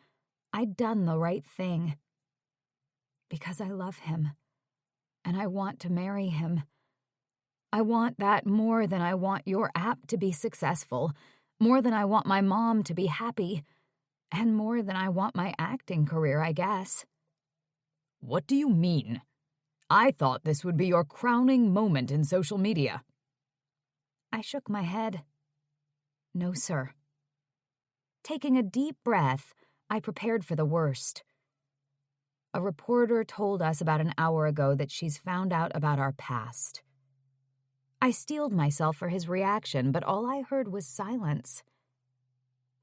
I'd done the right thing. Because I love him, and I want to marry him. I want that more than I want your app to be successful, more than I want my mom to be happy, and more than I want my acting career, I guess. What do you mean? I thought this would be your crowning moment in social media. I shook my head. No, sir. Taking a deep breath, I prepared for the worst. A reporter told us about an hour ago that she's found out about our past. I steeled myself for his reaction, but all I heard was silence.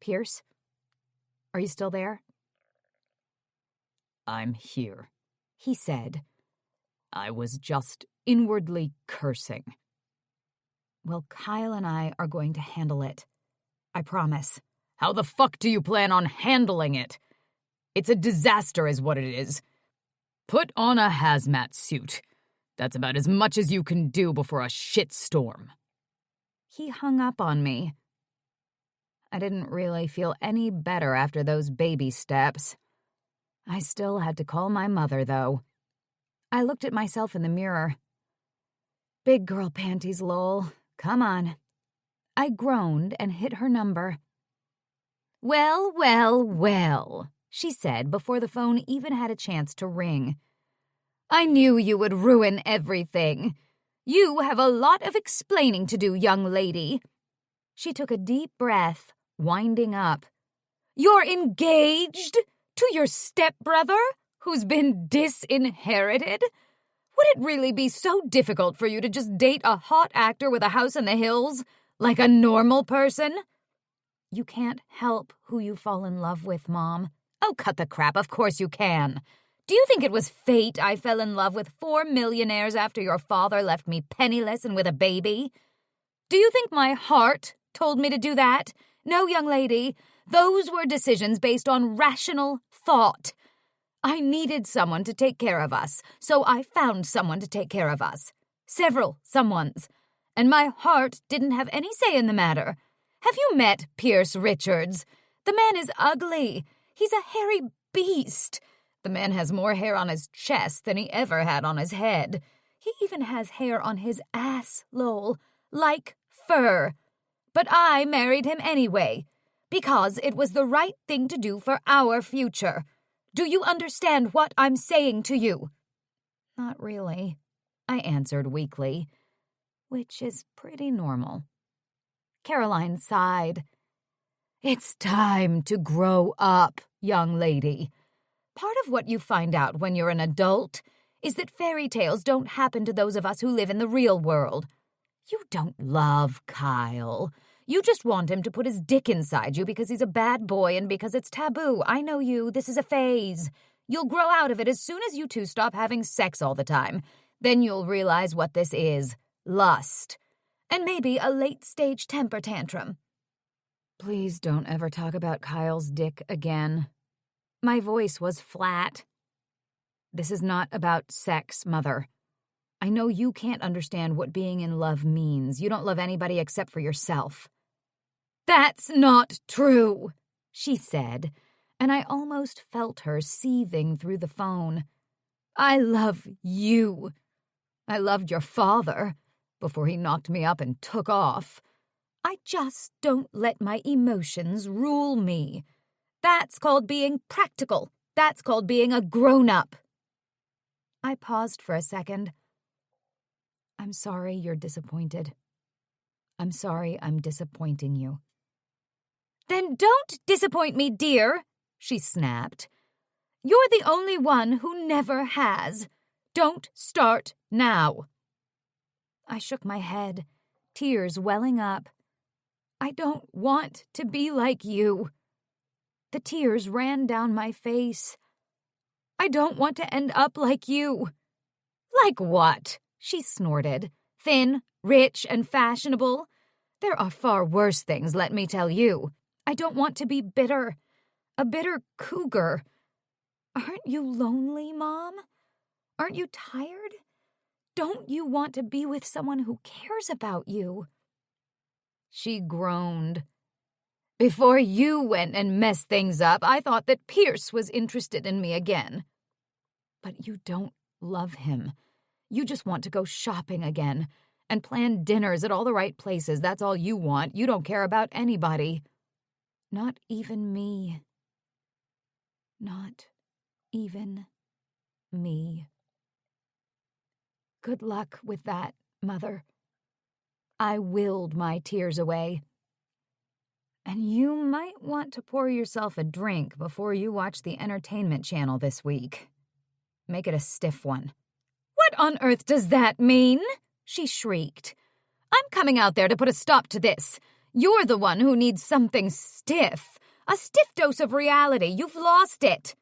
Pierce? Are you still there? I'm here, he said. I was just inwardly cursing. Well, Kyle and I are going to handle it. I promise. How the fuck do you plan on handling it? It's a disaster is what it is. Put on a hazmat suit. That's about as much as you can do before a shitstorm. He hung up on me. I didn't really feel any better after those baby steps. I still had to call my mother, though. I looked at myself in the mirror. Big girl panties, lol. Come on. I groaned and hit her number. Well, well, well, she said before the phone even had a chance to ring. I knew you would ruin everything. You have a lot of explaining to do, young lady. She took a deep breath, winding up. You're engaged to your stepbrother, who's been disinherited? Would it really be so difficult for you to just date a hot actor with a house in the hills, like a normal person? You can't help who you fall in love with, Mom. Oh, cut the crap, of course you can. Do you think it was fate I fell in love with 4 millionaires after your father left me penniless and with a baby? Do you think my heart told me to do that? No, young lady, those were decisions based on rational thought. I needed someone to take care of us, so I found someone to take care of us. Several someones. And my heart didn't have any say in the matter. Have you met Pierce Richards? The man is ugly. He's a hairy beast. The man has more hair on his chest than he ever had on his head. He even has hair on his ass, Lowell, like fur. But I married him anyway, because it was the right thing to do for our future. Do you understand what I'm saying to you? Not really, I answered weakly, which is pretty normal. Caroline sighed. It's time to grow up, young lady. Part of what you find out when you're an adult is that fairy tales don't happen to those of us who live in the real world. You don't love Kyle. You just want him to put his dick inside you because he's a bad boy and because it's taboo. I know you. This is a phase. You'll grow out of it as soon as you two stop having sex all the time. Then you'll realize what this is. Lust. And maybe a late-stage temper tantrum. Please don't ever talk about Kyle's dick again. My voice was flat. This is not about sex, Mother. I know you can't understand what being in love means. You don't love anybody except for yourself. That's not true, she said, and I almost felt her seething through the phone. I love you. I loved your father before he knocked me up and took off. I just don't let my emotions rule me. That's called being practical. That's called being a grown-up. I paused for a second. I'm sorry you're disappointed. I'm sorry I'm disappointing you. Then don't disappoint me, dear, she snapped. You're the only one who never has. Don't start now. I shook my head, tears welling up. I don't want to be like you. The tears ran down my face. I don't want to end up like you. Like what? She snorted. Thin, rich, and fashionable. There are far worse things, let me tell you. I don't want to be bitter. A bitter cougar. Aren't you lonely, Mom? Aren't you tired? Don't you want to be with someone who cares about you? She groaned. Before you went and messed things up, I thought that Pierce was interested in me again. But you don't love him. You just want to go shopping again and plan dinners at all the right places. That's all you want. You don't care about anybody. Not even me. Not even me. Good luck with that, Mother. I willed my tears away. And you might want to pour yourself a drink before you watch the entertainment channel this week. Make it a stiff one. What on earth does that mean? She shrieked. I'm coming out there to put a stop to this. You're the one who needs something stiff. A stiff dose of reality. You've lost it.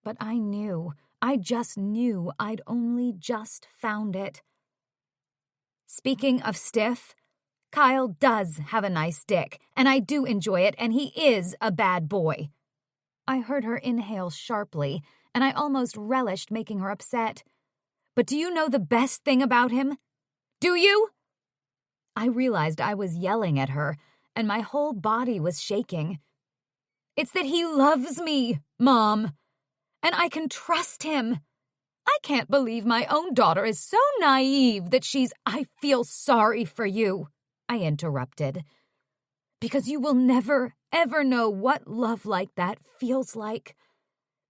But I just knew I'd only just found it. Speaking of stiff, Kyle does have a nice dick, and I do enjoy it, and he is a bad boy. I heard her inhale sharply, and I almost relished making her upset. But do you know the best thing about him? Do you? I realized I was yelling at her, and my whole body was shaking. It's that he loves me, Mom, and I can trust him. I can't believe my own daughter is so naive that I feel sorry for you, I interrupted. Because you will never, ever know what love like that feels like.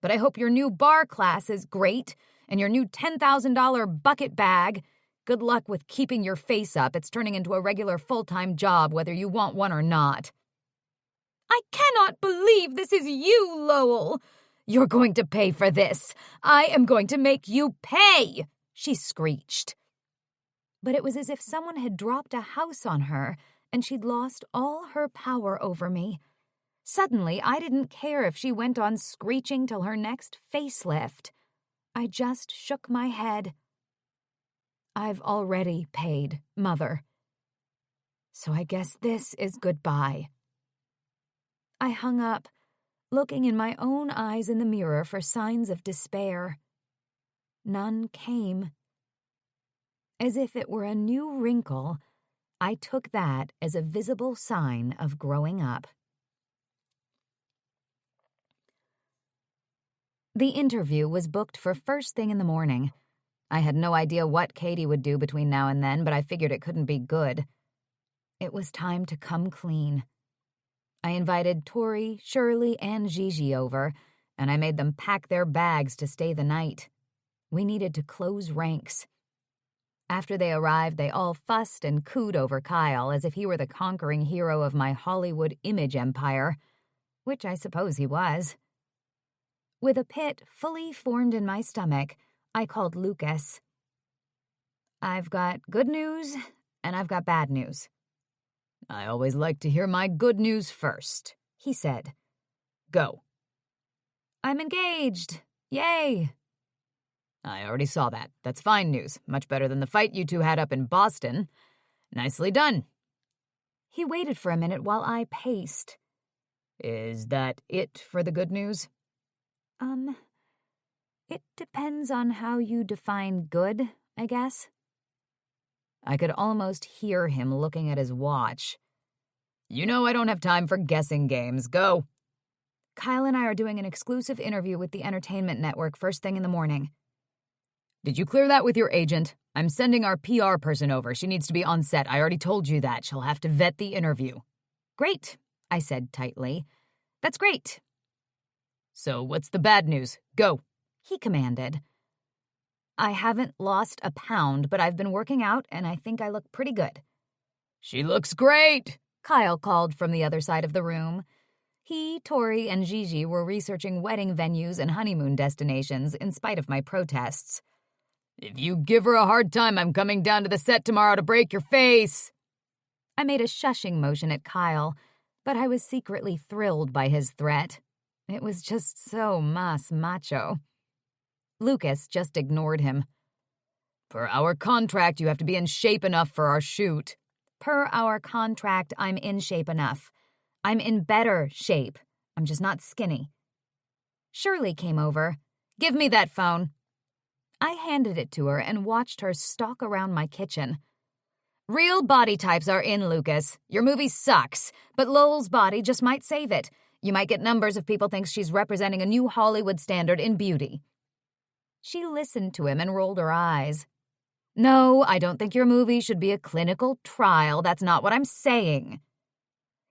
But I hope your new bar class is great, and your new $10,000 bucket bag. Good luck with keeping your face up. It's turning into a regular full-time job, whether you want one or not. I cannot believe this is you, Lowell. You're going to pay for this. I am going to make you pay, she screeched. But it was as if someone had dropped a house on her and she'd lost all her power over me. Suddenly, I didn't care if she went on screeching till her next facelift. I just shook my head. I've already paid, Mother. So I guess this is goodbye. I hung up, looking in my own eyes in the mirror for signs of despair. None came. As if it were a new wrinkle, I took that as a visible sign of growing up. The interview was booked for first thing in the morning. I had no idea what Katie would do between now and then, but I figured it couldn't be good. It was time to come clean. I invited Tori, Shirley, and Gigi over, and I made them pack their bags to stay the night. We needed to close ranks. After they arrived, they all fussed and cooed over Kyle as if he were the conquering hero of my Hollywood image empire, which I suppose he was. With a pit fully formed in my stomach, I called Lucas. I've got good news, and I've got bad news. I always like to hear my good news first, he said. Go. I'm engaged. Yay. I already saw that. That's fine news. Much better than the fight you two had up in Boston. Nicely done. He waited for a minute while I paced. Is that it for the good news? It depends on how you define good, I guess. I could almost hear him looking at his watch. You know I don't have time for guessing games. Go. Kyle and I are doing an exclusive interview with the entertainment network first thing in the morning. Did you clear that with your agent? I'm sending our PR person over. She needs to be on set. I already told you that. She'll have to vet the interview. Great, I said tightly. That's great. So what's the bad news? Go, he commanded. I haven't lost a pound, but I've been working out, and I think I look pretty good. She looks great, Kyle called from the other side of the room. He, Tori, and Gigi were researching wedding venues and honeymoon destinations in spite of my protests. If you give her a hard time, I'm coming down to the set tomorrow to break your face. I made a shushing motion at Kyle, but I was secretly thrilled by his threat. It was just so macho. Lucas just ignored him. Per our contract, you have to be in shape enough for our shoot. Per our contract, I'm in shape enough. I'm in better shape. I'm just not skinny. Shirley came over. Give me that phone. I handed it to her and watched her stalk around my kitchen. Real body types are in, Lucas. Your movie sucks, but Lowell's body just might save it. You might get numbers if people think she's representing a new Hollywood standard in beauty. She listened to him and rolled her eyes. No, I don't think your movie should be a clinical trial. That's not what I'm saying.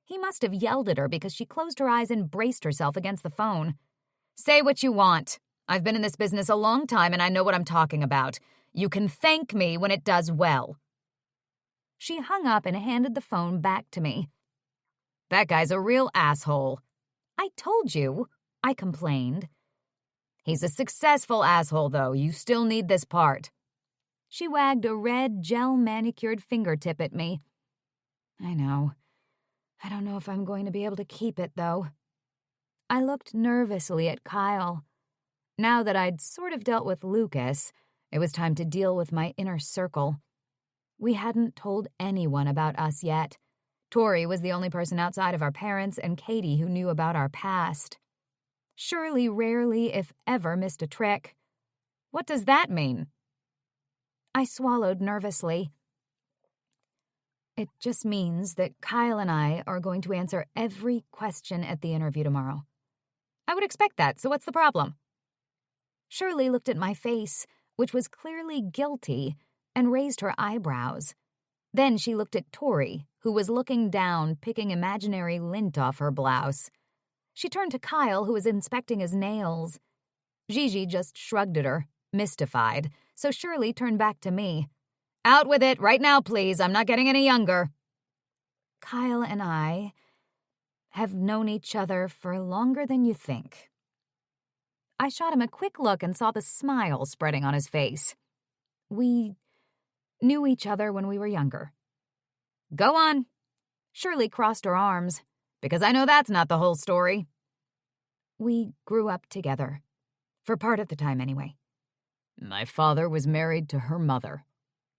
He must have yelled at her because she closed her eyes and braced herself against the phone. Say what you want. I've been in this business a long time and I know what I'm talking about. You can thank me when it does well. She hung up and handed the phone back to me. That guy's a real asshole. I told you, I complained. He's a successful asshole, though. You still need this part. She wagged a red, gel-manicured fingertip at me. I know. I don't know if I'm going to be able to keep it, though. I looked nervously at Kyle. Now that I'd sort of dealt with Lucas, it was time to deal with my inner circle. We hadn't told anyone about us yet. Tori was the only person outside of our parents and Katie who knew about our past. Shirley rarely, if ever, missed a trick. What does that mean? I swallowed nervously. It just means that Kyle and I are going to answer every question at the interview tomorrow. I would expect that, so what's the problem? Shirley looked at my face, which was clearly guilty, and raised her eyebrows. Then she looked at Tori, who was looking down, picking imaginary lint off her blouse. She turned to Kyle, who was inspecting his nails. Gigi just shrugged at her, mystified, so Shirley turned back to me. Out with it, right now, please. I'm not getting any younger. Kyle and I have known each other for longer than you think. I shot him a quick look and saw the smile spreading on his face. We knew each other when we were younger. Go on. Shirley crossed her arms, because I know that's not the whole story. We grew up together. For part of the time, anyway. My father was married to her mother,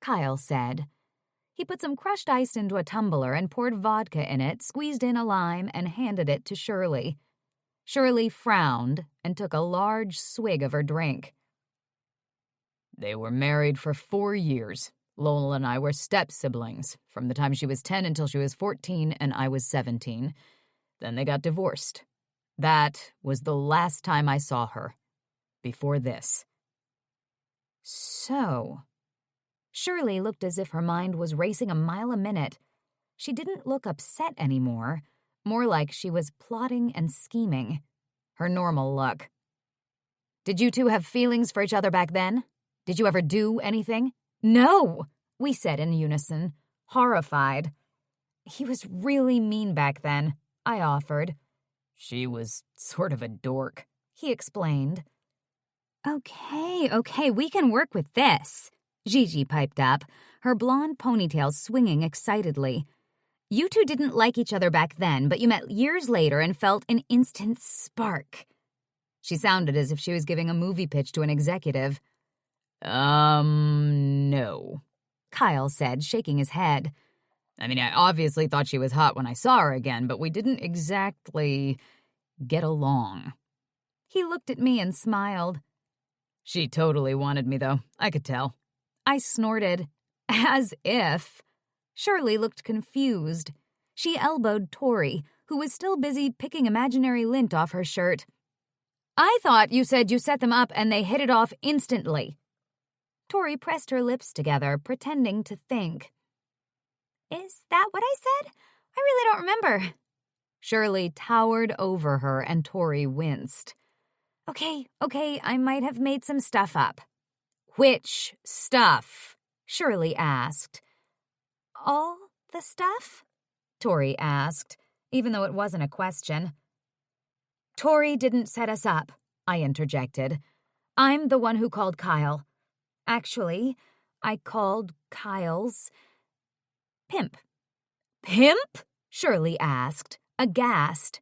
Kyle said. He put some crushed ice into a tumbler and poured vodka in it, squeezed in a lime, and handed it to Shirley. Shirley frowned and took a large swig of her drink. They were married for 4 years. Lowell and I were step-siblings, from the time she was 10 until she was 14 and I was 17. Then they got divorced. That was the last time I saw her. Before this. So, Shirley looked as if her mind was racing a mile a minute. She didn't look upset anymore, more like she was plotting and scheming. Her normal look. Did you two have feelings for each other back then? Did you ever do anything? No, we said in unison, horrified. He was really mean back then, I offered. She was sort of a dork, he explained. Okay, we can work with this, Gigi piped up, her blonde ponytail swinging excitedly. You two didn't like each other back then, but you met years later and felt an instant spark. She sounded as if she was giving a movie pitch to an executive. No, Kyle said, shaking his head. I mean, I obviously thought she was hot when I saw her again, but we didn't exactly get along. He looked at me and smiled. She totally wanted me, though. I could tell. I snorted. As if. Shirley looked confused. She elbowed Tori, who was still busy picking imaginary lint off her shirt. I thought you said you set them up and they hit it off instantly. Tori pressed her lips together, pretending to think. Is that what I said? I really don't remember. Shirley towered over her and Tori winced. Okay, I might have made some stuff up. Which stuff? Shirley asked. All the stuff? Tori asked, even though it wasn't a question. Tori didn't set us up, I interjected. I'm the one who called Kyle. Actually, I called Kyle's pimp. Pimp? Shirley asked, aghast.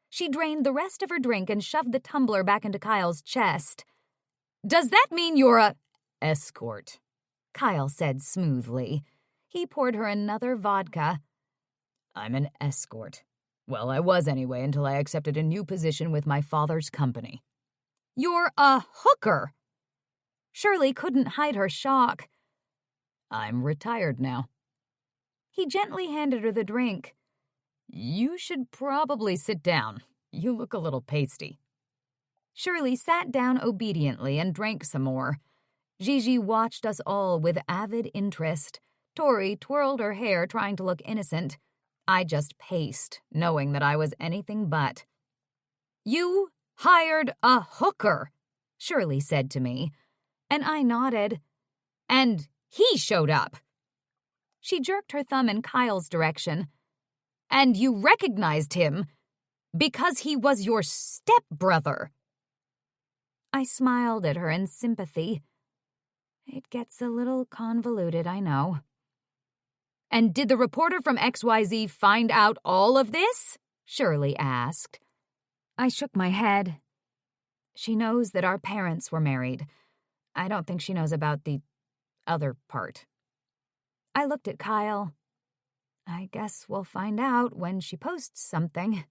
She drained the rest of her drink and shoved the tumbler back into Kyle's chest. Does that mean you're a escort? Kyle said smoothly. He poured her another vodka. I'm an escort. Well, I was anyway until I accepted a new position with my father's company. You're a hooker. Shirley couldn't hide her shock. I'm retired now. He gently handed her the drink. You should probably sit down. You look a little pasty. Shirley sat down obediently and drank some more. Gigi watched us all with avid interest. Tori twirled her hair, trying to look innocent. I just paced, knowing that I was anything but. You hired a hooker, Shirley said to me, and I nodded. And he showed up. She jerked her thumb in Kyle's direction. And you recognized him because he was your stepbrother. I smiled at her in sympathy. It gets a little convoluted, I know. And did the reporter from XYZ find out all of this? Shirley asked. I shook my head. She knows that our parents were married. I don't think she knows about the other part. I looked at Kyle. I guess we'll find out when she posts something.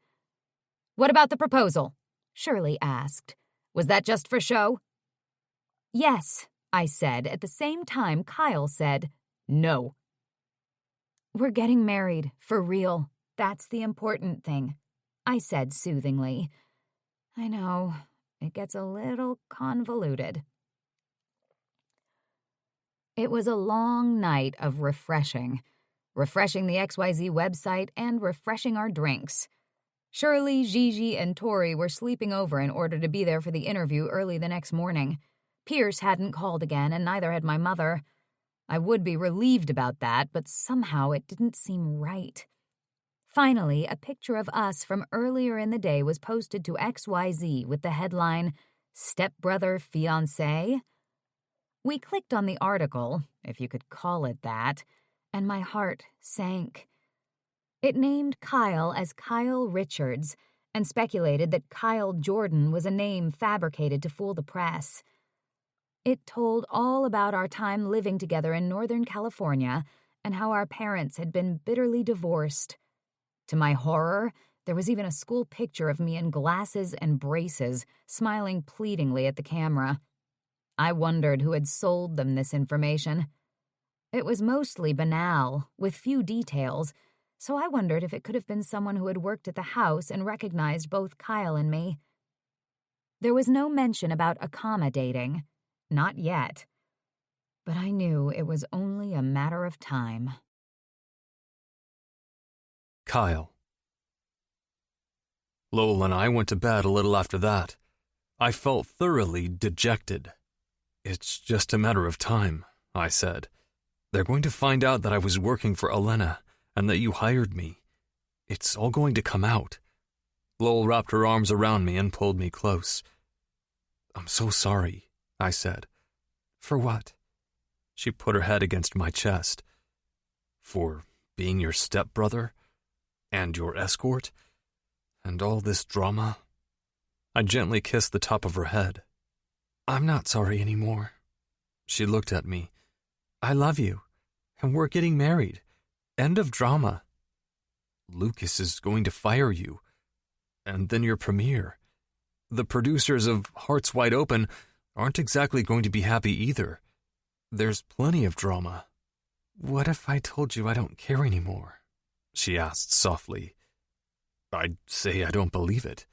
What about the proposal? Shirley asked. Was that just for show? Yes, I said. At the same time, Kyle said, no. We're getting married, for real. That's the important thing, I said soothingly. I know, it gets a little convoluted. It was a long night of refreshing the XYZ website and refreshing our drinks. Shirley, Gigi, and Tori were sleeping over in order to be there for the interview early the next morning. Pierce hadn't called again, and neither had my mother. I would be relieved about that, but somehow it didn't seem right. Finally, a picture of us from earlier in the day was posted to XYZ with the headline, Stepbrother Fiancé. We clicked on the article, if you could call it that, and my heart sank. It named Kyle as Kyle Richards and speculated that Kyle Jordan was a name fabricated to fool the press. It told all about our time living together in Northern California and how our parents had been bitterly divorced. To my horror, there was even a school picture of me in glasses and braces, smiling pleadingly at the camera. I wondered who had sold them this information. It was mostly banal, with few details, so I wondered if it could have been someone who had worked at the house and recognized both Kyle and me. There was no mention about accommodating. Not yet. But I knew it was only a matter of time. Kyle. Lowell and I went to bed a little after that. I felt thoroughly dejected. "It's just a matter of time," I said. "They're going to find out that I was working for Elena and that you hired me. It's all going to come out." Lowell wrapped her arms around me and pulled me close. "I'm so sorry," I said. "For what?" She put her head against my chest. "For being your stepbrother, and your escort, and all this drama." I gently kissed the top of her head. "I'm not sorry anymore." She looked at me. "I love you, and we're getting married. End of drama. Lucas is going to fire you, and then your premiere. The producers of Hearts Wide Open aren't exactly going to be happy either. There's plenty of drama." "What if I told you I don't care anymore?" she asked softly. I'd say I don't believe it.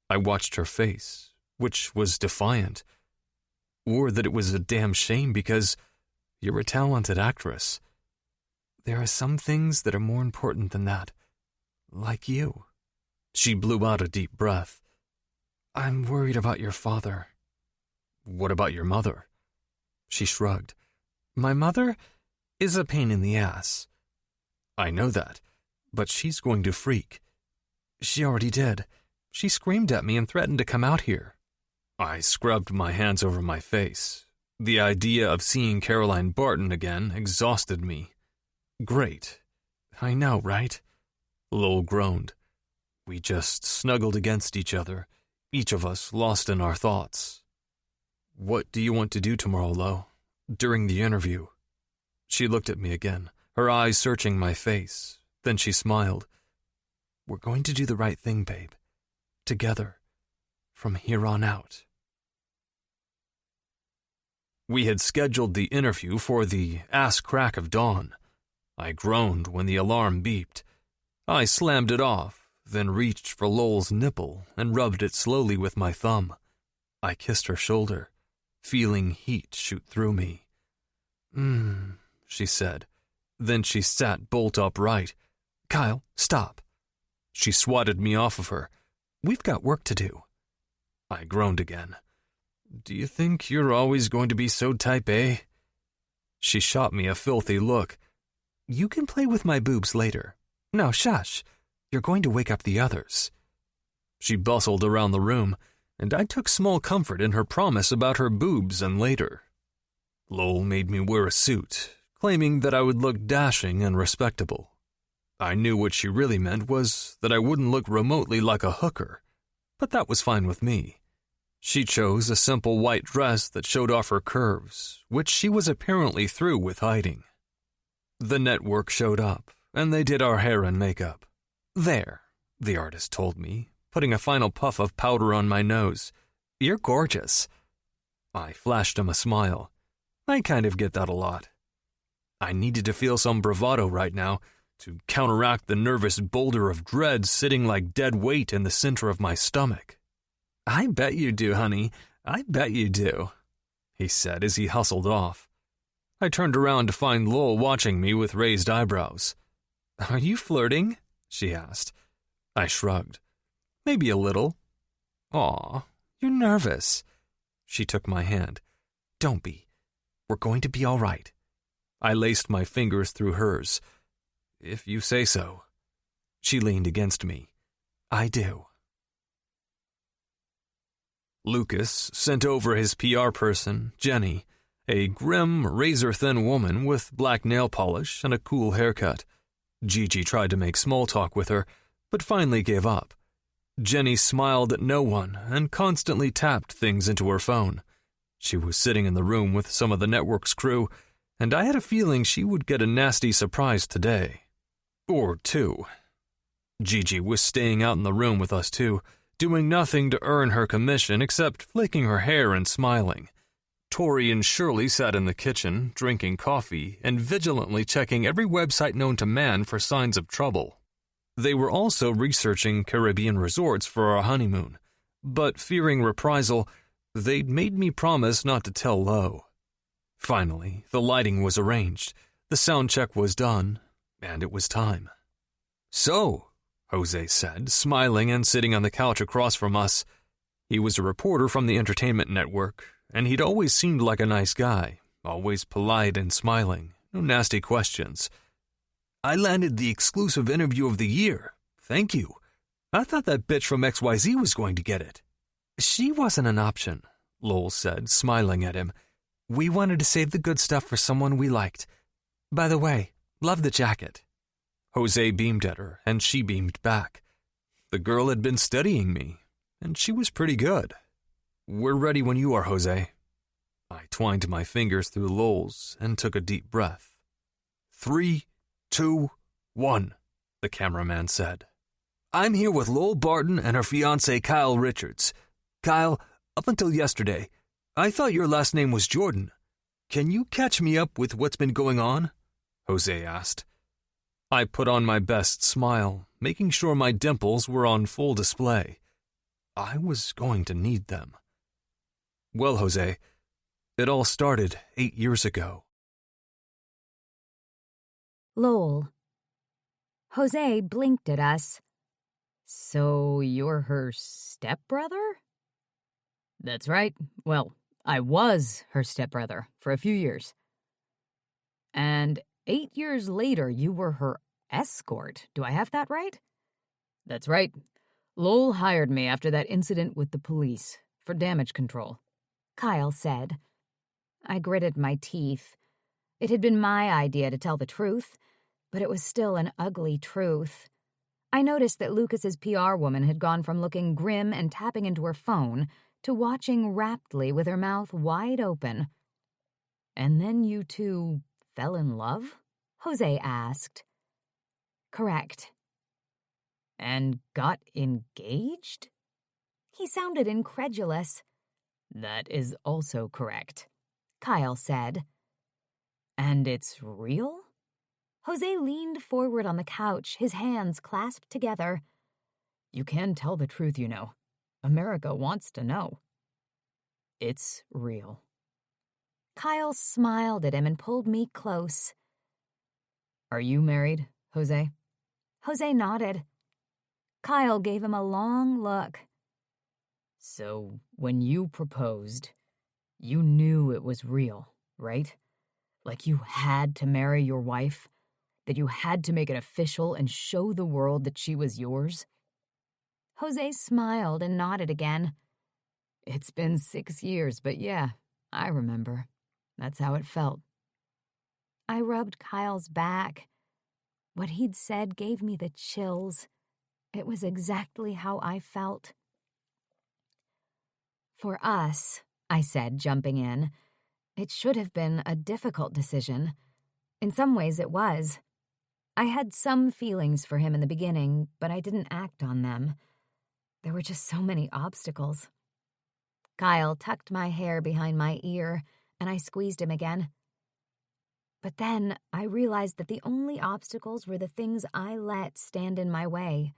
I watched her face, which was defiant, or that it was a damn shame because you're a talented actress. There are some things that are more important than that, like you. She blew out a deep breath. I'm worried about your father. What about your mother? She shrugged. My mother is a pain in the ass. I know that, but she's going to freak. She already did. She screamed at me and threatened to come out here. I scrubbed my hands over my face. The idea of seeing Caroline Barton again exhausted me. Great. I know, right? Lowell groaned. We just snuggled against each other, each of us lost in our thoughts. What do you want to do tomorrow, Lo? During the interview? She looked at me again, her eyes searching my face. Then she smiled. We're going to do the right thing, babe. Together. From here on out. We had scheduled the interview for the ass crack of dawn. I groaned when the alarm beeped. I slammed it off, then reached for Lowell's nipple and rubbed it slowly with my thumb. I kissed her shoulder, feeling heat shoot through me. She said. Then she sat bolt upright. Kyle, stop. She swatted me off of her. We've got work to do. I groaned again. Do you think you're always going to be so type A? She shot me a filthy look. You can play with my boobs later. No, shush. You're going to wake up the others. She bustled around the room, and I took small comfort in her promise about her boobs and later. Lowell made me wear a suit, claiming that I would look dashing and respectable. I knew what she really meant was that I wouldn't look remotely like a hooker, but that was fine with me. She chose a simple white dress that showed off her curves, which she was apparently through with hiding. The network showed up, and they did our hair and makeup. There, the artist told me, putting a final puff of powder on my nose. You're gorgeous. I flashed him a smile. I kind of get that a lot. I needed to feel some bravado right now to counteract the nervous boulder of dread sitting like dead weight in the center of my stomach. I bet you do, honey. I bet you do, he said as he hustled off. I turned around to find Lowell watching me with raised eyebrows. Are you flirting? She asked. I shrugged. Maybe a little. Aw, you're nervous. She took my hand. Don't be. We're going to be all right. I laced my fingers through hers. If you say so. She leaned against me. I do. Lucas sent over his PR person, Jenny, a grim, razor-thin woman with black nail polish and a cool haircut. Gigi tried to make small talk with her, but finally gave up. Jenny smiled at no one and constantly tapped things into her phone. She was sitting in the room with some of the network's crew, and I had a feeling she would get a nasty surprise today. Or two. Gigi was staying out in the room with us too, doing nothing to earn her commission except flicking her hair and smiling. Tori and Shirley sat in the kitchen, drinking coffee and vigilantly checking every website known to man for signs of trouble. They were also researching Caribbean resorts for our honeymoon, but fearing reprisal, they'd made me promise not to tell Lo. Finally, the lighting was arranged, the sound check was done, and it was time. "So," Jose said, smiling and sitting on the couch across from us. He was a reporter from the entertainment network, and he'd always seemed like a nice guy, always polite and smiling, no nasty questions. "I landed the exclusive interview of the year. Thank you. I thought that bitch from XYZ was going to get it." "She wasn't an option," Lowell said, smiling at him. "We wanted to save the good stuff for someone we liked. By the way, love the jacket." Jose beamed at her, and she beamed back. The girl had been studying me, and she was pretty good. "We're ready when you are, Jose." I twined my fingers through Lowell's and took a deep breath. 3, 2, 1, the cameraman said. "I'm here with Lowell Barton and her fiancé Kyle Richards. Kyle, up until yesterday, I thought your last name was Jordan. Can you catch me up with what's been going on?" Jose asked. I put on my best smile, making sure my dimples were on full display. I was going to need them. "Well, Jose, it all started 8 years ago." Lowell. Jose blinked at us. "So you're her stepbrother?" "That's right. Well, I was her stepbrother for a few years." "And 8 years later, you were her escort. Do I have that right?" "That's right. Lowell hired me after that incident with the police for damage control," Kyle said. I gritted my teeth. It had been my idea to tell the truth, but it was still an ugly truth. I noticed that Lucas's PR woman had gone from looking grim and tapping into her phone to watching raptly with her mouth wide open. "And then you two fell in love?" Jose asked. Correct. "And got engaged?" He sounded incredulous. "That is also correct," Kyle said. "And it's real?" Jose leaned forward on the couch, his hands clasped together. "You can tell the truth, you know. America wants to know." "It's real." Kyle smiled at him and pulled me close. "Are you married, Jose?" Jose nodded. Kyle gave him a long look. "So when you proposed, you knew it was real, right? Like you had to marry your wife? That you had to make it official and show the world that she was yours?" Jose smiled and nodded again. "It's been 6 years, but yeah, I remember. That's how it felt." I rubbed Kyle's back. What he'd said gave me the chills. It was exactly how I felt. "For us," I said, jumping in, "it should have been a difficult decision. In some ways it was. I had some feelings for him in the beginning, but I didn't act on them. There were just so many obstacles." Kyle tucked my hair behind my ear, and I squeezed him again. But then I realized that the only obstacles were the things I let stand in my way.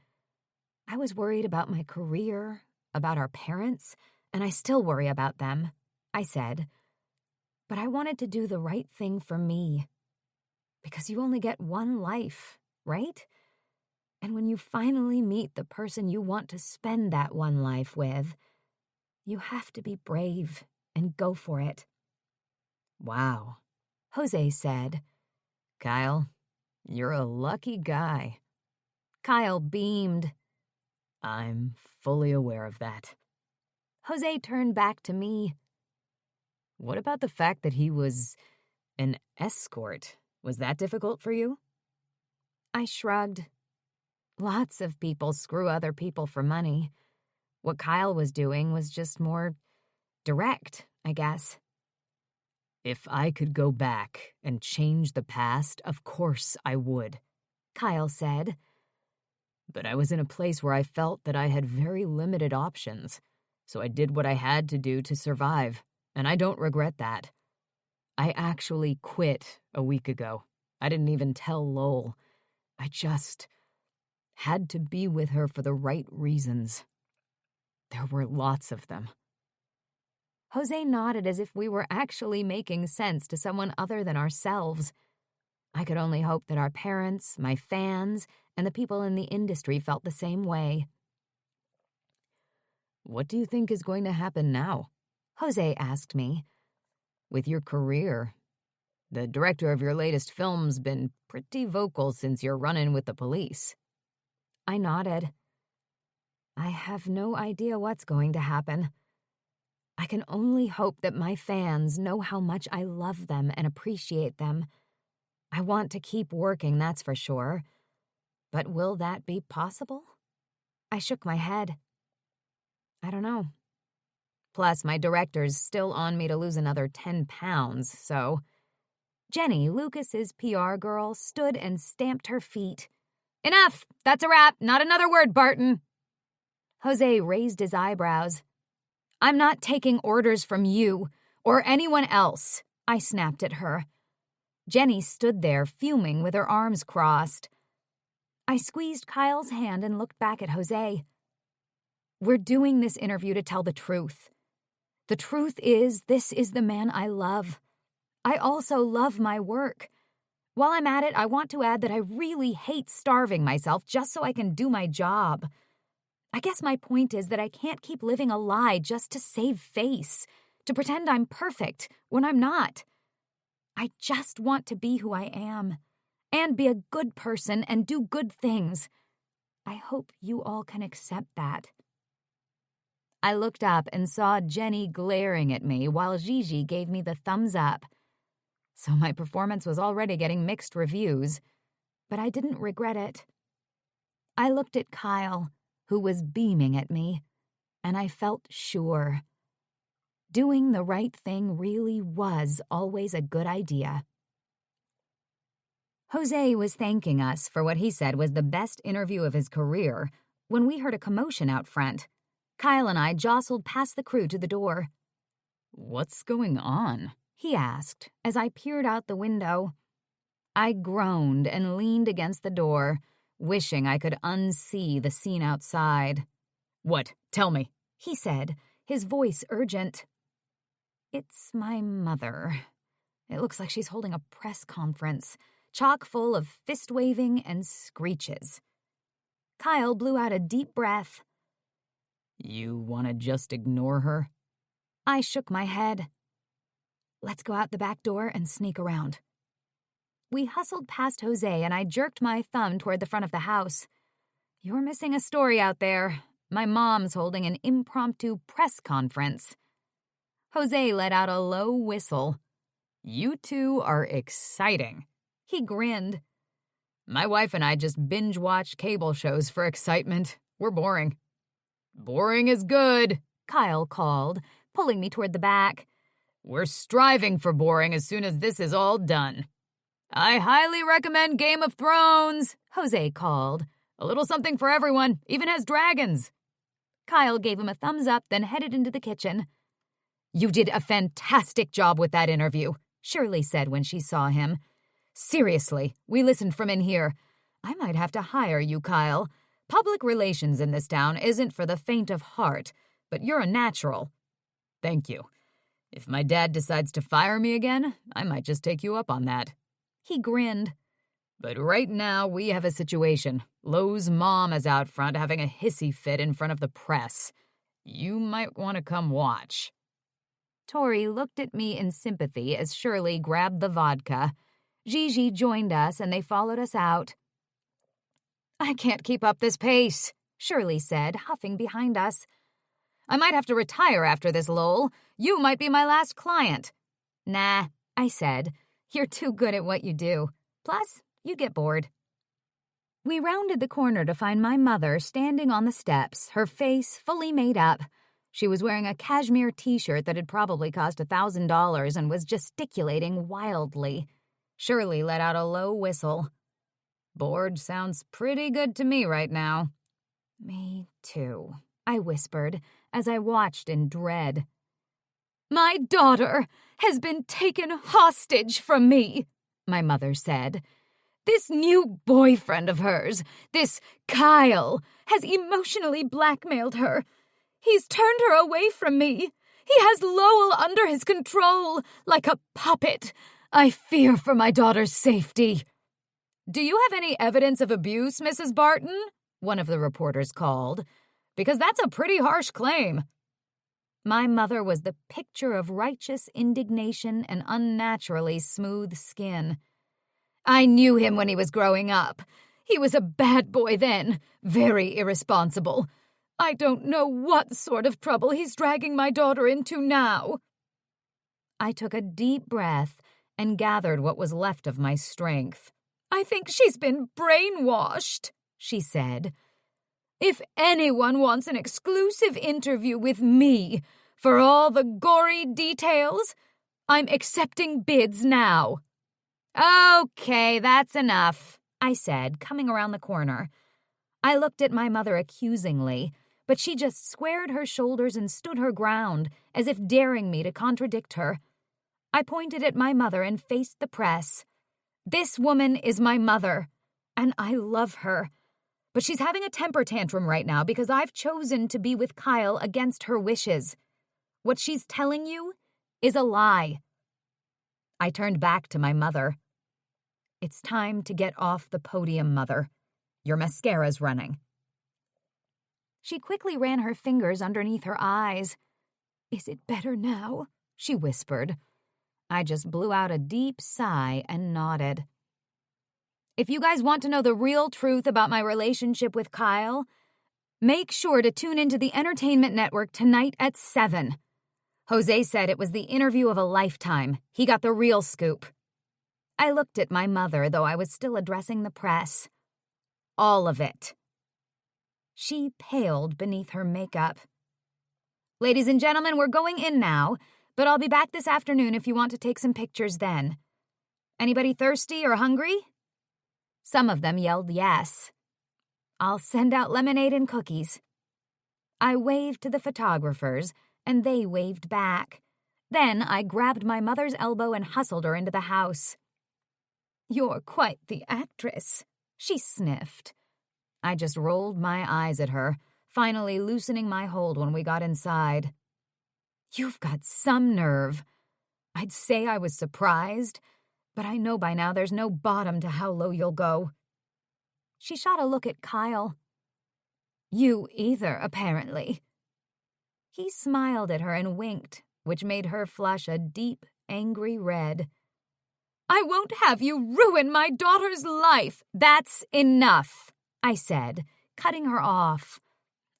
I was worried about my career, about our parents, and I still worry about them, I said. But I wanted to do the right thing for me. Because you only get one life, right? And when you finally meet the person you want to spend that one life with, you have to be brave and go for it. "Wow," Jose said. "Kyle, you're a lucky guy." Kyle beamed. "I'm fully aware of that." Jose turned back to me. What about the fact that he was an escort? Was that difficult for you? I shrugged. Lots of people screw other people for money. What Kyle was doing was just more direct, I guess. If I could go back and change the past, of course I would, Kyle said. But I was in a place where I felt that I had very limited options, so I did what I had to do to survive, and I don't regret that. I actually quit a week ago. I didn't even tell Lowell. I just had to be with her for the right reasons. There were lots of them. Jose nodded as if we were actually making sense to someone other than ourselves. I could only hope that our parents, my fans, and the people in the industry felt the same way. What do you think is going to happen now? Jose asked me. With your career, the director of your latest film's been pretty vocal since your run-in with the police. I nodded. I have no idea what's going to happen. I can only hope that my fans know how much I love them and appreciate them. I want to keep working, that's for sure. But will that be possible? I shook my head. I don't know. Plus, my director's still on me to lose another 10 pounds, so... Jenny, Lucas's PR girl, stood and stamped her feet. Enough! That's a wrap! Not another word, Barton! Jose raised his eyebrows. I'm not taking orders from you, or anyone else, I snapped at her. Jenny stood there, fuming with her arms crossed. I squeezed Kyle's hand and looked back at Jose. We're doing this interview to tell the truth. The truth is, this is the man I love. I also love my work. While I'm at it, I want to add that I really hate starving myself just so I can do my job. I guess my point is that I can't keep living a lie just to save face, to pretend I'm perfect when I'm not. I just want to be who I am, and be a good person and do good things. I hope you all can accept that. I looked up and saw Jenny glaring at me while Gigi gave me the thumbs up. So my performance was already getting mixed reviews, but I didn't regret it. I looked at Kyle, who was beaming at me, and I felt sure. Doing the right thing really was always a good idea. Jose was thanking us for what he said was the best interview of his career when we heard a commotion out front. Kyle and I jostled past the crew to the door. What's going on? He asked as I peered out the window. I groaned and leaned against the door, wishing I could unsee the scene outside. What? Tell me, he said, his voice urgent. It's my mother. It looks like she's holding a press conference, chock full of fist-waving and screeches. Kyle blew out a deep breath. You want to just ignore her? I shook my head. Let's go out the back door and sneak around. We hustled past Jose and I jerked my thumb toward the front of the house. You're missing a story out there. My mom's holding an impromptu press conference. Jose let out a low whistle. You two are exciting. He grinned. My wife and I just binge-watch cable shows for excitement. We're boring. Boring is good, Kyle called, pulling me toward the back. We're striving for boring as soon as this is all done. I highly recommend Game of Thrones, Jose called. A little something for everyone, even has dragons. Kyle gave him a thumbs up, then headed into the kitchen. You did a fantastic job with that interview, Shirley said when she saw him. Seriously, we listened from in here. I might have to hire you, Kyle. Public relations in this town isn't for the faint of heart, but you're a natural. Thank you. If my dad decides to fire me again, I might just take you up on that. He grinned. But right now, we have a situation. Lowe's mom is out front having a hissy fit in front of the press. You might want to come watch. Tori looked at me in sympathy as Shirley grabbed the vodka. Gigi joined us and they followed us out. I can't keep up this pace, Shirley said, huffing behind us. I might have to retire after this, Lowell. You might be my last client." "Nah," I said. "You're too good at what you do. Plus, you get bored." We rounded the corner to find my mother standing on the steps, her face fully made up. She was wearing a cashmere t-shirt that had probably cost $1,000 and was gesticulating wildly. Shirley let out a low whistle. "Bored sounds pretty good to me right now." "Me too," I whispered as I watched in dread. "My daughter has been taken hostage from me," my mother said. "This new boyfriend of hers, this Kyle, has emotionally blackmailed her. He's turned her away from me. He has Lowell under his control, like a puppet. I fear for my daughter's safety." "Do you have any evidence of abuse, Mrs. Barton?" one of the reporters called. "Because that's a pretty harsh claim." My mother was the picture of righteous indignation and unnaturally smooth skin. "I knew him when he was growing up. He was a bad boy then, very irresponsible. I don't know what sort of trouble he's dragging my daughter into now." I took a deep breath and gathered what was left of my strength. "I think she's been brainwashed," she said. "If anyone wants an exclusive interview with me for all the gory details, I'm accepting bids now." "Okay, that's enough," I said, coming around the corner. I looked at my mother accusingly, but she just squared her shoulders and stood her ground, as if daring me to contradict her. I pointed at my mother and faced the press. "This woman is my mother, and I love her. But she's having a temper tantrum right now because I've chosen to be with Kyle against her wishes. What she's telling you is a lie." I turned back to my mother. "It's time to get off the podium, Mother. Your mascara's running." She quickly ran her fingers underneath her eyes. "Is it better now?" she whispered. I just blew out a deep sigh and nodded. "If you guys want to know the real truth about my relationship with Kyle, make sure to tune into the Entertainment Network tonight at 7. Jose said it was the interview of a lifetime. He got the real scoop." I looked at my mother, though I was still addressing the press. "All of it." She paled beneath her makeup. "Ladies and gentlemen, we're going in now, but I'll be back this afternoon if you want to take some pictures then. Anybody thirsty or hungry?" Some of them yelled yes. "I'll send out lemonade and cookies." I waved to the photographers, and they waved back. Then I grabbed my mother's elbow and hustled her into the house. "You're quite the actress," she sniffed. I just rolled my eyes at her, finally loosening my hold when we got inside. "You've got some nerve." I'd say I was surprised, but I know by now there's no bottom to how low you'll go. She shot a look at Kyle. "You either, apparently." He smiled at her and winked, which made her flush a deep, angry red. "I won't have you ruin my daughter's life." "That's enough," I said, cutting her off.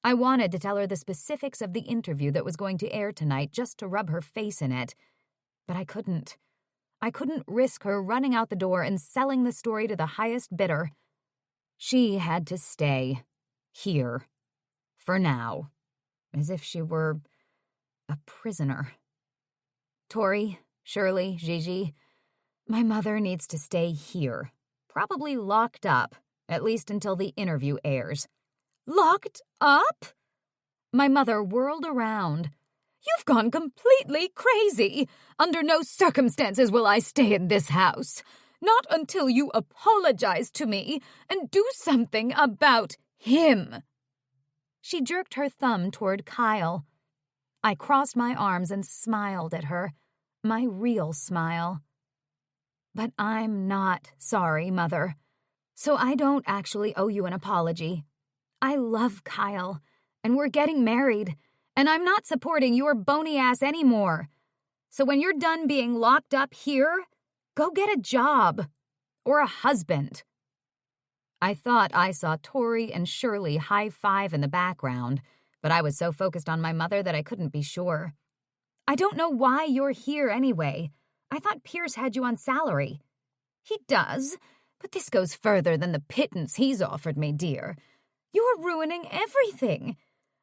I wanted to tell her the specifics of the interview that was going to air tonight just to rub her face in it, but I couldn't. I couldn't risk her running out the door and selling the story to the highest bidder. She had to stay here, for now, as if she were a prisoner. "Tori, Shirley, Gigi, my mother needs to stay here, probably locked up, at least until the interview airs." "Locked up?" My mother whirled around. "You've gone completely crazy. Under no circumstances will I stay in this house. Not until you apologize to me and do something about him." She jerked her thumb toward Kyle. I crossed my arms and smiled at her, my real smile. "But I'm not sorry, Mother, so I don't actually owe you an apology. I love Kyle, and we're getting married, and I'm not supporting your bony ass anymore. So when you're done being locked up here, go get a job. Or a husband." I thought I saw Tori and Shirley high-five in the background, but I was so focused on my mother that I couldn't be sure. I don't know why you're here anyway. I thought Pierce had you on salary. He does, but this goes further than the pittance he's offered me, dear. You're ruining everything.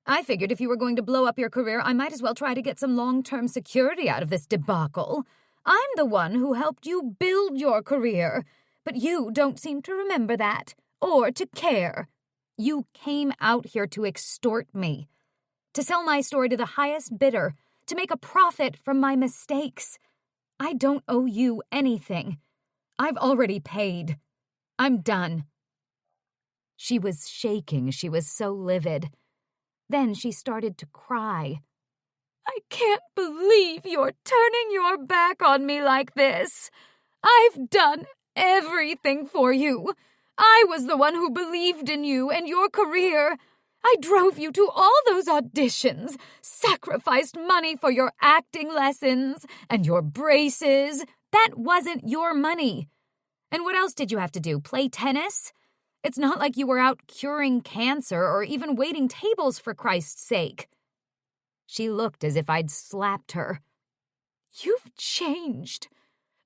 I figured if you were going to blow up your career, I might as well try to get some long-term security out of this debacle. I'm the one who helped you build your career, but you don't seem to remember that, or to care. You came out here to extort me, to sell my story to the highest bidder, to make a profit from my mistakes. I don't owe you anything. I've already paid. I'm done. She was shaking. She was so livid. Then she started to cry. I can't believe you're turning your back on me like this. I've done everything for you. I was the one who believed in you and your career. I drove you to all those auditions, sacrificed money for your acting lessons and your braces. That wasn't your money. And what else did you have to do? Play tennis? It's not like you were out curing cancer or even waiting tables for Christ's sake. She looked as if I'd slapped her. You've changed.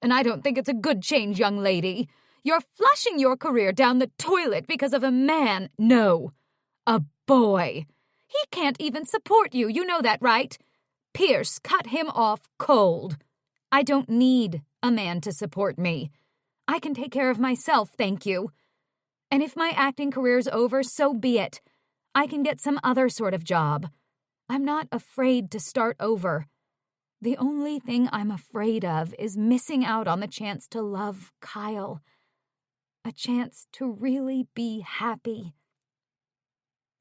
And I don't think it's a good change, young lady. You're flushing your career down the toilet because of a man. No, a boy. He can't even support you. You know that, right? Pierce cut him off cold. I don't need a man to support me. I can take care of myself, thank you. And if my acting career's over, so be it. I can get some other sort of job. I'm not afraid to start over. The only thing I'm afraid of is missing out on the chance to love Kyle. A chance to really be happy.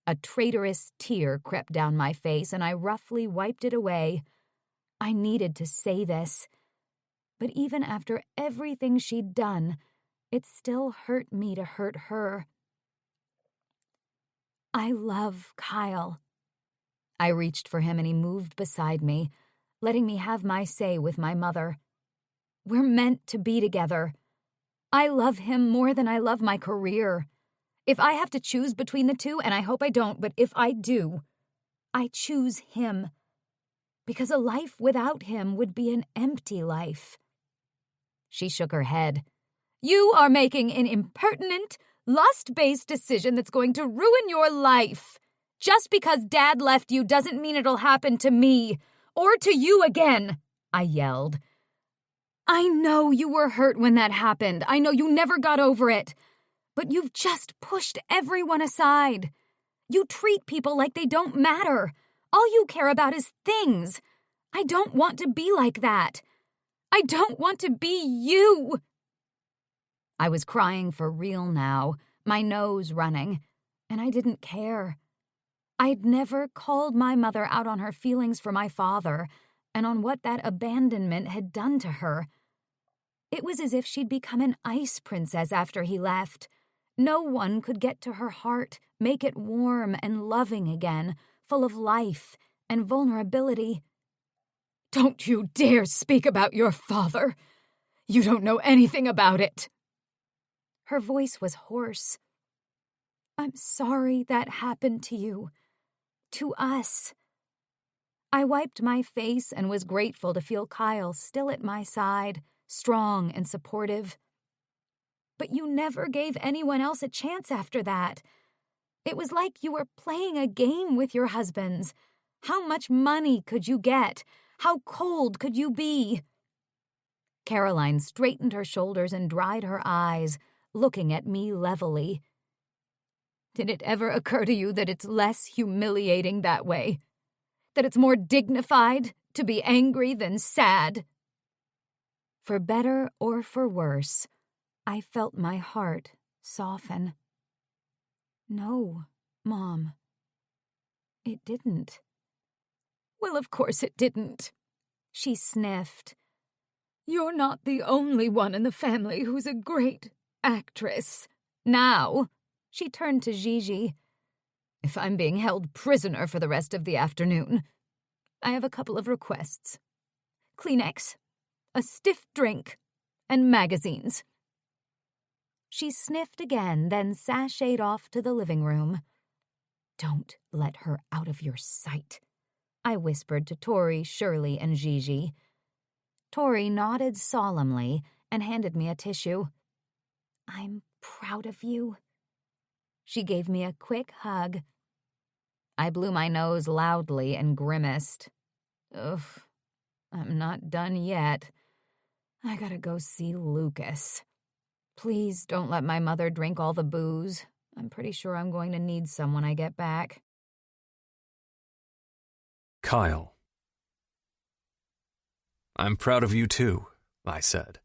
A traitorous tear crept down my face, and I roughly wiped it away. I needed to say this. But even after everything she'd done, it still hurt me to hurt her. I love Kyle. I reached for him and he moved beside me, letting me have my say with my mother. We're meant to be together. I love him more than I love my career. If I have to choose between the two, and I hope I don't, but if I do, I choose him. Because a life without him would be an empty life. She shook her head. You are making an impertinent, lust-based decision that's going to ruin your life. Just because Dad left you doesn't mean it'll happen to me, or to you again, I yelled. I know you were hurt when that happened. I know you never got over it. But you've just pushed everyone aside. You treat people like they don't matter. All you care about is things. I don't want to be like that. I don't want to be you. I was crying for real now, my nose running, and I didn't care. I'd never called my mother out on her feelings for my father and on what that abandonment had done to her. It was as if she'd become an ice princess after he left. No one could get to her heart, make it warm and loving again, full of life and vulnerability. Don't you dare speak about your father. You don't know anything about it. Her voice was hoarse. I'm sorry that happened to you. To us. I wiped my face and was grateful to feel Kyle still at my side, strong and supportive. But you never gave anyone else a chance after that. It was like you were playing a game with your husbands. How much money could you get? How cold could you be? Caroline straightened her shoulders and dried her eyes, looking at me levelly. Did it ever occur to you that it's less humiliating that way? That it's more dignified to be angry than sad? For better or for worse, I felt my heart soften. No, Mom. It didn't. Well, of course it didn't. She sniffed. You're not the only one in the family who's a great actress. Now, she turned to Gigi. If I'm being held prisoner for the rest of the afternoon, I have a couple of requests. Kleenex, a stiff drink, and magazines. She sniffed again, then sashayed off to the living room. Don't let her out of your sight, I whispered to Tori, Shirley, and Gigi. Tori nodded solemnly and handed me a tissue. I'm proud of you. She gave me a quick hug. I blew my nose loudly and grimaced. Ugh, I'm not done yet. I gotta go see Lucas. Please don't let my mother drink all the booze. I'm pretty sure I'm going to need some when I get back. Kyle. I'm proud of you too, I said.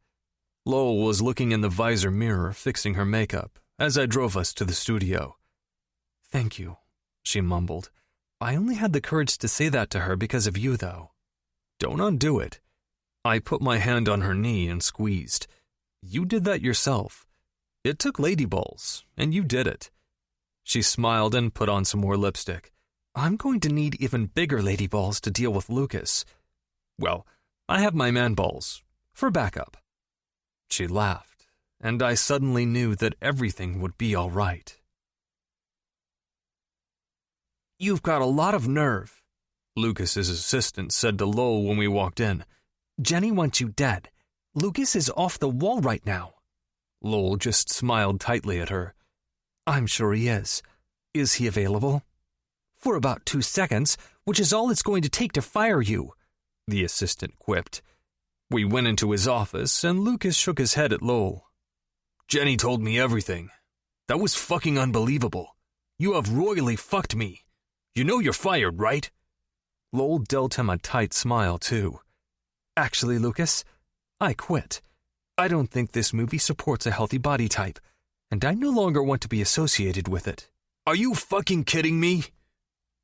Lowell was looking in the visor mirror, fixing her makeup, as I drove us to the studio. Thank you, she mumbled. I only had the courage to say that to her because of you, though. Don't undo it. I put my hand on her knee and squeezed. You did that yourself. It took lady balls, and you did it. She smiled and put on some more lipstick. I'm going to need even bigger lady balls to deal with Lucas. Well, I have my man balls, for backup. She laughed, and I suddenly knew that everything would be all right. You've got a lot of nerve, Lucas's assistant said to Lowell when we walked in. Jenny wants you dead. Lucas is off the wall right now. Lowell just smiled tightly at her. I'm sure he is. Is he available? For about 2 seconds, which is all it's going to take to fire you, the assistant quipped. We went into his office, and Lucas shook his head at Lowell. Jenny told me everything. That was fucking unbelievable. You have royally fucked me. You know you're fired, right? Lowell dealt him a tight smile, too. Actually, Lucas, I quit. I don't think this movie supports a healthy body type, and I no longer want to be associated with it. Are you fucking kidding me?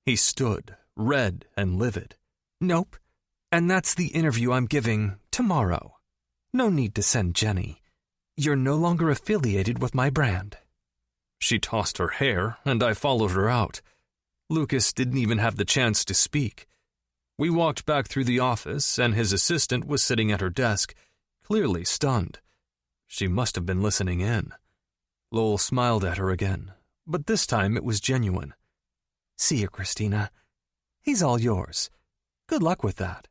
He stood, red and livid. Nope. And that's the interview I'm giving tomorrow. No need to send Jenny. You're no longer affiliated with my brand. She tossed her hair, and I followed her out. Lucas didn't even have the chance to speak. We walked back through the office, and his assistant was sitting at her desk, clearly stunned. She must have been listening in. Lowell smiled at her again, but this time it was genuine. See you, Christina. He's all yours. Good luck with that.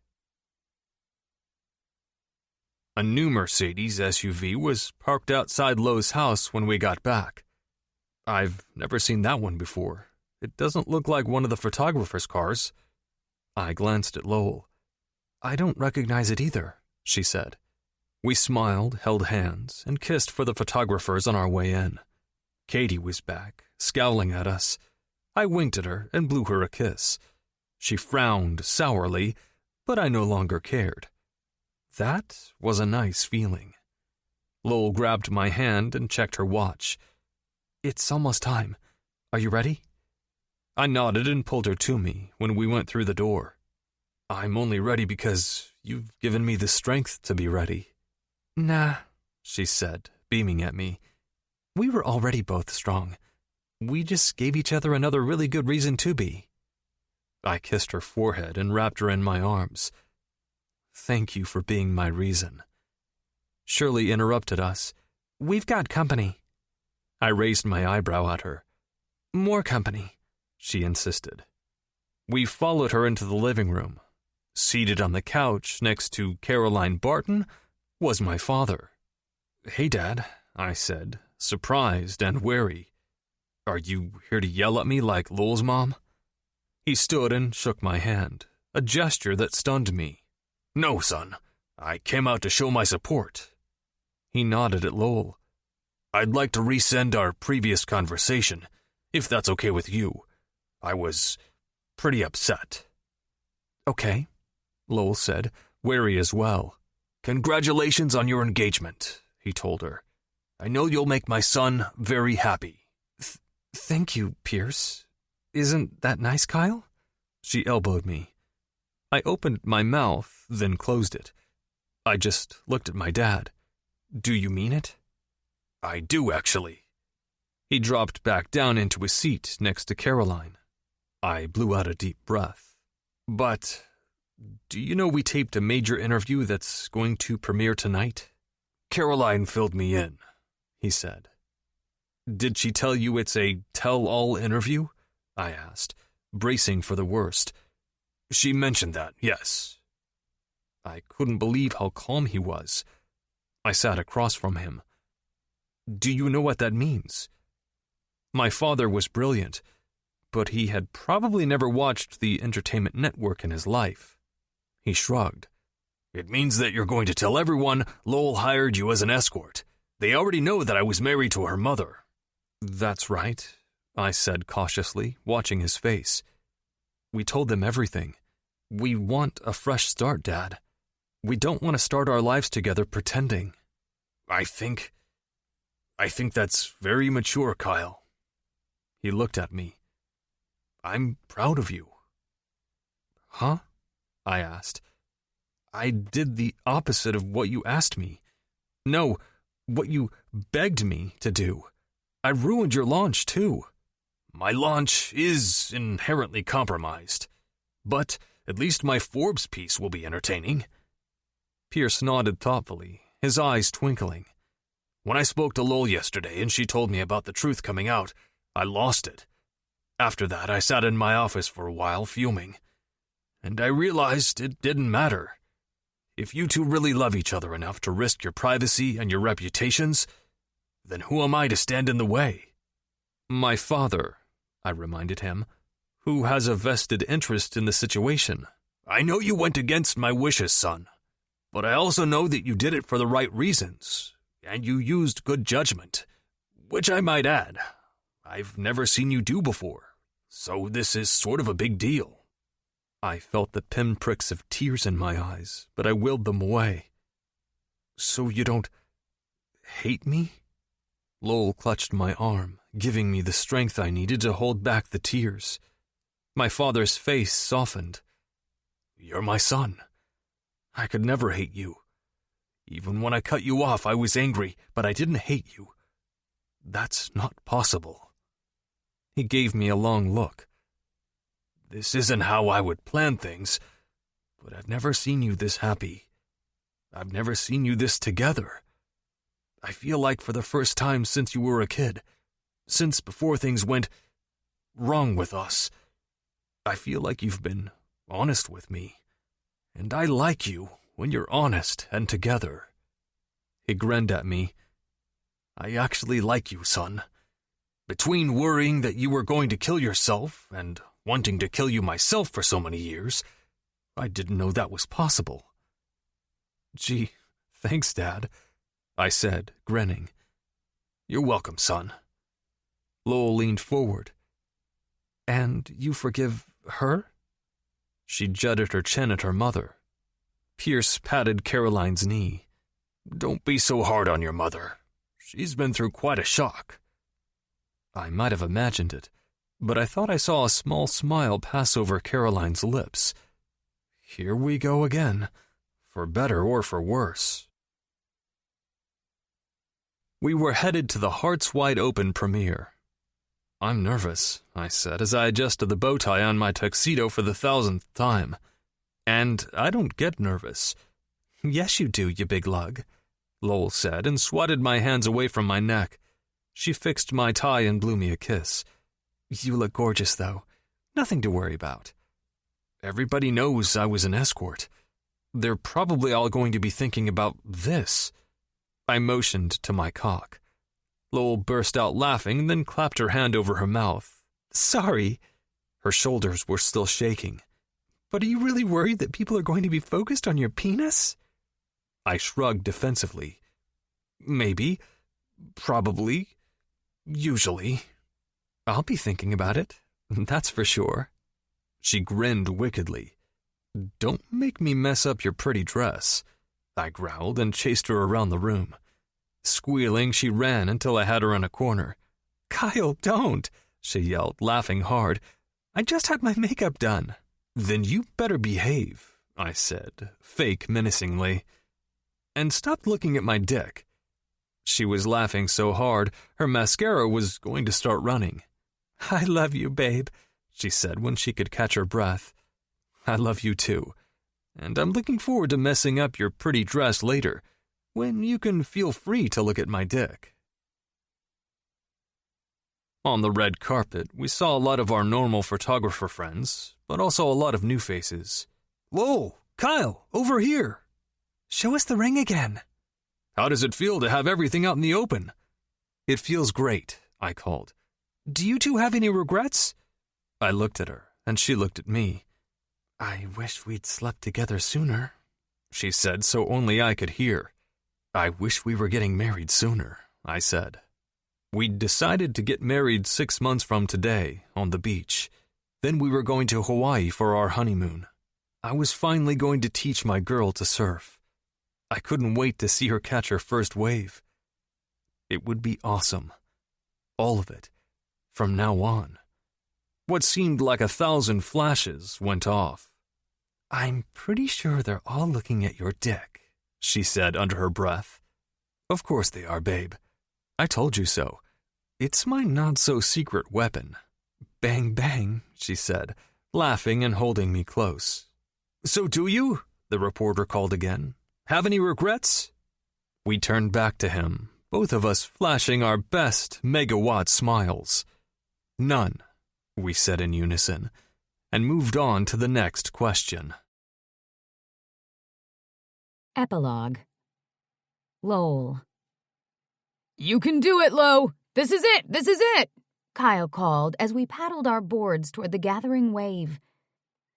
A new Mercedes SUV was parked outside Lowe's house when we got back. I've never seen that one before. It doesn't look like one of the photographer's cars. I glanced at Lowell. I don't recognize it either, she said. We smiled, held hands, and kissed for the photographers on our way in. Katie was back, scowling at us. I winked at her and blew her a kiss. She frowned sourly, but I no longer cared. That was a nice feeling. Lowell grabbed my hand and checked her watch. It's almost time. Are you ready? I nodded and pulled her to me when we went through the door. I'm only ready because you've given me the strength to be ready. Nah, she said, beaming at me. We were already both strong. We just gave each other another really good reason to be. I kissed her forehead and wrapped her in my arms. Thank you for being my reason. Shirley interrupted us. We've got company. I raised my eyebrow at her. More company, she insisted. We followed her into the living room. Seated on the couch next to Caroline Barton was my father. Hey, Dad, I said, surprised and wary. Are you here to yell at me like Lowell's mom? He stood and shook my hand, a gesture that stunned me. No, son. I came out to show my support. He nodded at Lowell. I'd like to resend our previous conversation, if that's okay with you. I was pretty upset. Okay, Lowell said, wary as well. Congratulations on your engagement, he told her. I know you'll make my son very happy. Thank you, Pierce. Isn't that nice, Kyle? She elbowed me. I opened my mouth, then closed it. I just looked at my dad. Do you mean it? I do, actually. He dropped back down into his seat next to Caroline. I blew out a deep breath. But, do you know we taped a major interview that's going to premiere tonight? Caroline filled me in, he said. Did she tell you it's a tell-all interview? I asked, bracing for the worst. She mentioned that, yes. I couldn't believe how calm he was. I sat across from him. Do you know what that means? My father was brilliant, but he had probably never watched the entertainment network in his life. He shrugged. It means that you're going to tell everyone Lowell hired you as an escort. They already know that I was married to her mother. That's right, I said cautiously, watching his face. We told them everything. We want a fresh start, Dad. We don't want to start our lives together pretending. I think that's very mature, Kyle. He looked at me. I'm proud of you. Huh? I asked. I did the opposite of what you asked me. No, what you begged me to do. I ruined your launch, too. My launch is inherently compromised. But at least my Forbes piece will be entertaining. Pierce nodded thoughtfully, his eyes twinkling. When I spoke to Lowell yesterday and she told me about the truth coming out, I lost it. After that, I sat in my office for a while, fuming. And I realized it didn't matter. If you two really love each other enough to risk your privacy and your reputations, then who am I to stand in the way? My father, I reminded him, who has a vested interest in the situation. I know you went against my wishes, son, but I also know that you did it for the right reasons, and you used good judgment, which I might add, I've never seen you do before, so this is sort of a big deal. I felt the pinpricks of tears in my eyes, but I willed them away. So you don't hate me? Lowell clutched my arm, giving me the strength I needed to hold back the tears. My father's face softened. You're my son. I could never hate you. Even when I cut you off, I was angry, but I didn't hate you. That's not possible. He gave me a long look. This isn't how I would plan things, but I've never seen you this happy. I've never seen you this together. I feel like for the first time since you were a kid, since before things went wrong with us, I feel like you've been honest with me, and I like you when you're honest and together. He grinned at me. I actually like you, son. Between worrying that you were going to kill yourself and wanting to kill you myself for so many years, I didn't know that was possible. Gee, thanks, Dad, I said, grinning. You're welcome, son. Lowell leaned forward. And you forgive her? She jutted her chin at her mother. Pierce patted Caroline's knee. Don't be so hard on your mother. She's been through quite a shock. I might have imagined it, but I thought I saw a small smile pass over Caroline's lips. Here we go again, for better or for worse. We were headed to the Hearts Wide Open premiere. I'm nervous, I said as I adjusted the bow tie on my tuxedo for the 1,000th time. And I don't get nervous. Yes, you do, you big lug, Lowell said and swatted my hands away from my neck. She fixed my tie and blew me a kiss. You look gorgeous, though. Nothing to worry about. Everybody knows I was an escort. They're probably all going to be thinking about this. I motioned to my cock. Lowell burst out laughing, then clapped her hand over her mouth. Sorry. Her shoulders were still shaking. But are you really worried that people are going to be focused on your penis? I shrugged defensively. Maybe. Probably. Usually. I'll be thinking about it. That's for sure. She grinned wickedly. Don't make me mess up your pretty dress, I growled and chased her around the room. Squealing, she ran until I had her in a corner. Kyle, don't, she yelled, laughing hard. I just had my makeup done. Then you better behave, I said, fake menacingly. And stop looking at my dick. She was laughing so hard, her mascara was going to start running. I love you, babe, she said when she could catch her breath. I love you too, and I'm looking forward to messing up your pretty dress later, when you can feel free to look at my dick. On the red carpet, we saw a lot of our normal photographer friends, but also a lot of new faces. Whoa, Kyle, over here! Show us the ring again. How does it feel to have everything out in the open? It feels great, I called. Do you two have any regrets? I looked at her, and she looked at me. I wish we'd slept together sooner, she said so only I could hear. I wish we were getting married sooner, I said. We'd decided to get married 6 months from today, on the beach. Then we were going to Hawaii for our honeymoon. I was finally going to teach my girl to surf. I couldn't wait to see her catch her first wave. It would be awesome. All of it. From now on. What seemed like 1,000 flashes went off. I'm pretty sure they're all looking at your dick, she said under her breath. Of course they are, babe. I told you so. It's my not-so-secret weapon. Bang, bang, she said, laughing and holding me close. So do you? The reporter called again. Have any regrets? We turned back to him, both of us flashing our best megawatt smiles. None, we said in unison, and moved on to the next question. Epilogue. Lowell. You can do it, Lo! This is it! This is it! Kyle called as we paddled our boards toward the gathering wave.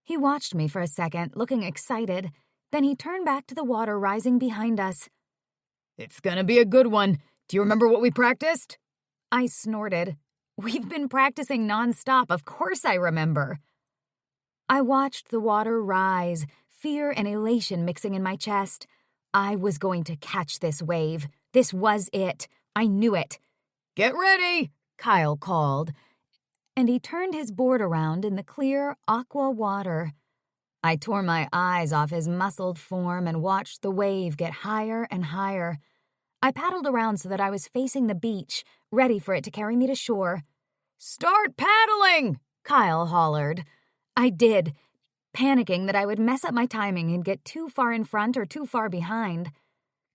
He watched me for a second, looking excited. Then he turned back to the water rising behind us. It's gonna be a good one. Do you remember what we practiced? I snorted. We've been practicing nonstop. Of course I remember. I watched the water rise, fear and elation mixing in my chest. I was going to catch this wave. This was it. I knew it. Get ready, Kyle called, and he turned his board around in the clear aqua water. I tore my eyes off his muscled form and watched the wave get higher and higher. I paddled around so that I was facing the beach, ready for it to carry me to shore. Start paddling, Kyle hollered. I did, panicking that I would mess up my timing and get too far in front or too far behind.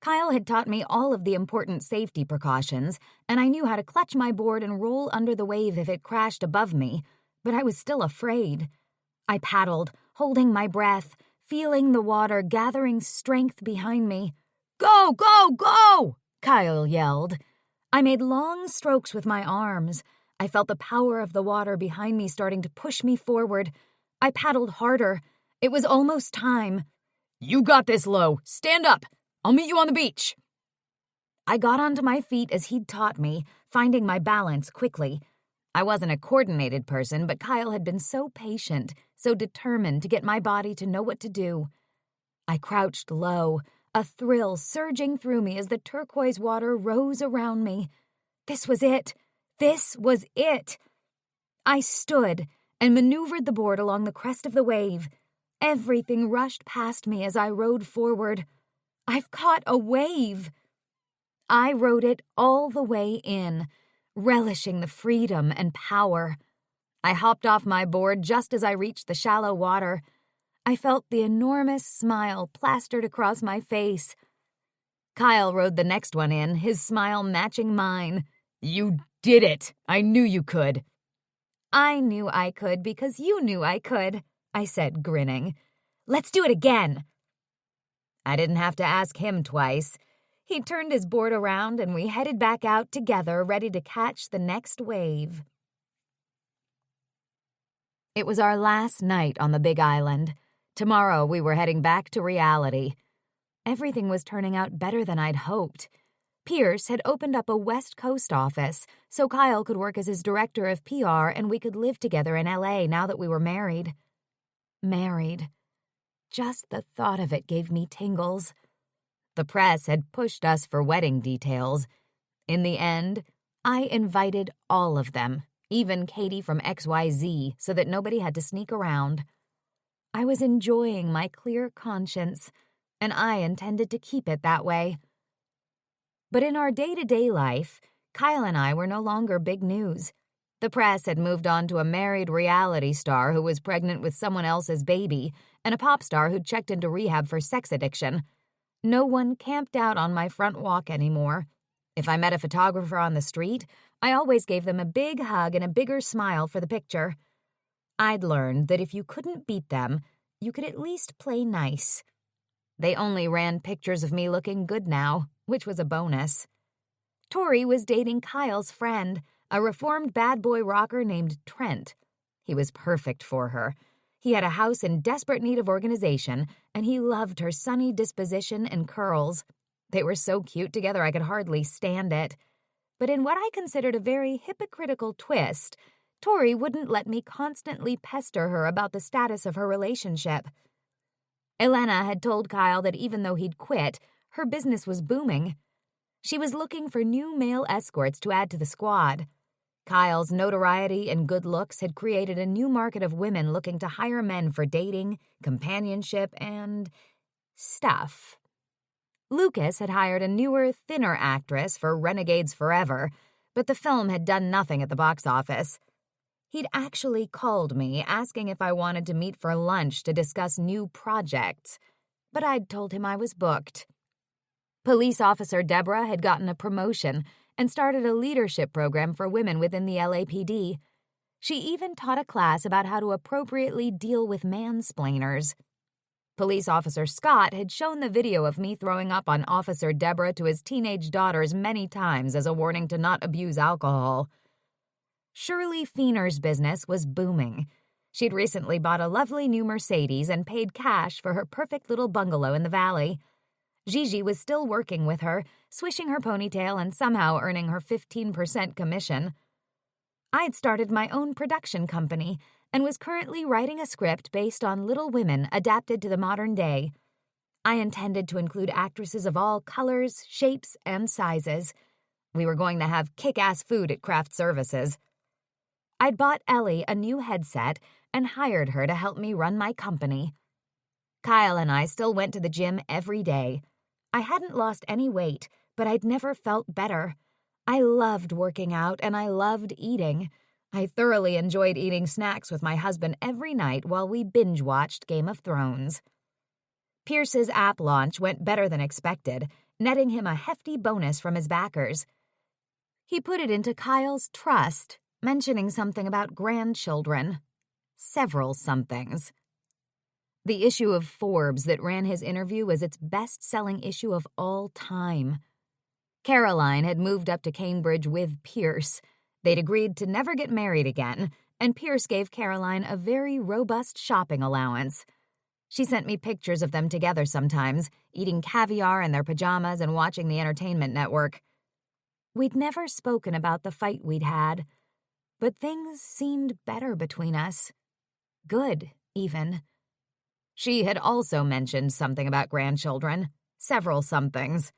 Kyle had taught me all of the important safety precautions, and I knew how to clutch my board and roll under the wave if it crashed above me, but I was still afraid. I paddled, holding my breath, feeling the water gathering strength behind me. Go, go, go! Kyle yelled. I made long strokes with my arms. I felt the power of the water behind me starting to push me forward. I paddled harder. It was almost time. You got this, Lo. Stand up. I'll meet you on the beach. I got onto my feet as he'd taught me, finding my balance quickly. I wasn't a coordinated person, but Kyle had been so patient, so determined to get my body to know what to do. I crouched low, a thrill surging through me as the turquoise water rose around me. This was it. This was it. I stood and maneuvered the board along the crest of the wave. Everything rushed past me as I rode forward. I've caught a wave. I rode it all the way in, relishing the freedom and power. I hopped off my board just as I reached the shallow water. I felt the enormous smile plastered across my face. Kyle rode the next one in, his smile matching mine. You did it. I knew you could. I knew I could because you knew I could, I said, grinning. Let's do it again. I didn't have to ask him twice. He turned his board around and we headed back out together, ready to catch the next wave. It was our last night on the Big Island. Tomorrow we were heading back to reality. Everything was turning out better than I'd hoped. Pierce had opened up a West Coast office, so Kyle could work as his director of PR and we could live together in LA now that we were married. Married. Just the thought of it gave me tingles. The press had pushed us for wedding details. In the end, I invited all of them, even Katie from XYZ, so that nobody had to sneak around. I was enjoying my clear conscience, and I intended to keep it that way. But in our day-to-day life, Kyle and I were no longer big news. The press had moved on to a married reality star who was pregnant with someone else's baby and a pop star who'd checked into rehab for sex addiction. No one camped out on my front walk anymore. If I met a photographer on the street, I always gave them a big hug and a bigger smile for the picture. I'd learned that if you couldn't beat them, you could at least play nice. They only ran pictures of me looking good now, which was a bonus. Tori was dating Kyle's friend, a reformed bad boy rocker named Trent. He was perfect for her. He had a house in desperate need of organization, and he loved her sunny disposition and curls. They were so cute together I could hardly stand it. But in what I considered a very hypocritical twist, Tori wouldn't let me constantly pester her about the status of her relationship. Elena had told Kyle that even though he'd quit, her business was booming. She was looking for new male escorts to add to the squad. Kyle's notoriety and good looks had created a new market of women looking to hire men for dating, companionship, and stuff. Lucas had hired a newer, thinner actress for Renegades Forever, but the film had done nothing at the box office. He'd actually called me, asking if I wanted to meet for lunch to discuss new projects, but I'd told him I was booked. Police Officer Deborah had gotten a promotion and started a leadership program for women within the LAPD. She even taught a class about how to appropriately deal with mansplainers. Police Officer Scott had shown the video of me throwing up on Officer Deborah to his teenage daughters many times as a warning to not abuse alcohol. Shirley Feener's business was booming. She'd recently bought a lovely new Mercedes and paid cash for her perfect little bungalow in the valley. Gigi was still working with her, swishing her ponytail and somehow earning her 15% commission. I'd started my own production company and was currently writing a script based on Little Women adapted to the modern day. I intended to include actresses of all colors, shapes, and sizes. We were going to have kick-ass food at craft services. I'd bought Ellie a new headset and hired her to help me run my company. Kyle and I still went to the gym every day. I hadn't lost any weight, but I'd never felt better. I loved working out and I loved eating. I thoroughly enjoyed eating snacks with my husband every night while we binge-watched Game of Thrones. Pierce's app launch went better than expected, netting him a hefty bonus from his backers. He put it into Kyle's trust, mentioning something about grandchildren. Several somethings. The issue of Forbes that ran his interview was its best-selling issue of all time. Caroline had moved up to Cambridge with Pierce. They'd agreed to never get married again, and Pierce gave Caroline a very robust shopping allowance. She sent me pictures of them together sometimes, eating caviar in their pajamas and watching the entertainment network. We'd never spoken about the fight we'd had, but things seemed better between us. Good, even. She had also mentioned something about grandchildren, several somethings.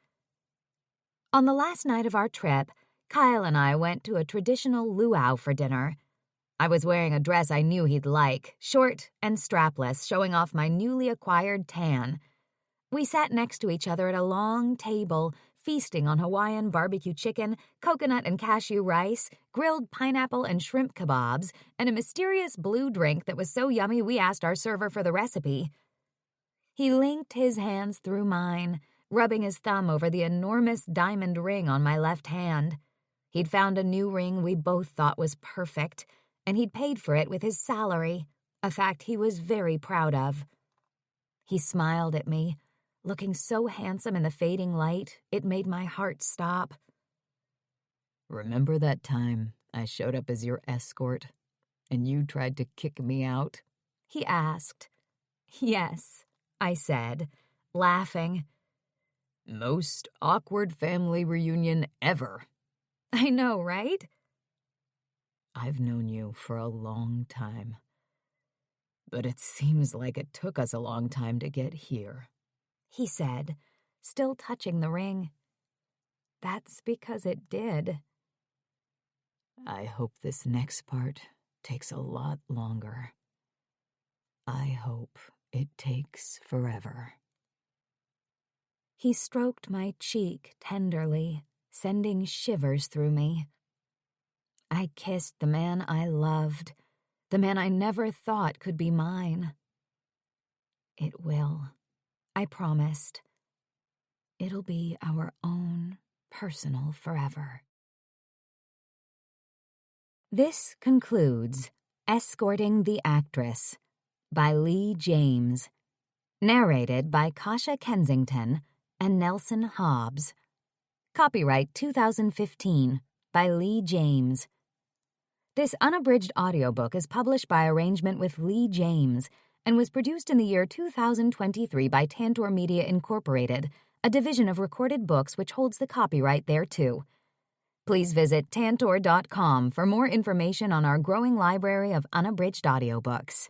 On the last night of our trip, Kyle and I went to a traditional luau for dinner. I was wearing a dress I knew he'd like, short and strapless, showing off my newly acquired tan. We sat next to each other at a long table, feasting on Hawaiian barbecue chicken, coconut and cashew rice, grilled pineapple and shrimp kebabs, and a mysterious blue drink that was so yummy we asked our server for the recipe. He linked his hands through mine, rubbing his thumb over the enormous diamond ring on my left hand. He'd found a new ring we both thought was perfect, and he'd paid for it with his salary, a fact he was very proud of. He smiled at me, looking so handsome in the fading light, it made my heart stop. Remember that time I showed up as your escort, and you tried to kick me out? He asked. Yes, I said, laughing. Most awkward family reunion ever. I know, right? I've known you for a long time, but it seems like it took us a long time to get here, he said, still touching the ring. That's because it did. I hope this next part takes a lot longer. I hope it takes forever. He stroked my cheek tenderly, sending shivers through me. I kissed the man I loved, the man I never thought could be mine. It will, I promised. It'll be our own personal forever. This concludes Escorting the Actress by Leigh James, narrated by Kasha Kensington and Nelson Hobbs. Copyright 2015 by Leigh James. This unabridged audiobook is published by arrangement with Leigh James and was produced in the year 2023 by Tantor Media Incorporated, a division of Recorded Books which holds the copyright thereto. Please visit tantor.com for more information on our growing library of unabridged audiobooks.